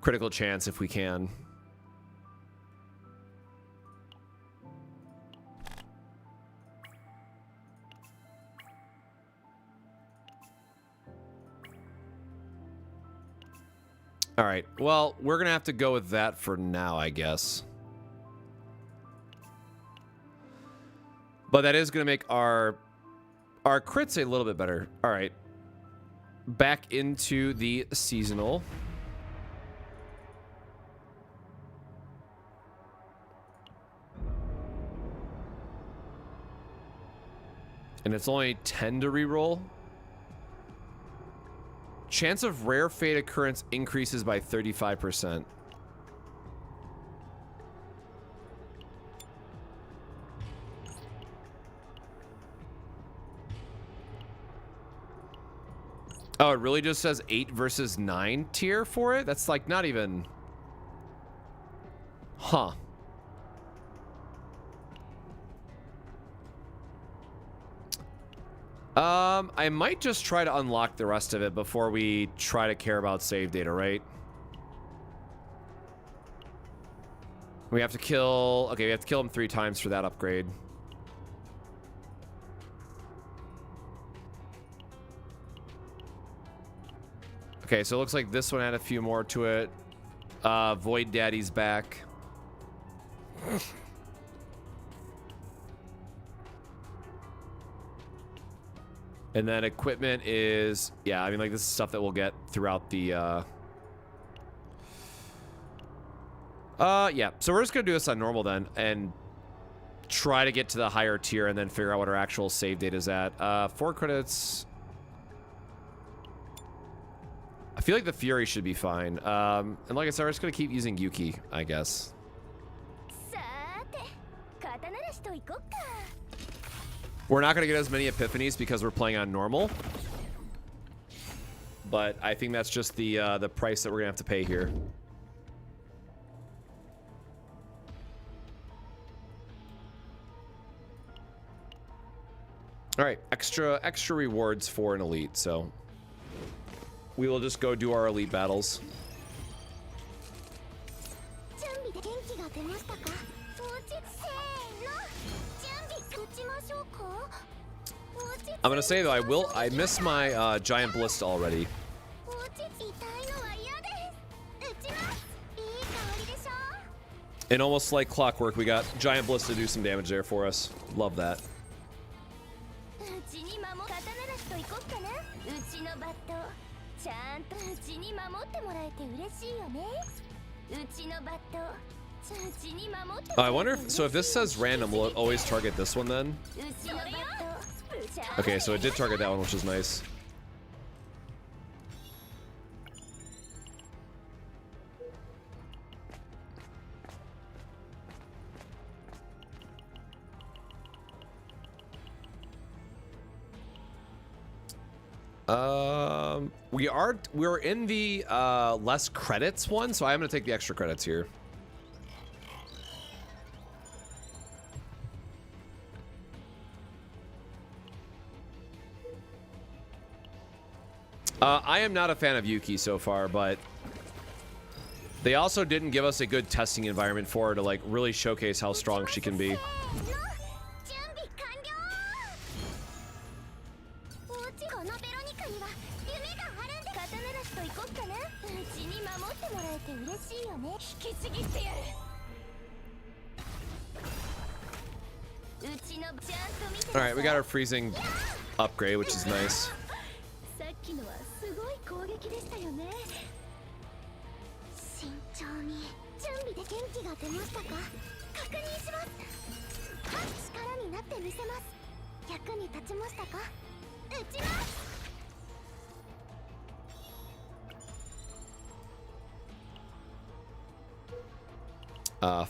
S1: critical chance if we can. All right, well, we're going to have to go with that for now, I guess. But that is going to make our crits a little bit better. All right. Back into the seasonal. And it's only 10 to reroll. Chance of rare fate occurrence increases by 35%. Oh, it really just says 8 versus 9 tier for it? That's like not even... Huh. I might just try to unlock the rest of it before we try to care about save data, right? We have to kill... Okay, we have to kill him 3 times for that upgrade. Okay, so it looks like this one had a few more to it. Void Daddy's back. And then equipment is... Yeah, I mean, like, this is stuff that we'll get throughout the... Yeah, so we're just going to do this on normal then. And try to get to the higher tier and then figure out what our actual save date is at. 4 credits... I feel like the Fury should be fine. And like I said, we're just going to keep using Yuki, I guess. We're not going to get as many epiphanies because we're playing on normal. But I think that's just the price that we're going to have to pay here. All right, extra rewards for an elite, so... We will just go do our elite battles. I'm gonna say though, I miss my giant ballista already. And almost like clockwork, we got Giant Bliss to do some damage there for us. Love that.
S4: うちに守刀なしと行こっかな。うちのバットちゃんとうちに守ってもらえて嬉しいよね。うちのバットうちに守っても
S1: I
S4: らえ
S1: wonder
S4: て
S1: if, so if this says random, will it always target this one then?
S4: うちのバットちゃんと
S1: Okay, so it did target that one, which is nice. We're in the less credits one, so I'm gonna take the extra credits here. I am not a fan of Yuki so far, but they also didn't give us a good testing environment for her to like really showcase how strong she can be.
S4: 準備完了。おうちこのベロニカには夢があるんで刀なしと行こっかな。うちに守ってもらえて嬉しいよね。引きちぎってやる。うちのちゃんと見て
S1: All right, we got our freezing upgrade, which is nice.
S4: さっきのはすごい攻撃でしたよね。慎重に準備で元気が出ましたか。確認します。力になってみせます。役に立ちましたか。撃ちます。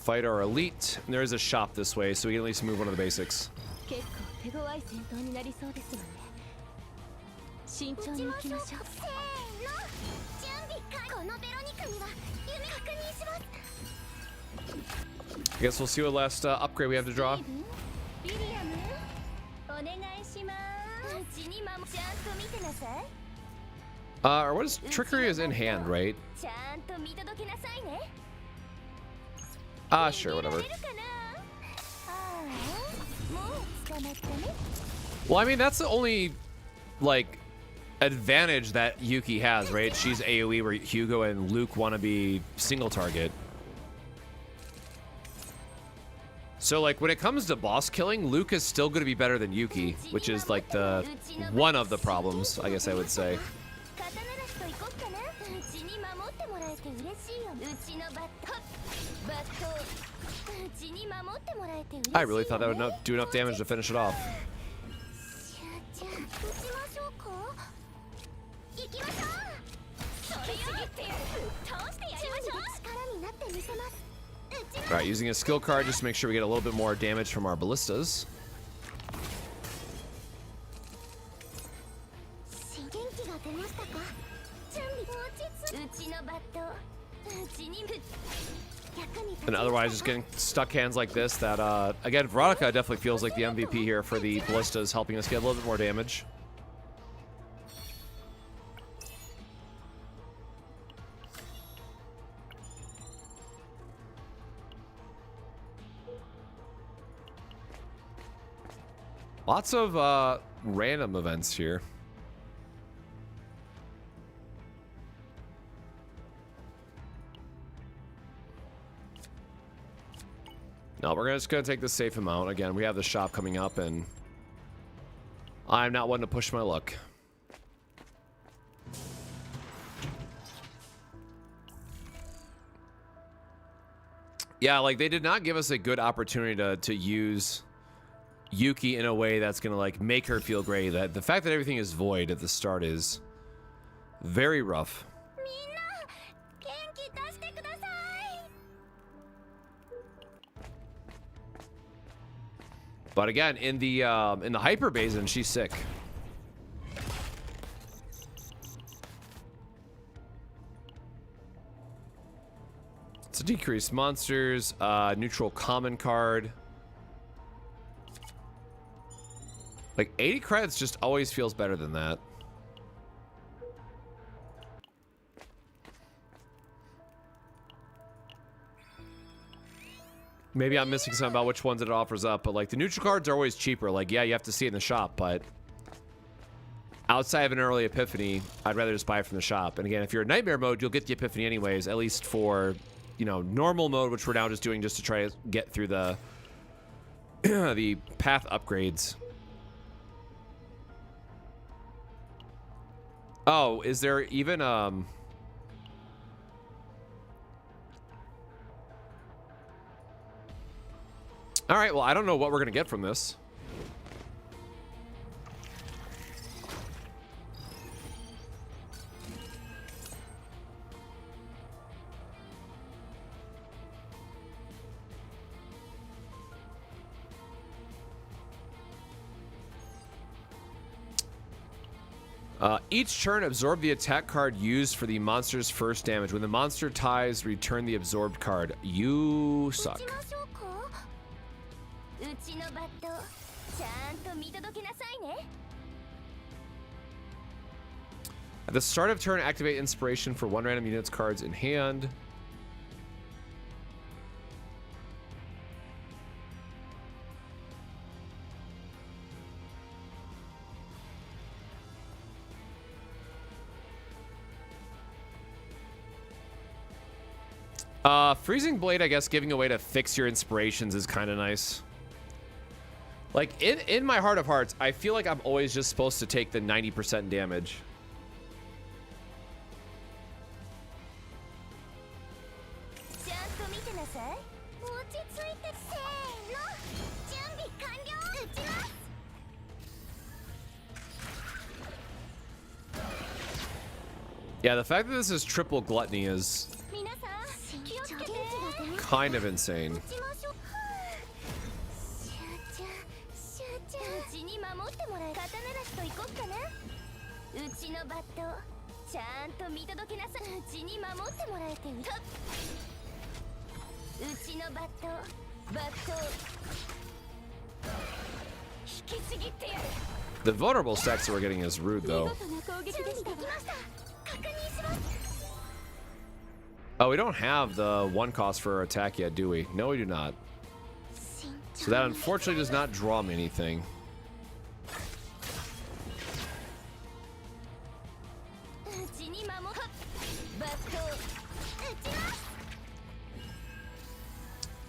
S1: Fight our elite. There is a shop this way, so we can at least move one of the basics.
S2: 結構手強い戦闘になりそうですわね。慎重に行きましょう。
S4: せーの。準備完。このベロニカには夢確認します。
S1: I guess we'll see what last upgrade we have to draw.
S4: ビリアム、お願いします。うちに守ちゃんと見てなさい。
S1: Or what is trickery is in hand, right?
S4: ちゃんと見届けなさいね。
S1: Sure, whatever.
S4: 逃げられるかな。ああ、もう捕まったね。
S1: Well, I mean, that's the only, like, advantage that Yuki has, right? She's AoE where Hugo and Luke want to be single target. So, like, when it comes to boss killing, Luke is still going to be better than Yuki, which is, like, the one of the problems, I guess I would say.
S4: 刀なしと行こっかな。うちに守ってもらえて嬉しいよ。うちのバットバットうちに守ってもらえて嬉しいよね。
S1: I really thought that would do enough damage to finish it off.
S4: じゃあ打ちましょうか。行きましょう。それよって倒してやりましょう。力になってみせます。
S1: All right, using a skill card just to make sure we get a little bit more damage from our ballistas.
S4: 元気が出ましたか。準備落ち着うちのバットうちに役に立ち
S1: And otherwise, just getting stuck hands like this. That again, Veronica definitely feels like the MVP here for the ballistas, helping us get a little bit more damage. Lots of random events here. No, we're just gonna take the safe amount. Again, we have the shop coming up, and I'm not one to push my luck. Yeah, like they did not give us a good opportunity to use Yuki in a way that's gonna like make her feel great. That the fact that everything is void at the start is very rough.
S4: みんな元気出してください。
S1: But again, in the hyper basin, she's sick. It's a decreased monsters, neutral common card. Like 80 credits just always feels better than that. Maybe I'm missing something about which ones it offers up, but like the neutral cards are always cheaper. Like, yeah, you have to see it in the shop, but outside of an early epiphany, I'd rather just buy it from the shop. And again, if you're in nightmare mode, you'll get the epiphany anyways, at least for you know, normal mode, which we're now just doing just to try to get through the the path upgrades. Oh, is there even all right, well, I don't know what we're gonna get from this. Each turn, absorb the attack card used for the monster's first damage. When the monster ties, return the absorbed card. You suck. At the start of turn, activate inspiration for 1 random unit's cards in hand. Freezing Blade, I guess, giving a way to fix your inspirations is kind of nice. Like, in my heart of hearts, I feel like I'm always just supposed to take the 90% damage. Yeah, the fact that this is triple gluttony is kind of insane. The vulnerable stacks that we're getting is rude, though. Oh, we don't have the 1 cost for attack yet, do we? No, we do not. So that unfortunately does not draw me anything.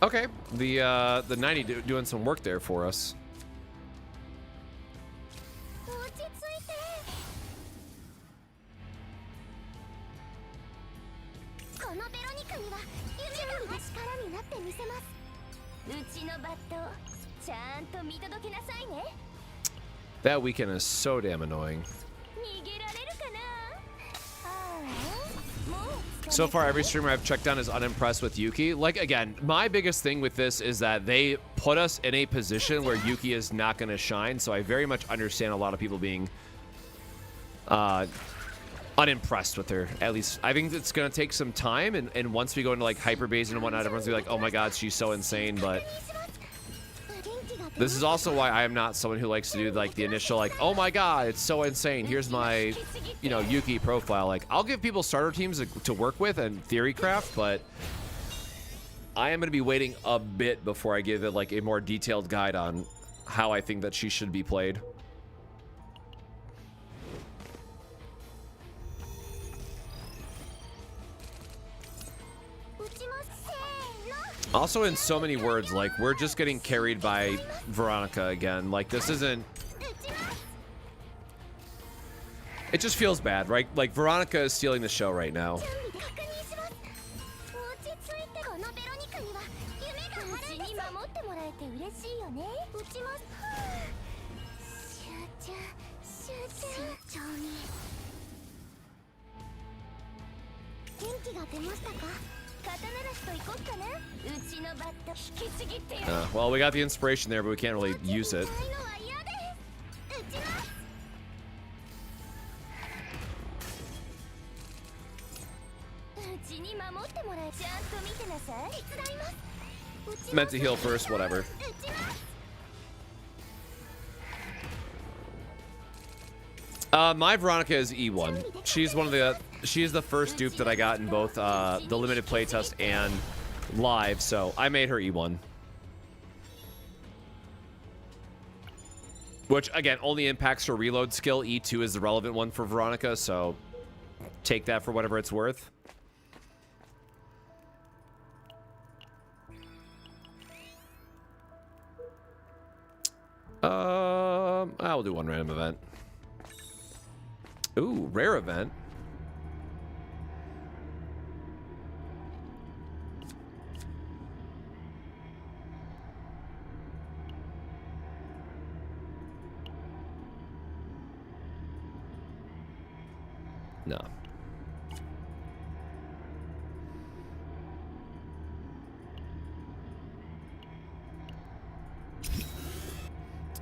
S1: Okay, the 90 doing some work there for us. That weekend is so damn annoying. So far, every streamer I've checked on is unimpressed with Yuki. Like, again, my biggest thing with this is that they put us in a position where Yuki is not going to shine, so I very much understand a lot of people being unimpressed with her. At least, I think it's going to take some time, and once we go into, like, hyperbase and whatnot, everyone's going to be like, oh my god, she's so insane, but this is also why I am not someone who likes to do, like, the initial, like, oh my god, it's so insane, here's my, you know, Yuki profile. Like, I'll give people starter teams to work with and theory craft, but I am going to be waiting a bit before I give it, like, a more detailed guide on how I think that she should be played. Also, in so many words, like, we're just getting carried by Veronica again. Like, this isn't... It just feels bad, right? Like, Veronica is stealing the show right now. Well, we got the inspiration there, but we can't really use it. Meant to heal first, whatever. My Veronica is E1. She's one of the... She's the first dupe that I got in both the limited playtest and live, so I made her E1. Which, again, only impacts her reload skill. E2 is the relevant one for Veronica, so take that for whatever it's worth. I'll do one random event. Ooh, rare event. No.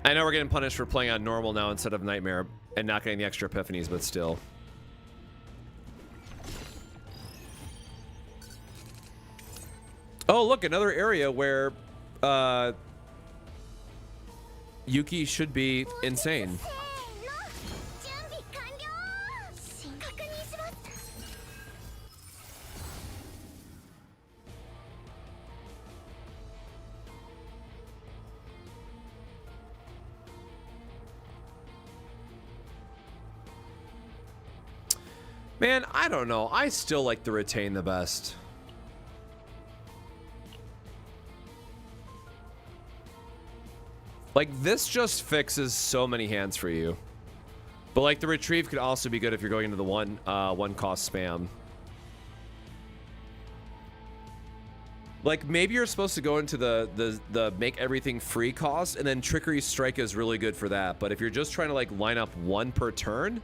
S1: I know we're getting punished for playing on normal now instead of nightmare and not getting the extra epiphanies, but still. Oh, look, another area where Yuki should be insane. Man, I don't know. I still like the retain the best. Like, this just fixes so many hands for you. But, like, the retrieve could also be good if you're going into the one cost spam. Like, maybe you're supposed to go into the make everything free cost, and then Trickery Strike is really good for that. But if you're just trying to, like, line up one per turn,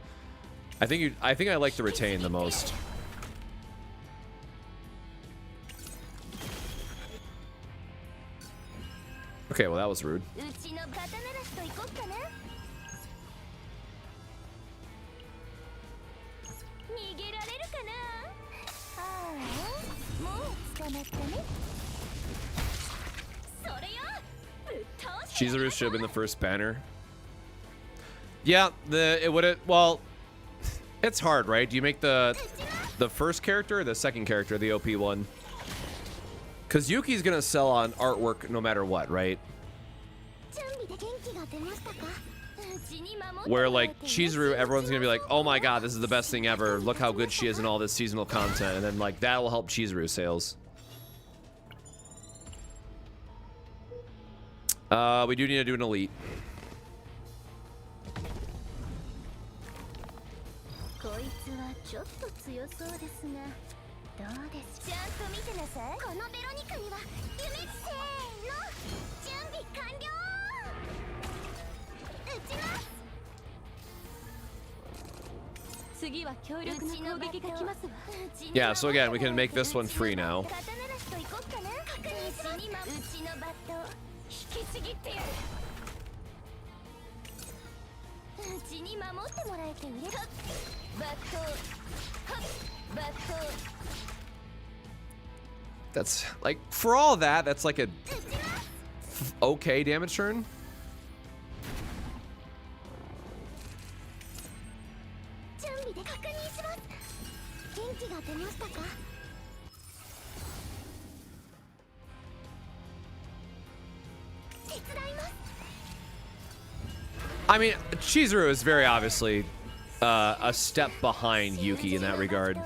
S1: I think I like the retain the most. Okay, well that was rude. Chizuru should have been the first banner. Yeah, it would have. Well, it's hard, right? Do you make the first character or the second character, the OP one? Because Yuki's gonna sell on artwork no matter what, right? Where like Chizuru, everyone's gonna be like, oh my god, this is the best thing ever. Look how good she is in all this seasonal content. And then like that will help Chizuru sales. We do need to do an elite. Yeah, so again, we can make this one free now. That's like, for all that, that's like a okay damage turn. I mean, Chizuru is very obviously a step behind Yuki in that regard.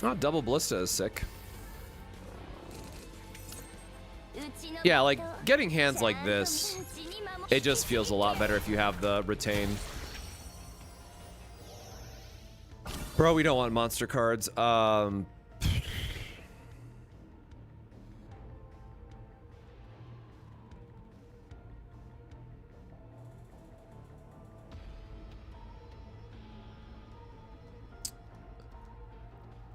S1: Oh, double ballista is sick. Yeah, like getting hands like this, it just feels a lot better if you have the retain. Bro, we don't want monster cards.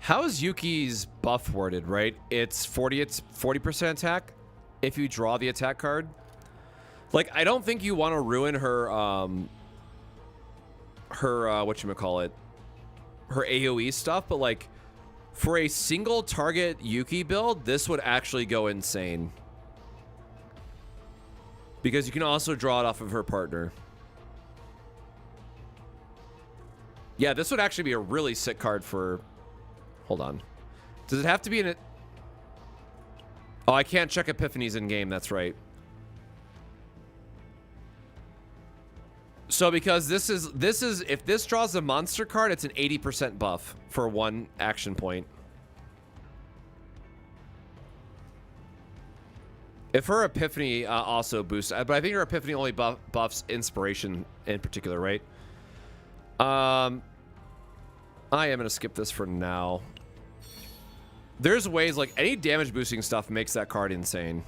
S1: How is Yuki's buff worded, right? It's 40% attack if you draw the attack card. Like, I don't think you want to ruin her whatchamacallit, her AoE stuff, but like for a single target Yuki build, this would actually go insane. Because you can also draw it off of her partner. Yeah, this would actually be a really sick card for... Hold on. Does it have to be in it? Oh, I can't check epiphanies in game. That's right. So because this is if this draws a monster card, it's an 80% buff for one action point. If her Epiphany also boosts, but I think her Epiphany only buffs Inspiration in particular, right? I am going to skip this for now. There's ways, like, any damage boosting stuff makes that card insane.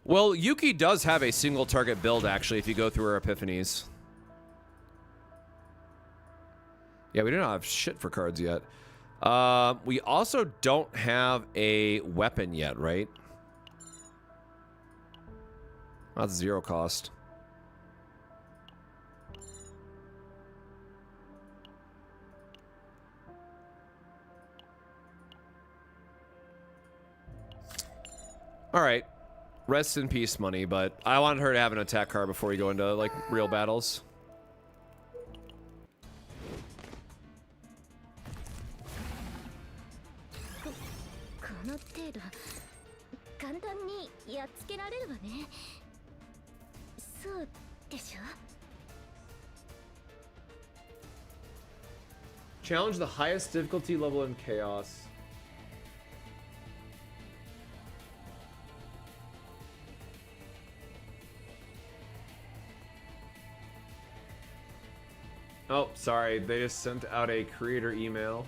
S1: Well, Yuki does have a single target build, actually, if you go through her Epiphanies. Yeah, we do not have shit for cards yet. We also don't have a weapon yet, right? That's 0 cost. All right. Rest in peace, money, but I wanted her to have an attack card before we go into, like, real battles.
S4: この程度簡単にやっつけられるわね。そうでしょ。
S1: Challenge the highest difficulty level in Chaos. Oh, sorry. They just sent out a creator email.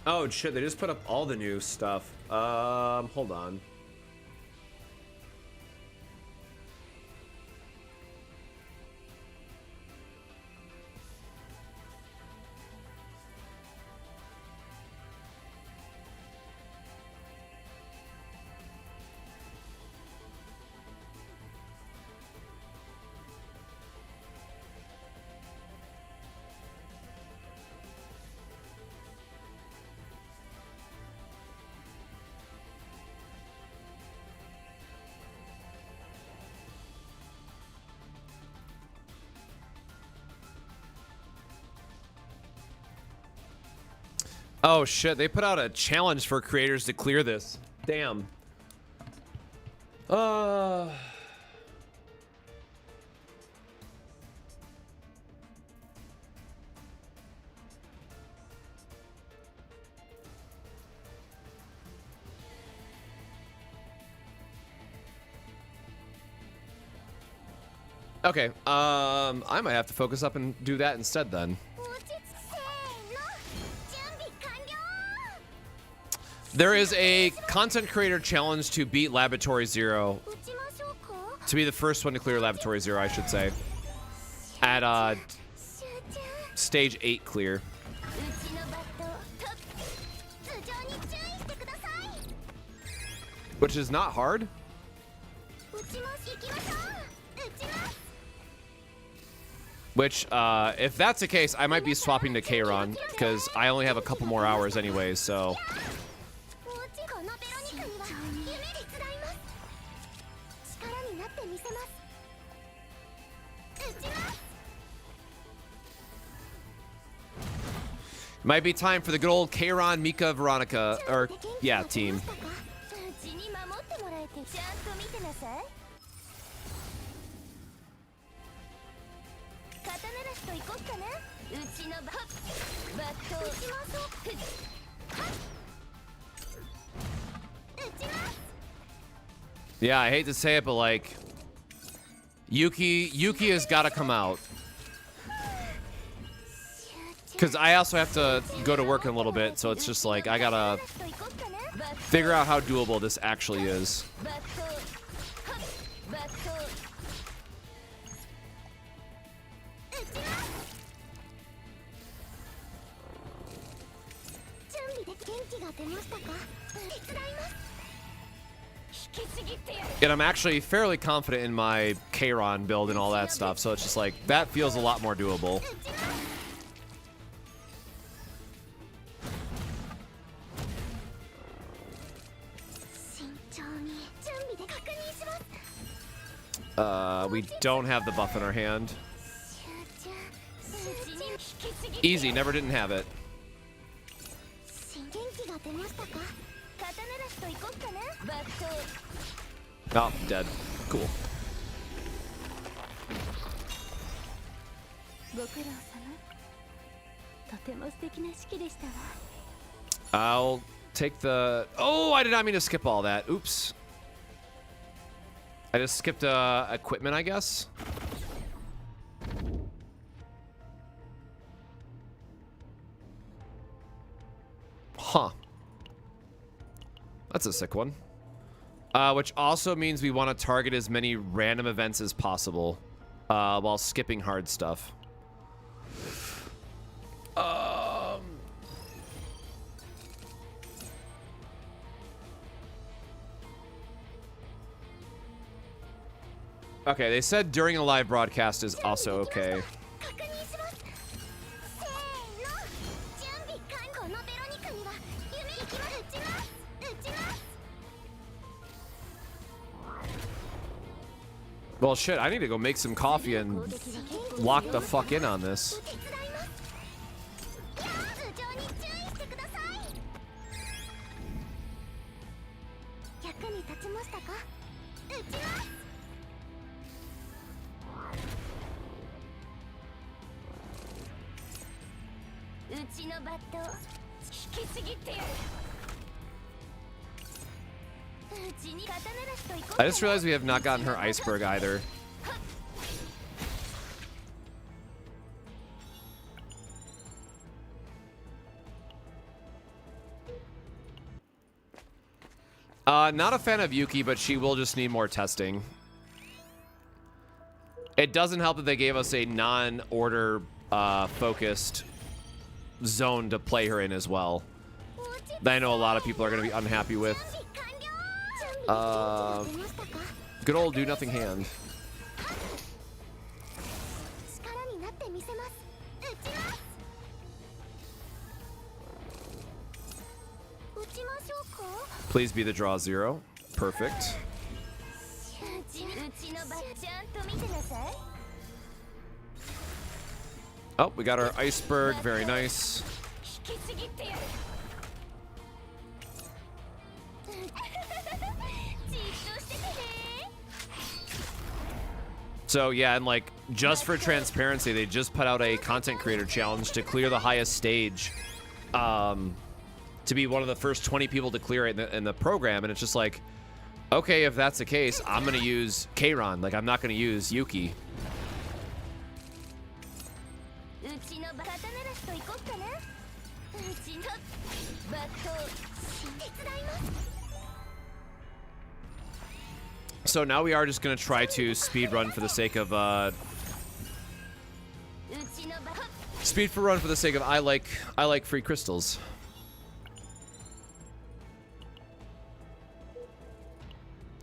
S1: Oh shit, they just put up all the new stuff. Hold on. Oh shit, they put out a challenge for creators to clear this. Damn. Okay, I might have to focus up and do that instead then. There is a content creator challenge to beat Laboratory 0. To be the first one to clear Laboratory 0, I should say. At stage 8 clear. Which is not hard. Which, if that's the case, I might be swapping to Kiran, because I only have a couple more hours anyways, so... Might be time for the good old Kiran, Mika, Veronica, or, yeah, team. Yeah, I hate to say it, but like, Yuki has got to come out. Because I also have to go to work in a little bit, so it's just like, I gotta figure out how doable this actually is. And I'm actually fairly confident in my Kiran build and all that stuff, so it's just like, that feels a lot more doable. We don't have the buff in our hand. Easy, never didn't have it.
S4: 新元気が出ましたか。肩慣らしといこっかな。バット。
S1: Oh, dead. Cool.
S4: ご苦労様。とても素敵な式でしたわ。
S1: I'll take the... Oh, I did not mean to skip all that. Oops. I just skipped equipment, I guess. Huh. That's a sick one. Which also means we want to target as many random events as possible while skipping hard stuff. Okay, they said during a live broadcast is also okay.
S4: 確認します。せーの。準備完了。このベロニカには夢行きます。撃ちます。撃ちます。
S1: Well, shit, I need to go make some coffee and lock the fuck in on this.
S4: 手伝います。いやー、頭上に注意してください。役に立ちましたか。撃ちます。 うちのバット引きちぎってやる。うちに刀ならしといこうかな。
S1: I just realized we have not gotten her iceberg either. Not a fan of Yuki, but she will just need more testing. It doesn't help that they gave us a non-order focused zone to play her in as well. That I know a lot of people are going to be unhappy with. Good old do nothing hand.
S4: 力になってみせます。撃ちます。撃ちましょうか。
S1: Please be the draw 0. Perfect.
S4: うちのバットちゃんと見てなさい。
S1: Oh, we got our iceberg. Very nice.
S4: 引きちぎってやる。じっとしててね。
S1: So yeah, and like just for transparency, they just put out a content creator challenge to clear the highest stage, to be one of the first 20 people to clear it in the program. And it's just like, okay, if that's the case, I'm gonna use Kiran. Like I'm not gonna use Yuki.
S4: うちのバットならしといこっかな。うちのバット手伝います。
S1: So now we are just gonna try to speed run for the sake of speed for run for the sake of I like free crystals.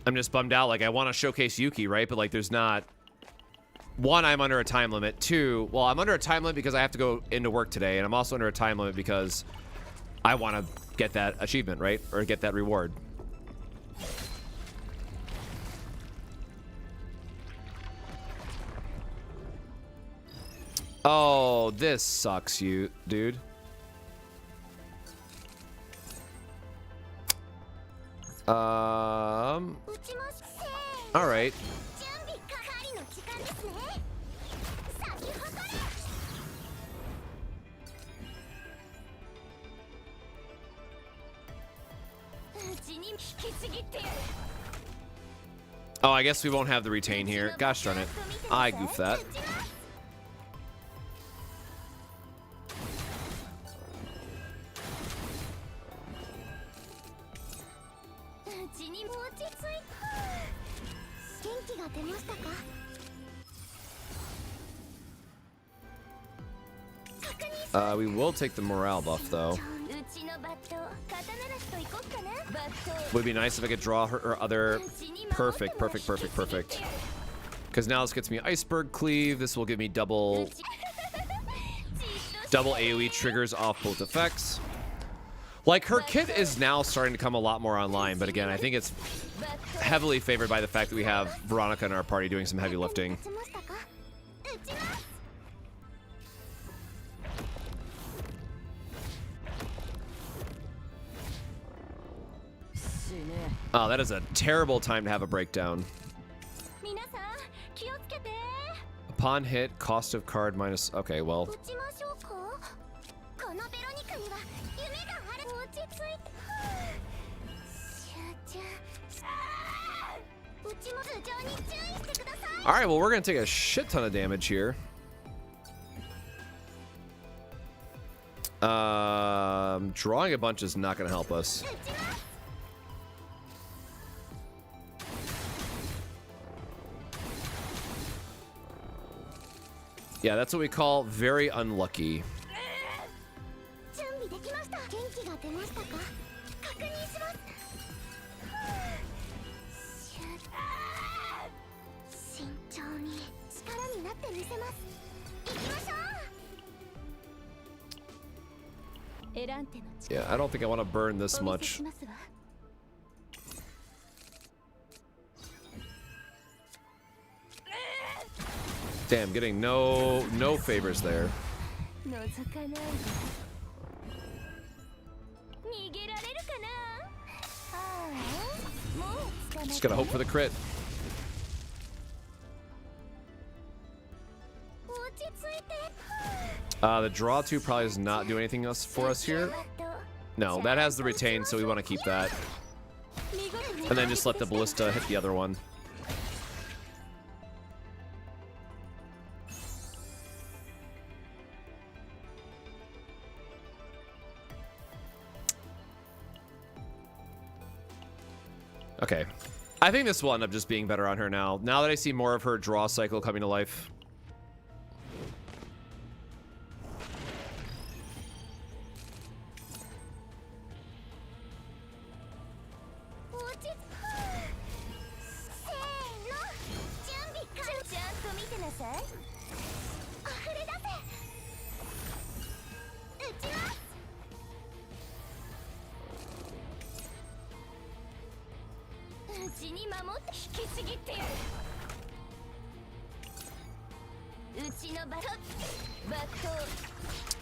S1: I'm just bummed out. Like I want to showcase Yuki, right? But like there's not. One, I'm under a time limit. Two, well, I'm under a time limit because I have to go into work today, and I'm also under a time limit because I want to get that achievement, right? Or get that reward. Oh, this sucks, you dude. All right.
S4: うちに引きちぎってやる。
S1: Oh, I guess we won't have the retain here. Gosh darn it. I goofed that. We will take the morale buff, though. Would be nice if I could draw her other... Perfect, perfect, perfect, perfect. Because now this gets me Iceberg Cleave. This will give me double AoE triggers off both effects. Like, her kit is now starting to come a lot more online, but again, I think it's heavily favored by the fact that we have Veronica in our party doing some heavy lifting. Oh, that is a terrible time to have a breakdown.
S4: 皆さん気をつけて。
S1: Upon hit, cost of card minus. Okay, well.
S4: 打ちましょうか。このベロニカには夢がある。落ち着いて。集中。うちも頭上に注意してください。
S1: All right, well, we're gonna take a shit ton of damage here. Drawing a bunch is not gonna help us. Yeah, that's what we call very unlucky.
S4: 準備できました。元気が出ましたか。確認します。慎重に力になってみせます。行きましょう。選んでの
S1: Yeah, I don't think I want to burn this
S4: お見せ
S1: much.
S4: しますわ。
S1: Damn, getting no favors there.
S4: 覗かないで。逃げられるかな。ああ、もう捕まえ
S1: Just gotta hope for the crit.
S4: 落ち着いて。
S1: The draw 2 probably does not do anything else for us here. No, that has the retain, so we want to keep that. And then just let the ballista hit the other one. Okay. I think this will end up just being better on her now. Now that I see more of her draw cycle coming to life.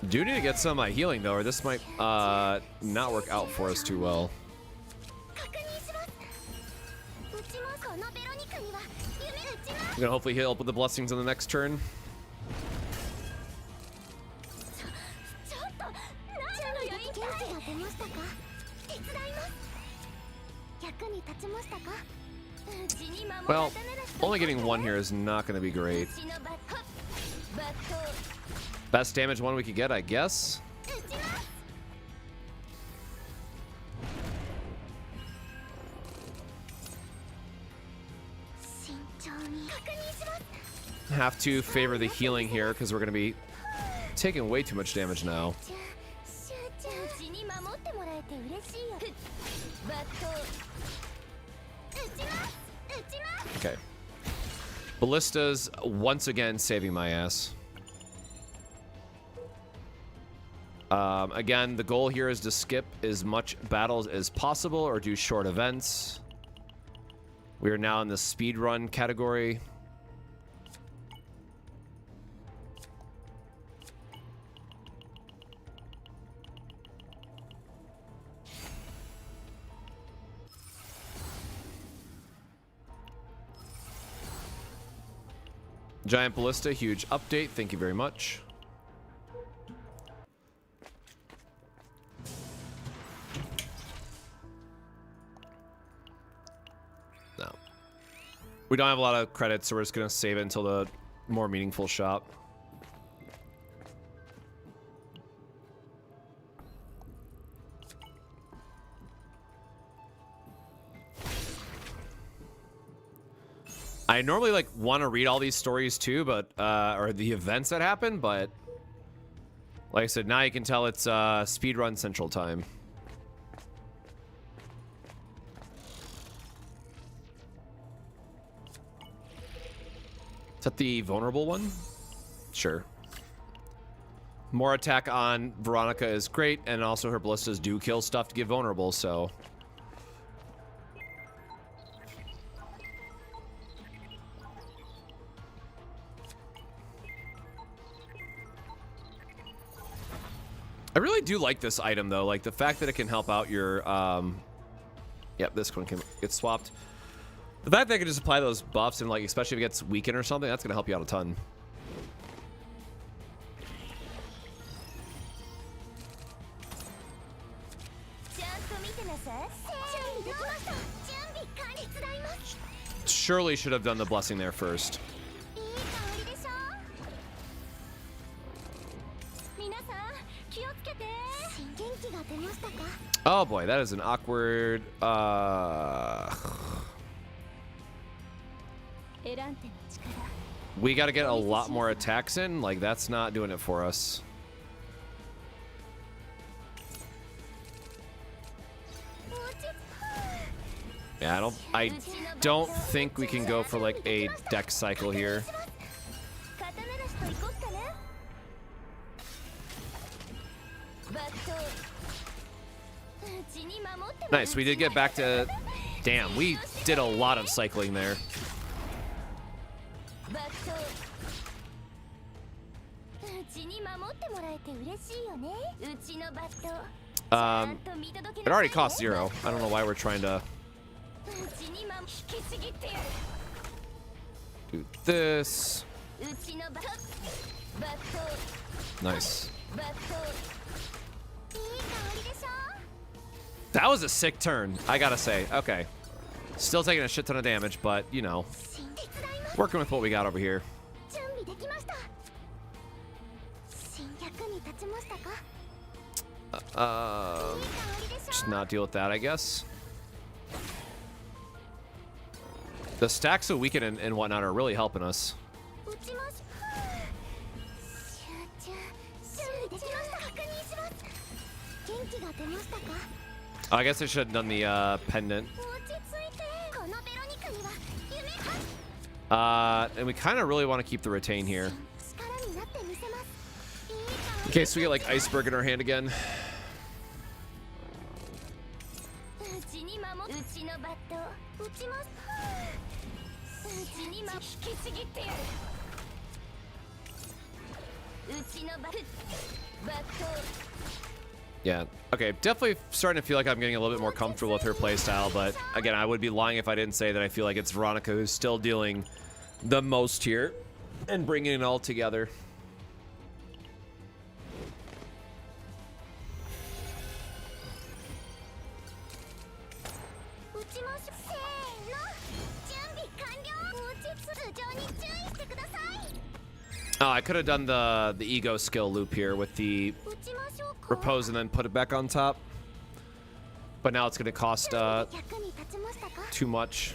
S1: Do need to get some healing though, or this might not work out for us too well. I'm gonna hopefully heal up with the blessings on the next turn. Well, only getting one here is not going to be great. Best damage one we could get, I guess. Have to favor the healing here because we're going to be taking way too much damage now. Okay. Ballista's once again saving my ass. Again, the goal here is to skip as much battles as possible or do short events. We are now in the speedrun category. Giant Ballista, huge update. Thank you very much. No. We don't have a lot of credits, so we're just going to save it until the more meaningful shop. I normally like want to read all these stories too, but or the events that happen, but like I said, now you can tell it's speedrun central time. Is that the vulnerable one? Sure. More attack on Veronica is great, and also her ballistas do kill stuff to get vulnerable, so. I really do like this item though, like the fact that it can help out your Yep, this one can get swapped. The fact that I can just apply those buffs and like, especially if it gets weakened or something, that's gonna help you out a ton. Surely should have done the blessing there first. Oh boy, that is an awkward. We got to get a lot more attacks in. Like, that's not doing it for us. Yeah, I don't think we can go for like a deck cycle here. Nice, we did get back to... Damn, we did a lot of cycling there. It already cost 0. I don't know why we're trying to do this. Nice. That was a sick turn, I gotta say. Okay. Still taking a shit ton of damage, but, you know, working with what we got over here. Just not deal with that, I guess. The stacks of weaken and whatnot are really helping us. Oh, I guess I should have done the pendant. And we kind of really want to keep the retain here. In case we get like iceberg in our hand again. Yeah, okay, definitely starting to feel like I'm getting a little bit more comfortable with her playstyle, but again, I would be lying if I didn't say that I feel like it's Veronica who's still dealing the most here and bringing it all together. Oh, I could have done the ego skill loop here with the repose and then put it back on top. But now it's going to cost too much.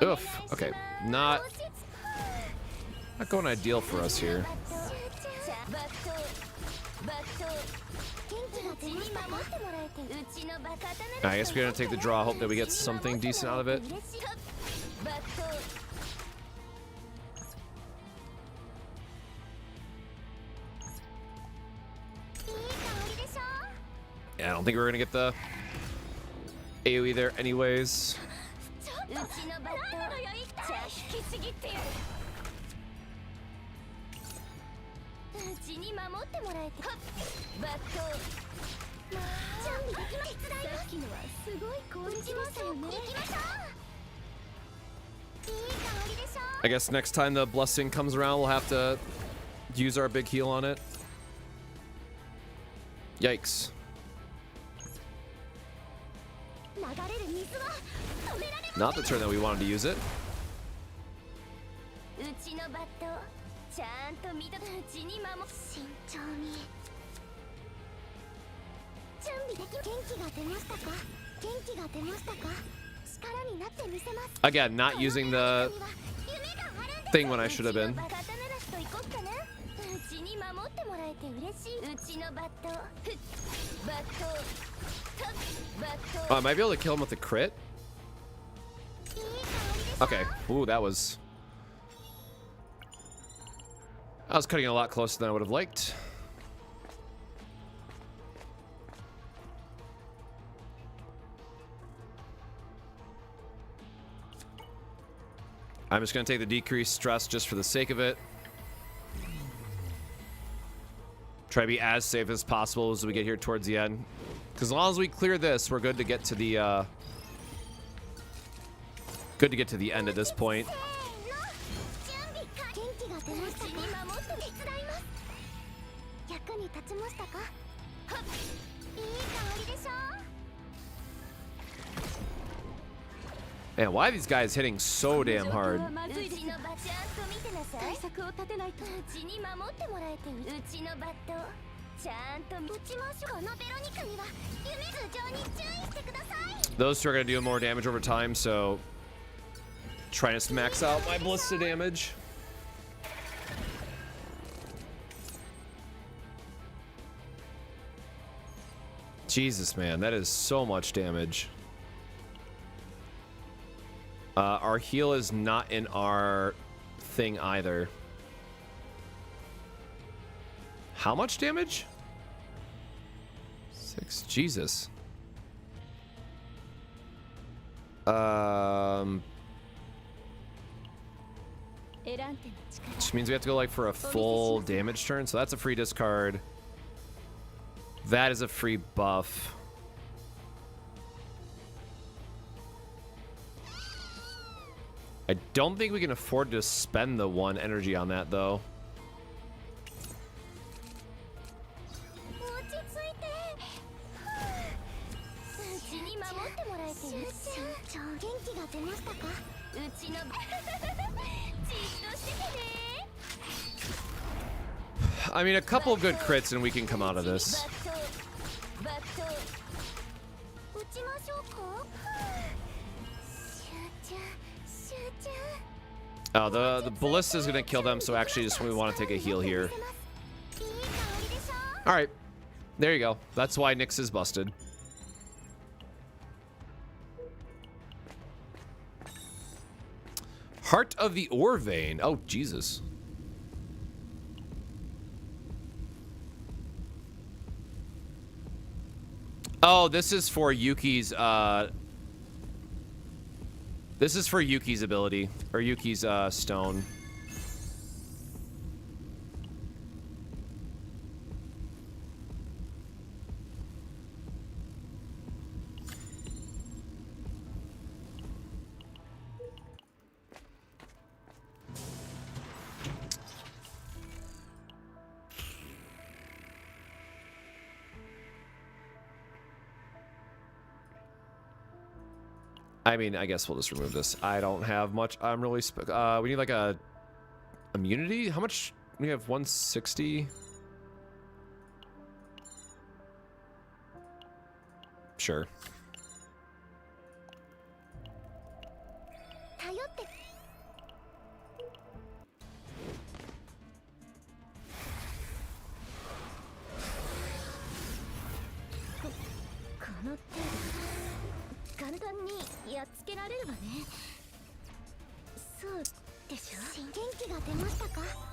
S1: Oof. Okay. Not going ideal for us here. I guess we're gonna take the draw, hope that we get something decent out of it. Yeah, I don't think we're gonna get the AoE there anyways. I guess next time the blessing comes around, we'll have to use our big heal on it. Yikes. Not the turn that we wanted to use it. Again, not using the thing when I should have been. Oh, I might be able to kill him with a crit. Okay. Ooh, that was... I was cutting a lot closer than I would have liked. I'm just going to take the decreased stress just for the sake of it. Try to be as safe as possible as we get here towards the end. Because as long as we clear this, we're good to get to the end at this point.
S4: 役に立ちましたか？はっ、いい香りでしょ。
S1: Man, why are these guys hitting so damn hard?
S4: うちのバットちゃんと見てなさい。対策を立てないと。うちに守ってもらえてる。うちのバットちゃんと打ちましょう。このベロニカには夢頭上に注意してください。
S1: Those two are going to do more damage over time, so trying to max out my ballista damage. Jesus, man, that is so much damage. Our heal is not in our thing either. How much damage? 6. Jesus. Which means we have to go like for a full damage turn, so that's a free discard. That is a free buff. I don't think we can afford to spend the 1 energy on that, though. I mean, a couple good crits and we can come out of this. Oh, the ballista is gonna kill them, so actually just we want to take a heal here. All right, there you go. That's why Nyx is busted. Heart of the Ore Vein. Oh, Jesus. Oh, this is for Yuki's, this is for Yuki's ability, or Yuki's, stone. I mean, I guess we'll just remove this. I don't have much. I'm really... we need like a... immunity? How much? We have 160? Sure.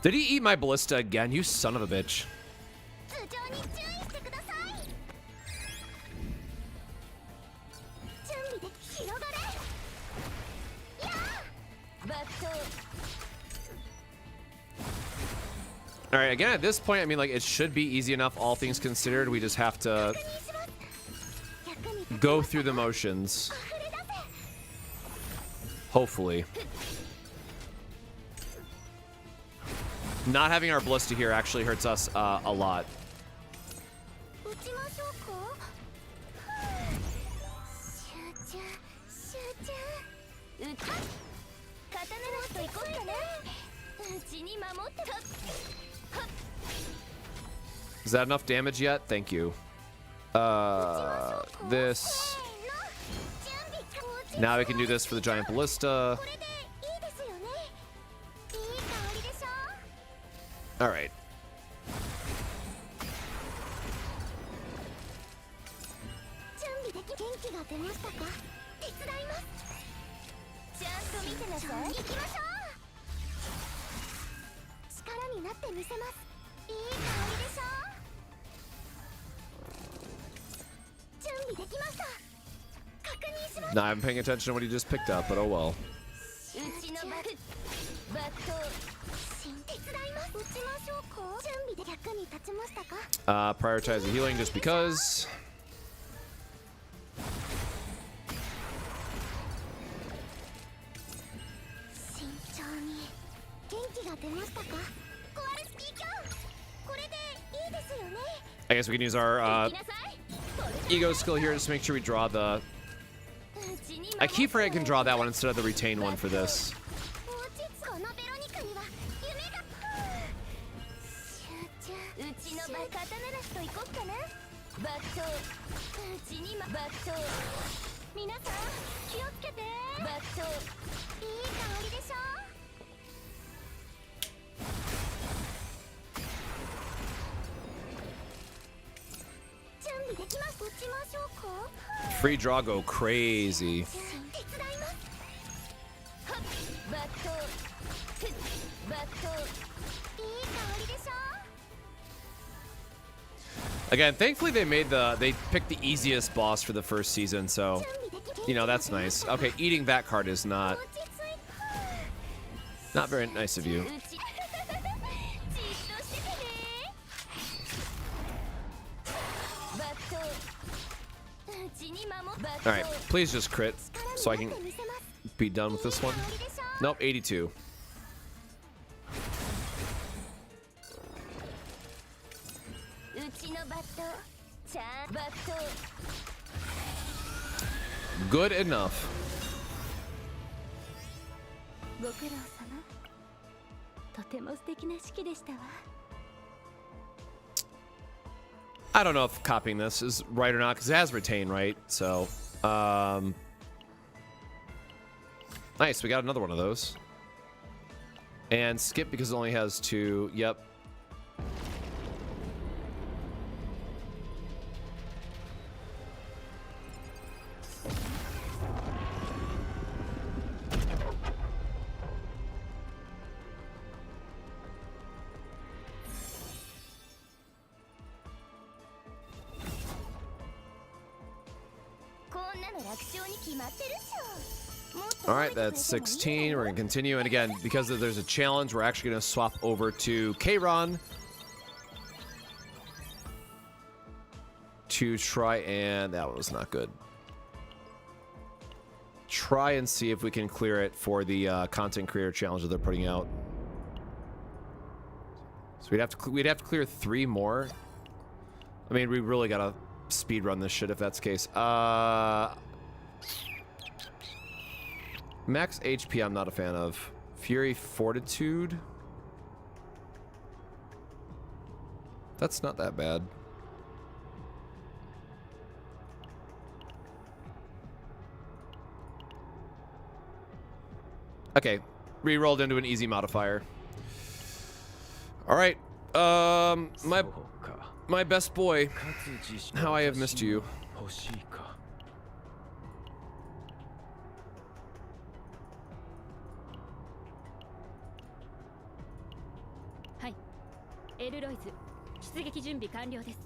S1: Did he eat my ballista again? You son of a bitch. All right, again, at this point, I mean, like, it should be easy enough, all things considered. We just have to go through the motions. Hopefully. Not having our ballista here actually hurts us a lot. Is that enough damage yet? Thank you. This. Now we can do this for the giant ballista. All right. Nah, I'm paying attention to what he just picked up, but oh well.
S4: 役に立ちましたか？
S1: Prioritize the healing just because.
S4: 慎重に。元気が出ましたか？コアレスピーキャー。これでいいですよね。
S1: I guess we can use our
S4: 行きなさい。
S1: ego skill here just to make sure we draw the. I keep forgetting I can draw that one instead of the retain one for this.
S4: このベロニカには夢が。集中。うちのバカタナラスと行こっかな。バット。うちにバット。皆さん気をつけて。バット。いい香りでしょ。準備できます。打ちましょうか。
S1: Free draw go crazy.
S4: 手伝います。バット。バット。いい香りでしょ。
S1: Again, thankfully they picked the easiest boss for the first season, so you know that's nice. Okay, eating that card is not very nice of you. All right, please just crit so I can be done with this one. Nope, 82. Good enough.
S4: ご苦労様。とても素敵な式でしたわ。
S1: I don't know if copying this is right or not because it has retain, right? So, nice. We got another one of those. And skip because it only has 2. Yep. All right, that's 16. We're going to continue. And again, because there's a challenge, we're actually going to swap over to Kiran to try and... That was not good. Try and see if we can clear it for the content creator challenge that they're putting out. So we'd have to clear 3 more. I mean, we really got to speed run this shit if that's the case. Max HP I'm not a fan of. Fury Fortitude. That's not that bad. Okay, re-rolled into an easy modifier. All right, my best boy. How I have missed you.
S7: エルロイズ、出撃準備完了です。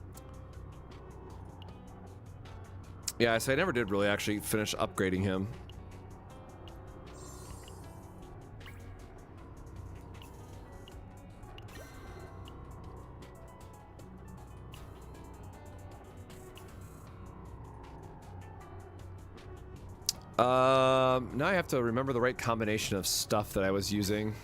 S1: Yeah, so I never did really actually finish upgrading him. Now I have to remember the right combination of stuff that I was using.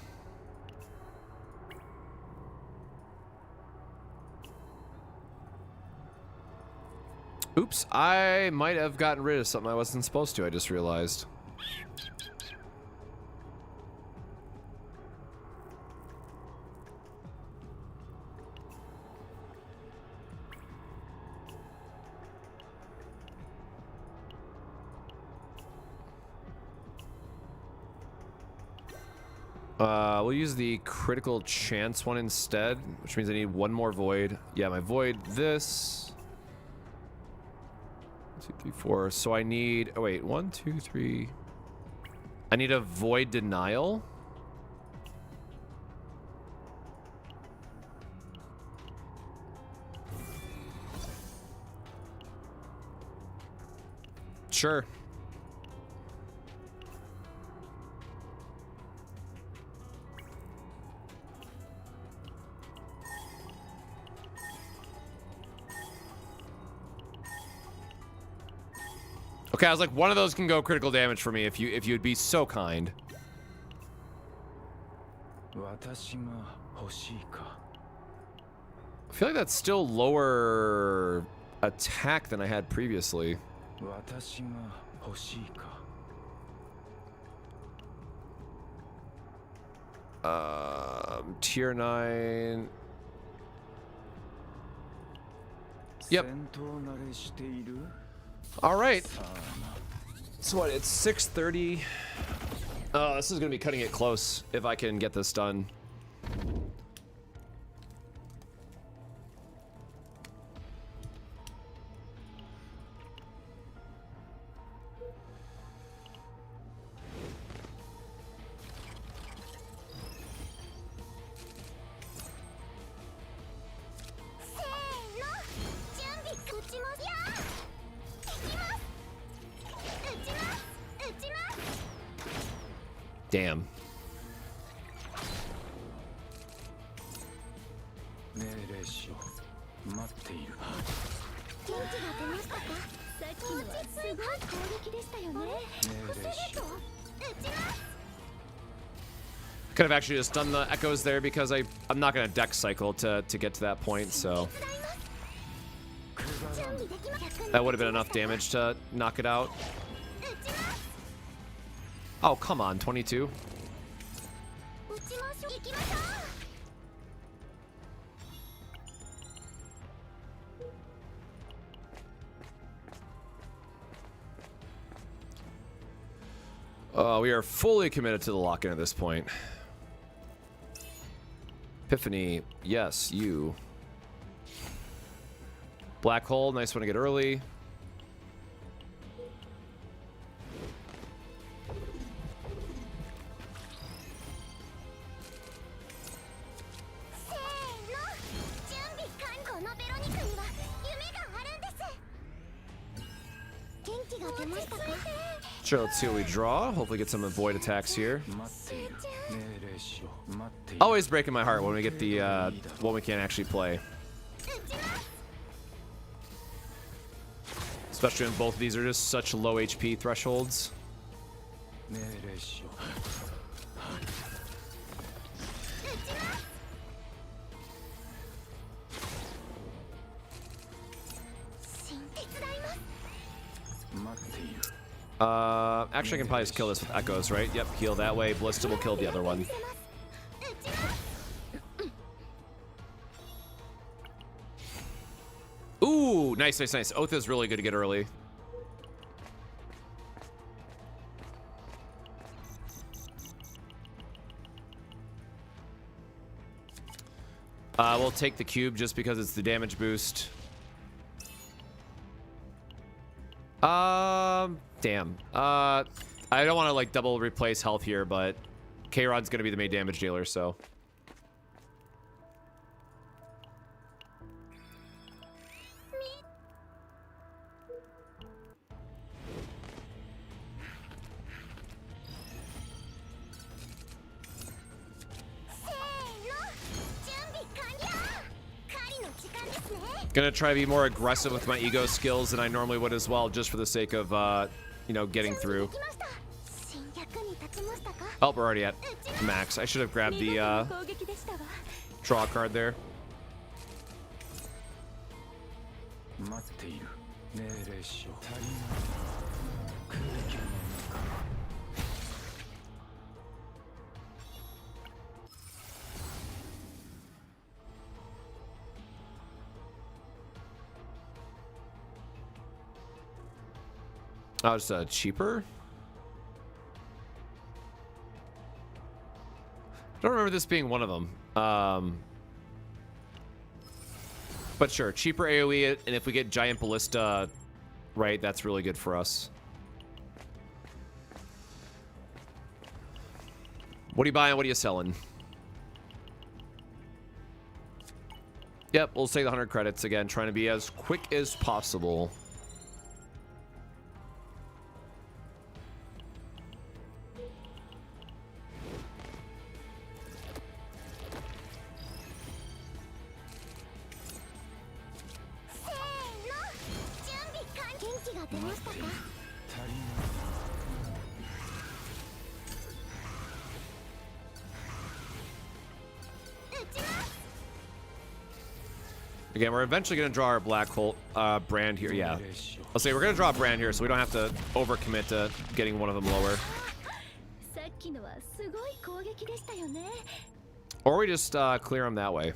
S1: Oops, I might have gotten rid of something I wasn't supposed to, I just realized. We'll use the critical chance one instead, which means I need 1 more void. Yeah, my void this. 1, 2, 3, 4. So I need, oh wait, 1, 2, 3. I need a void denial. Sure. Okay, I was like, one of those can go critical damage for me if you'd be so kind. I feel like that's still lower attack than I had previously. Tier 9. Yep. All right. So what? It's 6:30. Oh, this is gonna be cutting it close if I can get this done. Damn. Could have actually just done the echoes there because I'm not gonna deck cycle to get to that point, so that would have been enough damage to knock it out. Oh, come on, 22. We are fully committed to the lock-in at this point. Epiphany, yes, you. Black hole, nice one to get early. Sure, let's see what we draw. Hopefully get some avoid attacks here. Always breaking my heart when we get the one we can't actually play. Especially when both of these are just such low HP thresholds. Actually, I can probably just kill this with echoes, right? Yep, heal that way. Ballista will kill the other one. Ooh, nice, nice, nice. Oath is really good to get early. We'll take the cube just because it's the damage boost. Damn. I don't want to like double replace health here, but K-Rod's gonna be the main damage dealer, so. Gonna try to be more aggressive with my ego skills than I normally would as well, just for the sake of, you know, getting through. Oh, we're already at max. I should have grabbed the, draw card there. Oh, it's cheaper? I don't remember this being one of them. But sure, cheaper AoE, and if we get Giant Ballista, right, that's really good for us. What are you buying? What are you selling? Yep, we'll say the 100 credits again, trying to be as quick as possible. Again, we're eventually going to draw our black hole brand here. Yeah. I'll say we're going to draw a brand here so we don't have to overcommit to getting one of them lower.
S2: さっきのはすごい攻撃でしたよね。
S1: Or we just clear them that way.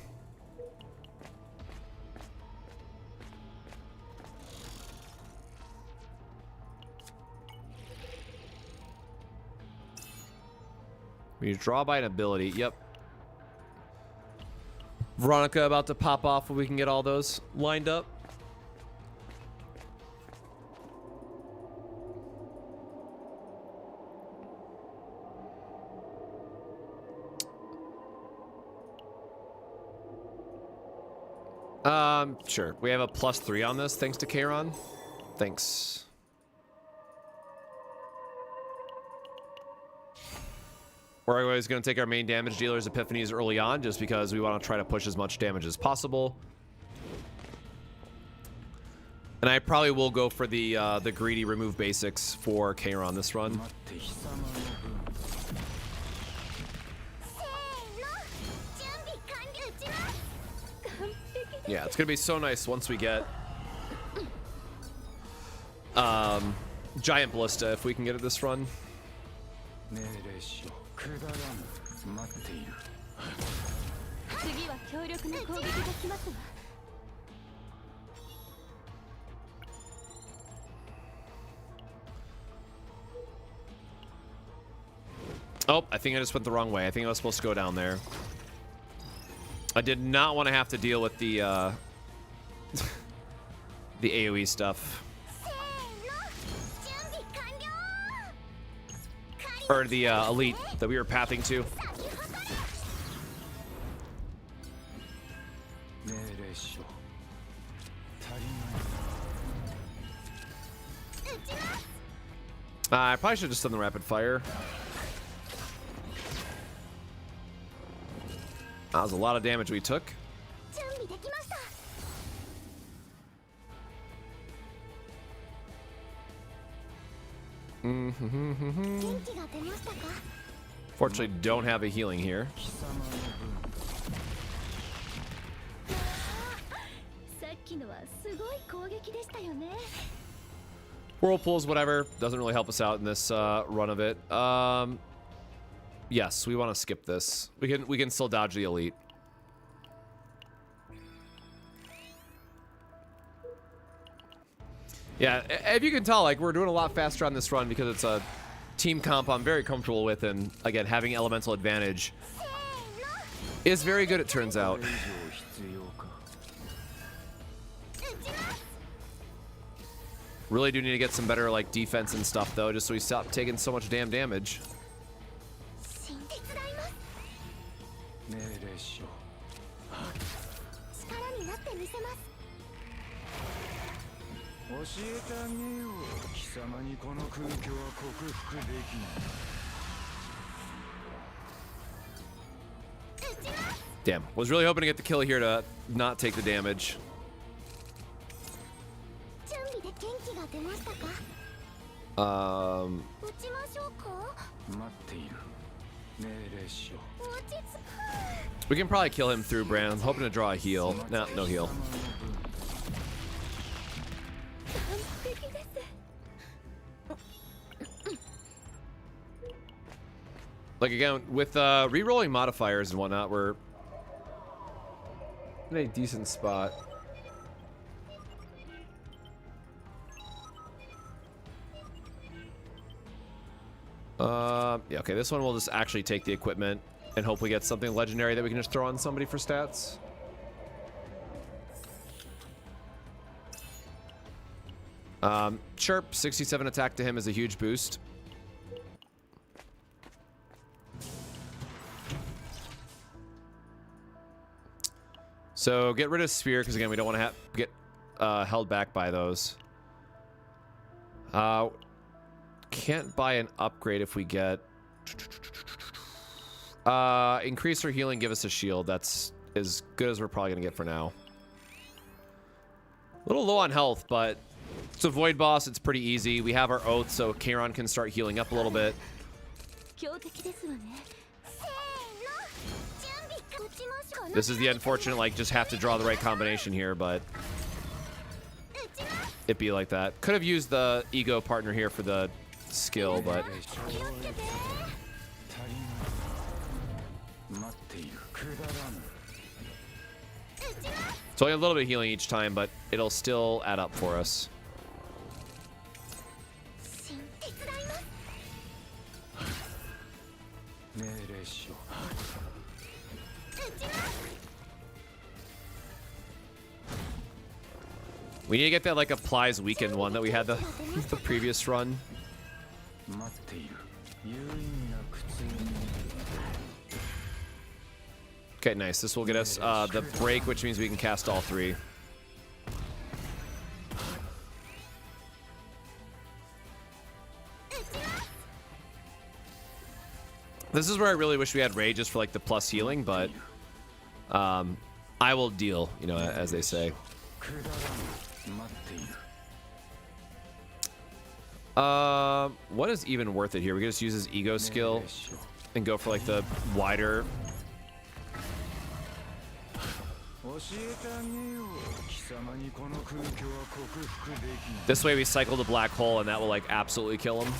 S1: We draw by an ability. Yep. Veronica about to pop off when we can get all those lined up. Sure. We have a +3 on this thanks to Kiran. Thanks. We're always going to take our main damage dealers epiphanies early on just because we want to try to push as much damage as possible. And I probably will go for the greedy remove basics for Kiran this run. Yeah, it's gonna be so nice once we get giant ballista if we can get it this run. Oh, I think I just went the wrong way. I think I was supposed to go down there. I did not want to have to deal with the the AoE stuff. Or the elite that we were pathing to. I probably should have just done the rapid fire. That was a lot of damage we took. Fortunately, don't have a healing here. Whirlpools, whatever. Doesn't really help us out in this run of it. Yes, we want to skip this. We can still dodge the elite. Yeah, if you can tell, like, we're doing a lot faster on this run because it's a team comp I'm very comfortable with, and again, having elemental advantage is very good, it turns out. Really do need to get some better, like, defense and stuff, though, just so we stop taking so much damn damage. Damn, was really hoping to get the kill here to not take the damage. We can probably kill him through Brand. I'm hoping to draw a heal. Nah, no heal. Like, again, with re-rolling modifiers and whatnot, we're in a decent spot. Yeah, okay, this one we'll just actually take the equipment and hopefully get something legendary that we can just throw on somebody for stats. Chirp, 67 attack to him is a huge boost. So get rid of Sphere, because again, we don't want to get held back by those. Can't buy an upgrade if we get... increase our healing, give us a shield. That's as good as we're probably going to get for now. A little low on health, but So Void Boss, it's pretty easy. We have our oath, so Kiran can start healing up a little bit.
S2: 強敵ですわね
S1: This is the unfortunate, like, just have to draw the right combination here, but it be like that. Could have used the ego partner here for the skill, but it's only a little bit of healing each time, but it'll still add up for us. We need to get that like applies weekend one that we had the previous run. Okay, nice. This will get us the break, which means we can cast all three. This is where I really wish we had Rage just for like the plus healing, but I will deal, you know, as they say. What is even worth it here? We can just use his ego skill and go for like the wider. This way we cycle the black hole and that will like absolutely kill him.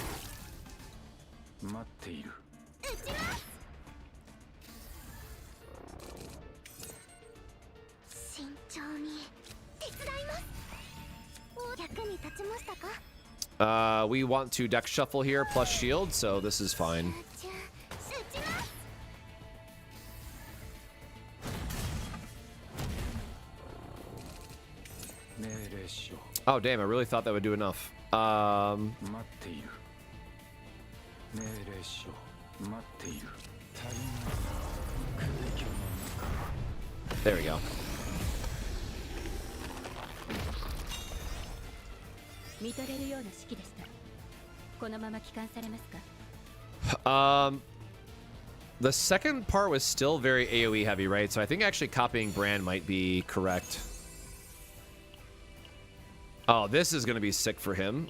S1: We want to deck shuffle here plus shield, so this is fine. Oh damn, I really thought that would do enough. There we go. The second part was still very AoE heavy, right? So I think actually copying Brand might be correct. Oh, this is going to be sick for him.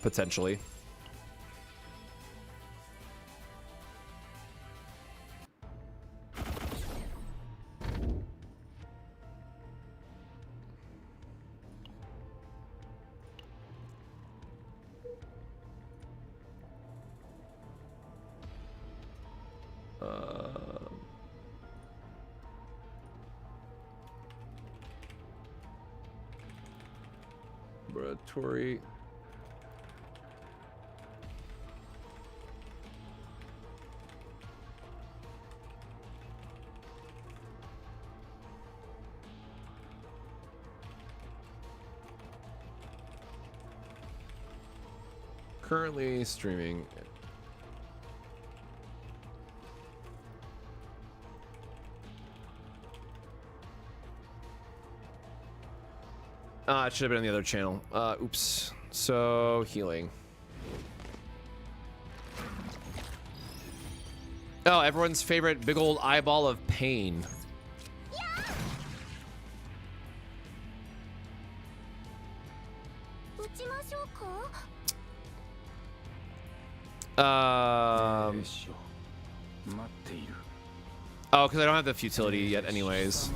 S1: Potentially. Laboratory. Currently streaming. It should have been on the other channel. Oops. So, healing. Oh, everyone's favorite big old eyeball of pain. Oh, because I don't have the futility yet anyways.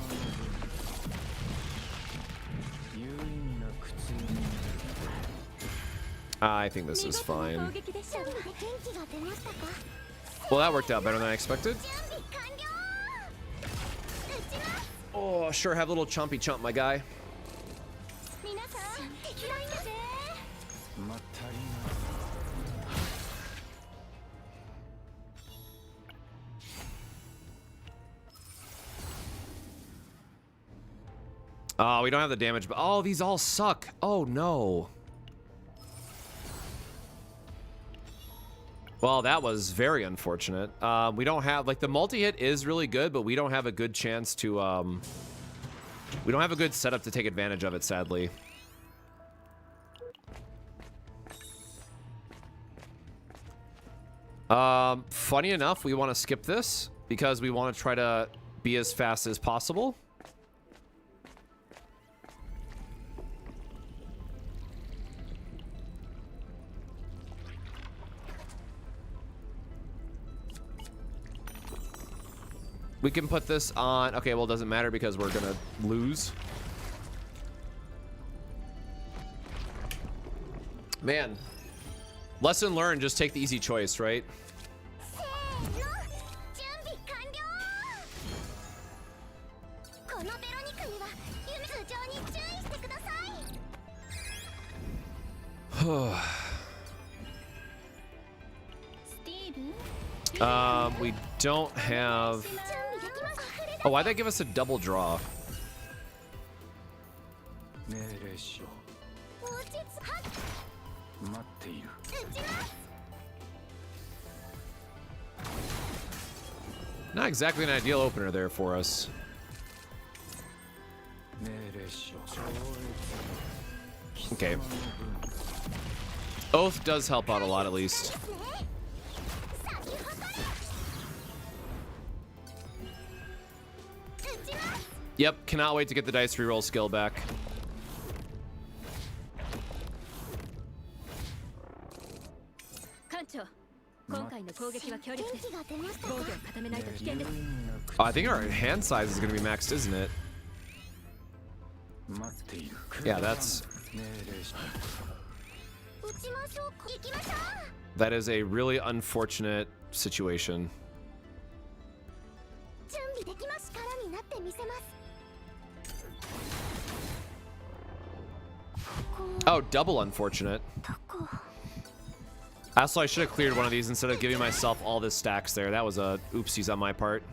S1: I think this is fine. Well, that worked out better than I expected. Oh, sure, have a little chompy chomp, my guy. Oh, we don't have the damage, but oh, these all suck. Oh, no. Well, that was very unfortunate. We don't have, like, the multi-hit is really good, but we don't have a good chance to, we don't have a good setup to take advantage of it, sadly. Funny enough, we want to skip this because we want to try to be as fast as possible. We can put this on. Okay, well, it doesn't matter because we're gonna lose. Man, lesson learned. Just take the easy choice, right? We don't have. Oh, why'd that give us a double draw? Not exactly an ideal opener there for us. Okay. Oath does help out a lot, at least. Yep, cannot wait to get the dice reroll skill back. Oh, I think our hand size is going to be maxed, isn't it? Yeah, that is a really unfortunate situation. Oh, double unfortunate. Also, I should have cleared one of these instead of giving myself all this stacks there. That was a oopsies on my part.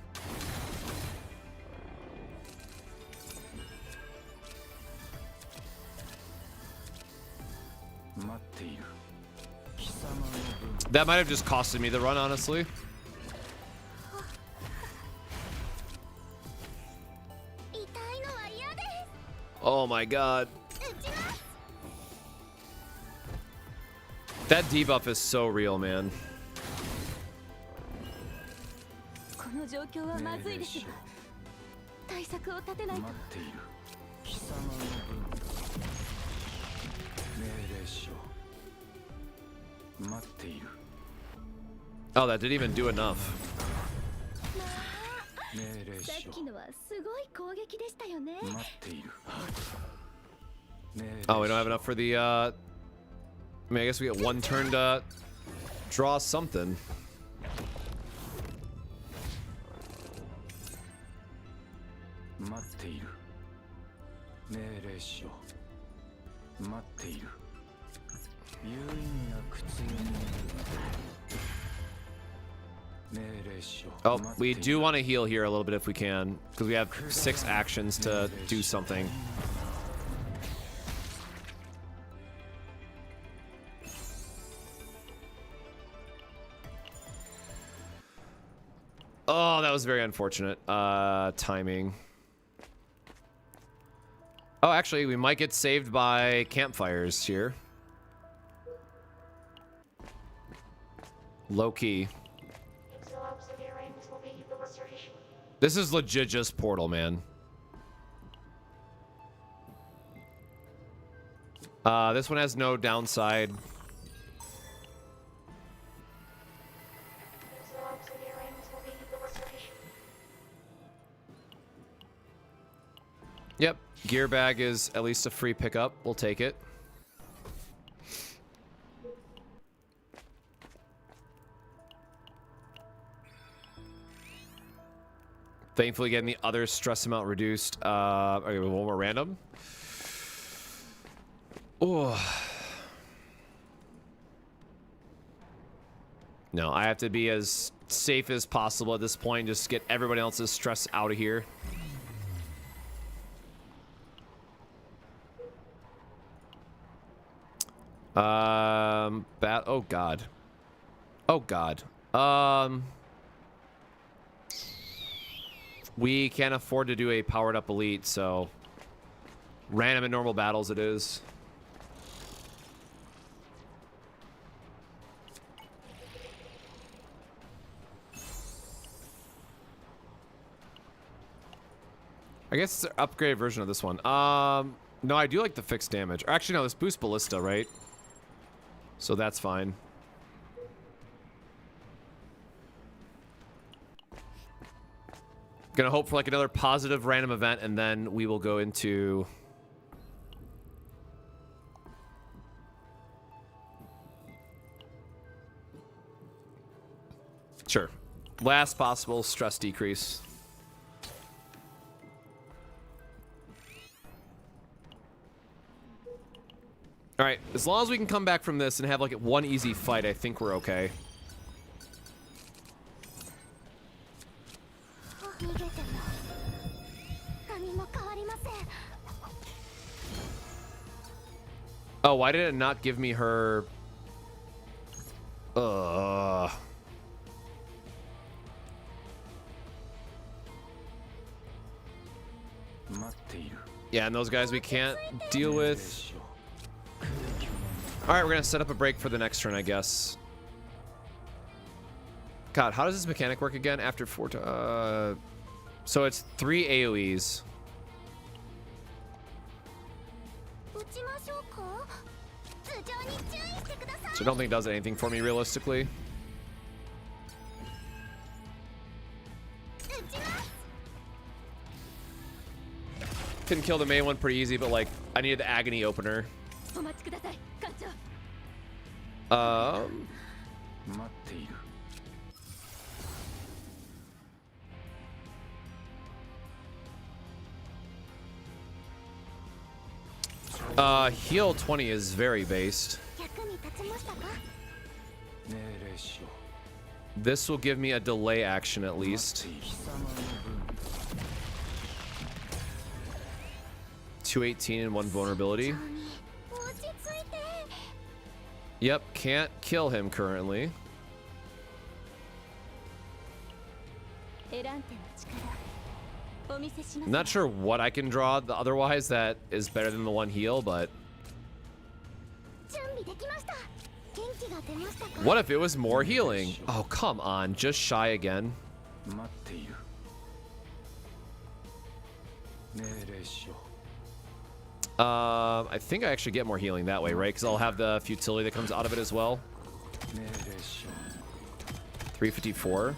S1: That might have just costed me the run, honestly. Oh my god. That debuff is so real, man. Oh, that didn't even do enough. Oh, we don't have enough for the, I mean, I guess we get one turn to draw something. Oh, we do want to heal here a little bit if we can, because we have 6 actions to do something. Oh, that was very unfortunate. Timing. Oh, actually, we might get saved by campfires here. Low key. This is legit just Portal, man. This one has no downside. Yep, gear bag is at least a free pickup. We'll take it. Thankfully, getting the other stress amount reduced. Okay, one more random. Oh. No, I have to be as safe as possible at this point. Just get everybody else's stress out of here. Oh god. Oh god. We can't afford to do a powered up elite, so random and normal battles it is. I guess it's an upgraded version of this one. No, I do like the fixed damage. Or actually, no, this boosts ballista, right? So that's fine. Gonna hope for like another positive random event, and then we will go into... Sure. Last possible stress decrease. All right, as long as we can come back from this and have like one easy fight, I think we're okay. Oh, why did it not give me her... Yeah, and those guys we can't deal with. All right, we're gonna set up a break for the next turn, I guess. God, how does this mechanic work again? After 4 so it's 3 AoEs. So I don't think it does anything for me realistically. Couldn't kill the main one pretty easy, but like I needed the agony opener. Heal 20 is very based. This will give me a delay action at least. 218 and 1 vulnerability. Yep, can't kill him currently. Not sure what I can draw otherwise that is better than the 1 heal, but... What if it was more healing? Oh, come on, just shy again. I think I actually get more healing that way, right? Because I'll have the futility that comes out of it as well. 354.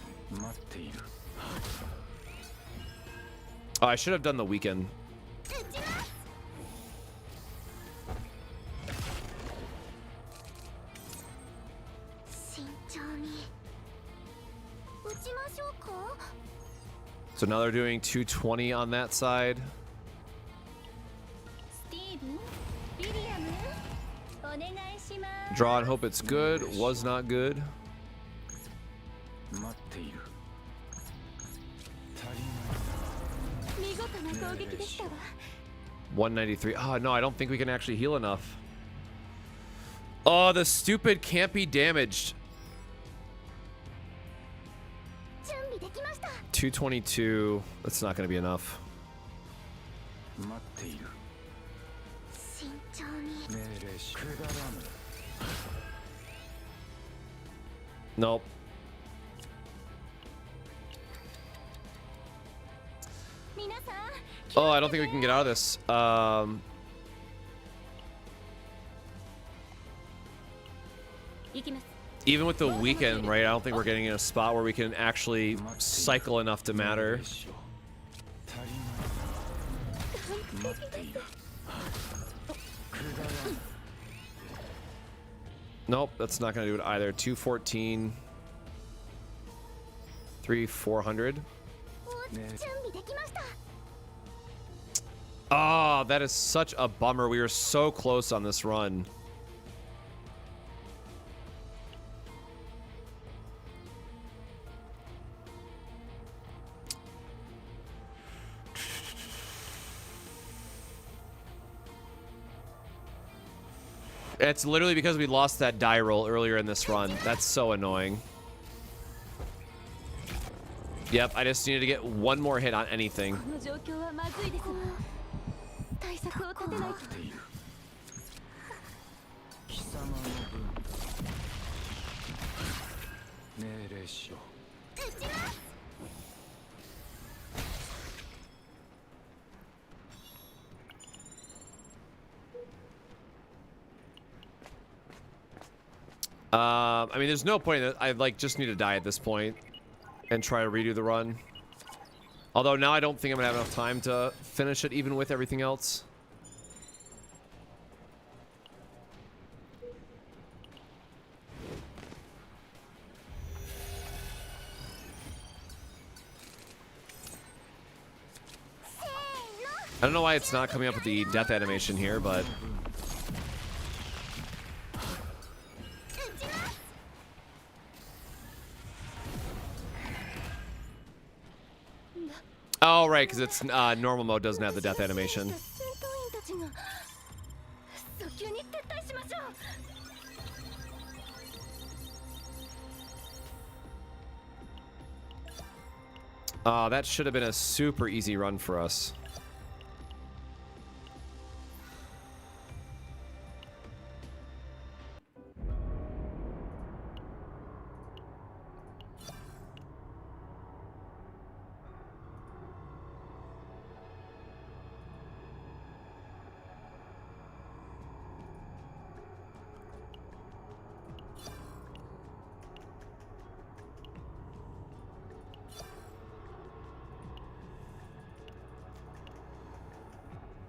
S1: Oh, I should have done the weekend. So now they're doing 220 on that side. Draw and hope it's good. Was not good. 193. Oh, no, I don't think we can actually heal enough. Oh, the stupid can't be damaged. 222. That's not going to be enough. Nope. Oh, I don't think we can get out of this. Even with the weekend, right? I don't think we're getting in a spot where we can actually cycle enough to matter. Nope, that's not going to do it either. 214. 400. Oh, that is such a bummer. We were so close on this run. It's literally because we lost that die roll earlier in this run. That's so annoying. Yep, I just needed to get one more hit on anything. I mean, there's no point that I like just need to die at this point and try to redo the run. Although now I don't think I'm gonna have enough time to finish it even with everything else. I don't know why it's not coming up with the death animation here, but... Oh, right, because it's normal mode doesn't have the death animation. That should have been a super easy run for us.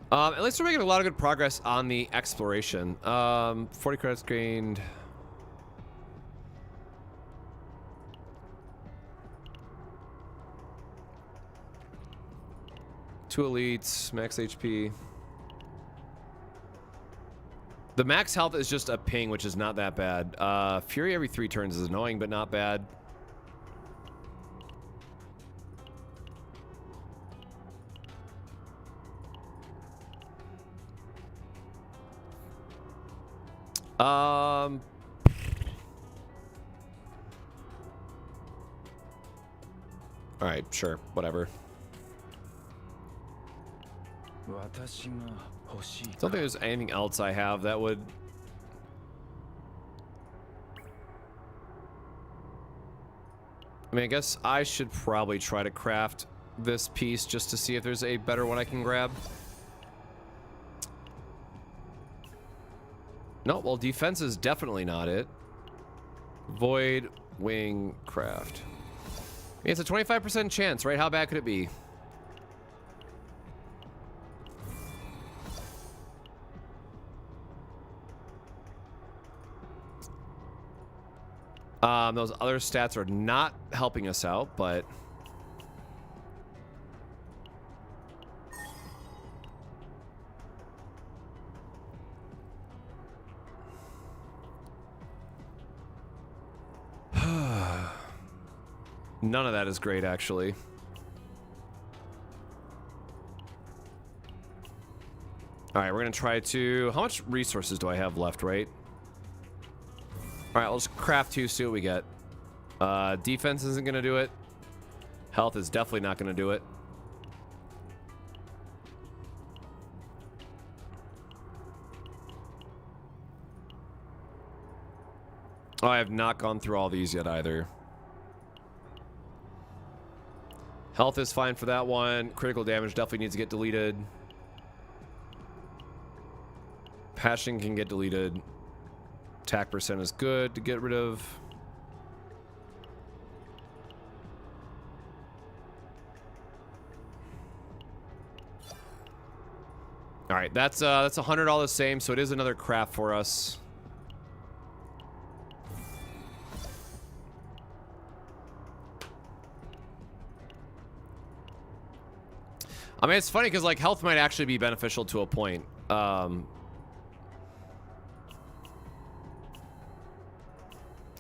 S1: At least we're making a lot of good progress on the exploration. 40 credits gained. Two elites, max HP. The max health is just a ping, which is not that bad. Fury every 3 turns is annoying, but not bad. All right, sure, whatever. Don't think there's anything else I have that would... I mean, I guess I should probably try to craft this piece just to see if there's a better one I can grab. No, well, defense is definitely not it. Void wing craft. I mean, it's a 25% chance, right? How bad could it be? Those other stats are not helping us out, but... None of that is great, actually. All right, we're gonna try to... How much resources do I have left, right? All right, let's craft 2, see what we get. Defense isn't gonna do it. Health is definitely not gonna do it. Oh, I have not gone through all these yet either. Health is fine for that one. Critical damage definitely needs to get deleted. Passion can get deleted. Attack percent is good to get rid of. All right, that's $100 all the same, so it is another craft for us. I mean, it's funny because like health might actually be beneficial to a point. Oh,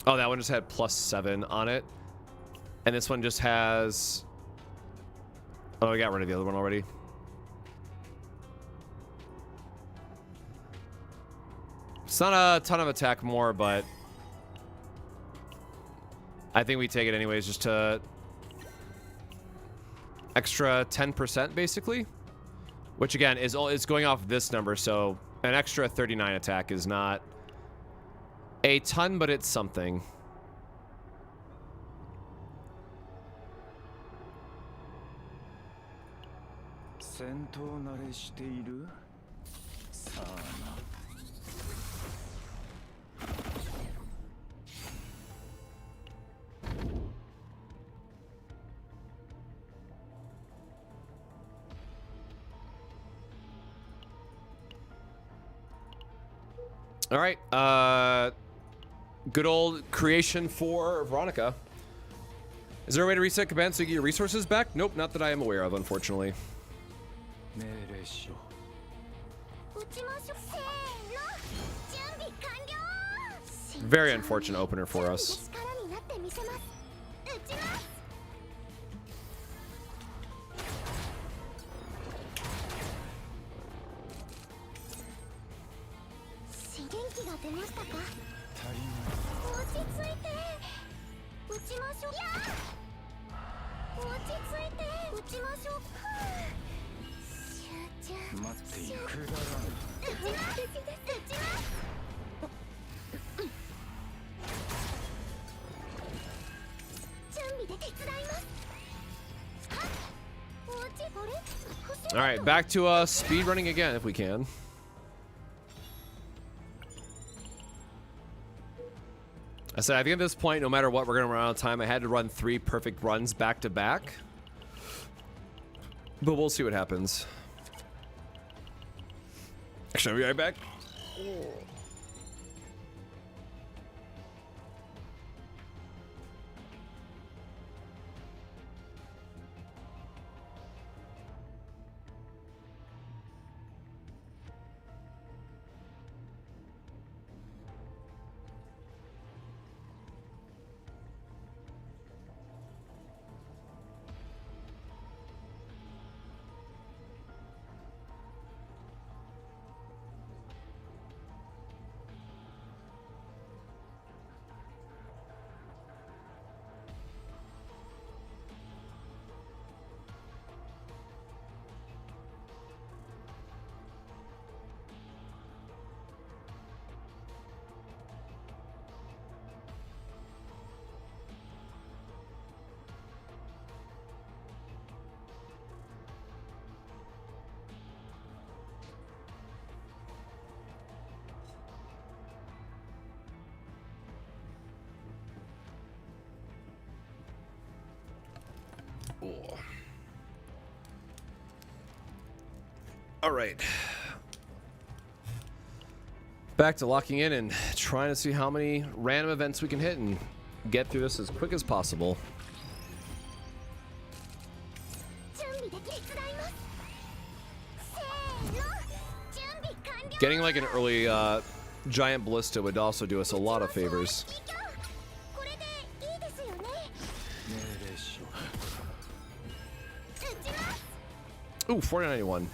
S1: that one just had +7 on it, and this one just has... Oh, I got rid of the other one already. It's not a ton of attack more, but I think we take it anyways, just to extra 10% basically, which again is going off this number, so an extra 39 attack is not a ton, but it's something. All right. Good old creation for Veronica. Is there a way to reset command so you get your resources back? Nope, not that I am aware of, unfortunately. Very unfortunate opener for us. All right, back to speed running again if we can. I said I think at this point, no matter what, we're gonna run out of time. I had to run 3 perfect runs back to back, but we'll see what happens. Actually, I'll be right back. All right. Back to locking in and trying to see how many random events we can hit and get through this as quick as possible. Getting like an early giant ballista would also do us a lot of favors. Ooh, 4091.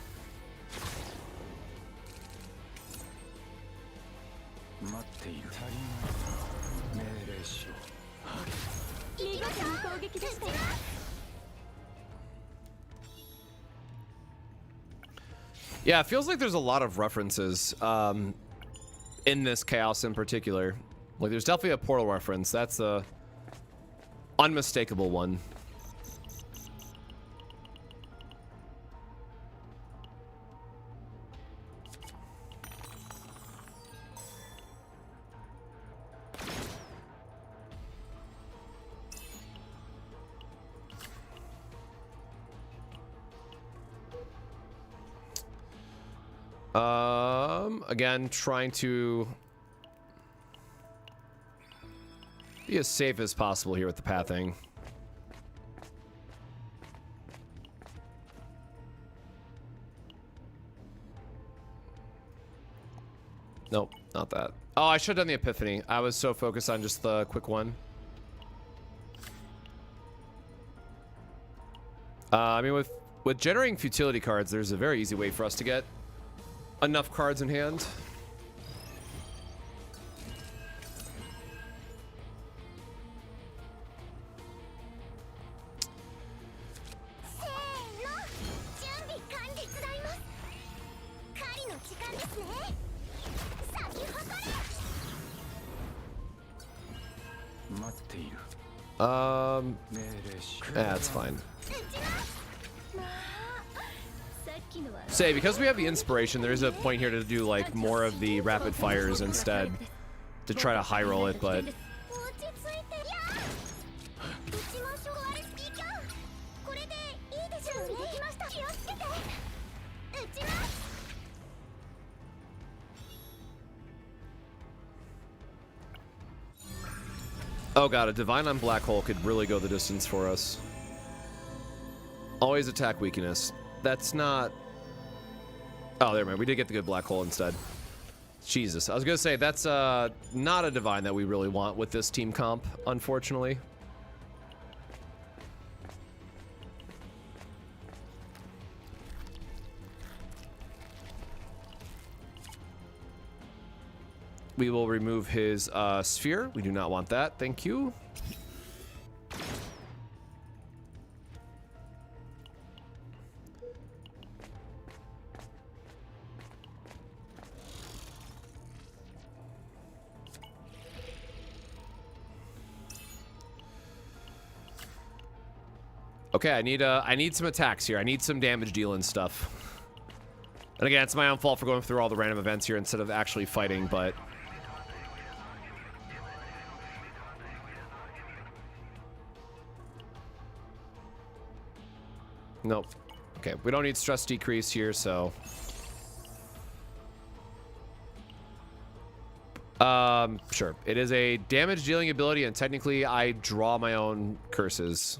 S1: Yeah, it feels like there's a lot of references in this chaos in particular. Like, there's definitely a portal reference. That's a unmistakable one. Again, trying to be as safe as possible here with the pathing. Nope, not that. Oh, I should have done the Epiphany. I was so focused on just the quick one. I mean, with generating futility cards, there's a very easy way for us to get enough cards in hand. That's fine. Say, because we have the inspiration, there is a point here to do like more of the rapid fires instead to try to high roll it, but Oh god, a divine on black hole could really go the distance for us. Always attack weakness. That's not... Oh, there, man. We did get the good black hole instead. Jesus. I was going to say, that's not a divine that we really want with this team comp, unfortunately. We will remove his sphere. We do not want that. Thank you. Okay, I need some attacks here. I need some damage dealing stuff. And again, it's my own fault for going through all the random events here instead of actually fighting, but... Nope. Okay, we don't need stress decrease here, so... Sure. It is a damage dealing ability, and technically I draw my own curses.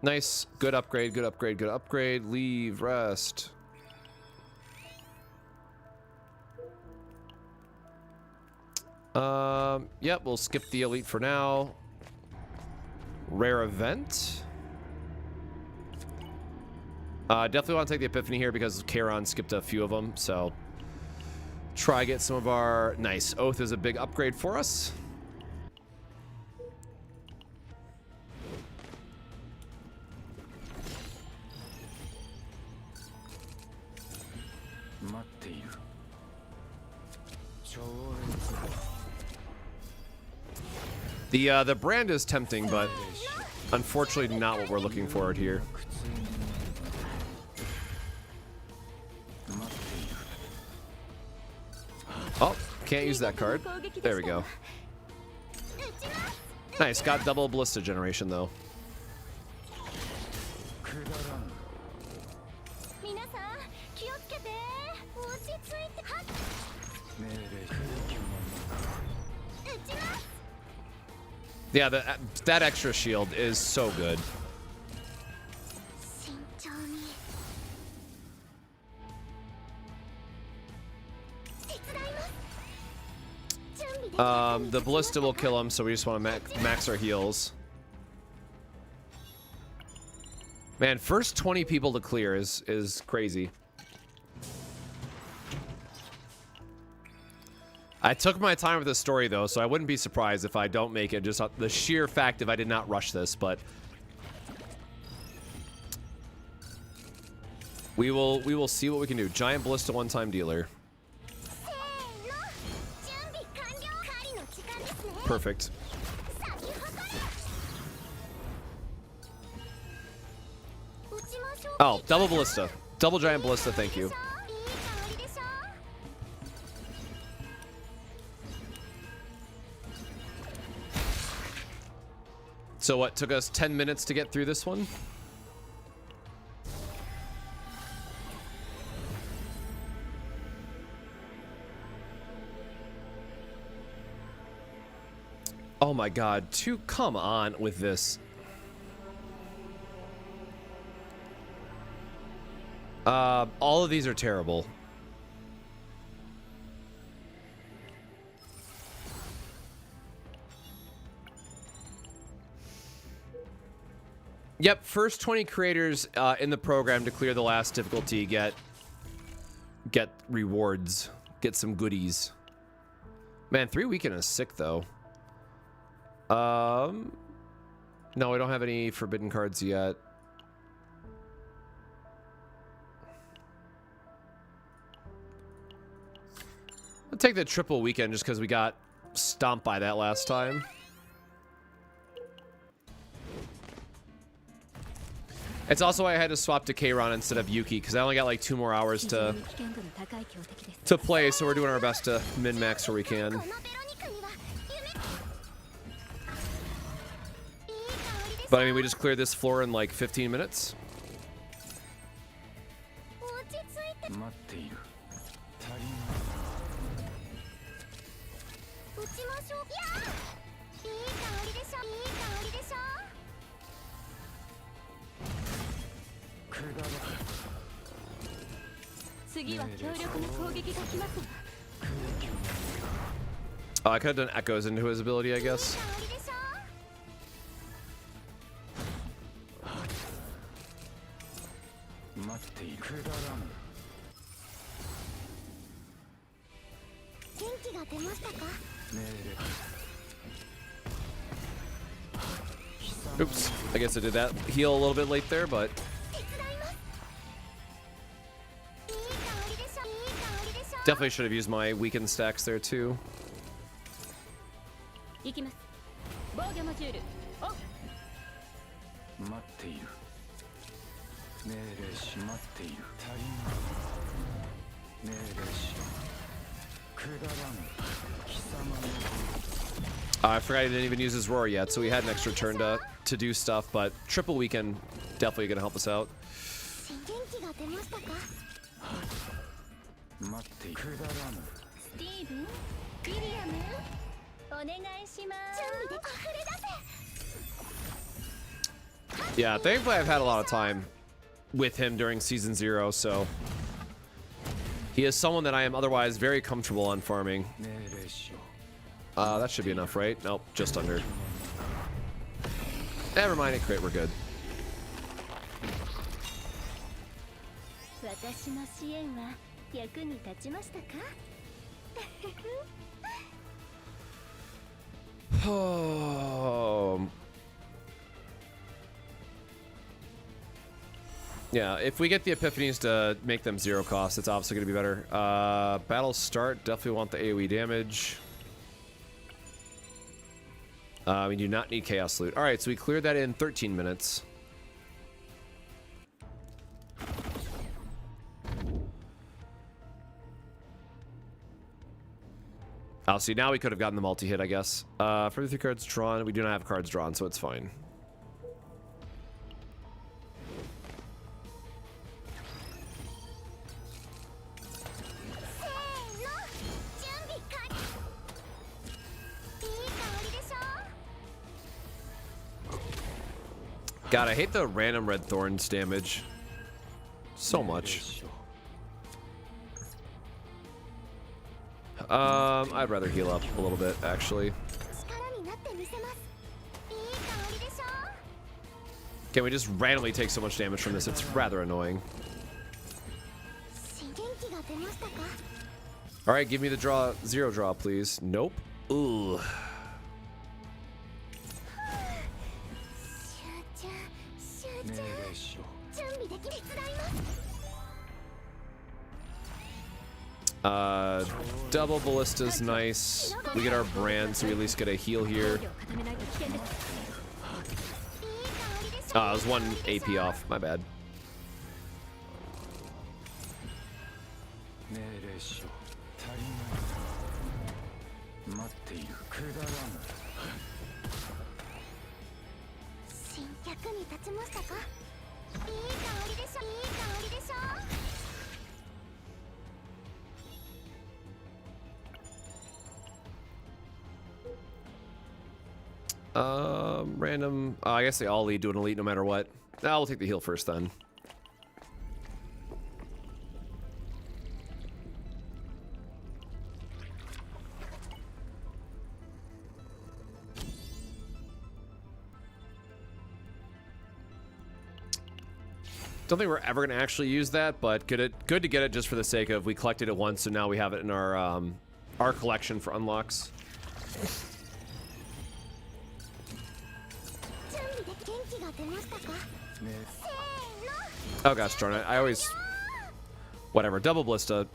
S1: Nice. Good upgrade, good upgrade, good upgrade. Leave, rest. Yep, we'll skip the elite for now. Rare event. Definitely want to take the Epiphany here because Kiran skipped a few of them, so try get some of our... Nice. Oath is a big upgrade for us. The brand is tempting, but unfortunately not what we're looking for here. Oh, can't use that card. There we go. Nice, got double ballista generation though. Yeah, that extra shield is so good. The ballista will kill him, so we just want to max our heals. Man, first 20 people to clear is crazy. I took my time with this story though, so I wouldn't be surprised if I don't make it. Just the sheer fact if I did not rush this, but we will see what we can do. Giant ballista one-time dealer. Perfect. Oh, double ballista. Double giant ballista, thank you. So what, took us 10 minutes to get through this one? Oh my god, come on with this. All of these are terrible. Yep, first 20 creators in the program to clear the last difficulty get rewards, get some goodies. Man, 3 weekend is sick though. No, we don't have any forbidden cards yet. I'll take the triple weekend just because we got stomped by that last time. It's also why I had to swap to Kiran instead of Yuki, because I only got like 2 more hours to play, so we're doing our best to min-max where we can. But I mean, we just cleared this floor in like 15 minutes.
S4: しょう。いやー、いい香りでしょ、いい香りでしょ。
S7: 次は強力な攻撃が来ますわ。
S1: Oh, I could have done echoes into his ability, I guess.
S4: 香りでしょ。
S6: 待っている。くだらん。
S4: 元気が出ましたか。
S6: 命令。
S1: Oops. I guess I did that heal a little bit late there, but
S4: 手伝います。いい香りでしょ、いい香りでしょ。
S1: definitely should have used my weakened stacks there too.
S7: 行きます。防御モジュールオン。
S6: 待っている。命令し待っている。足りない。命令し。くだらん。貴様の。
S1: I forgot he didn't even use his roar yet, so we had an extra turn to do stuff, but triple weekend definitely gonna help us out.
S4: 元気が出ましたか。
S6: 待っている。くだらん。
S4: スティーブン、ウィリアム、お願いします。準備で溢れ出せ。
S1: Yeah, thankfully I've had a lot of time with him during season 0, so he is someone that I am otherwise very comfortable on farming.
S6: 命令しよ
S1: That should be enough, right? Nope, just under. Never mind, it crit, we're good.
S4: 私の支援は役に立ちましたか。
S1: Yeah, if we get the epiphanies to make them 0 cost, it's obviously going to be better. Battle start, definitely want the AoE damage. We do not need chaos loot. Alright, so we cleared that in 13 minutes. Oh, see, now we could have gotten the multi-hit, I guess. For the 3 cards drawn, we do not have cards drawn, so it's fine. God, I hate the random red thorns damage so much. I'd rather heal up a little bit, actually. Can we just randomly take so much damage from this? It's rather annoying. Alright, give me the draw, 0 draw, please. Nope. Ooh. Double ballista's nice. We get our brand, so we at least get a heal here. It was 1 AP off. My bad. Random. I guess they all lead to an elite no matter what. We'll take the heal first then. Don't think we're ever going to actually use that, but good to get it just for the sake of we collected it once, so now we have it in our collection for unlocks. Oh gosh darn it, I always... Whatever, double ballista.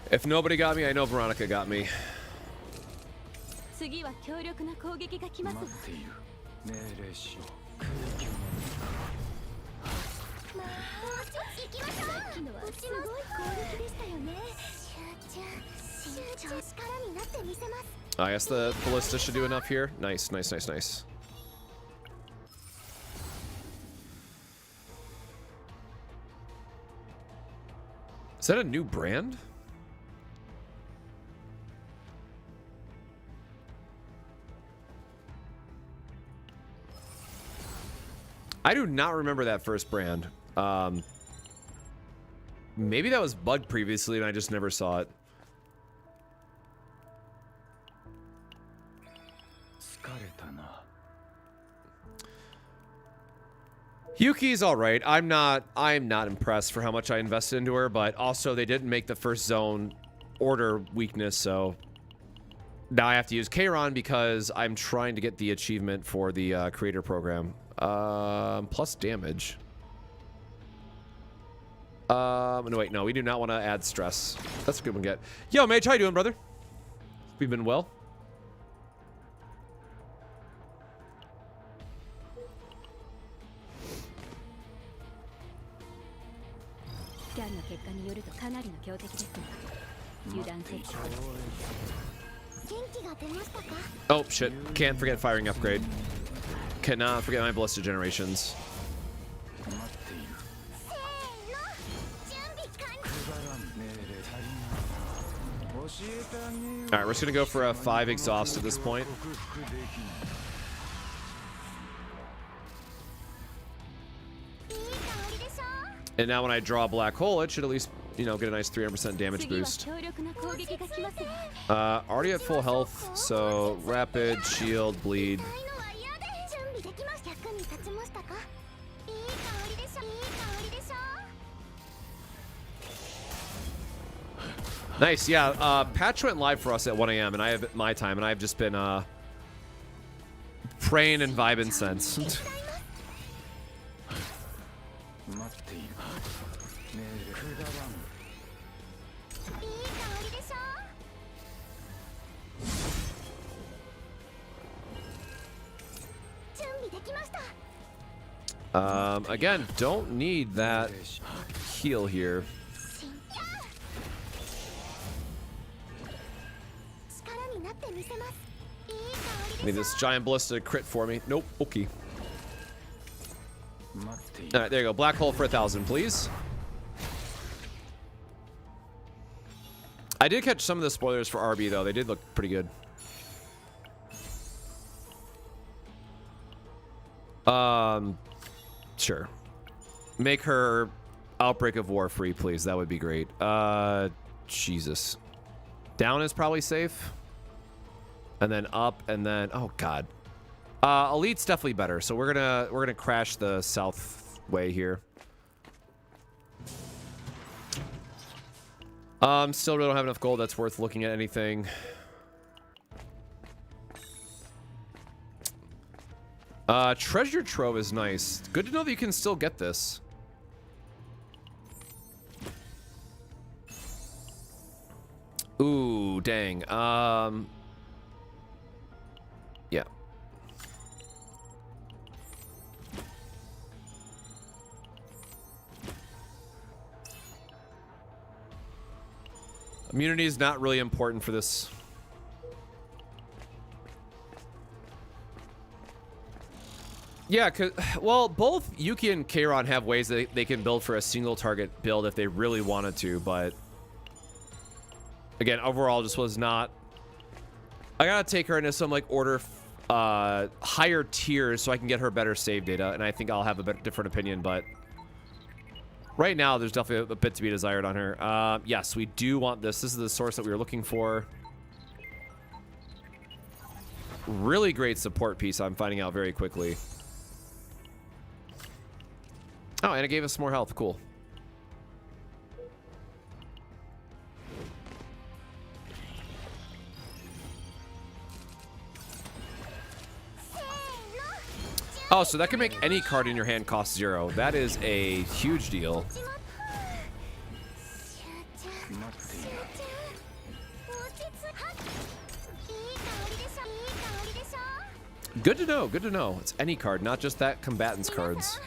S1: If nobody got me, I know Veronica got me.
S7: 次は強力な攻撃が来ますわ。
S6: 命令しよう。
S4: まあ、行きましょう。さっきのはすごい攻撃でしたよね。集中、力になってみせます。
S1: I guess the ballista should do enough here. Nice, nice, nice, nice. that a new brand? I do not remember that first brand. Maybe that was bugged previously and I just never saw it. Yuki's all right. I'm not impressed for how much I invested into her, but also they didn't make the first zone order weakness, so now I have to use Kiran because I'm trying to get the achievement for the creator program. Plus damage. No, wait, no, we do not want to add stress. That's a good one to get. Yo, Mage, how you doing, brother? We've been well. Oh, shit. Can't forget firing upgrade. Cannot forget my ballistic generations. Alright, we're just gonna go for a 5 exhaust at this point. And now when I draw a black hole, it should at least, you know, get a nice 300% damage boost. Already at full health, so rapid, shield, bleed. Nice, yeah. Patch went live for us at 1 a.m. and I have my time, and I've just been praying and vibing since. Again, don't need that heal here. Need this giant ballista crit for me. Nope. Okay. All right, there you go. Black hole for 1,000, please. I did catch some of the spoilers for RB though. They did look pretty good. Sure. Make her Outbreak of War free, please. That would be great. Jesus. Down is probably safe. And then up, and then oh god. Elite's definitely better, so we're gonna crash the south way here. Still really don't have enough gold that's worth looking at anything. Treasure Trove is nice. Good to know that you can still get this. Ooh, dang. Yeah. Immunity is not really important for this. Yeah, well, both Yuki and Kiran have ways that they can build for a single target build if they really wanted to, but again, overall just was not. I gotta take her into some like order higher tiers so I can get her better save data, and I think I'll have a different opinion, but right now there's definitely a bit to be desired on her. Yes, we do want this. This is the source that we were looking for. Really great support piece, I'm finding out very quickly. Oh, and it gave us more health. Cool. Oh, so that can make any card in your hand cost 0. That is a huge deal. Good to know. Good to know. It's any card, not just that combatant's cards.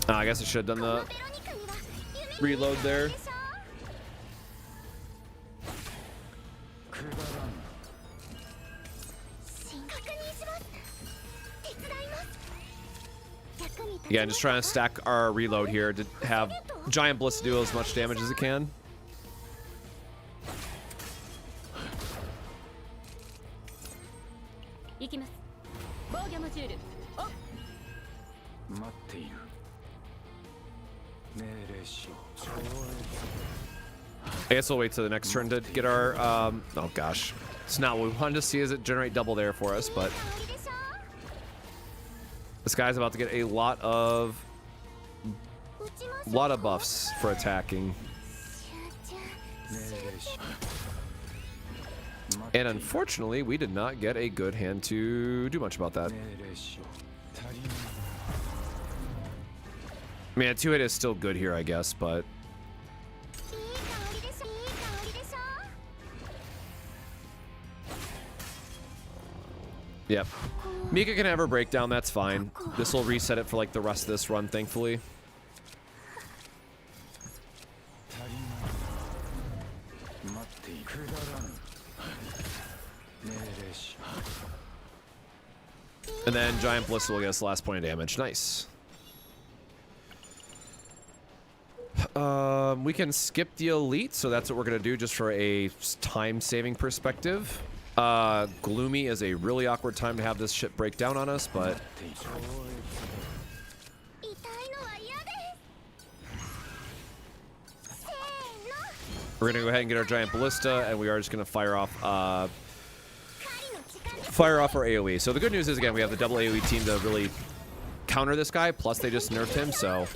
S1: Oh, I guess I should have done the reload there. Again, just trying to stack our reload here to have Giant Bliss do as much damage as it can.
S7: 行きます。防御モジュールオフ。
S6: 待っている。命令しよう。
S1: I guess we'll wait till the next turn to get our, oh gosh. It's not what we wanted to see as it generate double there for us, but this guy's about to get a lot of buffs for attacking. And unfortunately, we did not get a good hand to do much about that. I mean, a 2-hit is still good here, I guess, but... Yep. Mika can have her breakdown, that's fine. This will reset it for like the rest of this run, thankfully. And then Giant Bliss will get us the last point of damage. Nice. We can skip the elite, so that's what we're gonna do just for a time-saving perspective. Gloomy is a really awkward time to have this shit break down on us, but we're gonna go ahead and get our Giant Ballista, and we are just gonna fire off our AoE. So the good news is, again, we have the double AoE team to really counter this guy, plus they just nerfed him, so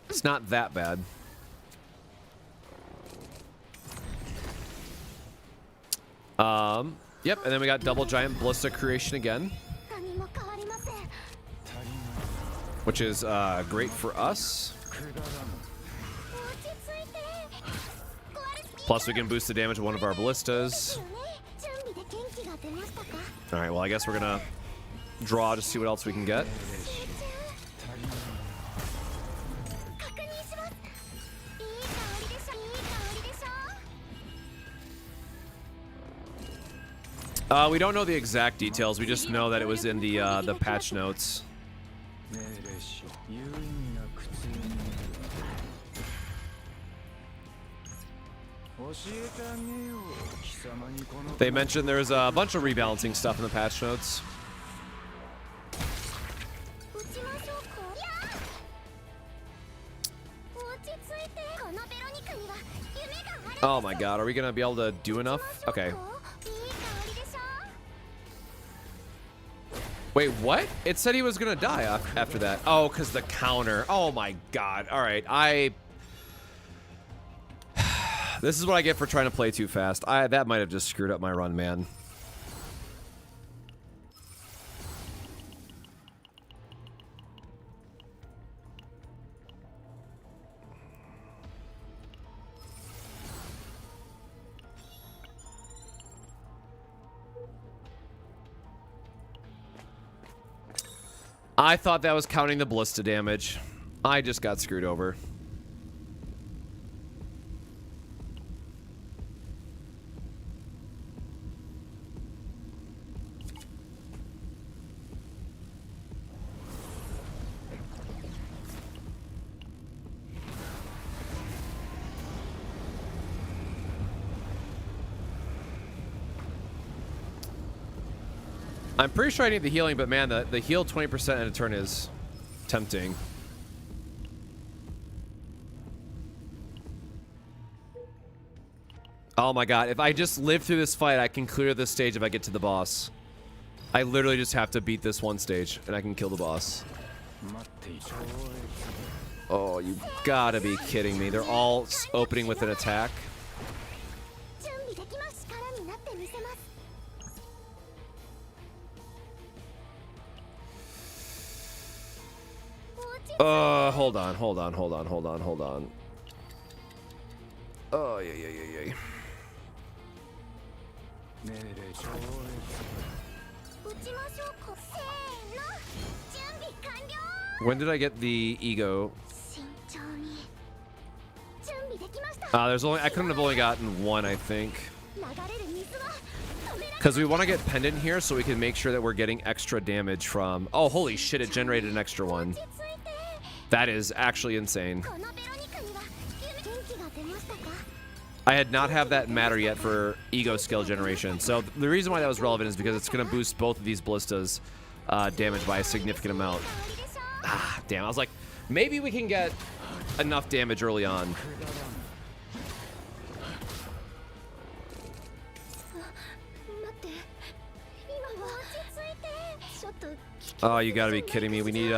S1: it's not that bad. Yep, and then we got double Giant Ballista creation again, which is great for us. Plus we can boost the damage of one of our ballistas. Alright, well I guess we're gonna draw to see what else we can get. We don't know the exact details. We just know that it was in the patch notes. They mentioned there's a bunch of rebalancing stuff in the patch notes. Oh my god, are we gonna be able to do enough? Okay. Wait, what? It said he was gonna die after that. Oh, because the counter. Oh my god. Alright, this is what I get for trying to play too fast. That might have just screwed up my run, man. I thought that was counting the ballista damage. I just got screwed over. I'm pretty sure I need the healing, but man, the heal 20% in a turn is tempting. Oh my god, if I just live through this fight, I can clear this stage if I get to the boss. I literally just have to beat this one stage, and I can kill the boss. Oh, you gotta be kidding me. They're all opening with an attack. Hold on. Oh, yeah. When did I get the ego? I couldn't have only gotten one, I think. Because we want to get pendant here so we can make sure that we're getting extra damage from... Oh, holy shit, it generated an extra one. That is actually insane. I had not have that matter yet for ego skill generation. So the reason why that was relevant is because it's going to boost both of these ballistas damage by a significant amount. Ah, damn. I was like, maybe we can get enough damage early on. Oh, you gotta be kidding me. We need,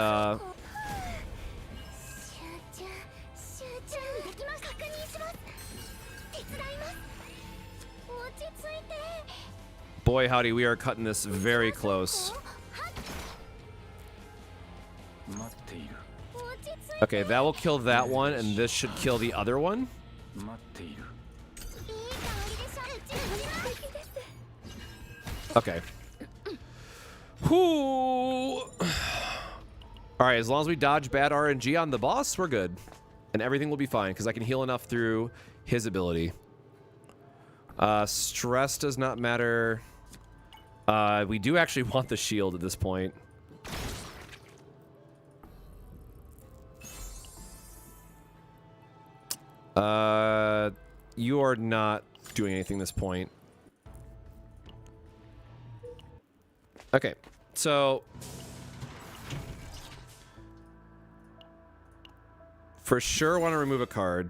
S1: boy, howdy, we are cutting this very close. Okay, that will kill that one, and this should kill the other one. Okay. Whoo! Alright, as long as we dodge bad RNG on the boss, we're good. And everything will be fine, because I can heal enough through his ability. Stress does not matter. We do actually want the shield at this point. You are not doing anything at this point. Okay, so... For sure want to remove a card.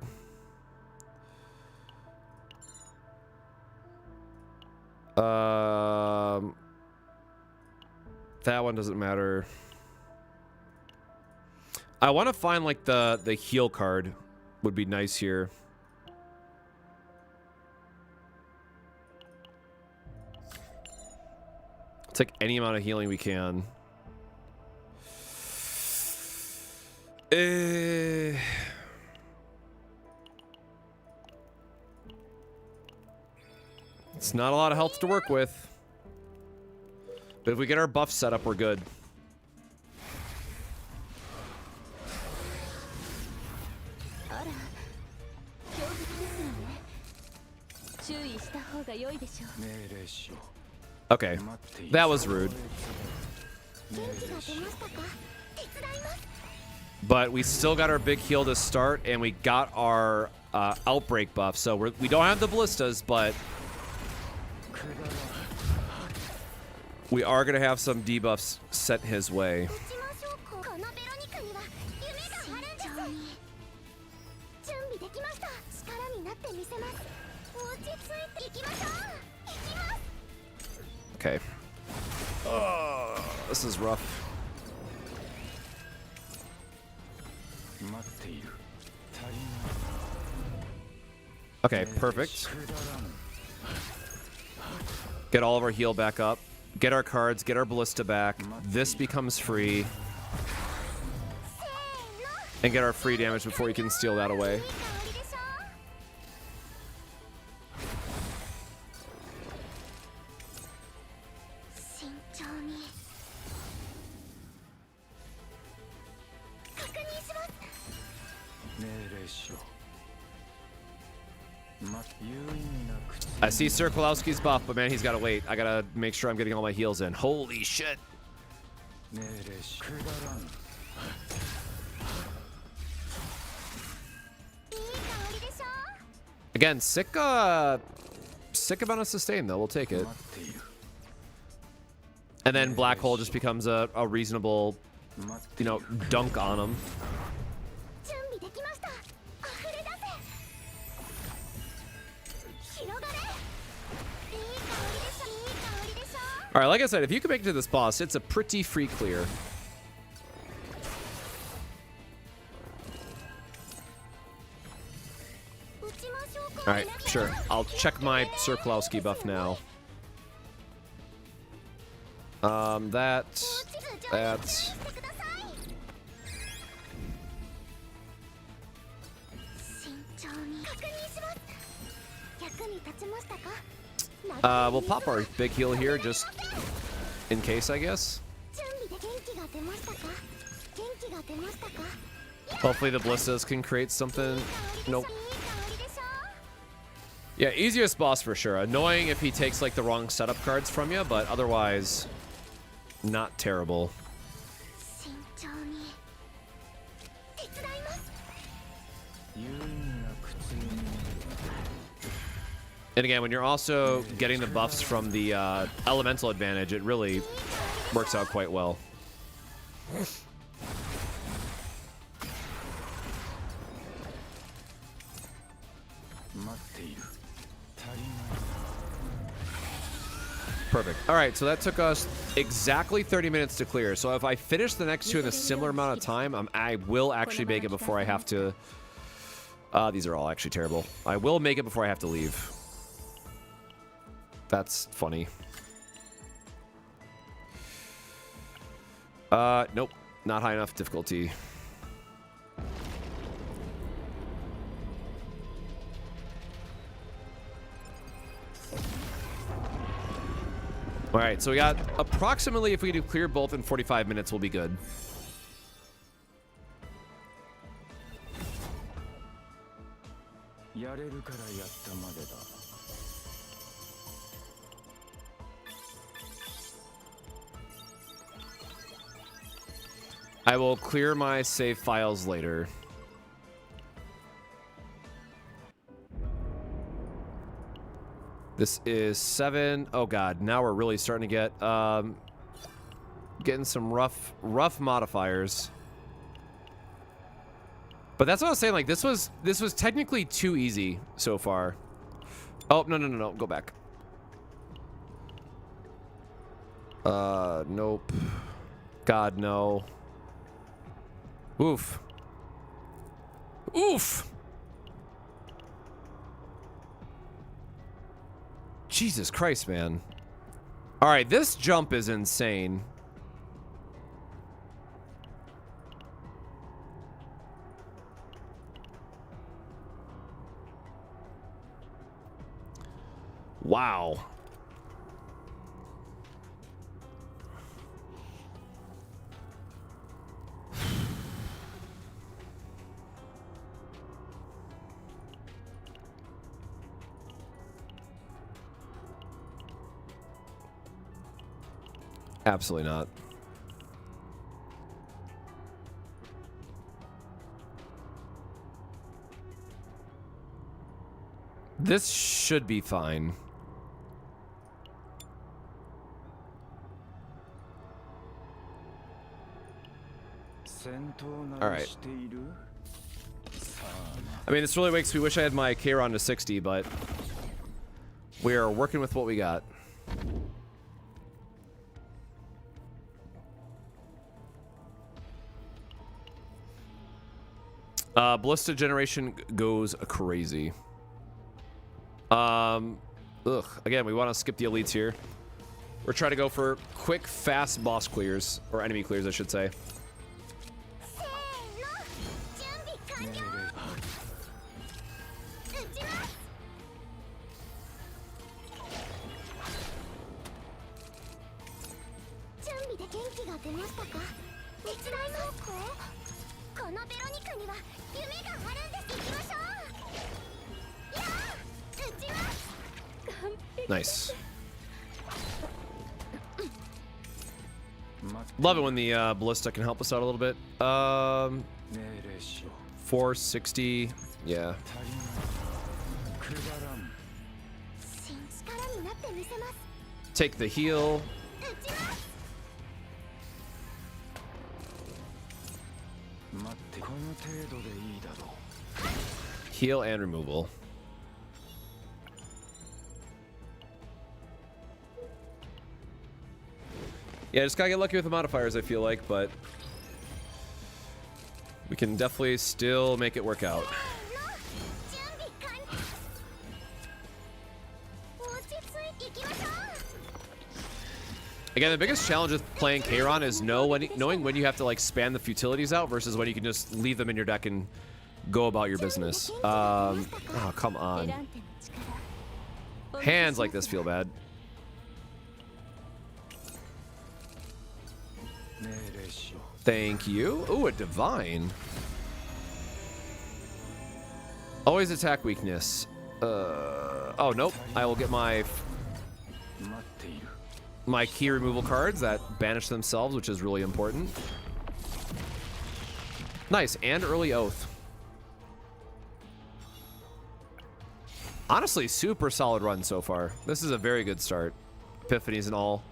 S1: That one doesn't matter. I want to find like the heal card would be nice here. It's like any amount of healing we can. It's not a lot of health to work with. But if we get our buff set up, we're good. Okay, that was rude. But we still got our big heal to start, and we got our outbreak buff. So we don't have the ballistas, but we are going to have some debuffs sent his way. Okay. This is rough. Okay, perfect. Get all of our heal back up. Get our cards, get our ballista back. This becomes free. And get our free damage before you can steal that away. I see Sir Kolowski's buff, but man, he's got to wait. I got to make sure I'm getting all my heals in. Holy shit. Again, sick amount of sustain, though. We'll take it. And then Black Hole just becomes a reasonable, you know, dunk on him. All right, like I said, if you can make it to this boss, it's a pretty free clear. All right, sure. I'll check my Sir Kolowski buff now. That. We'll pop our big heal here just in case, I guess. Hopefully the ballistas can create something. Nope. Yeah, easiest boss for sure. Annoying if he takes like the wrong setup cards from you, but otherwise not terrible.
S4: 慎重に手伝います。
S6: 有意義な苦痛に
S1: And again, when you're also getting the buffs from the elemental advantage, it really works out quite well.
S6: 待っている。足りない。
S1: Perfect. All right, so that took us exactly 30 minutes to clear. So if I finish the next two in a similar amount of time, I will actually make it before I have to... these are all actually terrible. I will make it before I have to leave. That's funny. Nope. Not high enough difficulty. All right, so we got approximately, if we do clear both in 45 minutes, we'll be good. I will clear my save files later. This is 7. Oh god, now we're really starting to get getting some rough modifiers. But that's what I was saying, like this was technically too easy so far. Oh, no, go back. Nope. God, no. Oof. Oof! Jesus Christ, man. Alright, this jump is insane. Wow. Absolutely not. This should be fine. All right. I mean, this really makes me wish I had my Kiran to 60, but we are working with what we got. Ballista generation goes crazy. Again, we want to skip the elites here. We're trying to go for quick, fast boss clears, or enemy clears, I should say. Nice. Love it when the ballista can help us out a little bit. 460. Yeah. Take the heal. Heal and removal. Yeah, just gotta get lucky with the modifiers, I feel like, but we can definitely still make it work out. Again, the biggest challenge with playing Kiran is knowing when you have to like span the futilities out versus when you can just leave them in your deck and go about your business. Oh, come on. Hands like this feel bad. Thank you. Ooh, a divine. Always attack weakness. Oh, nope. I will get my
S6: 待っている
S1: key removal cards that banish themselves, which is really important. Nice, and early oath. Honestly, super solid run so far. This is a very good start. Epiphanies and all.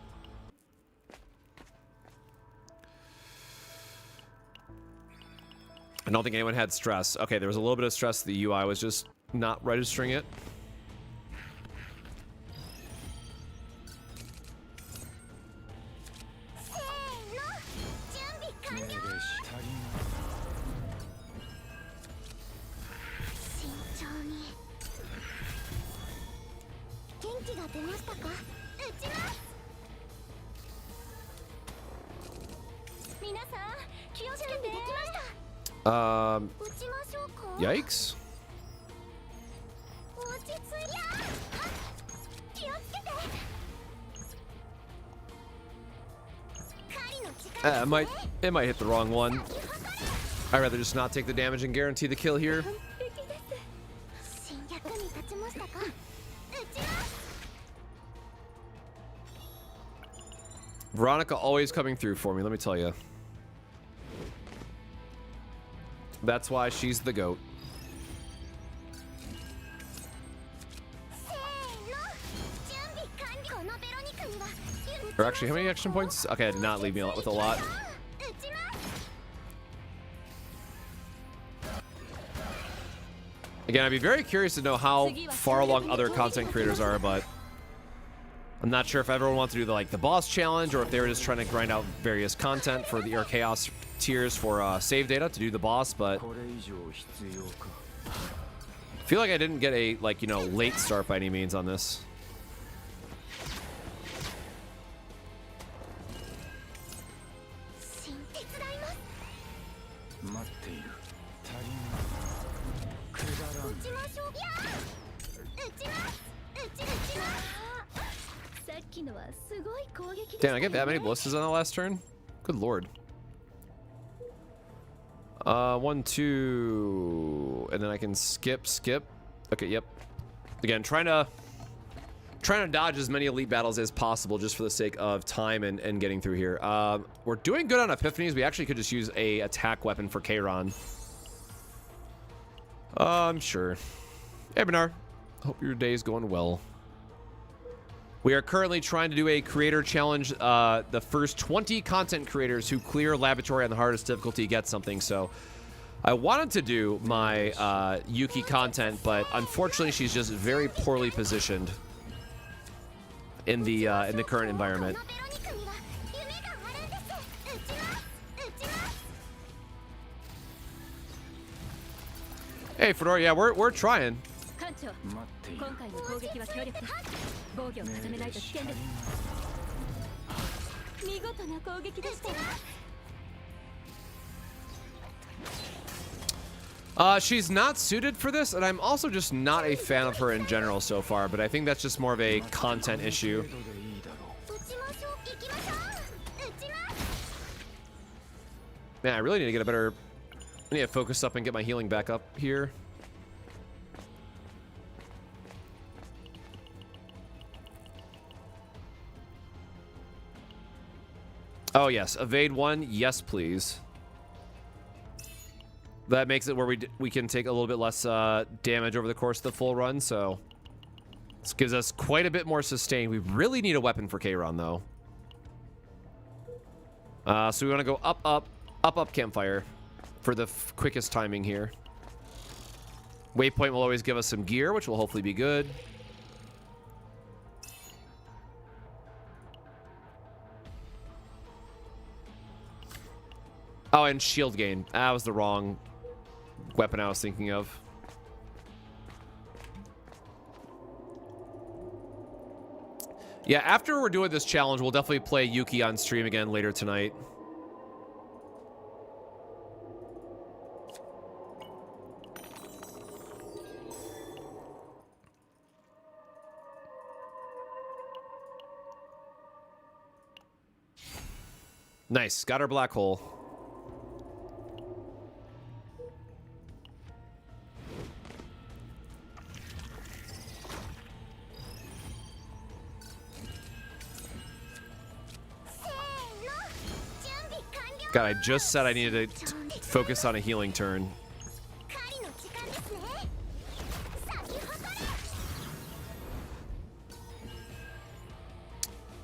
S1: I don't think anyone had stress. Okay, there was a little bit of stress. The UI was just not registering it. Yikes. It might hit the wrong one. I'd rather just not take the damage and guarantee the kill here. Veronica always coming through for me, let me tell you. That's why she's the GOAT. Or actually, how many action points? Okay, I did not leave me with a lot. Again, I'd be very curious to know how far along other content creators are, but I'm not sure if everyone wants to do the boss challenge or if they were just trying to grind out various content for the chaos tiers for save data to do the boss, but I feel like I didn't get a late start by any means on this. Damn, I get that many blisters on the last turn? Good lord. 1, 2, and then I can skip. Okay, yep. Again, trying to dodge as many elite battles as possible just for the sake of time and getting through here. We're doing good on epiphanies. We actually could just use a attack weapon for Kiran. Sure. Hey, Bernard. Hope your day's going well. We are currently trying to do a creator challenge. The first 20 content creators who clear laboratory on the hardest difficulty get something. So I wanted to do my Yuki content, but unfortunately she's just very poorly positioned in the current environment. Hey, Fedora, yeah, we're trying. She's not suited for this, and I'm also just not a fan of her in general so far, but I think that's just more of a content issue. Man, I really need to get a better... I need to focus up and get my healing back up here. Oh, yes. Evade 1. Yes, please. That makes it where we can take a little bit less damage over the course of the full run, so... This gives us quite a bit more sustain. We really need a weapon for Kiran, though. So we want to go up, campfire for the quickest timing here. Waypoint will always give us some gear, which will hopefully be good. Oh, and shield gain. That was the wrong weapon I was thinking of. Yeah, after we're doing this challenge, we'll definitely play Yuki on stream again later tonight. Nice. Got our black hole. God, I just said I needed to focus on a healing turn.
S4: 狩りの時間ですね。咲き誇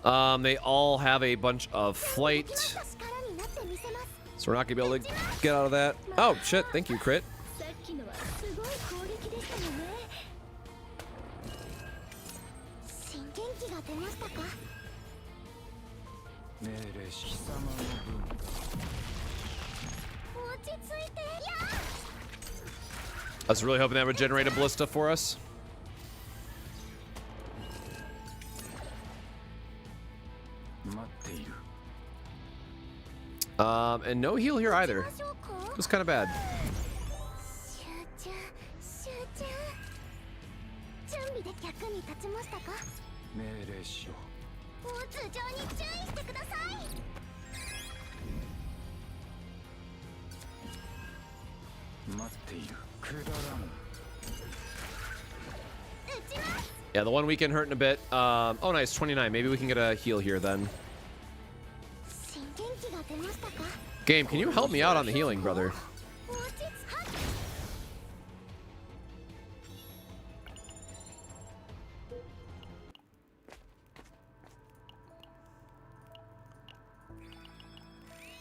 S4: れ。
S1: They all have a bunch of flight,
S4: 力になってみせます。
S1: so we're not gonna be able to get out of that. Oh shit! Thank you, crit.
S4: さっきのはすごい攻撃でしたよね。新元気が出ましたか。
S6: 命令し貴様の分
S4: 落ち着いて。や
S1: I was really hoping that would generate a ballista for us.
S6: 待っている
S1: And no heal here either.
S4: 行きましょうか。
S1: It was kind of bad.
S4: 集中集中。準備で役に立ちましたか。
S6: 命令しよ
S4: 頭上に注意してください。
S6: う待っているくだらん
S4: 撃ちます。
S1: Yeah, the 1 weekend hurting a bit. Oh, nice, 29. Maybe we can get a heal here then.
S4: 新元気が出ましたか。
S1: Game, can you help me out on the healing, brother?
S4: 落ち着はい。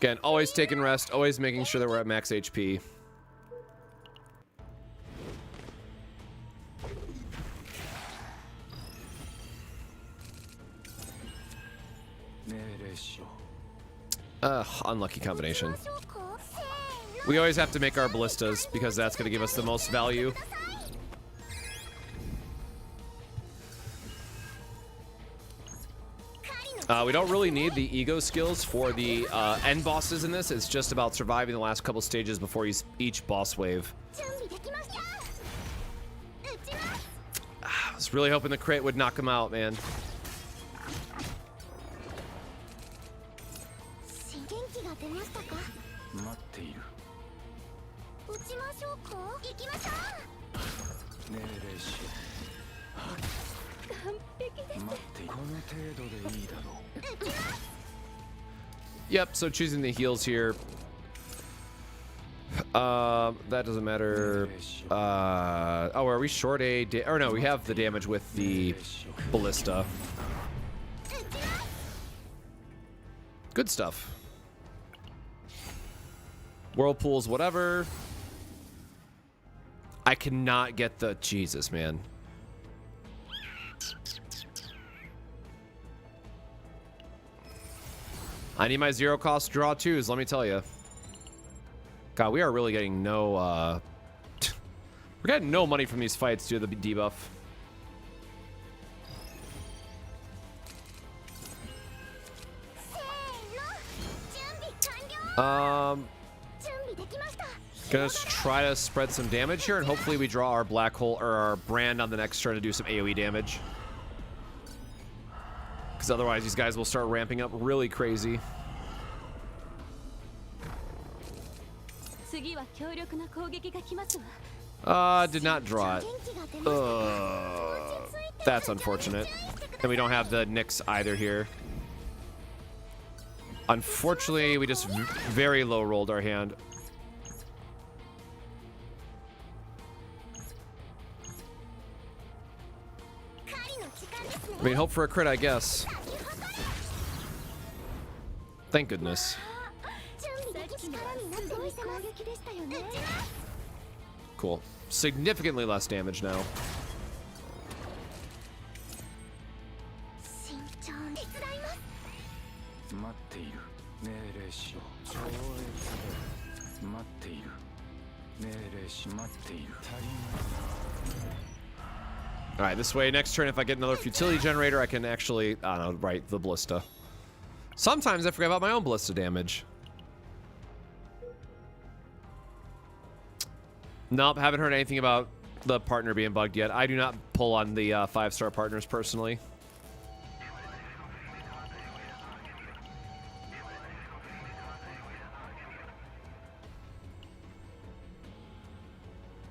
S1: Again, always taking rest, always making sure that we're at max HP.
S6: 命令しよ
S1: Unlucky combination.
S4: 行きましょうか。せーの。
S1: We always have to make our ballistas because that's going to give us the most value. We don't really need the ego skills for the end bosses in this. It's just about surviving the last couple stages before each boss wave.
S4: 準備できました。撃ちます。
S1: I was really hoping the crit would knock him out, man.
S4: 新元気が出ましたか。
S6: う待っている
S4: 撃ちましょうか。行きましょ
S6: 命令しよ
S4: う。完璧です。
S6: 待っているこの程度でいいだろう
S1: Yep, so choosing the heals here. That doesn't matter. Oh, are we short a... or no, we have the damage with the ballista. Good stuff. Whirlpools, whatever. I cannot get the... Jesus, man. I need my zero cost draw twos, let me tell you. God, we are really getting no, we're getting no money from these fights due to the debuff. Gonna try to spread some damage here, and hopefully we draw our black hole or our brand on the next turn to do some AoE damage. Because otherwise these guys will start ramping up really crazy. Did not draw it. That's unfortunate. And we don't have the Nyx either here. Unfortunately, we just very low rolled our hand. I mean, hope for a crit, I guess. Thank goodness. Cool. Significantly less damage now. Alright, this way, next turn, if I get another futility generator, I can actually, I don't know, write the ballista. Sometimes I forget about my own ballista damage. Nope, haven't heard anything about the partner being bugged yet. I do not pull on the 5-star partners personally.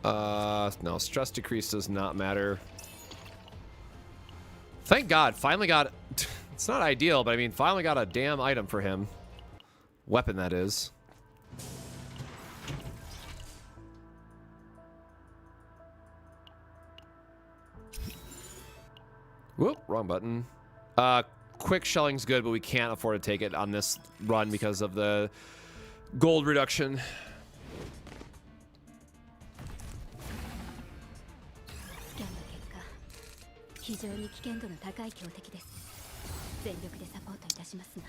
S1: No, stress decrease does not matter. Thank God, finally got... It's not ideal, but I mean, finally got a damn item for him. Weapon, that is. Whoop, wrong button. Quick shelling's good, but we can't afford to take it on this run because of the gold reduction.
S7: スキャンの結果、非常に危険度の高い強敵です。全力でサポートいたしますが。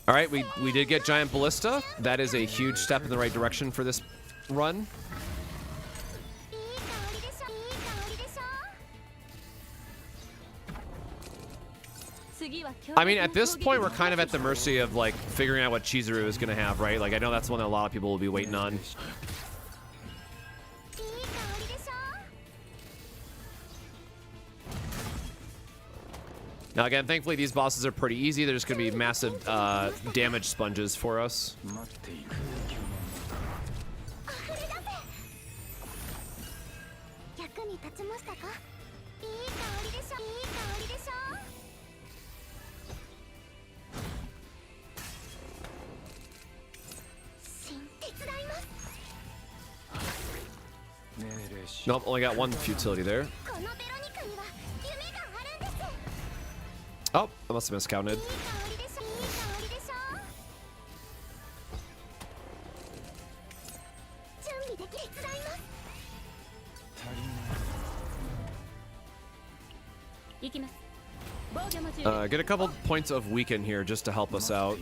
S1: All right, we did get giant ballista. That is a huge step in the right direction for this run. I mean, at this point, we're kind of at the mercy of, like, figuring out what Chizuru is going to have, right? Like, I know that's one that a lot of people will be waiting on. Now, again, thankfully, these bosses are pretty easy. They're just going to be massive damage sponges for us.
S4: 役に立ちましたか？いい香りでしょ。いい香りでしょ。
S1: Nope, only got one futility there. Oh, I must have miscounted. Get a couple points of weaken here just to help us out.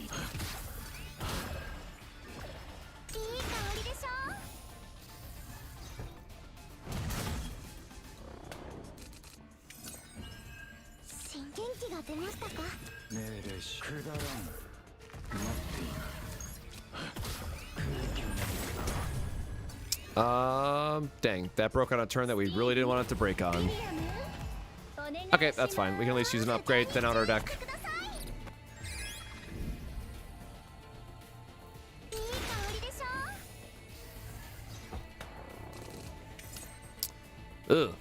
S1: Dang, that broke on a turn that we really didn't want it to break on. Okay, that's fine. We can at least use an upgrade, thin out our deck. Ugh.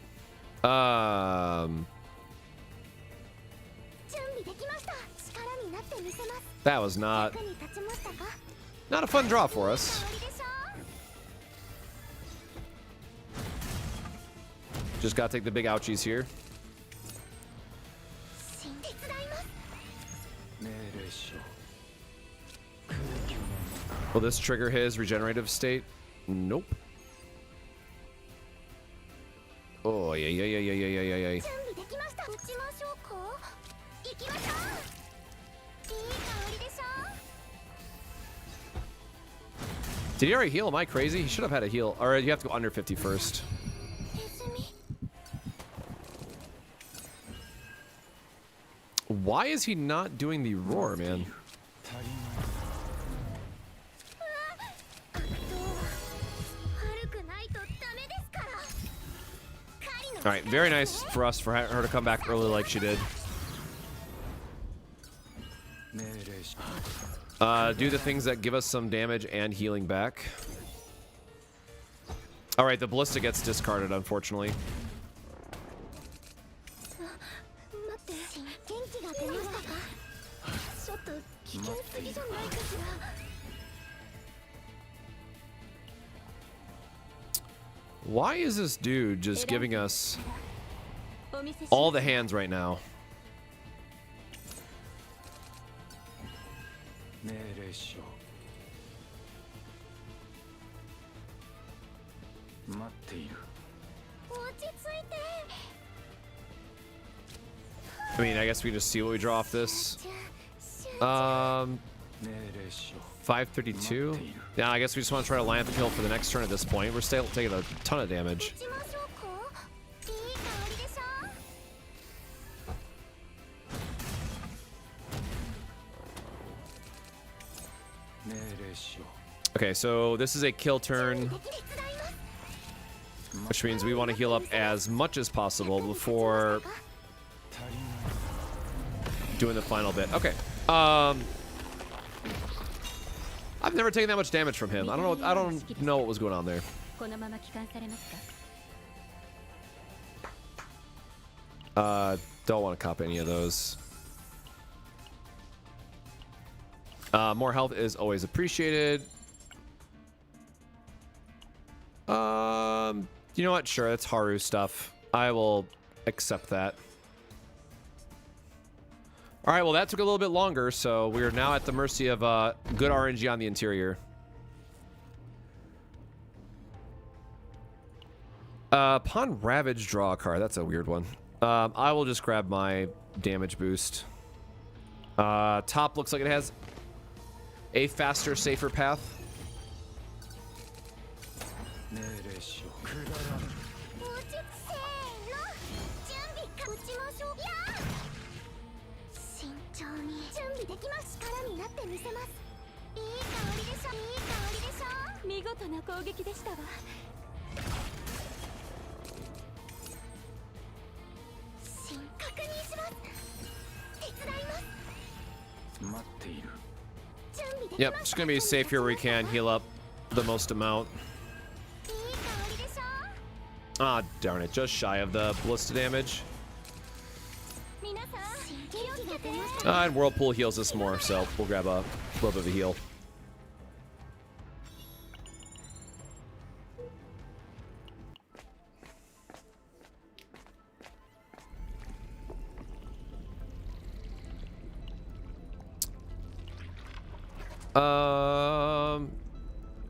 S1: That was not a fun draw for us. Just gotta take the big ouchies here. Will this trigger his regenerative state? Nope. Oh, yeah. Did he already heal? Am I crazy? He should have had a heal. Or you have to go under 50 first. Why is he not doing the roar, man? Alright, very nice for us for her to come back early like she did. Do the things that give us some damage and healing back. Alright, the ballista gets discarded, unfortunately. Why is this dude just giving us all the hands right now? I mean, I guess we just see what we draw off this. 532. Yeah, I guess we just want to try to line up the kill for the next turn at this point. We're still taking a ton of damage. Okay, so this is a kill turn, which means we want to heal up as much as possible before doing the final bit. Okay. I've never taken that much damage from him. I don't know what was going on there. Don't want to cop any of those. More health is always appreciated. You know what? Sure, that's Haru stuff. I will accept that. All right, well, that took a little bit longer, so we are now at the mercy of good RNG on the interior. Upon Ravage, draw a card. That's a weird one. I will just grab my damage boost. Top looks like it has a faster, safer path.
S6: 命令しよう。くだらぬ。
S4: せーの準備か打ちましょう。やー慎重に準備できます。力になってみせます。いい香りでしょ。いい香りでしょ。
S7: 見事な攻撃でしたわ。
S4: 確認します。手伝います。
S6: 待っている。
S1: Yep, just gonna be safe here where we can. Heal up the most amount. Ah, darn it. Just shy of the ballista damage. And Whirlpool heals us more, so we'll grab a little bit of a heal.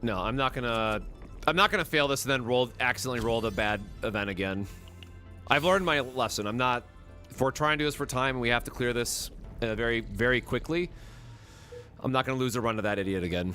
S1: No, I'm not gonna fail this and then accidentally roll the bad event again. I've learned my lesson. If we're trying to do this for time and we have to clear this very, very quickly, I'm not gonna lose a run to that idiot again.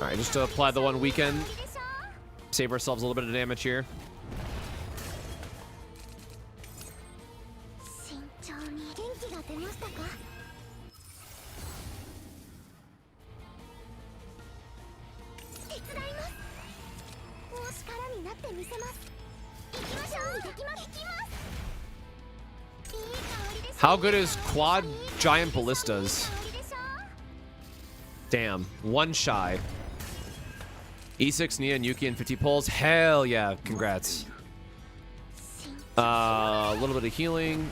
S1: Alright, just to apply the one weekend, save ourselves a little bit of damage here. How good is quad giant ballistas? Damn, one shy. E6, Nia, and Yuki, and 50 pulls. Hell yeah, congrats. A little bit of healing.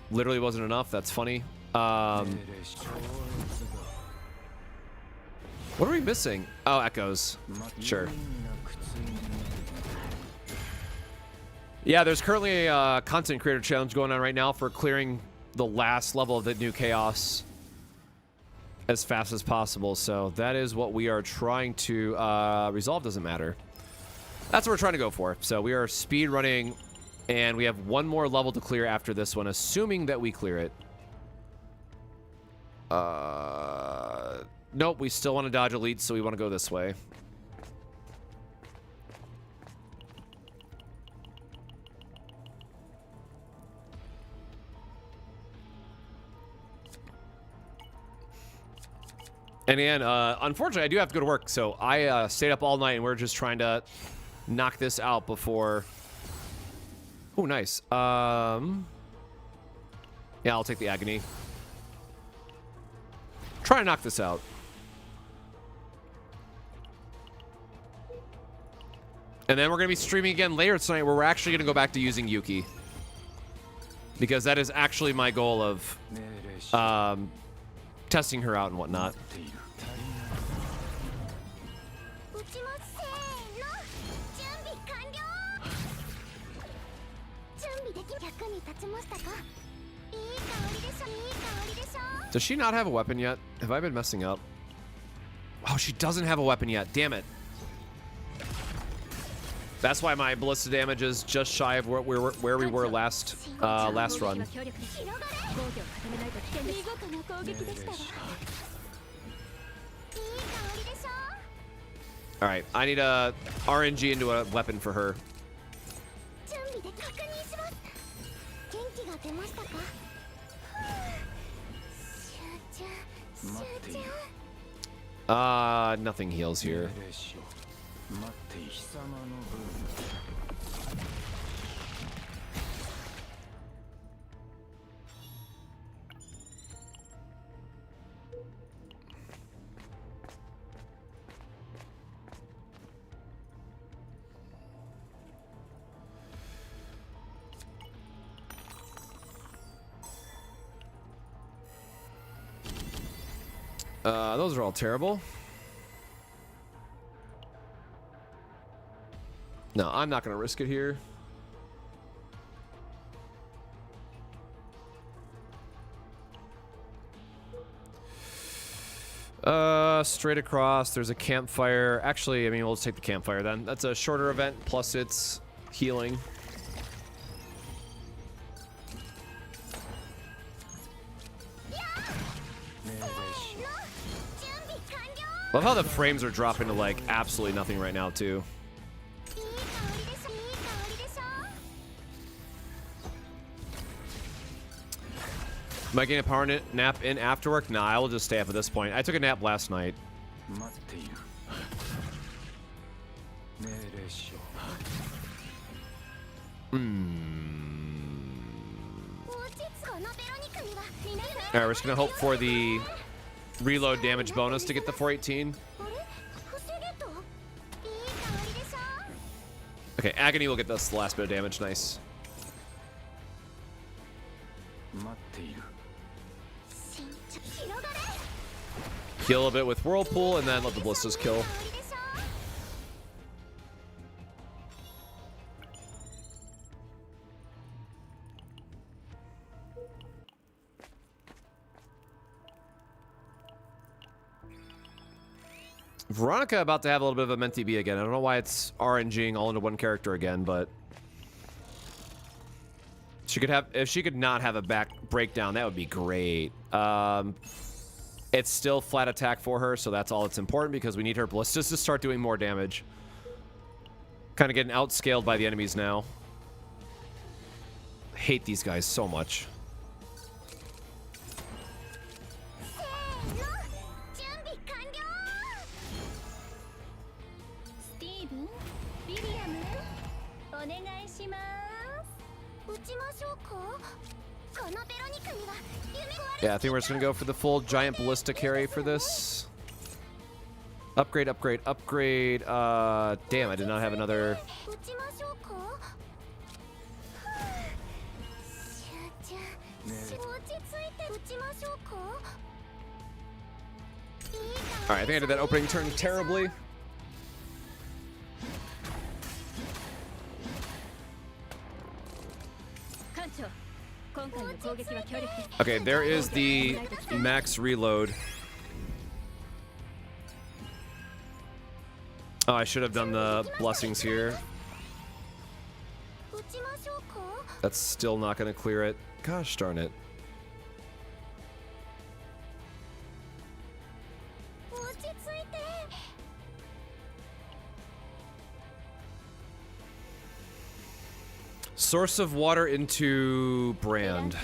S1: Literally wasn't enough, that's funny. What are we missing? Oh, echoes. Sure. Yeah, there's currently a content creator challenge going on right now for clearing the last level of the new chaos as fast as possible. So that is what we are trying to resolve. Doesn't matter. That's what we're trying to go for. So we are speed running, and we have one more level to clear after this one, assuming that we clear it. Nope, we still want to dodge elites, so we want to go this way. And again, unfortunately, I do have to go to work, so I stayed up all night, and we're just trying to knock this out before... Oh, nice. Yeah, I'll take the agony. Try to knock this out. And then we're going to be streaming again later tonight, where we're actually going to go back to using Yuki. Because that is actually my goal of testing her out and whatnot. Does she not have a weapon yet? Have I been messing up? Oh, she doesn't have a weapon yet. Damn it. That's why my ballista damage is just shy of where we were last run. All right, I need a RNG into a weapon for her. Nothing heals here.
S6: 命令しよう待っている貴様の分
S1: Those are all terrible. No, I'm not going to risk it here. Straight across, there's a campfire. Actually, I mean, we'll just take the campfire then. That's a shorter event, plus it's healing. Love how the frames are dropping to like absolutely nothing right now too. Am I getting a power nap in after work? Nah, I will just stay up at this point. I took a nap last night.
S6: 待っている命令しよう
S1: Alright, we're just gonna hope for the reload damage bonus to get the 418. Okay, Agony will get this last bit of damage. Nice.
S6: 待っている
S1: Heal a bit with Whirlpool, and then let the Ballistas kill. Veronica about to have a little bit of a Menti B again. I don't know why it's RNGing all into one character again, but she could have, if she could not have a back breakdown, that would be great. It's still flat attack for her, so that's all that's important because we need her ballistas to start doing more damage. Kind of getting outscaled by the enemies now. I hate these guys so much. Yeah, I think we're just gonna go for the full giant ballista carry for this. Upgrade, upgrade, upgrade. Damn, I did not have another. Alright, I think I did that opening turn terribly. Okay, there is the max reload. Oh, I should have done the blessings here. That's still not going to clear it. Gosh darn it. Source of water into brand.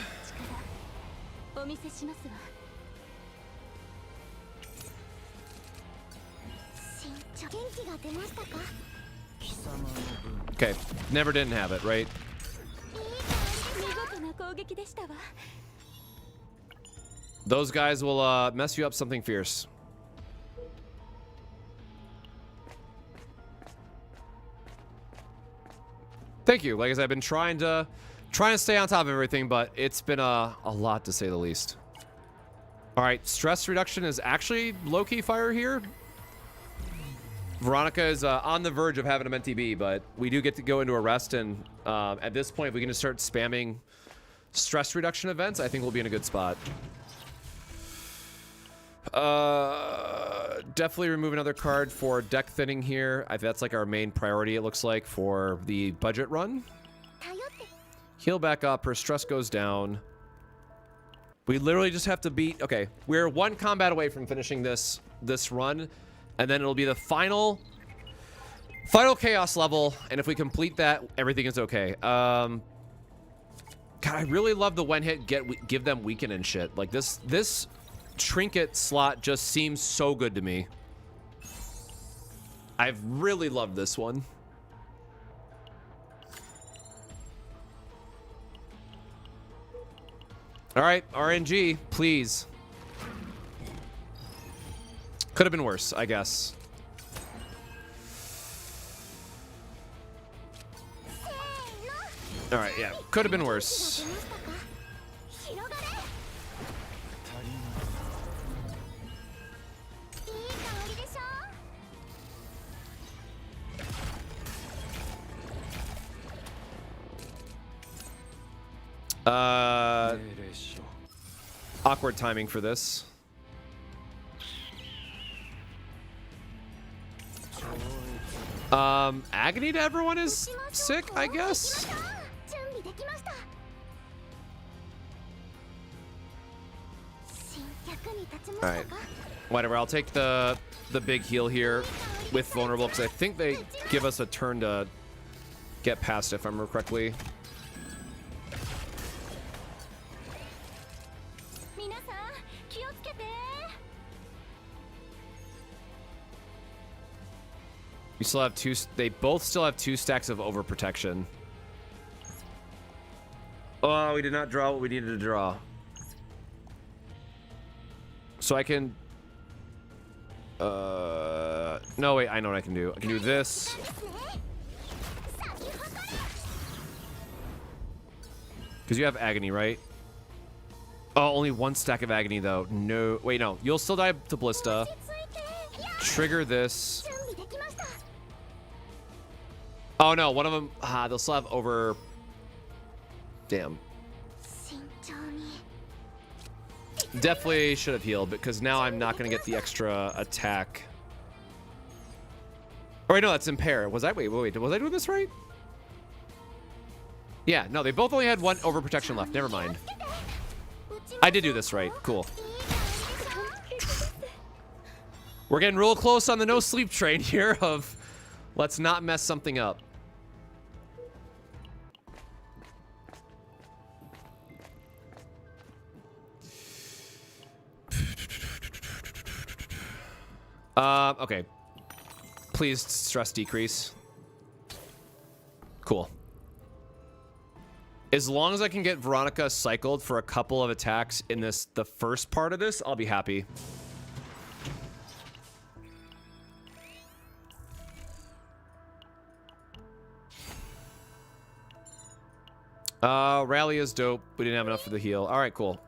S1: Okay, never didn't have it, right? Those guys will mess you up something fierce. Thank you. Like I said, I've been trying to stay on top of everything, but it's been a lot to say the least. All right, stress reduction is actually low-key fire here. Veronica is on the verge of having a Menti B, but we do get to go into a rest, and at this point, if we can just start spamming stress reduction events, I think we'll be in a good spot. Definitely remove another card for deck thinning here. That's like our main priority, it looks like, for the budget run. Heal back up, her stress goes down. We literally just have to beat... Okay, we're one combat away from finishing this run, and then it'll be the final chaos level, and if we complete that, everything is okay. God, I really love the when hit give them weaken and shit. Like this trinket slot just seems so good to me. I've really loved this one. All right, RNG, please. Could have been worse, I guess. All right, yeah, could have been worse. Awkward timing for this. Agony to everyone is sick, I guess. All right, whatever. I'll take the big heal here with vulnerable because I think they give us a turn to get past it, if I remember correctly. We still have two. They both still have 2 stacks of overprotection. Oh, we did not draw what we needed to draw. So I can. No, wait. I know what I can do. I can do this. Because you have agony, right? Oh, only 1 stack of agony though. No, wait, no. You'll still die to Ballista. Trigger this. Oh no, one of them. They'll still have over. Damn. Definitely should have healed because now I'm not going to get the extra attack. Oh wait, no, that's impair. Was I? Wait. Was I doing this right? Yeah, no, they both only had 1 overprotection left. Never mind. I did do this right. Cool. We're getting real close on the no sleep train here of let's not mess something up. Okay. Please stress decrease. Cool. As long as I can get Veronica cycled for a couple of attacks in the first part of this, I'll be happy. Rally is dope. We didn't have enough for the heal. All right, cool.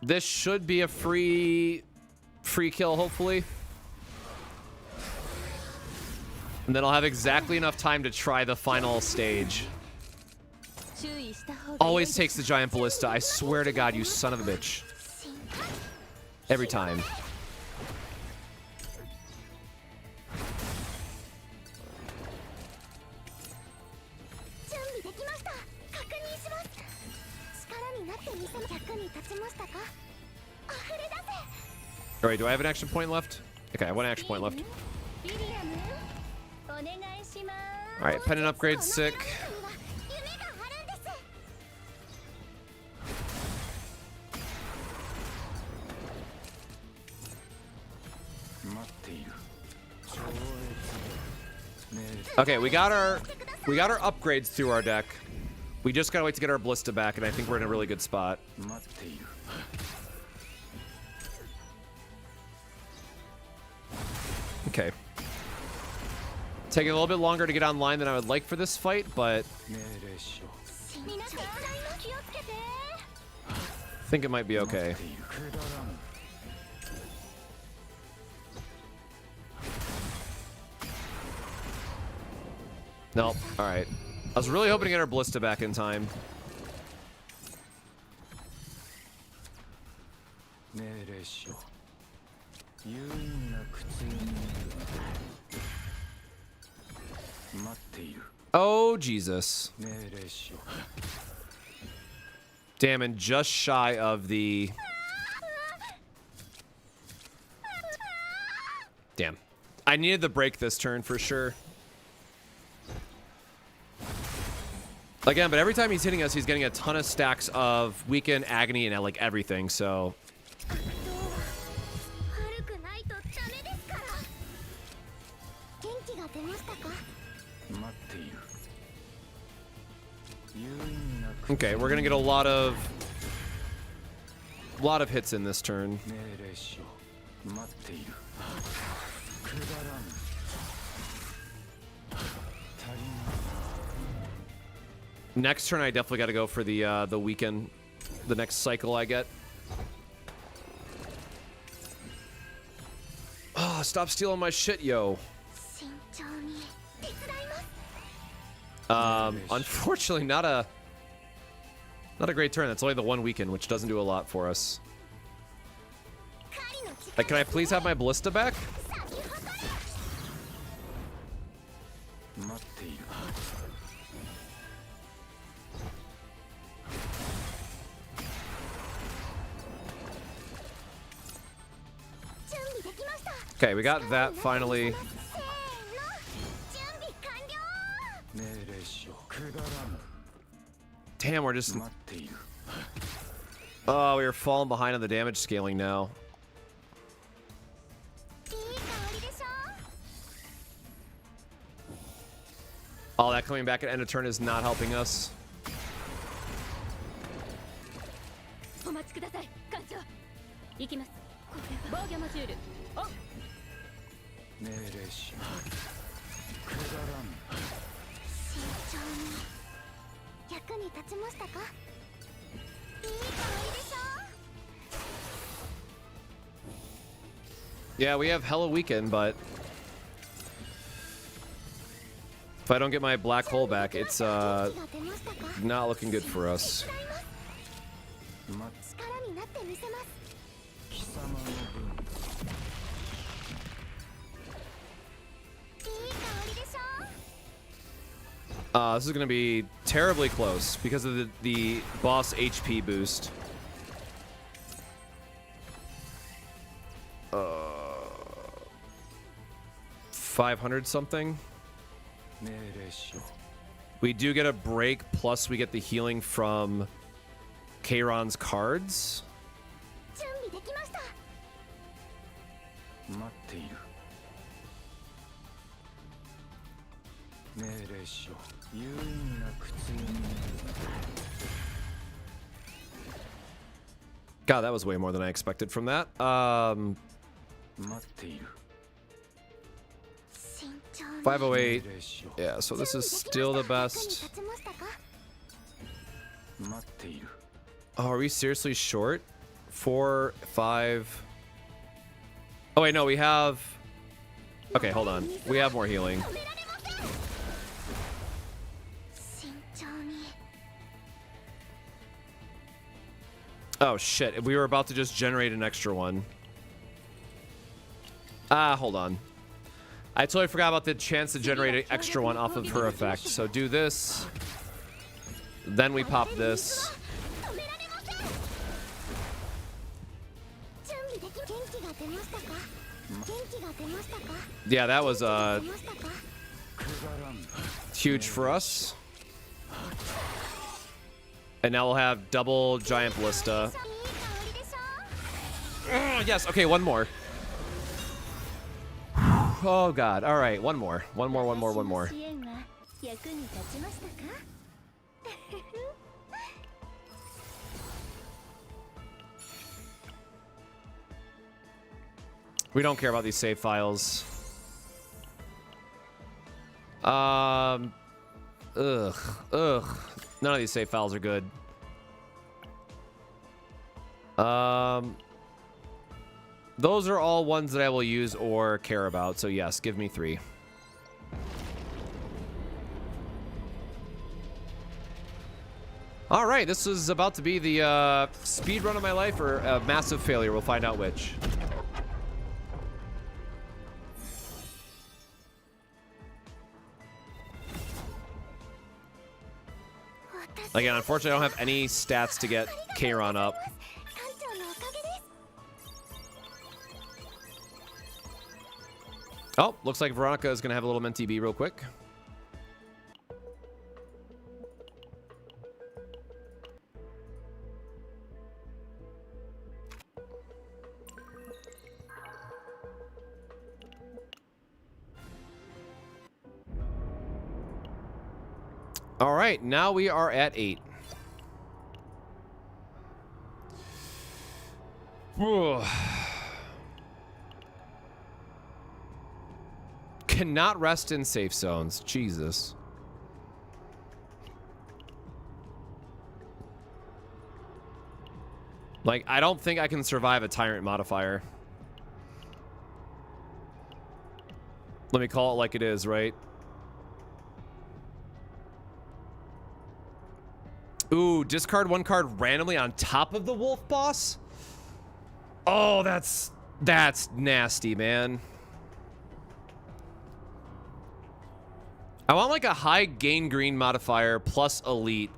S1: This should be a free kill, hopefully. And then I'll have exactly enough time to try the final stage. Always takes the giant ballista. I swear to God, you son of a bitch. Every time. All right, do I have an action point left? Okay, I have 1 action point left. All right, pendant upgrade, sick. Okay, we got our upgrades through our deck. We just gotta wait to get our ballista back, and I think we're in a really good spot. Okay. Taking a little bit longer to get online than I would like for this fight, but I think it might be okay. Nope. All right. I was really hoping to get our ballista back in time. Oh, Jesus. Damn, and just shy of the... Damn. I needed the break this turn for sure. Again, but every time he's hitting us, he's getting a ton of stacks of weaken, agony, and like everything, so... Okay, we're gonna get a lot of hits in this turn.
S6: 命令しろ待っているくだらん足りない
S1: Next turn, I definitely got to go for the weekend, the next cycle I get. Oh, stop stealing my shit, yo.
S4: 慎重に手伝います
S1: Unfortunately, not a great turn. That's only the one weekend, which doesn't do a lot for us. Like, can I please have my ballista back?
S6: 待っている
S4: 準備できました
S1: Okay, we got that finally.
S4: せーの準備完了
S6: 命令しろくだらん
S1: Damn, we're just...
S6: 待っている
S1: Oh, we are falling behind on the damage scaling now.
S4: いい香りでしょ
S1: All that coming back at end of turn is not helping us.
S7: お待ちください艦長。行きます。防御モジュールオン。
S6: 命令しろくだらん
S4: 慎重に役に立ちましたかいい香りでしょ
S1: Yeah, we have hella weekend, but if I don't get my black hole back, it's
S4: 元気が出ましたか
S1: not looking good for us.
S4: 手伝います力になってみせます
S6: 貴様の分
S4: いい香りでしょ
S1: This is gonna be terribly close because of the boss HP boost. 500 something.
S6: 命令しろ
S1: We do get a break, plus we get the healing from Kiran's cards.
S4: 準備できました
S6: 待っている命令しろ有意義な苦痛に
S1: God, that was way more than I expected from that.
S6: 待っている
S4: 慎重に
S1: 508.
S6: 命令しろ
S1: Yeah, so this is still the
S4: 役に
S1: best.
S4: 立ちましたか
S6: 待っている
S1: Oh, are we seriously short? 4, 5. Oh, wait, no, we have. Okay, hold on. We have more healing.
S4: 止められません慎重に
S1: Oh, shit. We were about to just generate an extra one. Hold on. I totally forgot about the chance to generate an extra one off of her effect. So do this. Then we pop this.
S4: 止められません準備でき元気が出ましたか元気が出ましたか
S1: Yeah, that was
S4: 出ましたか
S1: huge for us. And now we'll have double giant ballista.
S4: いい香りでしょ
S1: Yes, okay, one more. Oh god. All right, one more. One more.
S4: 私の支援は役に立ちましたか
S1: We don't care about these save files. Ugh. None of these save files are good. Those are all ones that I will use or care about. So yes, give me 3. All right, this is about to be the speed run of my life or a massive failure. We'll find out which. Again, unfortunately, I don't have any stats to get Kiran up.
S4: 艦長のおかげです
S1: Oh, looks like Veronica is going to have a little Menti B real quick. All right, now we are at 8. Cannot rest in safe zones. Jesus. Like, I don't think I can survive a tyrant modifier. Let me call it like it is, right? Ooh, discard 1 card randomly on top of the wolf boss? Oh, that's nasty, man. I want like a high gain green modifier plus elite.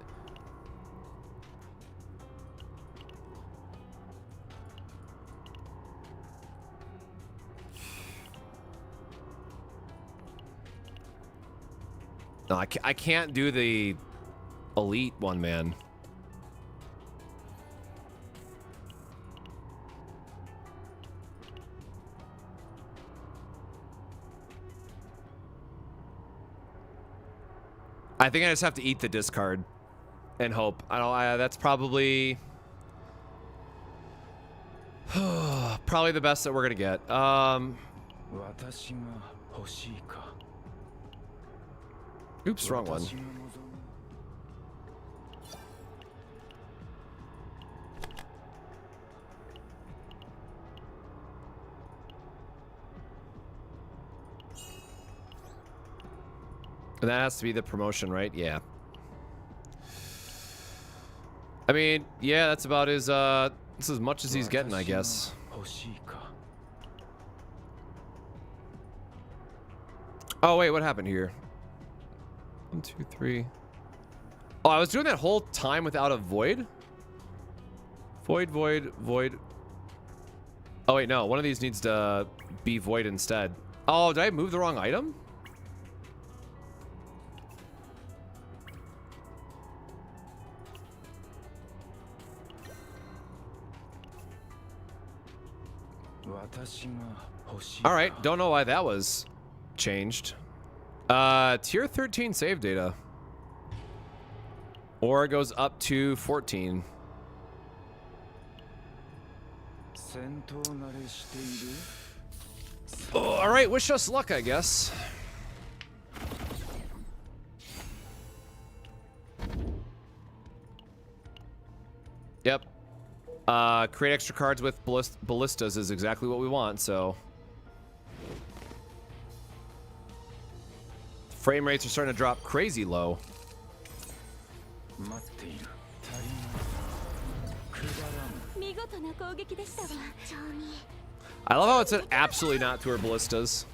S1: No, I can't do the elite one, man. I think I just have to eat the discard and hope. That's probably probably the best that we're gonna get. Oops, wrong one. And that has to be the promotion, right? Yeah. I mean, yeah, that's about his, that's as much as he's getting, I guess. Oh, wait, what happened here? 1, 2, 3. Oh, I was doing that whole time without a void? Void, void, void. Oh, wait, no. One of these needs to be void instead. Oh, did I move the wrong item? All right, don't know why that was changed. Tier 13 save data. Or it goes up to 14. Oh, all right, wish us luck, I guess. Yep. Create extra cards with ballistas is exactly what we want, so. Frame rates are starting to drop crazy low. I love how it said absolutely not to her ballistas.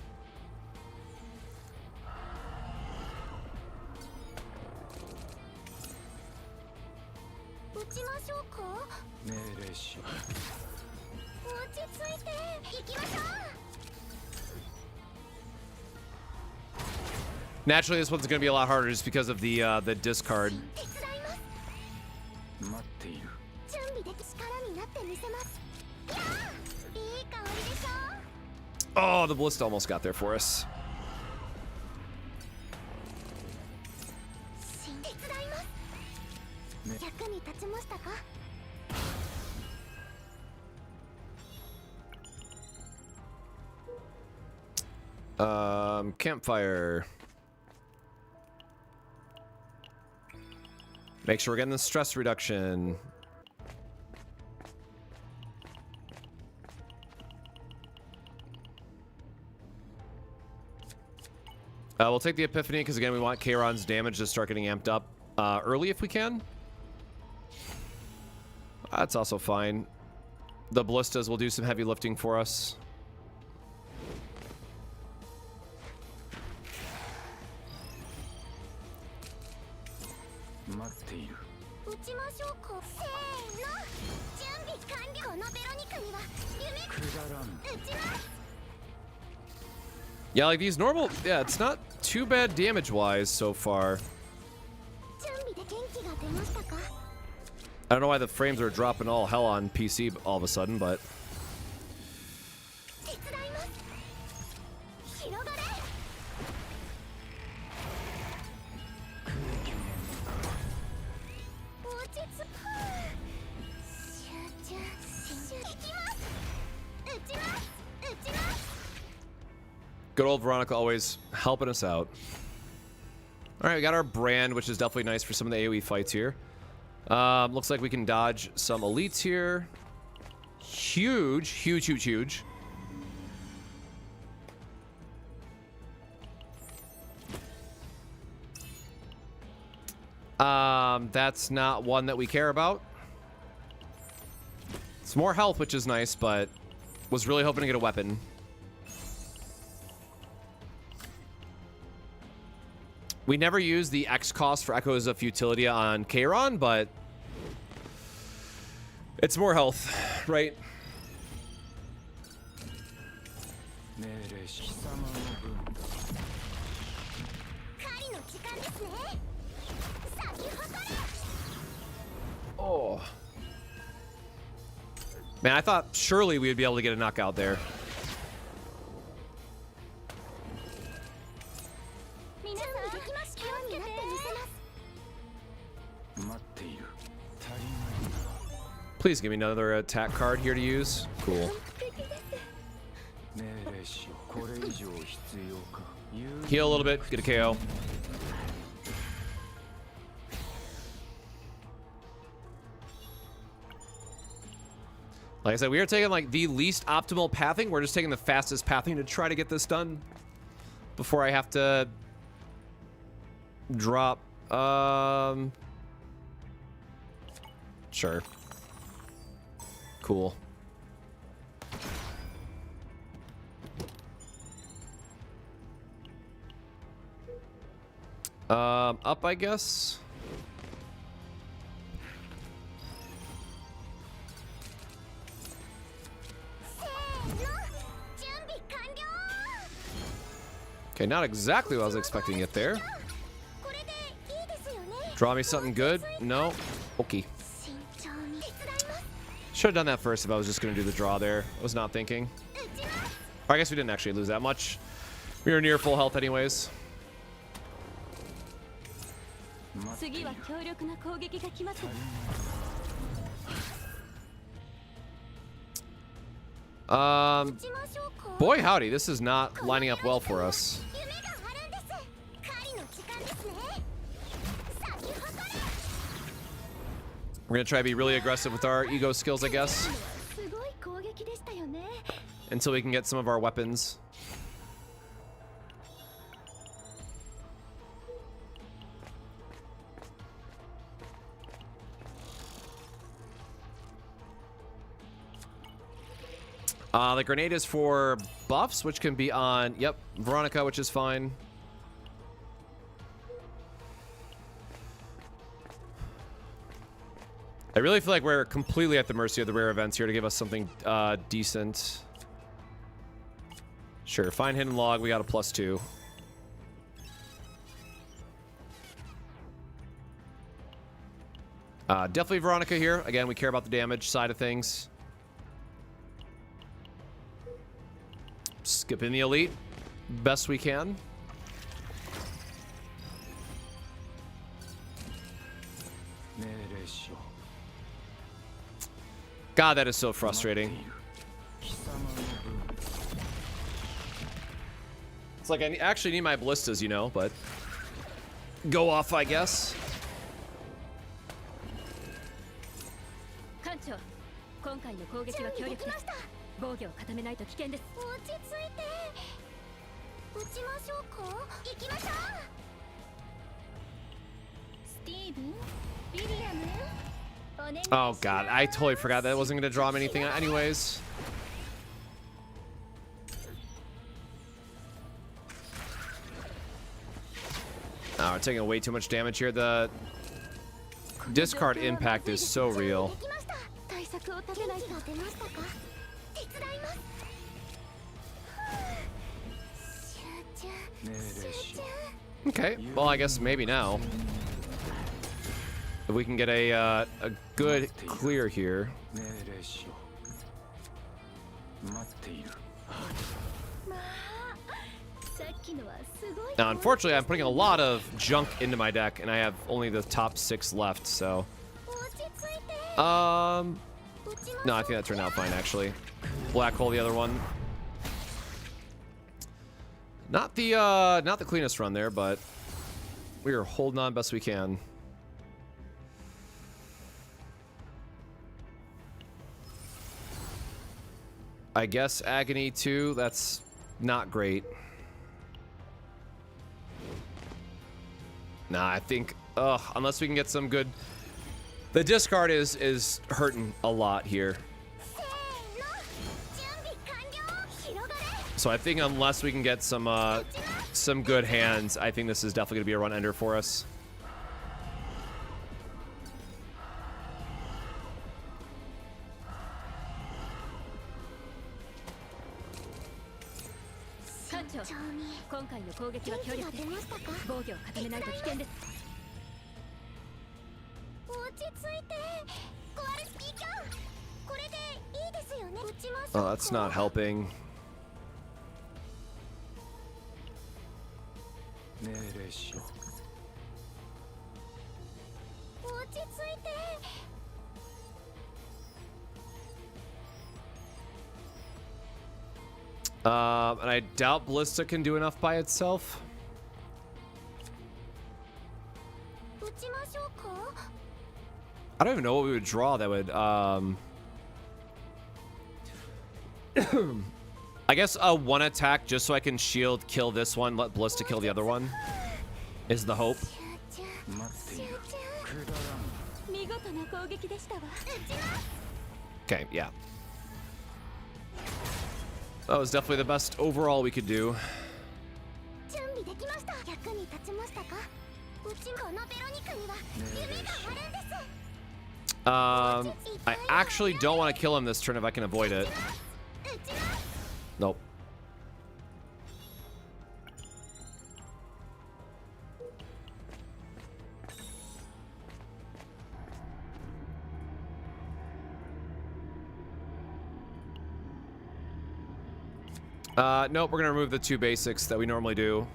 S1: Naturally, this one's going to be a lot harder just because of the discard. Oh, the ballista almost got there for us. Campfire. Make sure we're getting the stress reduction. We'll take the Epiphany because, again, we want Kiran's damage to start getting amped up early if we can. That's also fine. The ballistas will do some heavy lifting for us. Yeah, like these normal, yeah, it's not too bad damage-wise so far. I don't know why the frames are dropping all hell on PC all of a sudden, but... Good old Veronica always helping us out. All right, we got our brand, which is definitely nice for some of the AoE fights here. Looks like we can dodge some elites here. Huge, huge, huge, huge. That's not one that we care about. It's more health, which is nice, but was really hoping to get a weapon. We never use the X cost for Echoes of Futility on Kiran, but it's more health, right? Oh. Man, I thought surely we would be able to get a knockout there. Please give me another attack card here to use. Cool. Heal a little bit, get a KO. Like I said, we are taking like the least optimal pathing. We're just taking the fastest pathing to try to get this done before I have to drop. Sure. Cool. Up, I guess. Okay, not exactly what I was expecting it there. Draw me something good? No? Okay. Should have done that first if I was just going to do the draw there. I was not thinking. I guess we didn't actually lose that much. We were near full health anyways. Boy howdy, this is not lining up well for us. We're gonna try to be really aggressive with our ego skills, I guess, until we can get some of our weapons. The grenade is for buffs, which can be on, yep, Veronica, which is fine. I really feel like we're completely at the mercy of the rare events here to give us something decent. Sure, find hidden log, we got a +2. Definitely Veronica here. Again, we care about the damage side of things. Skipping the elite best we can. God, that is so frustrating. It's like I actually need my ballistas, you know, but go off, I guess. Oh god, I totally forgot that it wasn't going to draw him anything anyways. Oh, we're taking way too much damage here. The discard impact is so real. Okay, well, I guess maybe now. If we can get a good clear here. Now, unfortunately, I'm putting a lot of junk into my deck, and I have only the top 6 left, so... No, I think that turned out fine, actually. Black hole the other one. Not the cleanest run there, but we are holding on best we can. I guess Agony too. That's not great. Nah, I think unless we can get some good. The discard is hurting a lot here. So I think unless we can get some good hands, I think this is definitely gonna be a run ender for us. Oh, that's not helping. And I doubt Ballista can do enough by itself. I don't even know what we would draw that would I guess one attack just so I can shield kill this one, let Ballista kill the other one is the hope. Okay, yeah. That was definitely the best overall we could do. I actually don't want to kill him this turn if I can avoid it. Nope. Nope, we're gonna remove the 2 basics that we normally do.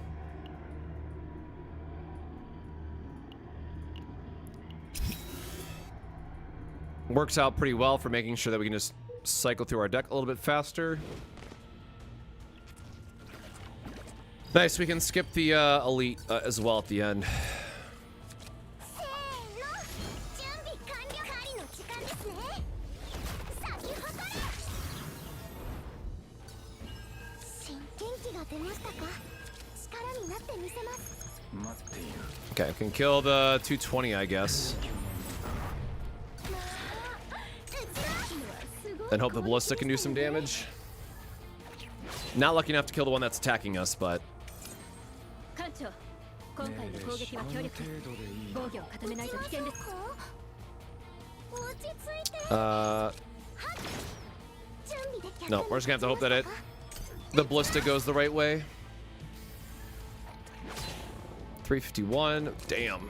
S1: Works out pretty well for making sure that we can just cycle through our deck a little bit faster. Nice, we can skip the elite as well at the end. Okay, I can kill the 220, I guess. And hope the Ballista can do some damage. Not lucky enough to kill the one that's attacking us, but... No, we're just gonna have to hope that the Ballista goes the right way. 351, damn.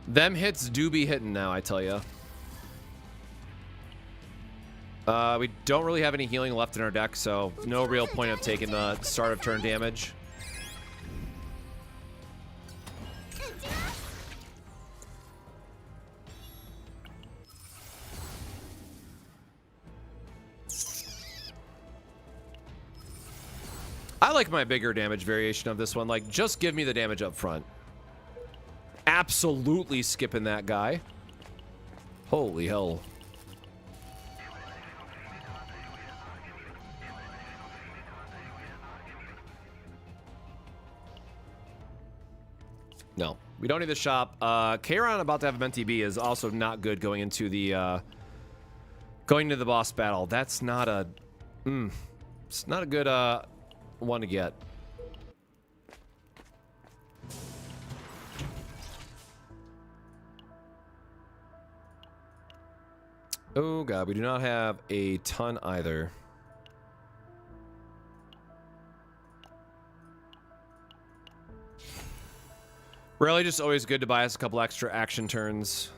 S1: Them hits do be hitting now, I tell ya. We don't really have any healing left in our deck, so no real point of taking the start of turn damage. I like my bigger damage variation of this one. Like, just give me the damage up front. Absolutely skipping that guy. Holy hell. No, we don't need the shop. Kiran about to have a Menti B is also not good going into the boss battle. That's not a it's not a good one to get. Oh god, we do not have a ton either. Really just always good to buy us a couple extra action turns.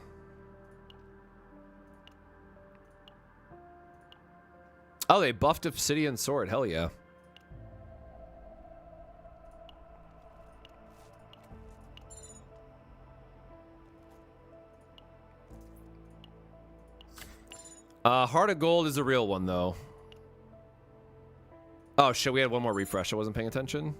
S1: Oh, they buffed Obsidian Sword. Hell yeah. Heart of Gold is a real one, though. Oh shit, we had one more refresh. I wasn't paying attention.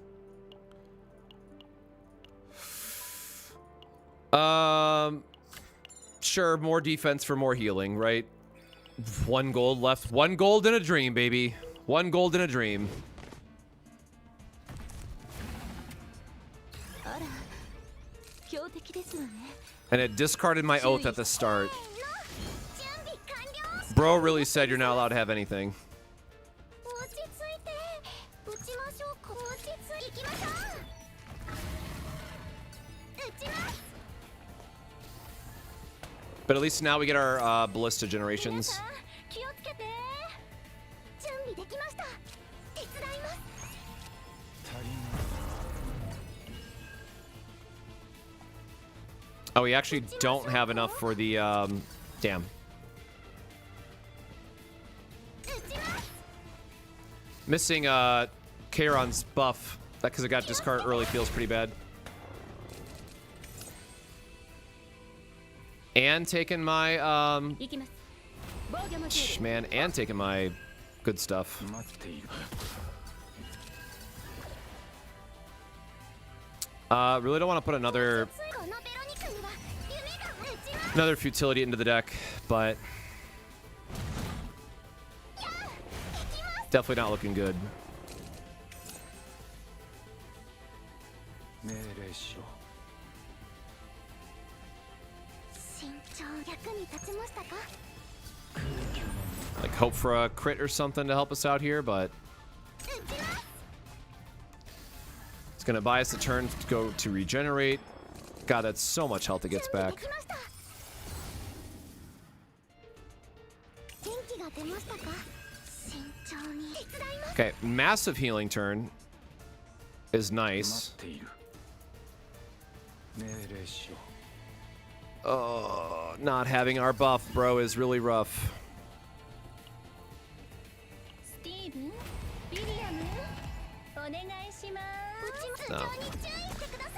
S1: Sure, more defense for more healing, right? 1 gold left. 1 gold in a dream, baby. 1 gold in a dream. And it discarded my oath at the start. Bro really said you're not allowed to have anything. But at least now we get our ballista generations. Oh, we actually don't have enough for the, damn. Missing, Kiran's buff. That because it got discarded early feels pretty bad. And taking my, man, and taking my good stuff. Really don't want to put another futility into the deck, but definitely not looking good. Like hope for a crit or something to help us out here, but it's gonna buy us a turn to go to regenerate. God, that's so much health it gets back. Okay, massive healing turn is nice. Oh, not having our buff, bro, is really rough. No.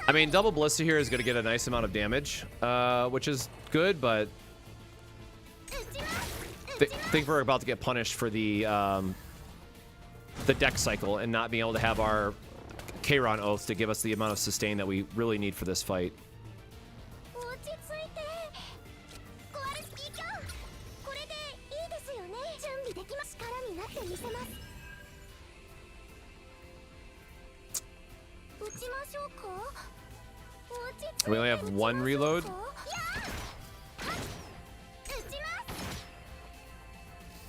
S1: I mean, double ballista here is going to get a nice amount of damage, which is good, but think we're about to get punished for the deck cycle and not being able to have our Kiran oath to give us the amount of sustain that we really need for this fight. We only have 1 reload.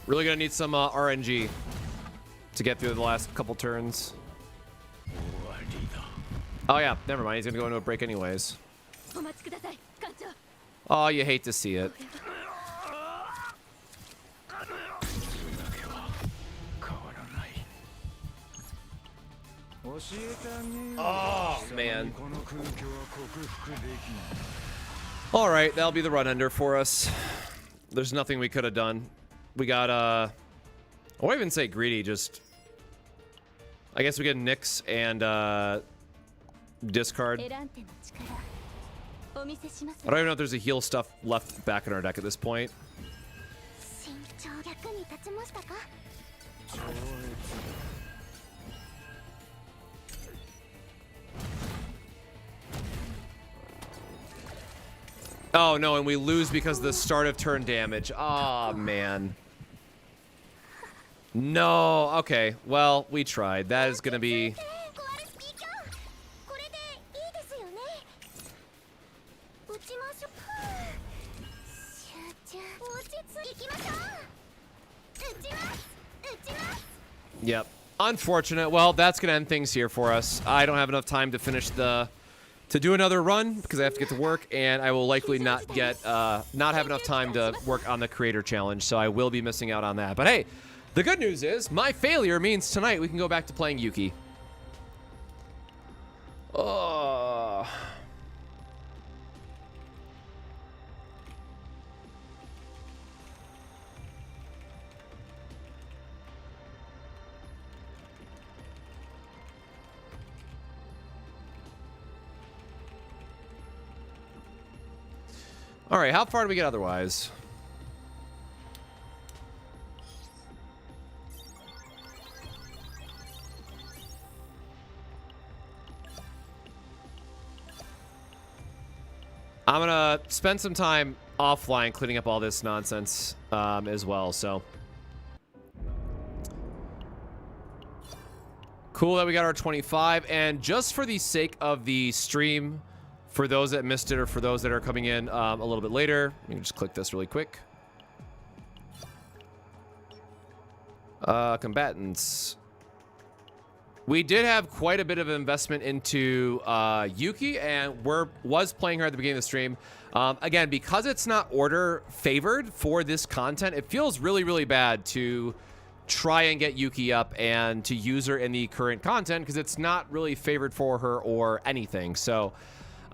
S1: Really gonna need some RNG to get through the last couple turns. Oh yeah, never mind. He's gonna go into a break anyways. Oh, you hate to see it. Oh, man. Alright, that'll be the run ender for us. There's nothing we could have done. We got, I won't even say greedy, just... I guess we get Nyx and, discard. I don't even know if there's a heal stuff left back in our deck at this point. Oh, no, and we lose because of the start of turn damage. Oh, man. No. Okay, well, we tried. That is going to be... Yep. Unfortunate. Well, that's going to end things here for us. I don't have enough time to finish to do another run because I have to get to work, and I will likely not have enough time to work on the creator challenge, so I will be missing out on that. But hey, the good news is my failure means tonight we can go back to playing Yuki. Oh. All right, how far do we get otherwise? I'm gonna spend some time offline cleaning up all this nonsense as well. So cool that we got our 25. And just for the sake of the stream, for those that missed it or for those that are coming in a little bit later, let me just click this really quick. Combatants. We did have quite a bit of investment into Yuki, and was playing her at the beginning of the stream. Again, because it's not order favored for this content, it feels really, really bad to try and get Yuki up and to use her in the current content because it's not really favored for her or anything. So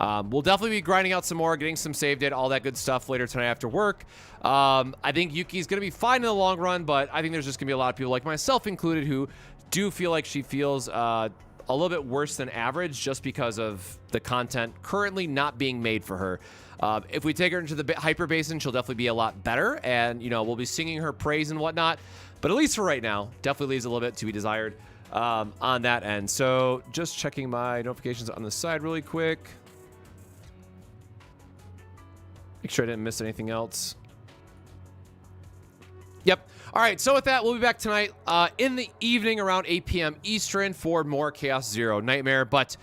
S1: we'll definitely be grinding out some more, getting some save data, all that good stuff later tonight after work. I think Yuki's going to be fine in the long run, but I think there's just going to be a lot of people, like myself included, who do feel like she feels a little bit worse than average just because of the content currently not being made for her. If we take her into the hyper basin, she'll definitely be a lot better, and you know, we'll be singing her praise and whatnot. But at least for right now, definitely leaves a little bit to be desired on that end. So just checking my notifications on the side really quick. Make sure I didn't miss anything else. Yep. All right, so with that, we'll be back tonight in the evening around 8 p.m. Eastern for more Chaos Zero Nightmare. But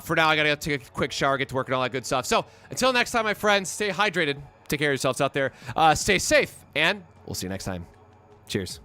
S1: for now, I got to take a quick shower, get to work, and all that good stuff. So until next time, my friends, stay hydrated. Take care of yourselves out there. Stay safe, and we'll see you next time. Cheers.